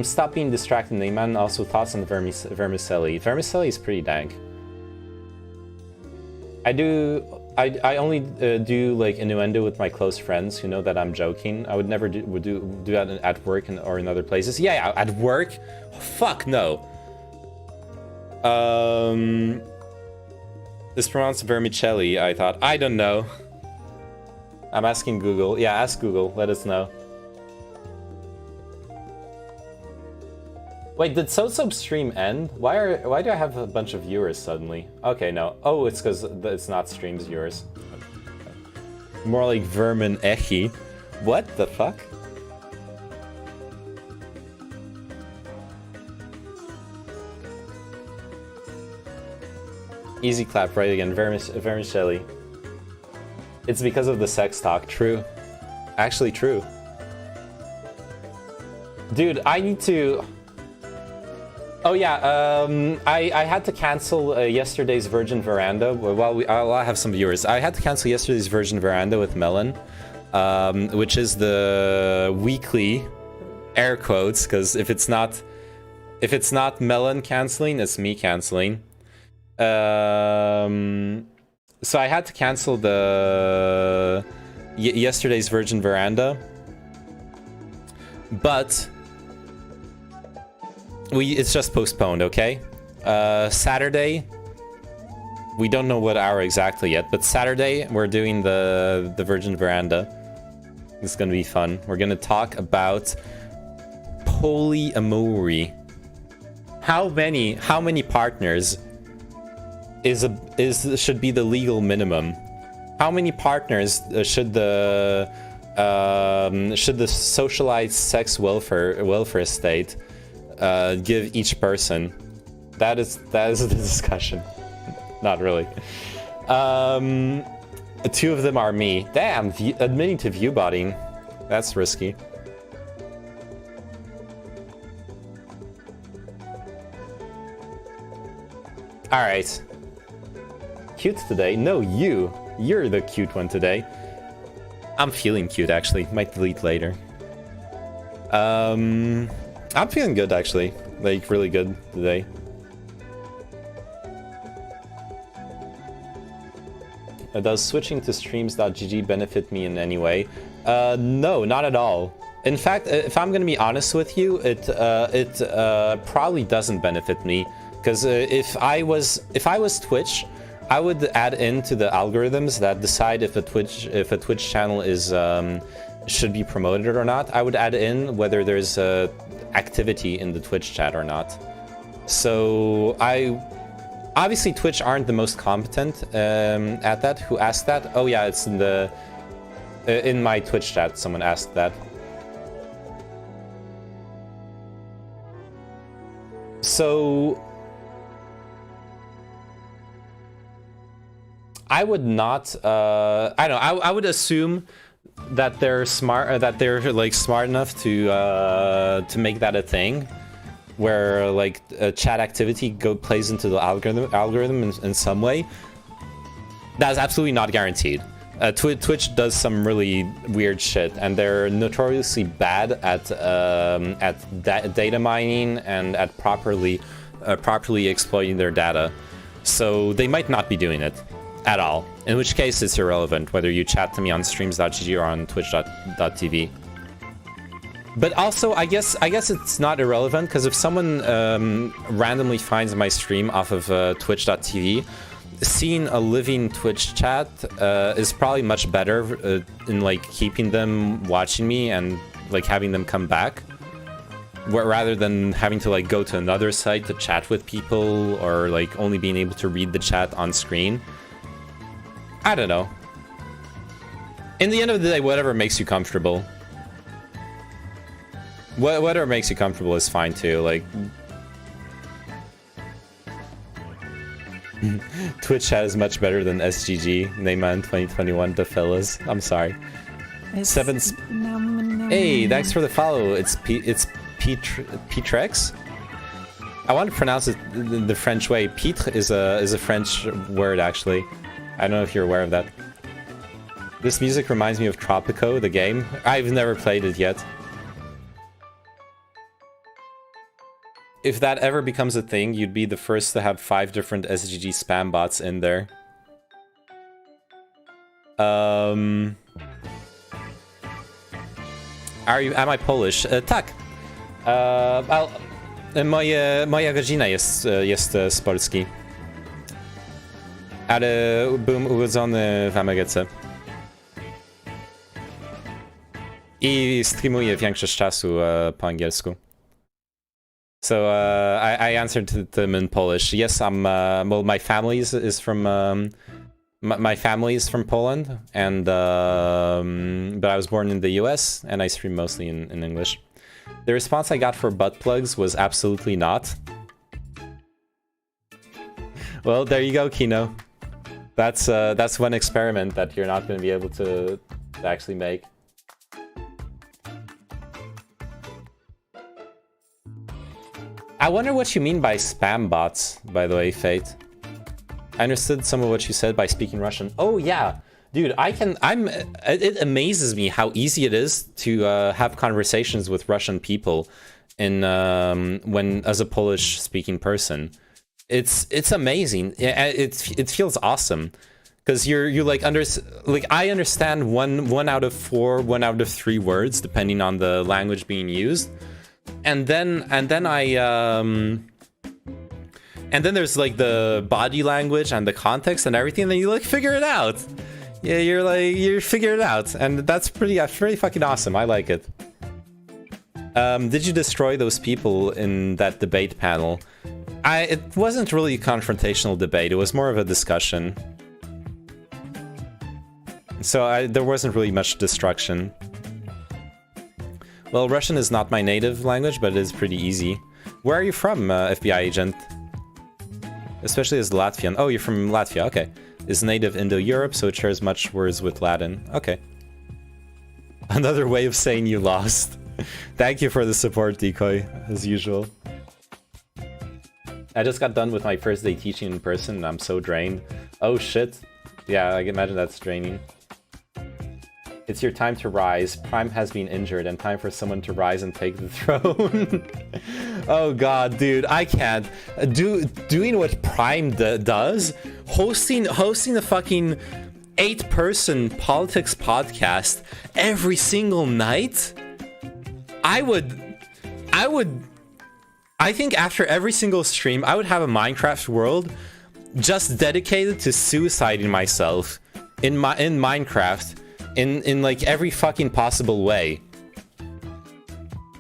Stop being distracted, Neyman. Also, thoughts on Vermicelli. Vermicelli is pretty dank. I only do like innuendo with my close friends who know that I'm joking. I would never do that at work or in other places. Yeah, at work? Fuck no. It's pronounced Vermicelli, I thought. I don't know. I'm asking Google. Yeah, ask Google. Let us know. Wait, did SoSub stream end? Why do I have a bunch of viewers suddenly? Okay, no. Oh, it's because it's not streams viewers. More like Vermin Echi. What the fuck? Easy clap, right again. Vermicelli. It's because of the sex talk. True. Actually true. Dude, I need to... Oh yeah, I had to cancel yesterday's Virgin Veranda. Well, I have some viewers. I had to cancel yesterday's Virgin Veranda with Melon, which is the weekly air quotes, because if it's not Melon canceling, it's me canceling. So I had to cancel the yesterday's Virgin Veranda But it's just postponed, okay? Saturday, we don't know what hour exactly yet, but Saturday we're doing the Virgin Veranda. It's gonna be fun. We're gonna talk about polyamory. How many partners should be the legal minimum? How many partners should the socialized sex welfare state give each person? That is the discussion. Not really. 2 of them are me. Damn, admitting to viewbotting. That's risky. Alright. Cute today? No, you're the cute one today. I'm feeling cute, actually. Might delete later. I'm feeling good, actually. Like, really good today. Does switching to streams.gg benefit me in any way? No, not at all. In fact, if I'm gonna be honest with you, it probably doesn't benefit me, because if I was Twitch, I would add into the algorithms that decide if a Twitch channel is should be promoted or not. I would add in whether there's activity in the Twitch chat or not. So obviously Twitch aren't the most competent at that. Who asked that? Oh yeah, it's in my Twitch chat. Someone asked that. So I would not. I don't know. I would assume that they're smart. That they're like smart enough to make that a thing, where like chat activity plays into the algorithm in some way. That's absolutely not guaranteed. Twitch does some really weird shit, and they're notoriously bad at data mining and at properly exploiting their data. So they might not be doing it at all. In which case, it's irrelevant whether you chat to me on streams.gg or on twitch.tv. But also, I guess it's not irrelevant, because if someone randomly finds my stream off of twitch.tv, seeing a living Twitch chat is probably much better in like keeping them watching me and like having them come back, rather than having to like go to another site to chat with people, or like only being able to read the chat on screen. I don't know. In the end of the day, whatever makes you comfortable. Whatever makes you comfortable is fine too. Like, Twitch chat is much better than SGG. Neymar in 2021, the fellas. I'm sorry. Hey, thanks for the follow. It's Petrex. I want to pronounce it the French way. Pitre is a French word, actually. I don't know if you're aware of that. This music reminds me of Tropico, the game. I've never played it yet. If that ever becomes a thing, you'd be the first to have 5 different SGG spam bots in there. Am I Polish? Tak. Moja rodzina jest z Polski. Ale byłem urodzony w Ameryce. I streamuję większość czasu po angielsku. So I answered to them in Polish. Yes, well, my family is from my family is from Poland, and but I was born in the U.S. and I stream mostly in English. The response I got for butt plugs was absolutely not. Well, there you go, Kino. That's one experiment that you're not going to be able to actually make. I wonder what you mean by spam bots, by the way, Fate. I understood some of what you said by speaking Russian. Oh yeah, dude, it amazes me how easy it is to have conversations with Russian people as a Polish speaking person. It's amazing. It feels awesome, because you like I understand one out of 4, 1 out of 3 words depending on the language being used, and then there's like the body language and the context and everything, and then you like figure it out. Yeah, you figure it out, and that's pretty fucking awesome. I like it. Did you destroy those people in that debate panel? It wasn't really a confrontational debate. It was more of a discussion. So there wasn't really much destruction. Well, Russian is not my native language, but it is pretty easy. Where are you from, FBI agent? Especially as Latvian. Oh, you're from Latvia, okay. Is native Indo-Europe, so it shares much words with Latin. Okay. Another way of saying you lost. Thank you for the support, Decoy, as usual. I just got done with my first day teaching in person, and I'm so drained. Oh shit. Yeah, I can imagine that's draining. It's your time to rise. Prime has been injured, and time for someone to rise and take the throne. Oh god, dude, I can't. Doing what Prime does? Hosting the fucking 8-person politics podcast every single night? I think after every single stream, I would have a Minecraft world just dedicated to suiciding myself in Minecraft in like every fucking possible way.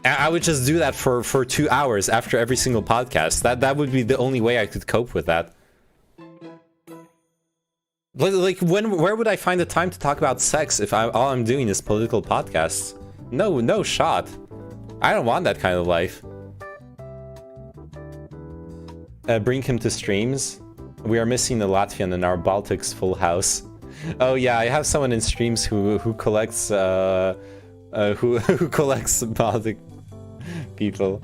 I would just do that for 2 hours after every single podcast. That would be the only way I could cope with that. Like where would I find the time to talk about sex if all I'm doing is political podcasts? No shot. I don't want that kind of life. Bring him to streams. We are missing the Latvian in our Baltics full house. Oh yeah, I have someone in streams who collects who collects Baltic people.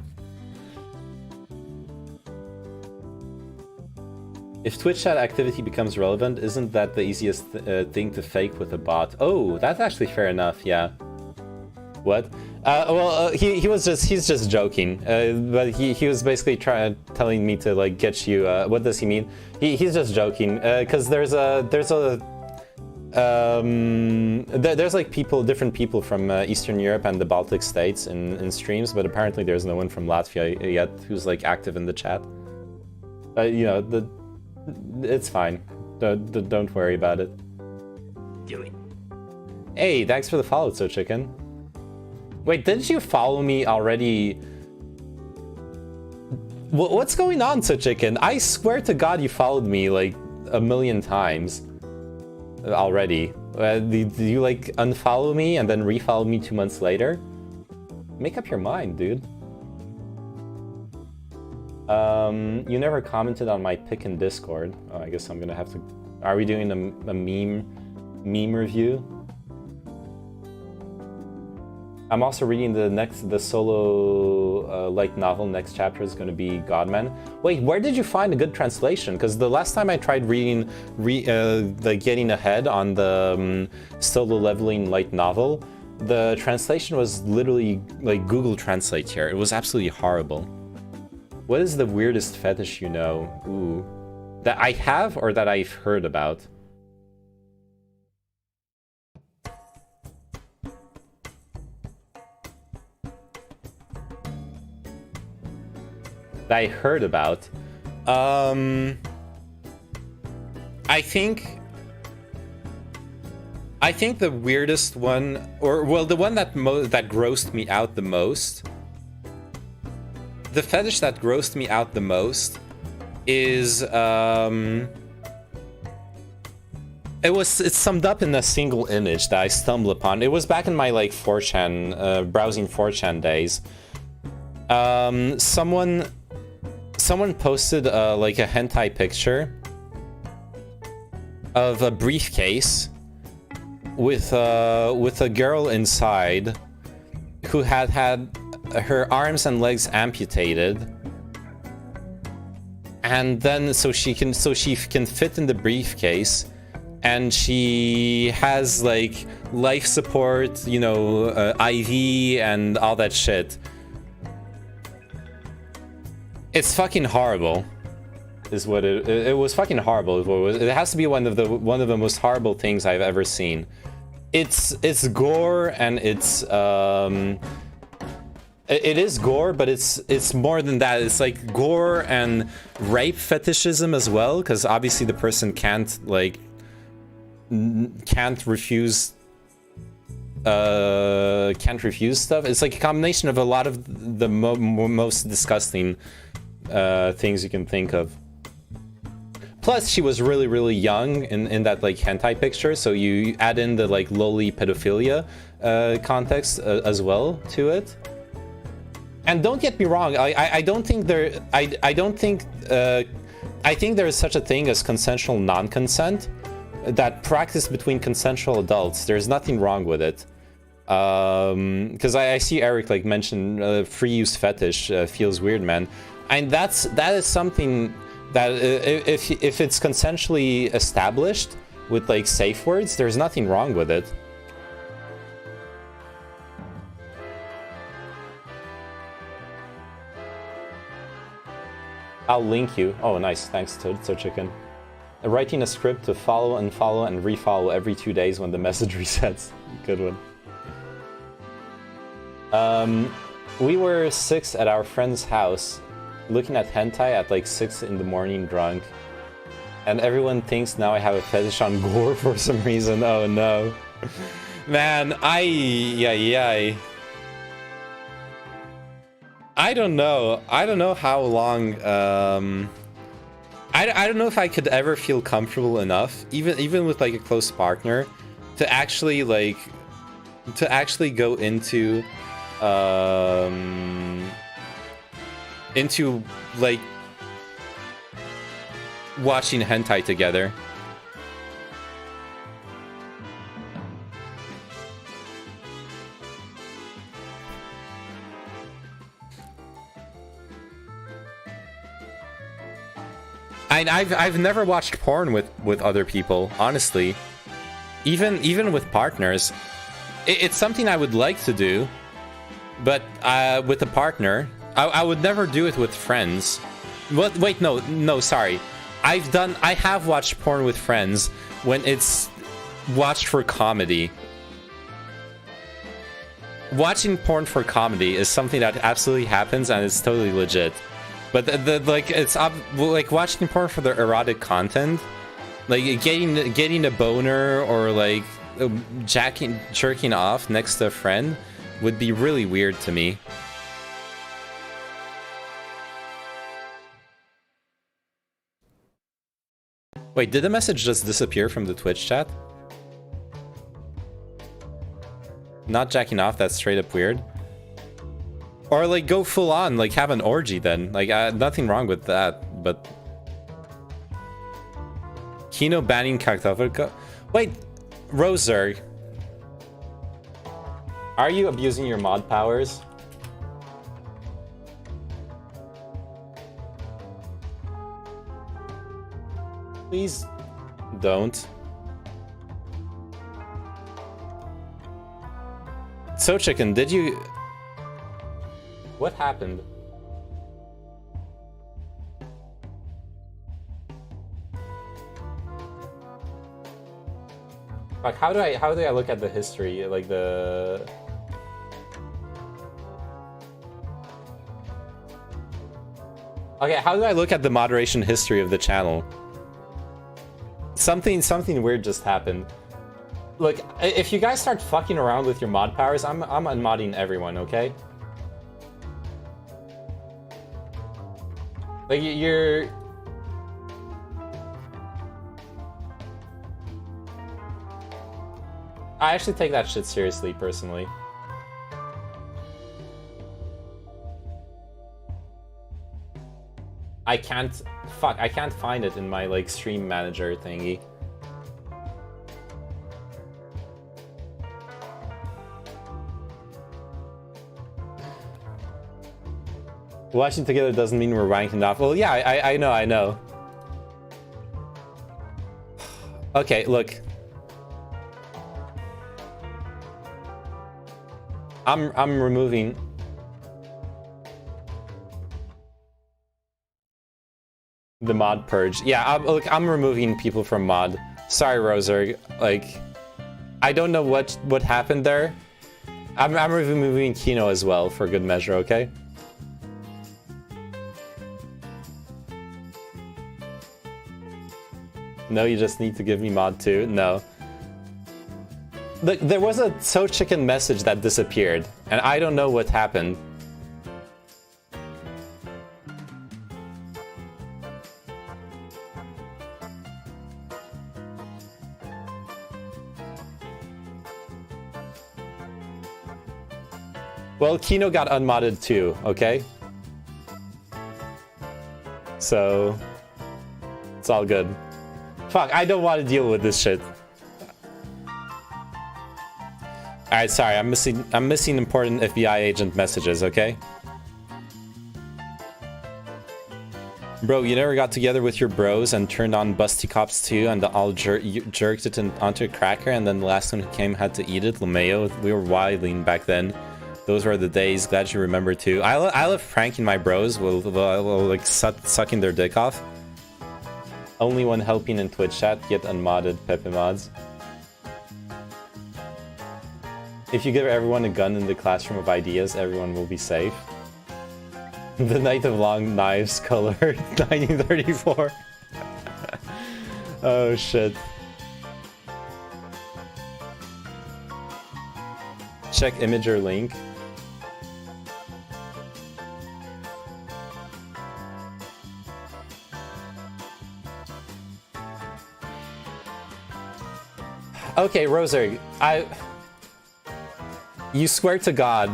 If Twitch chat activity becomes relevant, isn't that the easiest thing to fake with a bot? Oh, that's actually fair enough. Yeah. What? He's just joking. But he was basically telling me to like get you. What does he mean? He's just joking. Because there's like different people from Eastern Europe and the Baltic states in streams, but apparently there's no one from Latvia yet who's like active in the chat. You know, it's fine. Don't worry about it. Do it. Hey, thanks for the follow, So Chicken. Wait, didn't you follow me already? What's going on, So Chicken? I swear to God you followed me like a million times already. Did you like unfollow me and then refollow me 2 months later? Make up your mind, dude. You never commented on my pick in Discord. Oh, I guess I'm gonna have to... Are we doing a meme review? I'm also reading the solo light novel. Next chapter is going to be Godman. Wait, where did you find a good translation? Because the last time I tried reading, getting ahead on the solo leveling light novel, the translation was literally like Google Translate here. It was absolutely horrible. What is the weirdest fetish you know? Ooh, that I have or that I've heard about? That I heard about. I think the weirdest one, or well, the one that grossed me out the most, the fetish that grossed me out the most is it's summed up in a single image that I stumbled upon. It was back in my like 4chan browsing 4chan days. Someone posted like a hentai picture of a briefcase with a girl inside who had her arms and legs amputated, and then so she can fit in the briefcase, and she has like life support, you know, IV and all that shit. It's fucking horrible. is what it was fucking horrible. Is what it was. It has to be one of the most horrible things I've ever seen. It's gore and it's it is gore, but it's more than that. It's like gore and rape fetishism as well, because obviously the person can't refuse stuff. It's like a combination of a lot of the most disgusting things you can think of. Plus, she was really, really young in that like hentai picture, so you add in the like lowly pedophilia context as well to it. And don't get me wrong, I don't think there, I don't think, I think there is such a thing as consensual non-consent, that practice between consensual adults. There's nothing wrong with it. Because I see Eric like mention free use fetish feels weird, man. And that is something that if it's consensually established with like safe words, there's nothing wrong with it. I'll link you. Oh, nice. Thanks, So Chicken. Writing a script to follow, unfollow, and refollow every 2 days when the message resets. Good one. We were 6 at our friend's house, looking at hentai at like 6 in the morning drunk. And everyone thinks now I have a fetish on gore for some reason. Oh no. Man, I don't know. I don't know how long. I don't know if I could ever feel comfortable enough, even with like a close partner, to actually go into like watching hentai together. I've never watched porn with other people, honestly. Even with partners. It's something I would like to do, but with a partner. I would never do it with friends. What? Wait, no, sorry. I have watched porn with friends when it's watched for comedy. Watching porn for comedy is something that absolutely happens and it's totally legit. But like it's like watching porn for the erotic content, like getting a boner or like jerking off next to a friend would be really weird to me. Wait, did the message just disappear from the Twitch chat? Not jacking off, that's straight up weird. Or like go full on, like have an orgy then. Like nothing wrong with that, but Kino banning Kartoffelka. Wait, Roser, are you abusing your mod powers? Please don't. So Chicken, did you... What happened? Like, how do I look at the history? Like the... Okay, how do I look at the moderation history of the channel? Something weird just happened. Look, if you guys start fucking around with your mod powers, I'm unmodding everyone, okay? Like, you're... I actually take that shit seriously, personally. I can't find it in my, like, stream manager thingy. Watching together doesn't mean we're wanking off. Well, yeah, I know. Okay, look. I'm removing The mod purge. Yeah, look, I'm removing people from mod. Sorry, Roser. Like, I don't know what happened there. I'm removing Kino as well for good measure, okay? No, you just need to give me mod too. No. Look, there was a So Chicken message that disappeared, and I don't know what happened. Well, Kino got unmodded too, okay? So, it's all good. Fuck, I don't want to deal with this shit. Alright, sorry, I'm missing important FBI agent messages, okay? Bro, you never got together with your bros and turned on Busty Cops 2 and all jerked it onto a cracker, and then the last one who came had to eat it, LeMayo. We were wilding back then. Those were the days. Glad you remember too. I love pranking my bros while like sucking their dick off. Only one helping in Twitch chat, get unmodded Pepe mods. If you give everyone a gun in the classroom of ideas, everyone will be safe. The Night of Long Knives color, 1934. Oh shit. Check Imager link. Okay, Roser, you swear to God,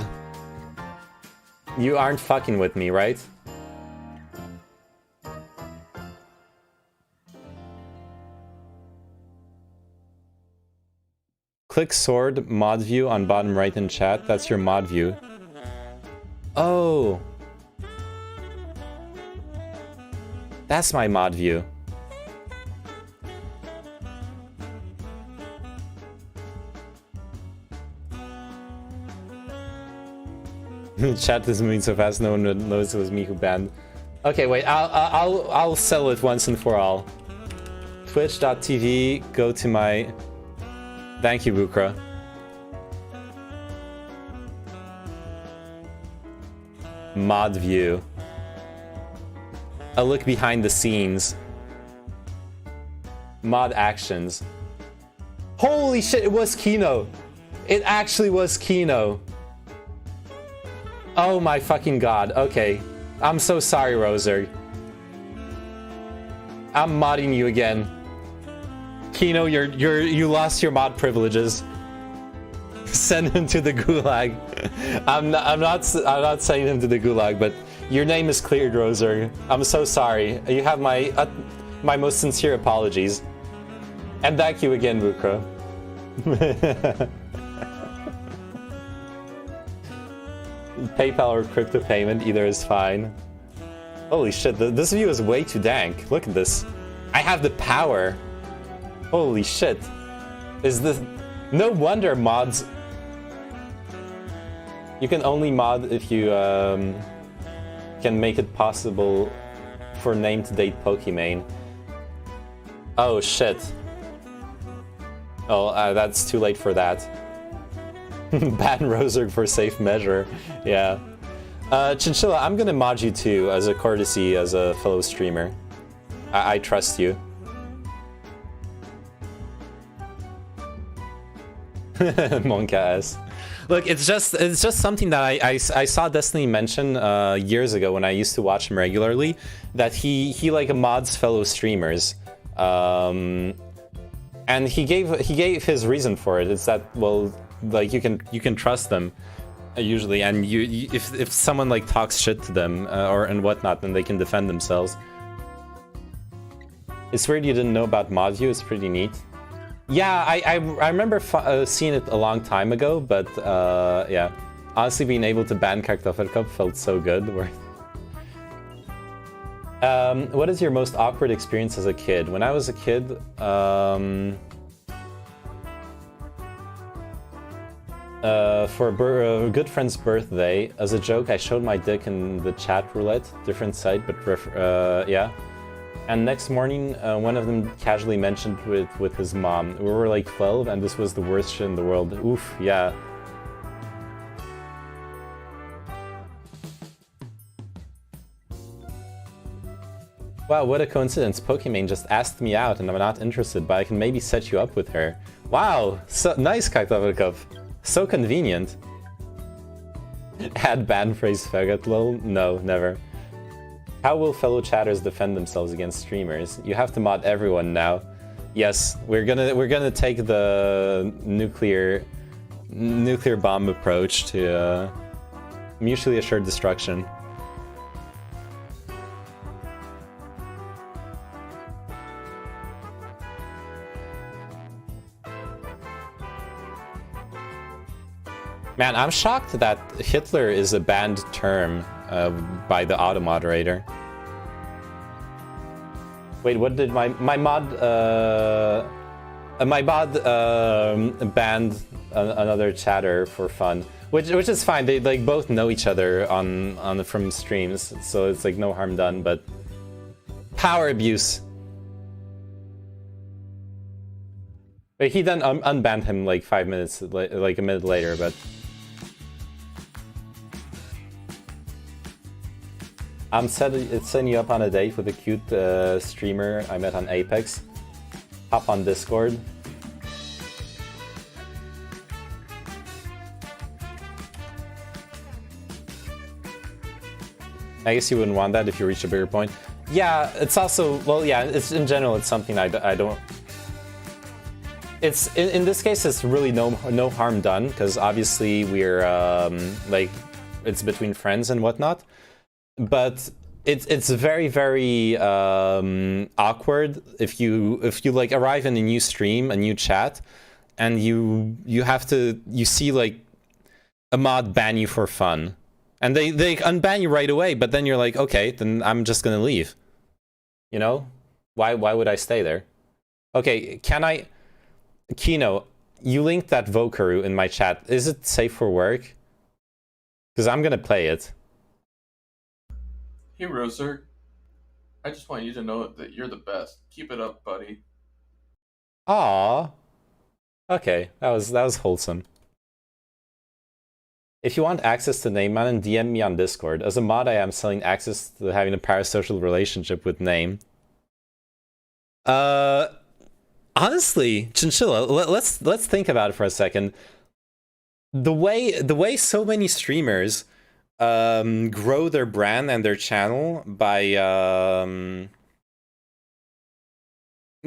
you aren't fucking with me, right? Click sword mod view on bottom right in chat. That's your mod view. Oh. That's my mod view. Chat is moving so fast, no one knows it was me who banned. Okay, wait. I'll settle it once and for all. Twitch.tv. Go to my. Thank you, Bukra. Mod view. A look behind the scenes. Mod actions. Holy shit! It was Kino. It actually was Kino. Oh my fucking god, okay. I'm so sorry, Roser. I'm modding you again. Kino, you lost your mod privileges. Send him to the gulag. I'm not sending him to the gulag, but your name is cleared, Roser. I'm so sorry. You have my most sincere apologies. And thank you again, Bukra. PayPal or crypto payment, either is fine. Holy shit, this view is way too dank. Look at this. I have the power. Holy shit. Is this... No wonder mods... You can only mod if you can make it possible for name-to-date Pokimane. Oh shit. Oh, that's too late for that. Ban Roser for safe measure. Yeah. Chinchilla, I'm gonna mod you too, as a courtesy, as a fellow streamer. I trust you. Monka-S. Look, it's just something that I saw Destiny mention years ago when I used to watch him regularly, that he like mods fellow streamers. And he gave his reason for it. It's that, well, like you can trust them usually, and if someone like talks shit to them and whatnot, then they can defend themselves. It's weird you didn't know about mod view. It's pretty neat. Yeah, I remember seeing it a long time ago, but yeah, honestly, being able to ban Kartoffelkopf felt so good. What is your most awkward experience as a kid? When I was a kid, for a good friend's birthday, as a joke, I showed my dick in the chat roulette. Different site, but yeah. And next morning, one of them casually mentioned with his mom. We were like 12, and this was the worst shit in the world. Oof, yeah. Wow, what a coincidence. Pokimane just asked me out and I'm not interested, but I can maybe set you up with her. Wow, so nice, Kaktavelkov. So convenient. Add ban phrase faggot lol? No, never. How will fellow chatters defend themselves against streamers? You have to mod everyone now. Yes, we're gonna take the nuclear bomb approach to mutually assured destruction. Man, I'm shocked that Hitler is a banned term by the auto moderator. Wait, what did my mod banned another chatter for fun, which is fine. They like both know each other on from streams, so it's like no harm done. But power abuse. Wait, he then unbanned him like 5 minutes, like a minute later, but. I'm setting you up on a date with a cute streamer I met on Apex. Hop on Discord. I guess you wouldn't want that if you reach a bigger point. Yeah, it's also, well, yeah, it's in general, it's something I don't... It's, in this case, it's really no harm done, because obviously we're, like, it's between friends and whatnot. But it's very, very awkward if you like arrive in a new stream, a new chat, and you see like a mod ban you for fun, and they unban you right away. But then you're like, okay, then I'm just gonna leave. You know, why would I stay there? Okay, can I, Kino? You linked that Vokaru in my chat. Is it safe for work? Because I'm gonna play it. Hey, Roser. I just want you to know that you're the best. Keep it up, buddy. Aww. Okay, that was wholesome. If you want access to Name Man, DM me on Discord. As a mod, I am selling access to having a parasocial relationship with Name. Honestly, Chinchilla, let's think about it for a second. The way so many streamers grow their brand and their channel by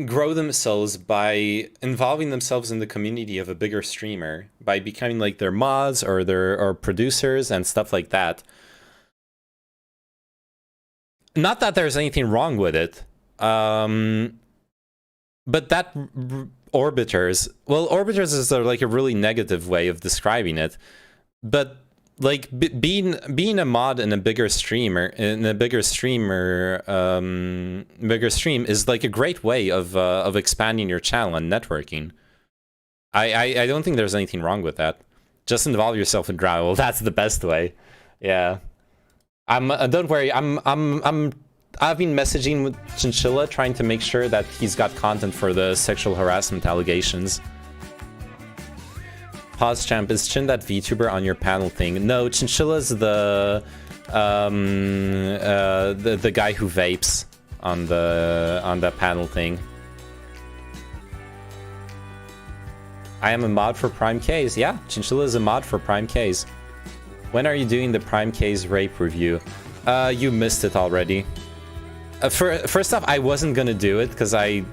grow themselves by involving themselves in the community of a bigger streamer, by becoming like their mods or their producers and stuff like that. Not that there's anything wrong with it, but that orbiters, well, orbiters is like a really negative way of describing it, but like being a mod in a bigger stream bigger stream is like a great way of expanding your channel and networking. I don't think there's anything wrong with that. Just involve yourself in Growl. That's the best way. Yeah. Don't worry. I've been messaging with Chinchilla trying to make sure that he's got content for the sexual harassment allegations. Pause champ, is Chin that VTuber on your panel thing? No, Chinchilla's the guy who vapes on the panel thing. I am a mod for Prime K's. Yeah, Chinchilla is a mod for Prime K's. When are you doing the Prime K's rape review? You missed it already. First off, I wasn't gonna do it because I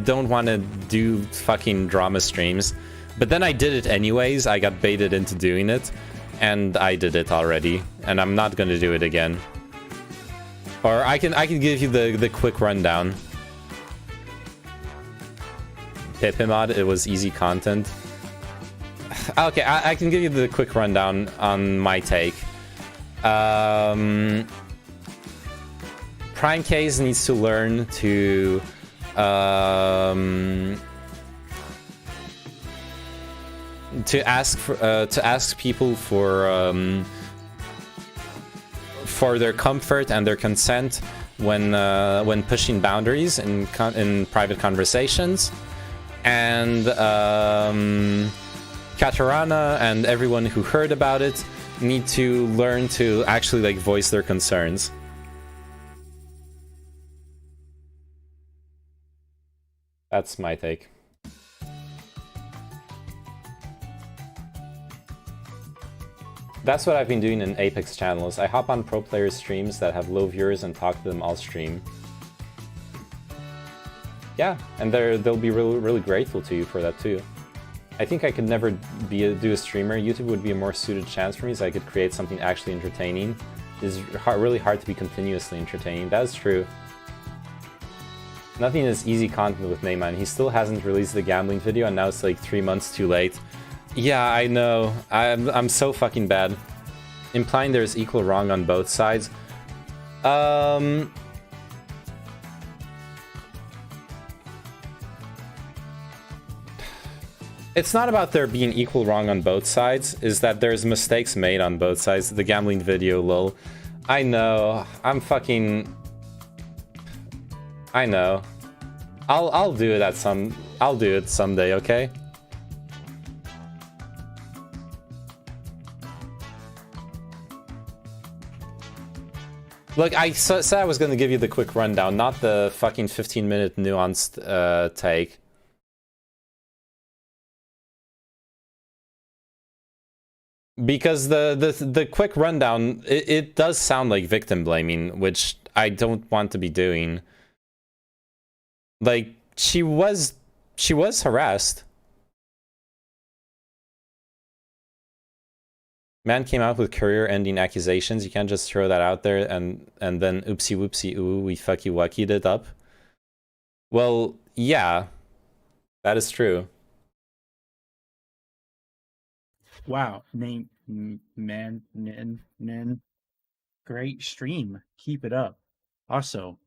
don't want to do fucking drama streams. But then I did it anyways. I got baited into doing it, and I did it already, and I'm not gonna do it again. Or I can give you the quick rundown. Pepe mod, it was easy content. Okay, I can give you the quick rundown on my take. Prime K's needs to learn to ask people for their comfort and their consent when pushing boundaries in private conversations, and Katarana and everyone who heard about it need to learn to actually like voice their concerns. That's my take. That's what I've been doing in Apex channels. I hop on pro players' streams that have low viewers and talk to them all stream. Yeah, and they'll be really grateful to you for that too. I think I could never do a streamer. YouTube would be a more suited chance for me, so I could create something actually entertaining. It's really hard to be continuously entertaining. That is true. Nothing is easy content with Neyman. He still hasn't released the gambling video, and now it's like 3 months too late. Yeah, I know. I'm so fucking bad. Implying there's equal wrong on both sides. It's not about there being equal wrong on both sides, is that there's mistakes made on both sides. The gambling video, lol. I know. I know. I'll do it I'll do it someday, okay? Look, I said I was gonna give you the quick rundown, not the fucking 15-minute nuanced take. Because the quick rundown, it does sound like victim blaming, which I don't want to be doing. Like, she was harassed. Man came out with career-ending accusations. You can't just throw that out there and then oopsie whoopsie ooh, we fucky wuckied it up. Well, yeah, that is true. Wow, great stream. Keep it up. Also,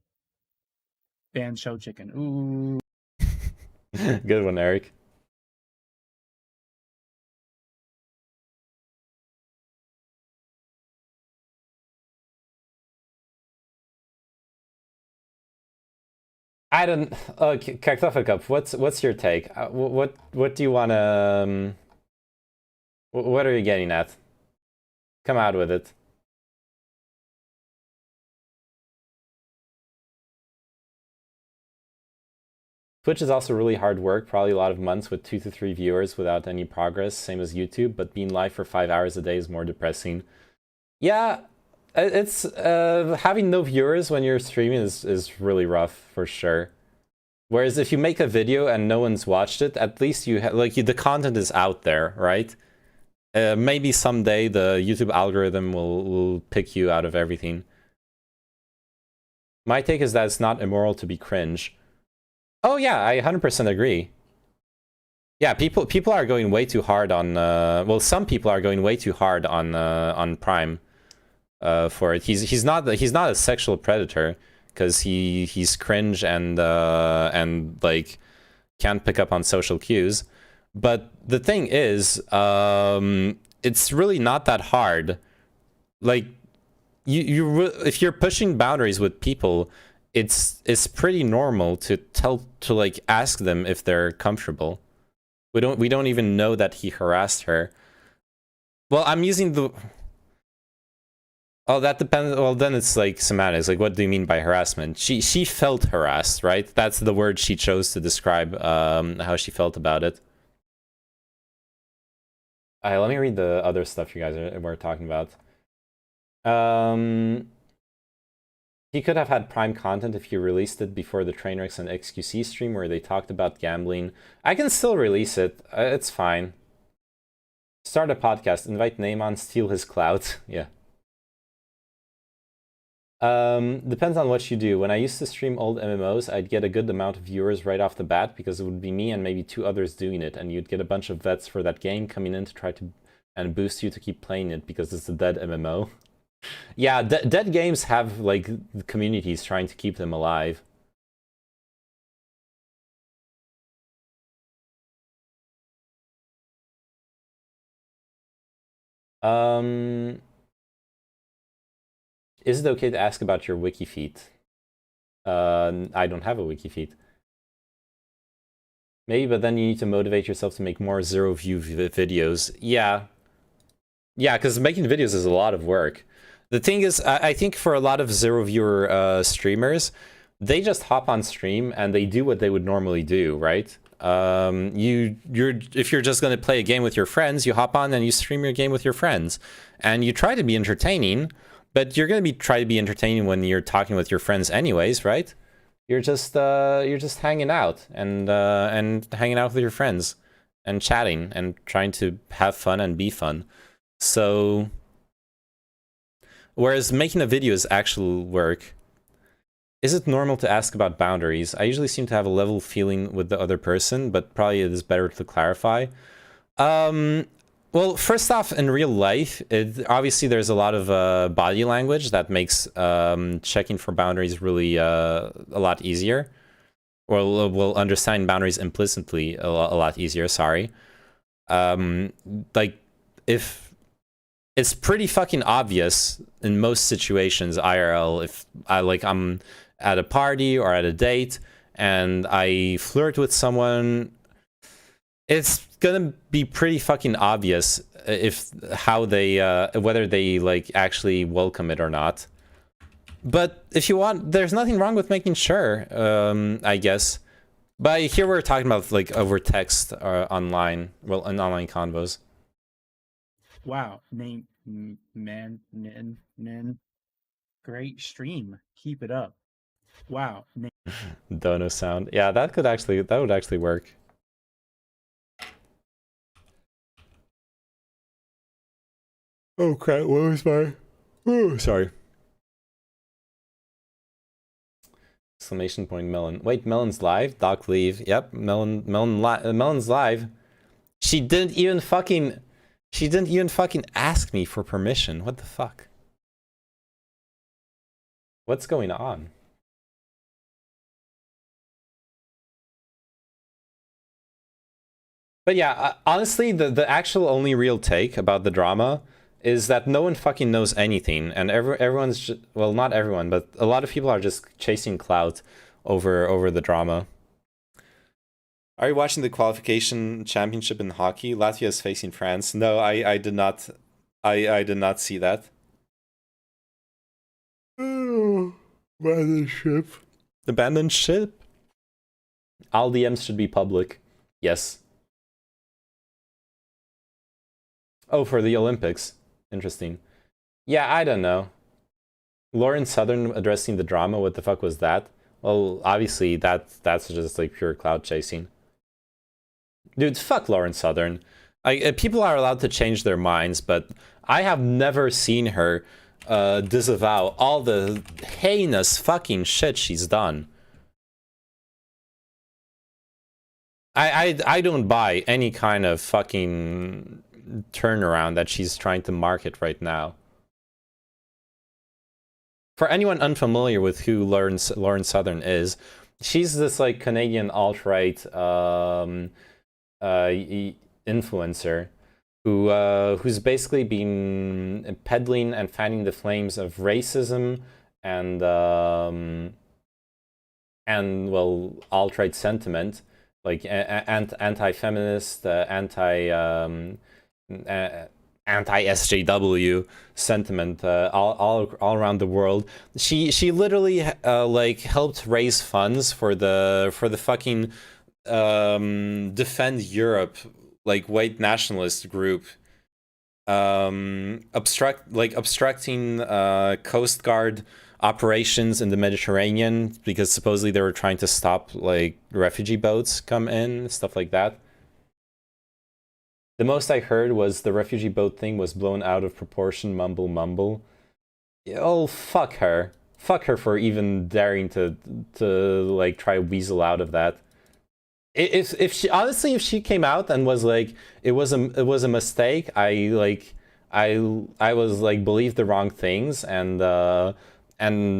ban show chicken. Ooh. Good one, Eric. I don't. Kartoffel, what's your take? What do you want to? What are you getting at? Come out with it. Twitch is also really hard work, probably a lot of months with 2 to 3 viewers without any progress, same as YouTube, but being live for 5 hours a day is more depressing. Yeah, it's having no viewers when you're streaming is really rough for sure. Whereas if you make a video and no one's watched it, at least you the content is out there, right? Maybe someday the YouTube algorithm will pick you out of everything. My take is that it's not immoral to be cringe. Oh yeah, I 100% agree. Yeah, people are going way too hard on. Well, some people are going way too hard on Prime for it. He's not a sexual predator because he's cringe and like can't pick up on social cues. But the thing is, it's really not that hard. Like, if you're pushing boundaries with people, it's pretty normal to like ask them if they're comfortable. We don't even know that he harassed her. Well, I'm using the. Oh, that depends. Well, then it's like semantics. Like, what do you mean by harassment? She felt harassed, right? That's the word she chose to describe how she felt about it. Alright, let me read the other stuff you guys were talking about. He could have had Prime content if you released it before the Trainwrecks and XQC stream where they talked about gambling. I can still release it. It's fine. Start a podcast. Invite Neyman, steal his clout. Yeah. Depends on what you do. When I used to stream old MMOs, I'd get a good amount of viewers right off the bat because it would be me and maybe 2 others doing it, and you'd get a bunch of vets for that game coming in to try to and boost you to keep playing it because it's a dead MMO. Yeah, dead games have like communities trying to keep them alive. Is it okay to ask about your wiki feat? I don't have a wiki feed. Maybe, but then you need to motivate yourself to make more zero-view videos. Yeah. Yeah, because making videos is a lot of work. The thing is, I think for a lot of zero-viewer streamers, they just hop on stream and they do what they would normally do, right? If you're just going to play a game with your friends, you hop on and you stream your game with your friends. And you try to be entertaining, but you're going to try to be entertaining when you're talking with your friends anyways, right? You're just hanging out and hanging out with your friends and chatting and trying to have fun and be fun. So, whereas making a video is actual work. Is it normal to ask about boundaries? I usually seem to have a level feeling with the other person, but probably it is better to clarify. Well, first off, in real life, obviously there's a lot of body language that makes checking for boundaries really a lot easier. Or will understand boundaries implicitly a lot easier, sorry. Like, if it's pretty fucking obvious in most situations, IRL, if I'm at a party or at a date and I flirt with someone, it's gonna be pretty fucking obvious if how they whether they like actually welcome it or not. But if you want, there's nothing wrong with making sure, I guess. But here we're talking about like over text or online, well, in online convos. Wow, great stream. Keep it up. Wow. Dono sound. Yeah, that would actually work. Oh crap, what was my... Oh, sorry. Exclamation point Melon. Wait, Melon's live? Doc leave. Yep, Melon's live. She didn't even fucking ask me for permission. What the fuck? What's going on? But yeah, honestly, the actual only real take about the drama is that no one fucking knows anything, and everyone's just, well, not everyone, but a lot of people are just chasing clout over the drama. Are you watching the qualification championship in hockey? Latvia is facing France. No, I did not. I did not see that. Oh, abandoned ship. Abandoned ship? All DMs should be public. Yes. Oh, for the Olympics. Interesting. Yeah, I don't know. Lauren Southern addressing the drama, what the fuck was that? Well, obviously that's just like pure cloud chasing. Dude, fuck Lauren Southern. People are allowed to change their minds, but I have never seen her disavow all the heinous fucking shit she's done. I don't buy any kind of fucking turnaround that she's trying to market right now. For anyone unfamiliar with who Lauren Southern is, she's this like Canadian alt-right influencer who's basically been peddling and fanning the flames of racism and well, alt-right sentiment, like anti-feminist, anti-SJW sentiment all around the world. She literally like helped raise funds for the fucking Defend Europe, like white nationalist group, obstructing Coast Guard operations in the Mediterranean because supposedly they were trying to stop like refugee boats come in, stuff like that. The most I heard was the refugee boat thing was blown out of proportion, mumble. Oh, fuck her. Fuck her for even daring to like try weasel out of that. If she honestly, if she came out and was like it was a mistake, I was like believed the wrong things and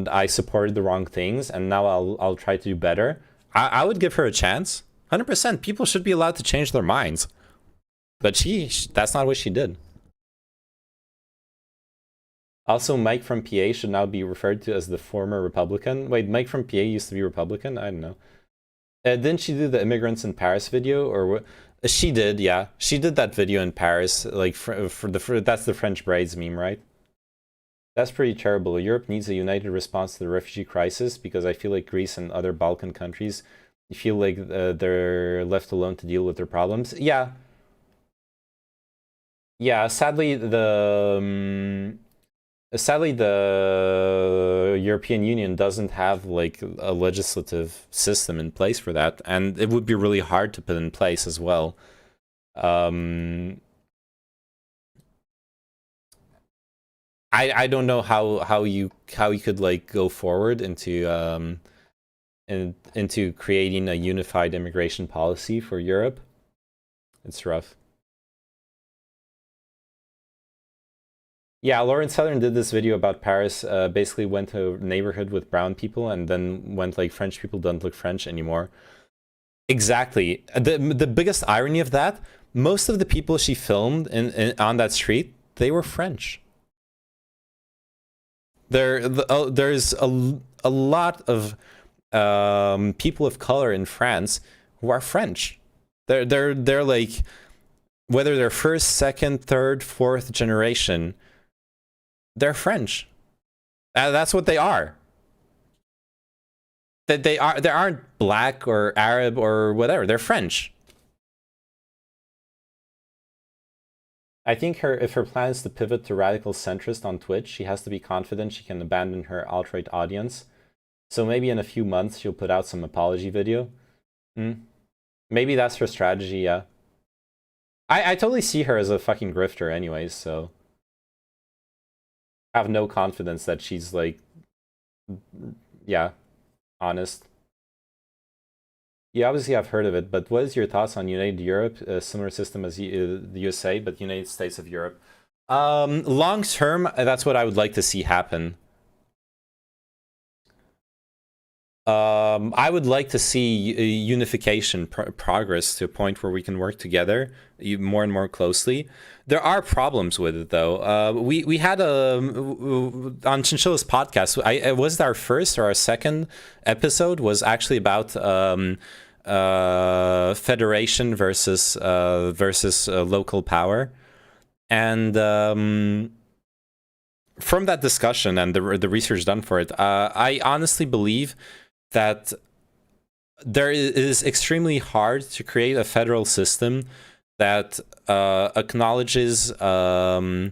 I supported the wrong things and now I'll try to do better. I would give her a chance. 100%. People should be allowed to change their minds. But that's not what she did. Also, Mike from PA should now be referred to as the former Republican. Wait, Mike from PA used to be Republican? I don't know. Didn't she do the immigrants in Paris video, or what? She did, yeah. She did that video in Paris, like that's the French braids meme, right? That's pretty terrible. Europe needs a united response to the refugee crisis, because I feel like Greece and other Balkan countries feel like they're left alone to deal with their problems. Yeah. Yeah, sadly the European Union doesn't have like a legislative system in place for that, and it would be really hard to put in place as well. I don't know how you could like go forward into into creating a unified immigration policy for Europe. It's rough. Yeah, Lauren Southern did this video about Paris, basically went to a neighborhood with brown people and then went like, French people don't look French anymore. Exactly. The biggest irony of that, most of the people she filmed on that street, they were French. There's a lot of people of color in France who are French. They're like, whether they're first, second, third, fourth generation, they're French. That's what they are. They aren't black or Arab or whatever. They're French. I think if her plan is to pivot to radical centrist on Twitch, she has to be confident she can abandon her alt-right audience. So maybe in a few months she'll put out some apology video. Maybe that's her strategy, yeah. I totally see her as a fucking grifter anyways, so I have no confidence that she's like, yeah, honest. You obviously have heard of it, but what is your thoughts on United Europe, a similar system as the USA, but United States of Europe? Long term, that's what I would like to see happen. I would like to see unification progress to a point where we can work together more and more closely. There are problems with it, though. We had on Chinchilla's podcast. It was our first or our second episode was actually about federation versus local power, and from that discussion and the research done for it, I honestly believe that it is extremely hard to create a federal system that acknowledges the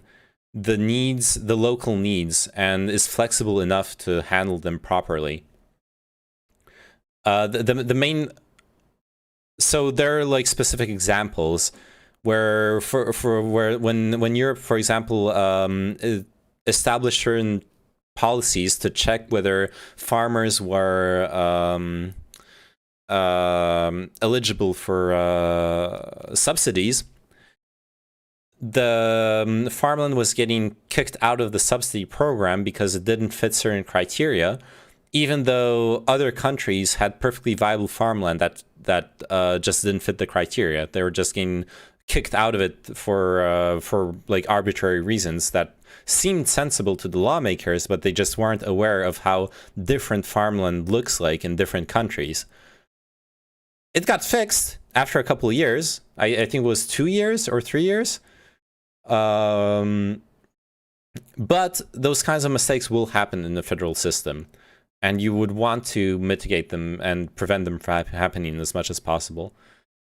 local needs and is flexible enough to handle them properly. The main, so there are like specific examples where when Europe, for example, established certain policies to check whether farmers were eligible for subsidies, the farmland was getting kicked out of the subsidy program because it didn't fit certain criteria, even though other countries had perfectly viable farmland that just didn't fit the criteria. They were just getting kicked out of it for like arbitrary reasons that seemed sensible to the lawmakers, but they just weren't aware of how different farmland looks like in different countries. It got fixed after a couple of years. I think it was 2 years or 3 years. But those kinds of mistakes will happen in the federal system, and you would want to mitigate them and prevent them from happening as much as possible.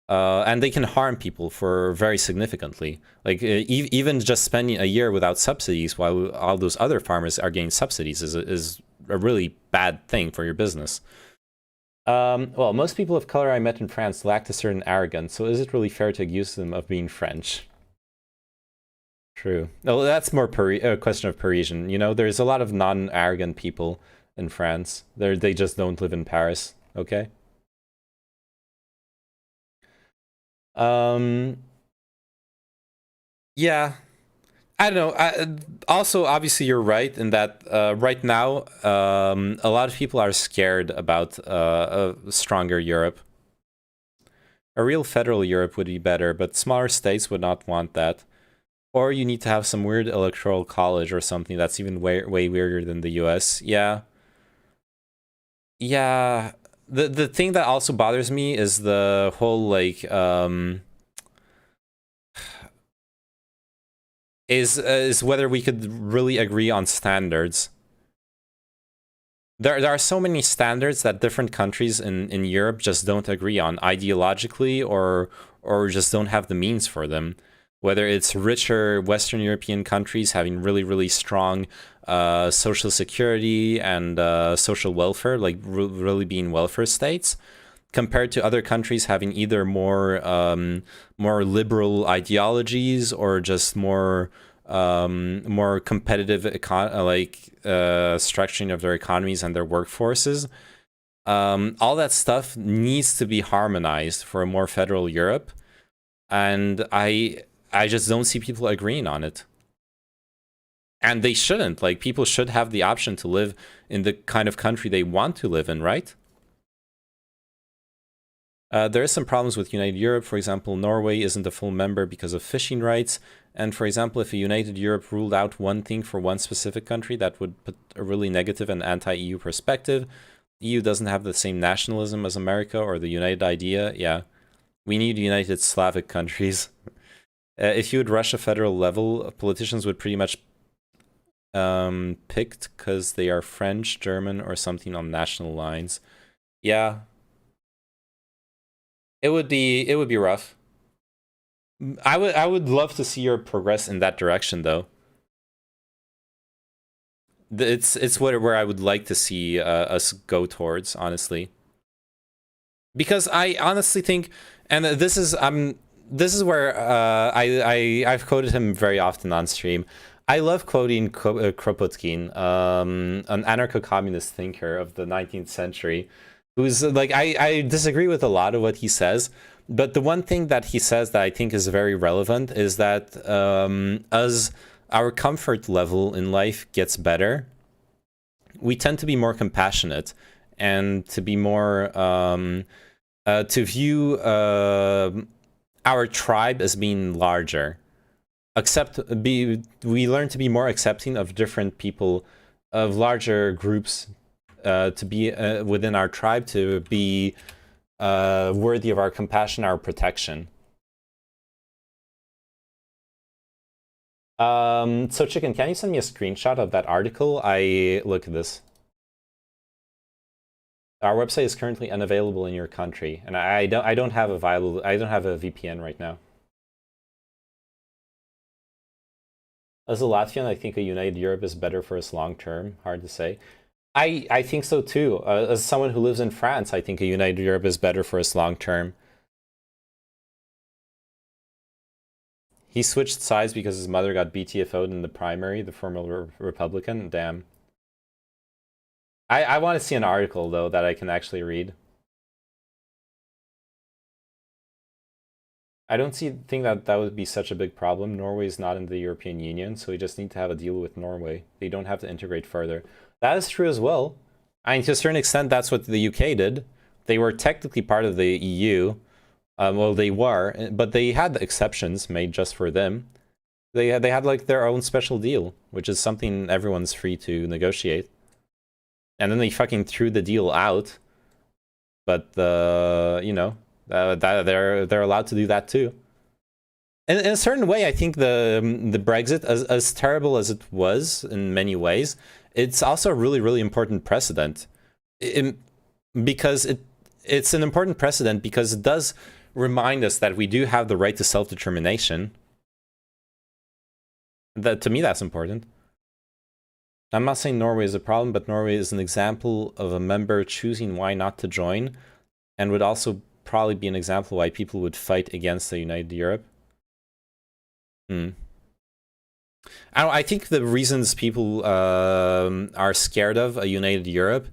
And they can harm people for very significantly. Like even just spending a year without subsidies while all those other farmers are getting subsidies is a really bad thing for your business. Well, most people of color I met in France lacked a certain arrogance, so is it really fair to accuse them of being French? True. No, that's more a question of Parisian. You know, there's a lot of non-arrogant people in France. They just don't live in Paris, okay? Yeah, I don't know. Also, obviously, you're right in that right now, a lot of people are scared about a stronger Europe. A real federal Europe would be better, but smaller states would not want that. Or you need to have some weird electoral college or something that's even way weirder than the US. Yeah. Yeah. The thing that also bothers me is the whole like is whether we could really agree on standards. There are so many standards that different countries in Europe just don't agree on ideologically or just don't have the means for them. Whether it's richer Western European countries having really strong social security and social welfare, like really being welfare states, compared to other countries having either more liberal ideologies or just more competitive structuring of their economies and their workforces. All that stuff needs to be harmonized for a more federal Europe, and I just don't see people agreeing on it. And they shouldn't. Like, people should have the option to live in the kind of country they want to live in, right? There are some problems with United Europe. For example, Norway isn't a full member because of fishing rights. And for example, if a United Europe ruled out one thing for one specific country, that would put a really negative and anti-EU perspective. EU doesn't have the same nationalism as America or the United idea. Yeah, we need united Slavic countries. If you would rush a federal level, politicians would pretty much picked because they are French, German, or something on national lines. Yeah. It would be rough. I would love to see Europe progress in that direction, though. It's where I would like to see us go towards, honestly. Because I honestly think, and this is where I've quoted him very often on stream. I love quoting Kropotkin, an anarcho-communist thinker of the 19th century, who's like, I disagree with a lot of what he says, but the one thing that he says that I think is very relevant is that as our comfort level in life gets better, we tend to be more compassionate and to be more to view our tribe as being larger. We learn to be more accepting of different people, of larger groups, to be within our tribe, to be worthy of our compassion, our protection. So Chicken, can you send me a screenshot of that article? Look at this. Our website is currently unavailable in your country, and I don't have a VPN right now. As a Latvian, I think a united Europe is better for us long term. Hard to say. I think so too. As someone who lives in France, I think a united Europe is better for us long term. He switched sides because his mother got BTFO'd in the primary, the former Republican. Damn. I want to see an article, though, that I can actually read. I don't think that would be such a big problem. Norway is not in the European Union, so we just need to have a deal with Norway. They don't have to integrate further. That is true as well. I mean, to a certain extent, that's what the UK did. They were technically part of the EU. Well, they were, but they had exceptions made just for them. They had like their own special deal, which is something everyone's free to negotiate. And then they fucking threw the deal out. But you know, they're allowed to do that too. In a certain way, I think the Brexit, as terrible as it was in many ways, it's also a really important precedent. Because it's an important precedent because it does remind us that we do have the right to self-determination. That, to me, that's important. I'm not saying Norway is a problem, but Norway is an example of a member choosing why not to join, and would also probably be an example why people would fight against the United Europe. I think the reasons people are scared of a United Europe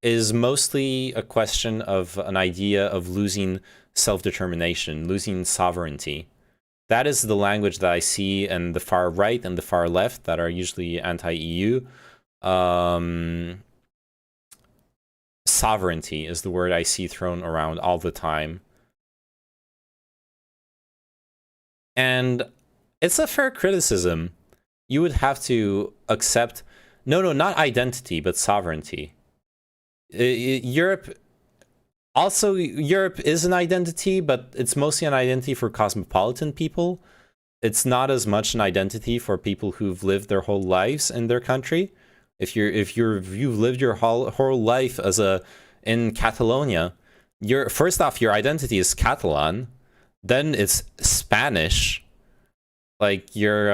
is mostly a question of an idea of losing self-determination, losing sovereignty. That is the language that I see in the far right and the far left that are usually anti-EU. Sovereignty is the word I see thrown around all the time. And It's a fair criticism. You would have to accept... No, not identity, but sovereignty. Europe is an identity, but it's mostly an identity for cosmopolitan people. It's not as much an identity for people who've lived their whole lives in their country. If you've lived your whole life in Catalonia, first off, your identity is Catalan, then it's Spanish. Like your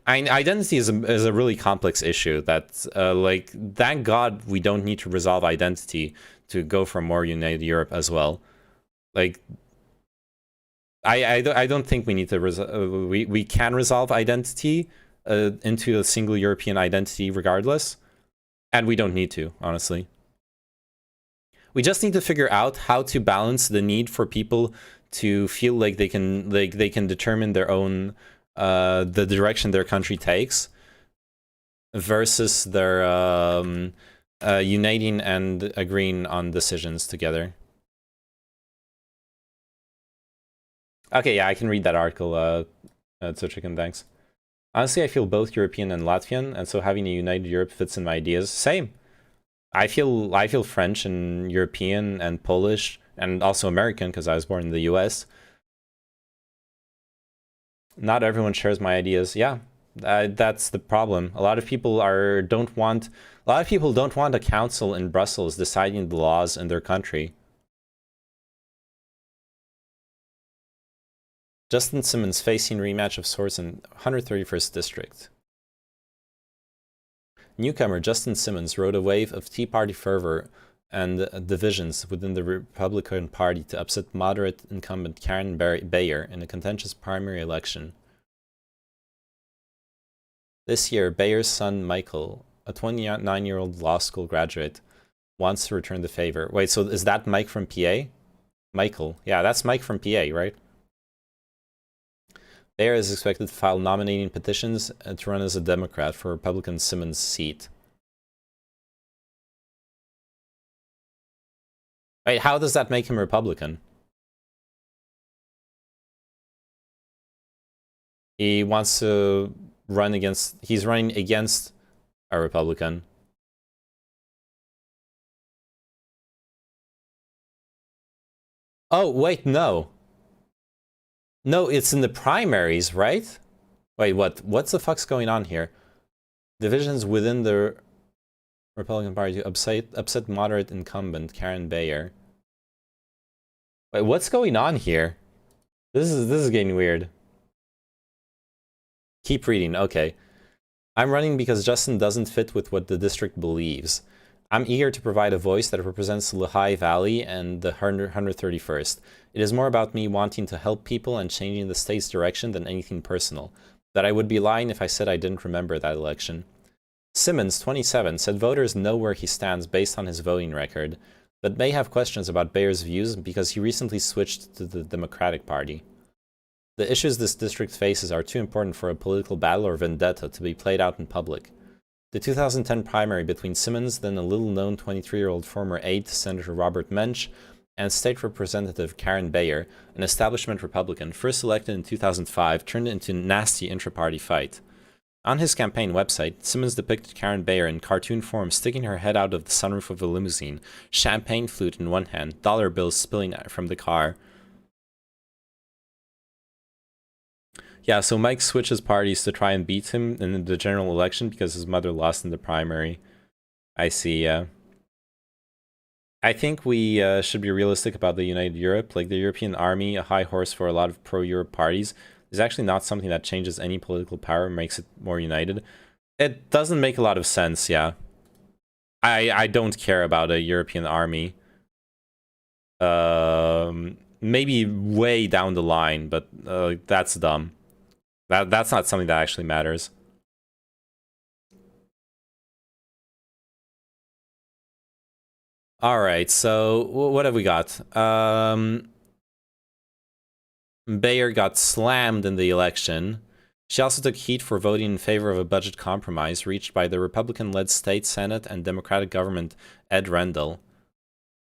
identity is a really complex issue. That like, thank God we don't need to resolve identity to go for a more united Europe as well. Like, I don't think we need to we can resolve identity into a single European identity regardless, and we don't need to, honestly. We just need to figure out how to balance the need for people to feel like they can determine their own the direction their country takes versus their uniting and agreeing on decisions together. Okay, yeah, I can read that article, so chicken, thanks. Honestly, I feel both European and Latvian, and so having a united Europe fits in my ideas. Same. I feel French and European and Polish and also American because I was born in the US. Not everyone shares my ideas. Yeah, that's the problem. A lot of people don't want a council in Brussels deciding the laws in their country. Justin Simmons facing rematch of sorts in 131st District. Newcomer Justin Simmons rode a wave of Tea Party fervor and divisions within the Republican Party to upset moderate incumbent Karen Bayer in a contentious primary election. This year, Bayer's son Michael, a 29-year-old law school graduate, wants to return the favor. Wait, so is that Mike from PA? Michael. Yeah, that's Mike from PA, right? Bayer is expected to file nominating petitions to run as a Democrat for Republican Simmons' seat. Wait, how does that make him Republican? He wants to run against... He's running against a Republican. Oh, wait, no. No, it's in the primaries, right? Wait, what? What's the fuck's going on here? Divisions within the Republican Party to upset moderate incumbent Karen Bayer. Wait, what's going on here? This is getting weird. Keep reading. Okay. I'm running because Justin doesn't fit with what the district believes. I'm eager to provide a voice that represents the Lehigh Valley and the 131st. It is more about me wanting to help people and changing the state's direction than anything personal. That I would be lying if I said I didn't remember that election. Simmons, 27, said voters know where he stands based on his voting record, but may have questions about Bayer's views because he recently switched to the Democratic Party. The issues this district faces are too important for a political battle or vendetta to be played out in public. The 2010 primary between Simmons, then a little-known 23-year-old former aide to Senator Robert Mensch, and State Representative Karen Bayer, an establishment Republican, first elected in 2005, turned into a nasty intra-party fight. On his campaign website, Simmons depicted Karen Bayer in cartoon form sticking her head out of the sunroof of a limousine, champagne flute in one hand, dollar bills spilling from the car. Yeah, so Mike switches parties to try and beat him in the general election because his mother lost in the primary. I see, yeah. I think we should be realistic about the United Europe. Like, the European army, a high horse for a lot of pro-Europe parties, is actually not something that changes any political power, makes it more united. It doesn't make a lot of sense, yeah. I don't care about a European army. Maybe way down the line, but that's dumb. That's not something that actually matters. All right, so what have we got? Bayer got slammed in the election. She also took heat for voting in favor of a budget compromise reached by the Republican-led state Senate and Democratic government Ed Rendell.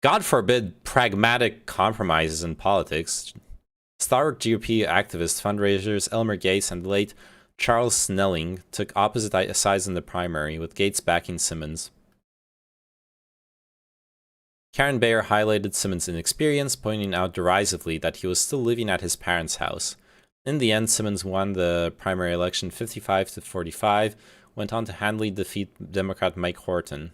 God forbid pragmatic compromises in politics. Stalwart GOP activists, fundraisers Elmer Gates and the late Charles Snelling took opposite sides in the primary, with Gates backing Simmons. Karen Bayer highlighted Simmons' inexperience, pointing out derisively that he was still living at his parents' house. In the end, Simmons won the primary election 55-45, went on to handily defeat Democrat Mike Horton.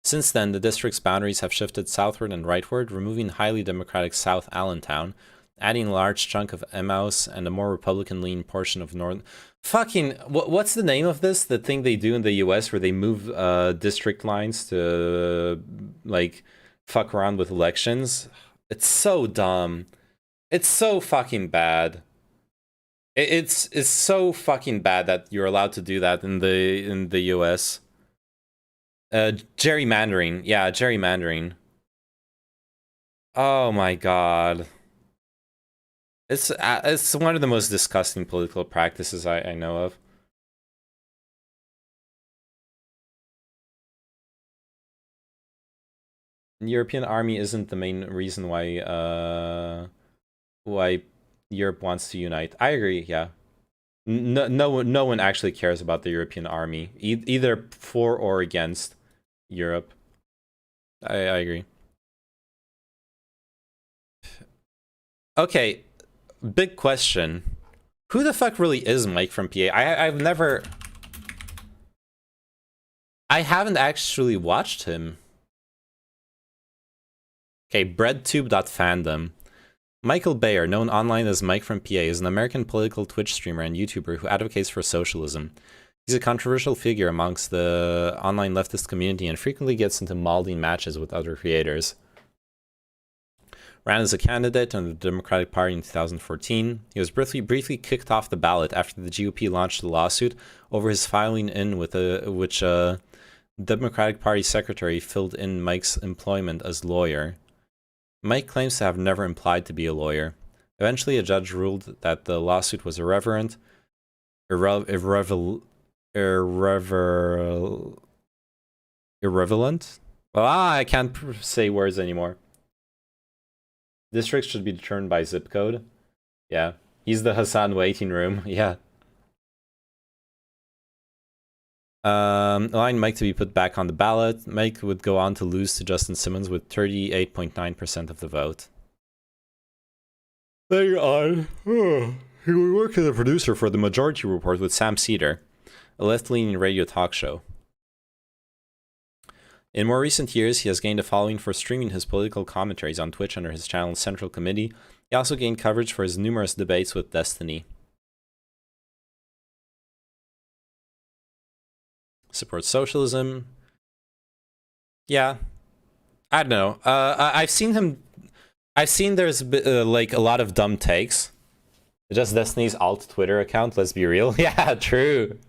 Since then, the district's boundaries have shifted southward and rightward, removing highly Democratic South Allentown, adding a large chunk of Emmaus and a more Republican-leaning portion of North. Fucking, what's the name of this? The thing they do in the US where they move district lines to, like, fuck around with elections? It's so dumb. It's so fucking bad. It's so fucking bad that you're allowed to do that in the US. Gerrymandering. Yeah, gerrymandering. Oh my god. It's one of the most disgusting political practices I know of. The European army isn't the main reason why Europe wants to unite. I agree, yeah. No one actually cares about the European army, either for or against Europe. I agree. Okay, big question. Who the fuck really is Mike from PA? I haven't actually watched him. Okay, breadtube.fandom. Michael Bayer, known online as Mike from PA, is an American political Twitch streamer and YouTuber who advocates for socialism. He's a controversial figure amongst the online leftist community and frequently gets into malding matches with other creators. Ran as a candidate on the Democratic Party in 2014. He was briefly kicked off the ballot after the GOP launched a lawsuit over his filing in with which Democratic Party secretary filled in Mike's employment as lawyer. Mike claims to have never implied to be a lawyer. Eventually, a judge ruled that the lawsuit was irrelevant. Well, I can't say words anymore. Districts should be determined by zip code. Yeah. He's the Hassan waiting room. Yeah. Allowing Mike to be put back on the ballot. Mike would go on to lose to Justin Simmons with 38.9% of the vote. Later on, he would work as a producer for The Majority Report with Sam Cedar, a left-leaning radio talk show. In more recent years, he has gained a following for streaming his political commentaries on Twitch under his channel's Central Committee. He also gained coverage for his numerous debates with Destiny. Supports socialism. Yeah. I don't know. I've seen there's like a lot of dumb takes. Just Destiny's alt Twitter account, let's be real. Yeah, true.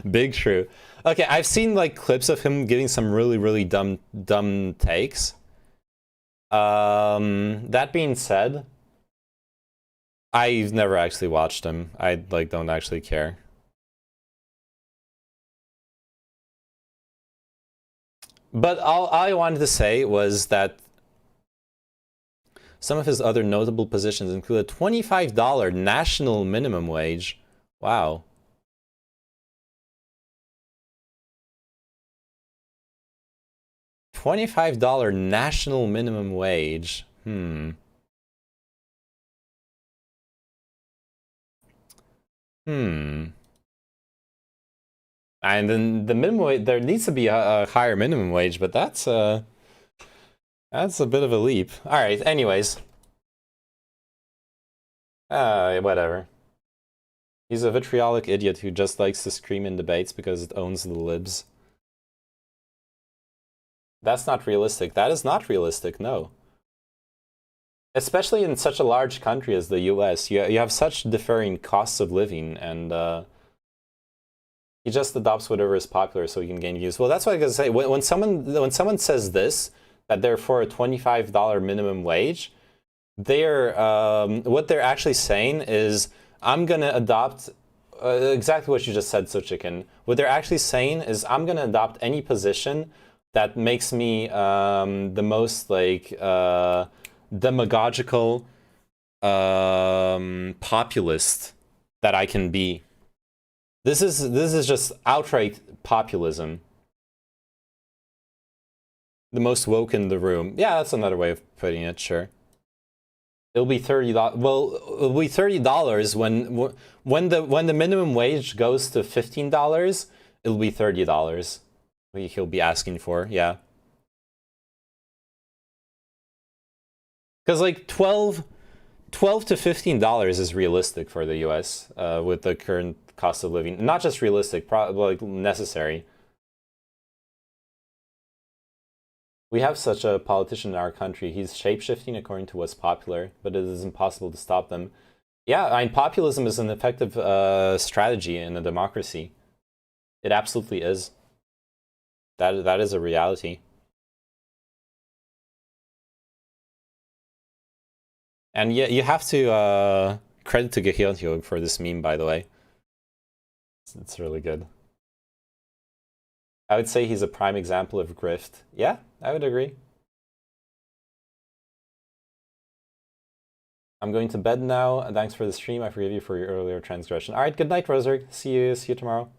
Big true. Okay, I've seen like clips of him giving some really dumb takes. That being said, I've never actually watched him. I like don't actually care. But all I wanted to say was that some of his other notable positions include a $25 national minimum wage. Wow. $25 national minimum wage. And then the minimum wage, there needs to be a higher minimum wage, but that's a bit of a leap. All right, anyways. Whatever. He's a vitriolic idiot who just likes to scream in debates because it owns the libs. That's not realistic. That is not realistic, no. Especially in such a large country as the US. You have such differing costs of living, and he just adopts whatever is popular so he can gain views. Well, that's what I gotta say. When someone says this, that they're for a $25 minimum wage, they're what they're actually saying is, I'm gonna adopt exactly what you just said, So Chicken. What they're actually saying is, I'm gonna adopt any position that makes me the most like demagogical populist that I can be. This is just outright populism. The most woke in the room. Yeah, that's another way of putting it, sure. It'll be $30. Well, it'll be $30 when the minimum wage goes to $15. It'll be $30. He'll be asking for, yeah. Because like 12 to $15 is realistic for the U.S. With the current cost of living. Not just realistic, probably like necessary. We have such a politician in our country. He's shape-shifting according to what's popular, but it is impossible to stop them. Yeah, I mean, populism is an effective strategy in a democracy. It absolutely is. That is a reality. And yeah, you have to credit to Gehyunhyog for this meme, by the way. It's really good. I would say he's a prime example of grift. Yeah, I would agree. I'm going to bed now. Thanks for the stream. I forgive you for your earlier transgression. All right, good night, Rosary. See you tomorrow.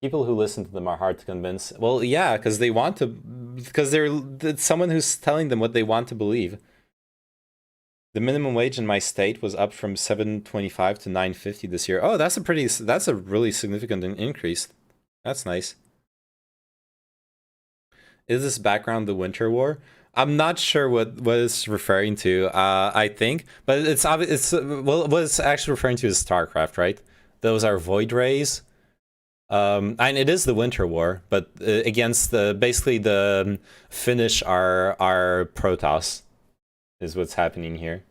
People who listen to them are hard to convince. Well, yeah, because they want to, because it's someone who's telling them what they want to believe. The minimum wage in my state was up from $7.25 to $9.50 this year. Oh, that's a really significant increase. That's nice. Is this background the Winter War? I'm not sure what it's referring to. I think, but it's what it's actually referring to is StarCraft, right? Those are void rays. And it is the Winter War, but against basically the Finnish are Protoss. Is what's happening here.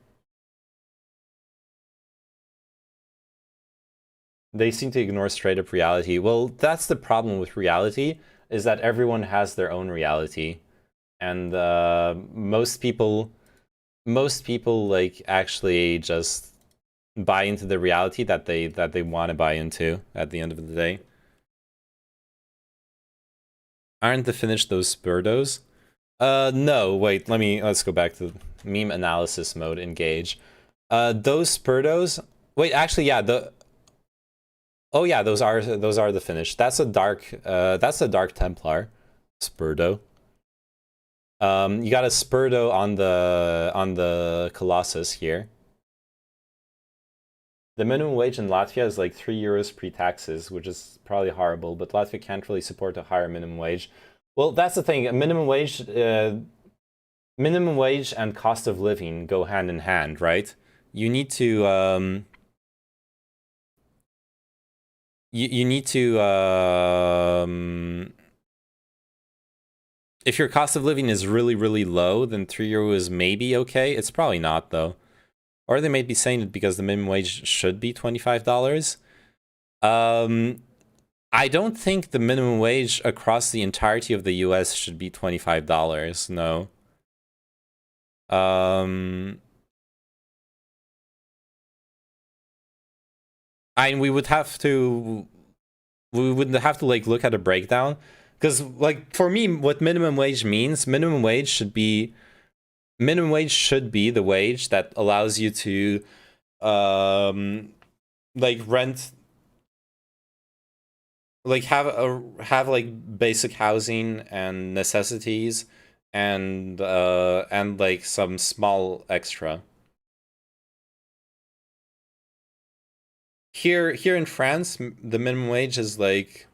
They seem to ignore straight up reality. Well, that's the problem with reality, is that everyone has their own reality. And most people like actually just buy into the reality that they want to buy into at the end of the day. Aren't the Finnish those Spurdos? No, wait, let's go back to meme analysis mode, engage. Those Spurdos, wait, actually, yeah, oh yeah, those are the Finnish. That's a dark Templar, Spurdo. You got a Spurdo on the Colossus here. The minimum wage in Latvia is like €3 pre-taxes, which is probably horrible, but Latvia can't really support a higher minimum wage. Well, that's the thing. Minimum wage and cost of living go hand in hand, right? You need to you need to if your cost of living is really, really low, then €3 is maybe okay. It's probably not, though. Or they may be saying it because the minimum wage should be $25. I don't think the minimum wage across the entirety of the US should be $25, no. We would have to like look at a breakdown, because like for me, what minimum wage means, minimum wage should be the wage that allows you to like rent, like have like basic housing and necessities and like some small extra. Here in France, the minimum wage is like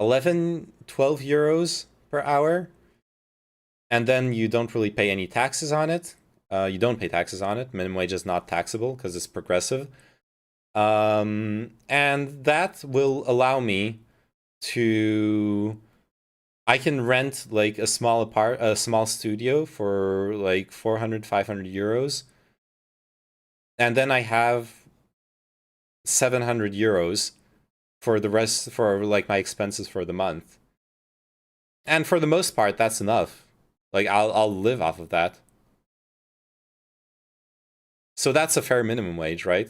11-12 euros per hour, and then you don't really pay any taxes on it. You don't pay taxes on it. Minimum wage is not taxable because it's progressive. And that will allow me to, I can rent like a small studio for like 400-500 euros, and then I have 700 euros for the rest, for like my expenses for the month. And for the most part, that's enough. Like I'll live off of that. So that's a fair minimum wage, right?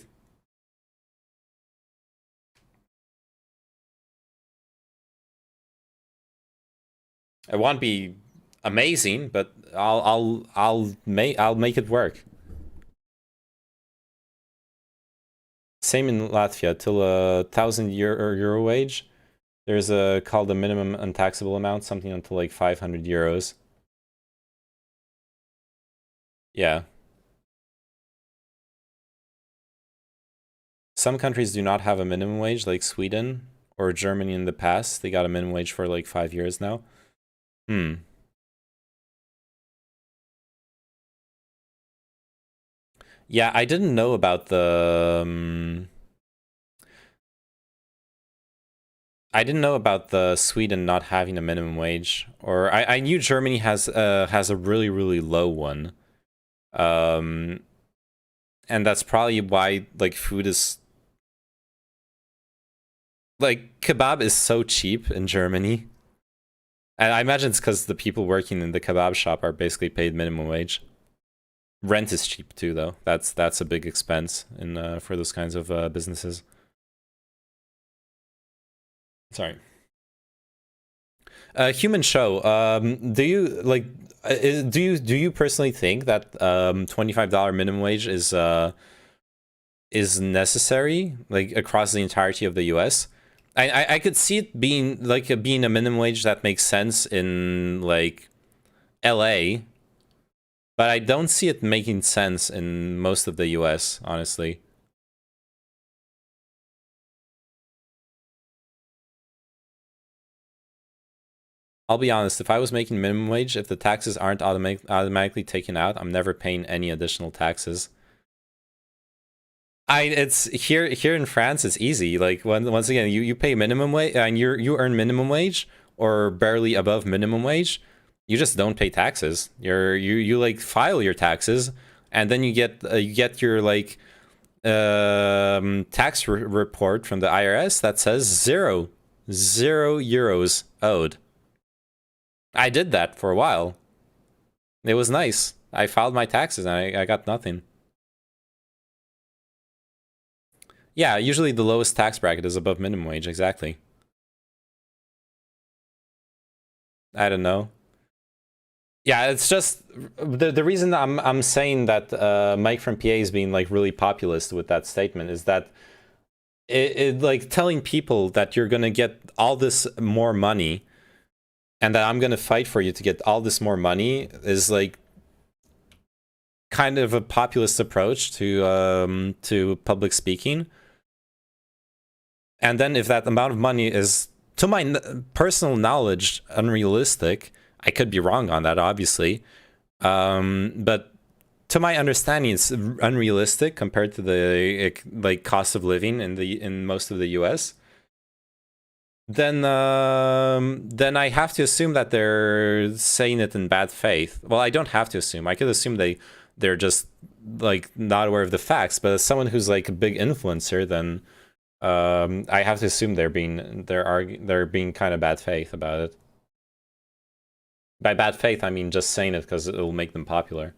I won't be amazing, but I'll make it work. Same in Latvia, till €1,000 wage. There's a called a minimum untaxable amount, something until like €500. Yeah. Some countries do not have a minimum wage, like Sweden or Germany in the past. They got a minimum wage for like 5 years now. Yeah, I didn't know about the... I didn't know about the Sweden not having a minimum wage, or I knew Germany has a really, really low one. And that's probably why like food is like kebab is so cheap in Germany. And I imagine it's because the people working in the kebab shop are basically paid minimum wage. Rent is cheap too, though. That's a big expense in for those kinds of businesses. Sorry. Human show. Do you like? Do you personally think that $25 minimum wage is necessary, like across the entirety of the U.S.? I could see it being like being a minimum wage that makes sense in like L.A., but I don't see it making sense in most of the U.S., honestly. I'll be honest, if I was making minimum wage, if the taxes aren't automatically taken out, I'm never paying any additional taxes. It's here in France, it's easy. Like once again, you pay minimum wage and you earn minimum wage or barely above minimum wage, you just don't pay taxes. You like file your taxes, and then you get your like tax report from the IRS that says zero euros owed. I did that for a while. It was nice. I filed my taxes and I got nothing. Yeah, usually the lowest tax bracket is above minimum wage, exactly. I don't know. Yeah, it's just the reason I'm saying that Mike from PA is being like really populist with that statement is that it like telling people that you're gonna get all this more money and that I'm gonna fight for you to get all this more money is like kind of a populist approach to public speaking. And then if that amount of money is, to my personal knowledge, unrealistic, I could be wrong on that, obviously. But to my understanding, it's unrealistic compared to the like cost of living in most of the U.S. Then I have to assume that they're saying it in bad faith. Well, I don't have to assume. I could assume they're just like not aware of the facts. But as someone who's like a big influencer, then I have to assume they're being kind of bad faith about it. By bad faith, I mean just saying it because it will make them popular.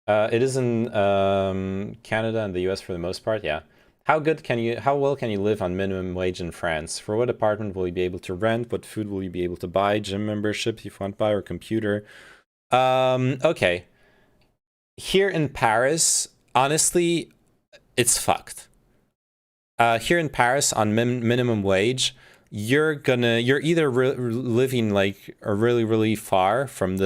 It is in Canada and the US for the most part, yeah. How well can you live on minimum wage in France? For what apartment will you be able to rent? What food will you be able to buy? Gym membership if you want to buy, or computer? Okay. Here in Paris, honestly, it's fucked. Here in Paris on minimum wage, you're either living like really, really far from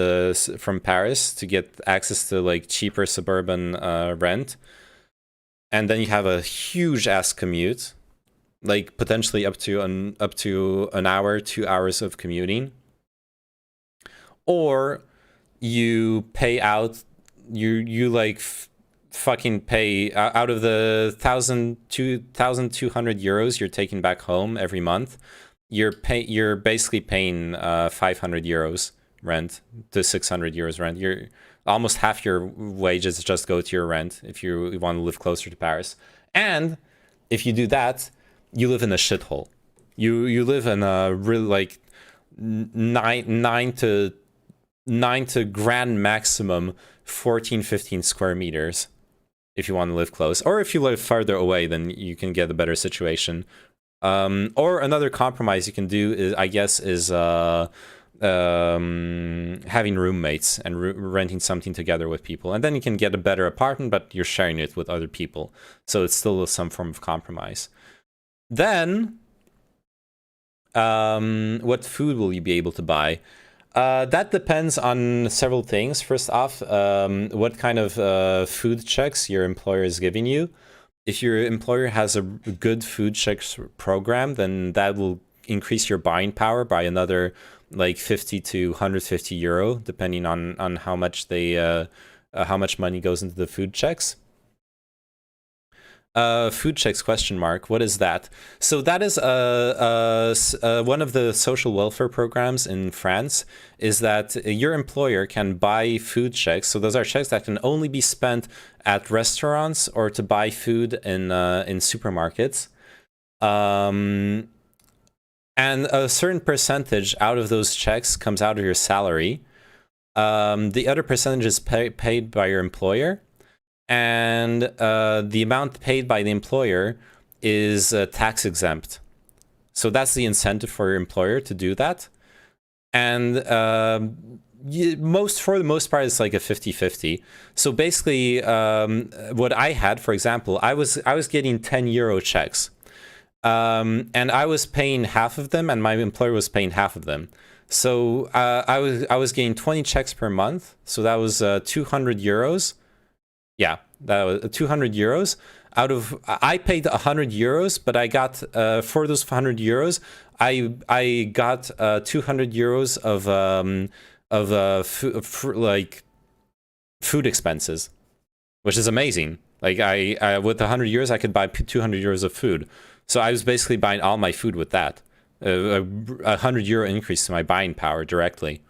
Paris to get access to like cheaper suburban rent, and then you have a huge ass commute, like potentially up to an hour, 2 hours of commuting, or you pay out you like fucking pay out of the 1,200 euros you're taking back home every month. You're basically paying 500 euros rent to 600 euros rent. You're almost half your wages just go to your rent if you want to live closer to Paris. And if you do that, you live in a shithole. You live in a really like nine to grand maximum 14-15 square meters if you want to live close. Or if you live farther away, then you can get a better situation Or another compromise you can do is, I guess, is having roommates and renting something together with people, and then you can get a better apartment, but you're sharing it with other people, so it's still some form of compromise. Then, what food will you be able to buy? That depends on several things. First off, what kind of food checks your employer is giving you. If your employer has a good food checks program, then that will increase your buying power by another like 50 to 150 euro, depending on how much how much money goes into the food checks. Food checks ? What is that? So that is one of the social welfare programs in France. Is that your employer can buy food checks? So those are checks that can only be spent at restaurants or to buy food in supermarkets. And a certain percentage out of those checks comes out of your salary. The other percentage is paid by your employer. And the amount paid by the employer is tax exempt. So that's the incentive for your employer to do that. And for the most part, it's like a 50-50. So basically, what I had, for example, I was getting 10 euro checks. And I was paying half of them, and my employer was paying half of them. So I was getting 20 checks per month. So that was 200 euros. Yeah, that was 200 euros. I paid 100 euros, but I got for those 100 euros, I got 200 euros of food expenses, which is amazing. Like I with 100 euros, I could buy 200 euros of food. So I was basically buying all my food with that. A 100 euro increase to my buying power directly.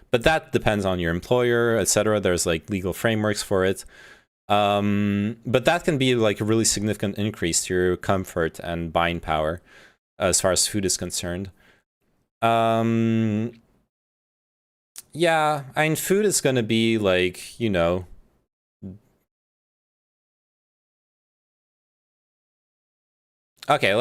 But that depends on your employer, etc. There's like legal frameworks for it. But that can be like a really significant increase to your comfort and buying power as far as food is concerned. Yeah, I mean, food is going to be like, you know, okay,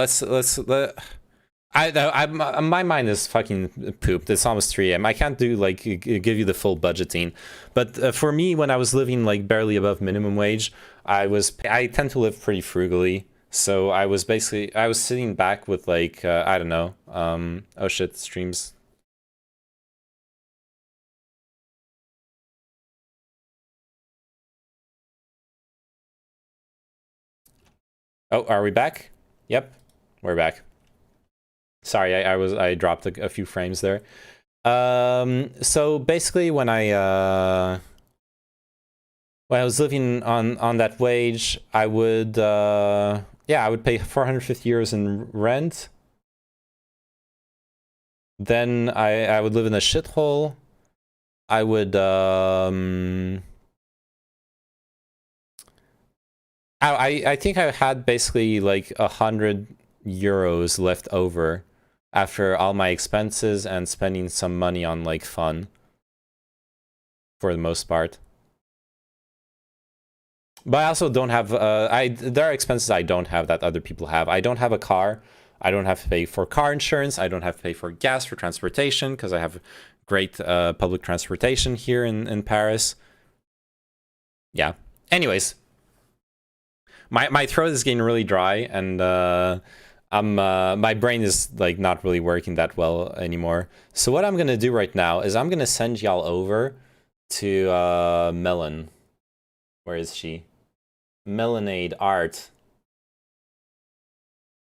my mind is fucking pooped. It's almost 3 a.m. I can't do like give you the full budgeting, but for me, when I was living like barely above minimum wage, I tend to live pretty frugally. So I was sitting back with like I don't know. Oh shit, streams. Oh, are we back? Yep, we're back. Sorry, I dropped a few frames there. So basically, when I was living on that wage, I would I would pay 450 euros in rent. Then I would live in a shithole. I would I think I had basically like 100 euros left over after all my expenses and spending some money on like fun for the most part. But I also don't have there are expenses I don't have that other people have. I don't have a car. I don't have to pay for car insurance. I don't have to pay for gas for transportation because I have great public transportation here in Paris. Yeah. Anyways, my throat is getting really dry, and my brain is like not really working that well anymore. So what I'm gonna do right now is I'm gonna send y'all over to Melon. Where is she? Melonade Art.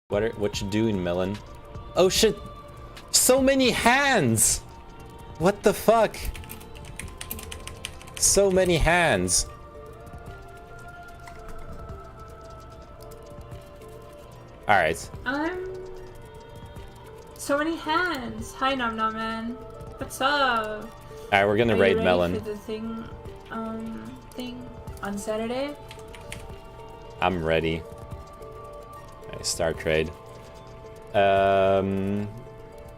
What you doing, Melon? Oh shit! So many hands! What the fuck? So many hands. Alright. So many hands. Hi, Nom Nom Man. What's up? Alright, we're gonna Are raid you ready Melon. for the thing on Saturday? I'm ready. I start trade.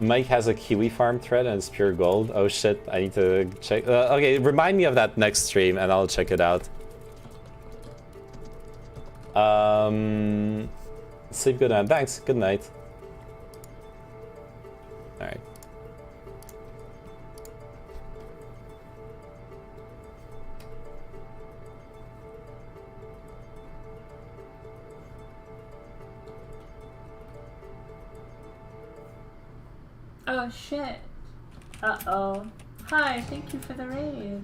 Mike has a kiwi farm thread and it's pure gold. Oh shit, I need to check. Okay, remind me of that next stream and I'll check it out. Sleep good night. Thanks. Good night. All right. Oh shit. Uh-oh. Hi, thank you for the raid.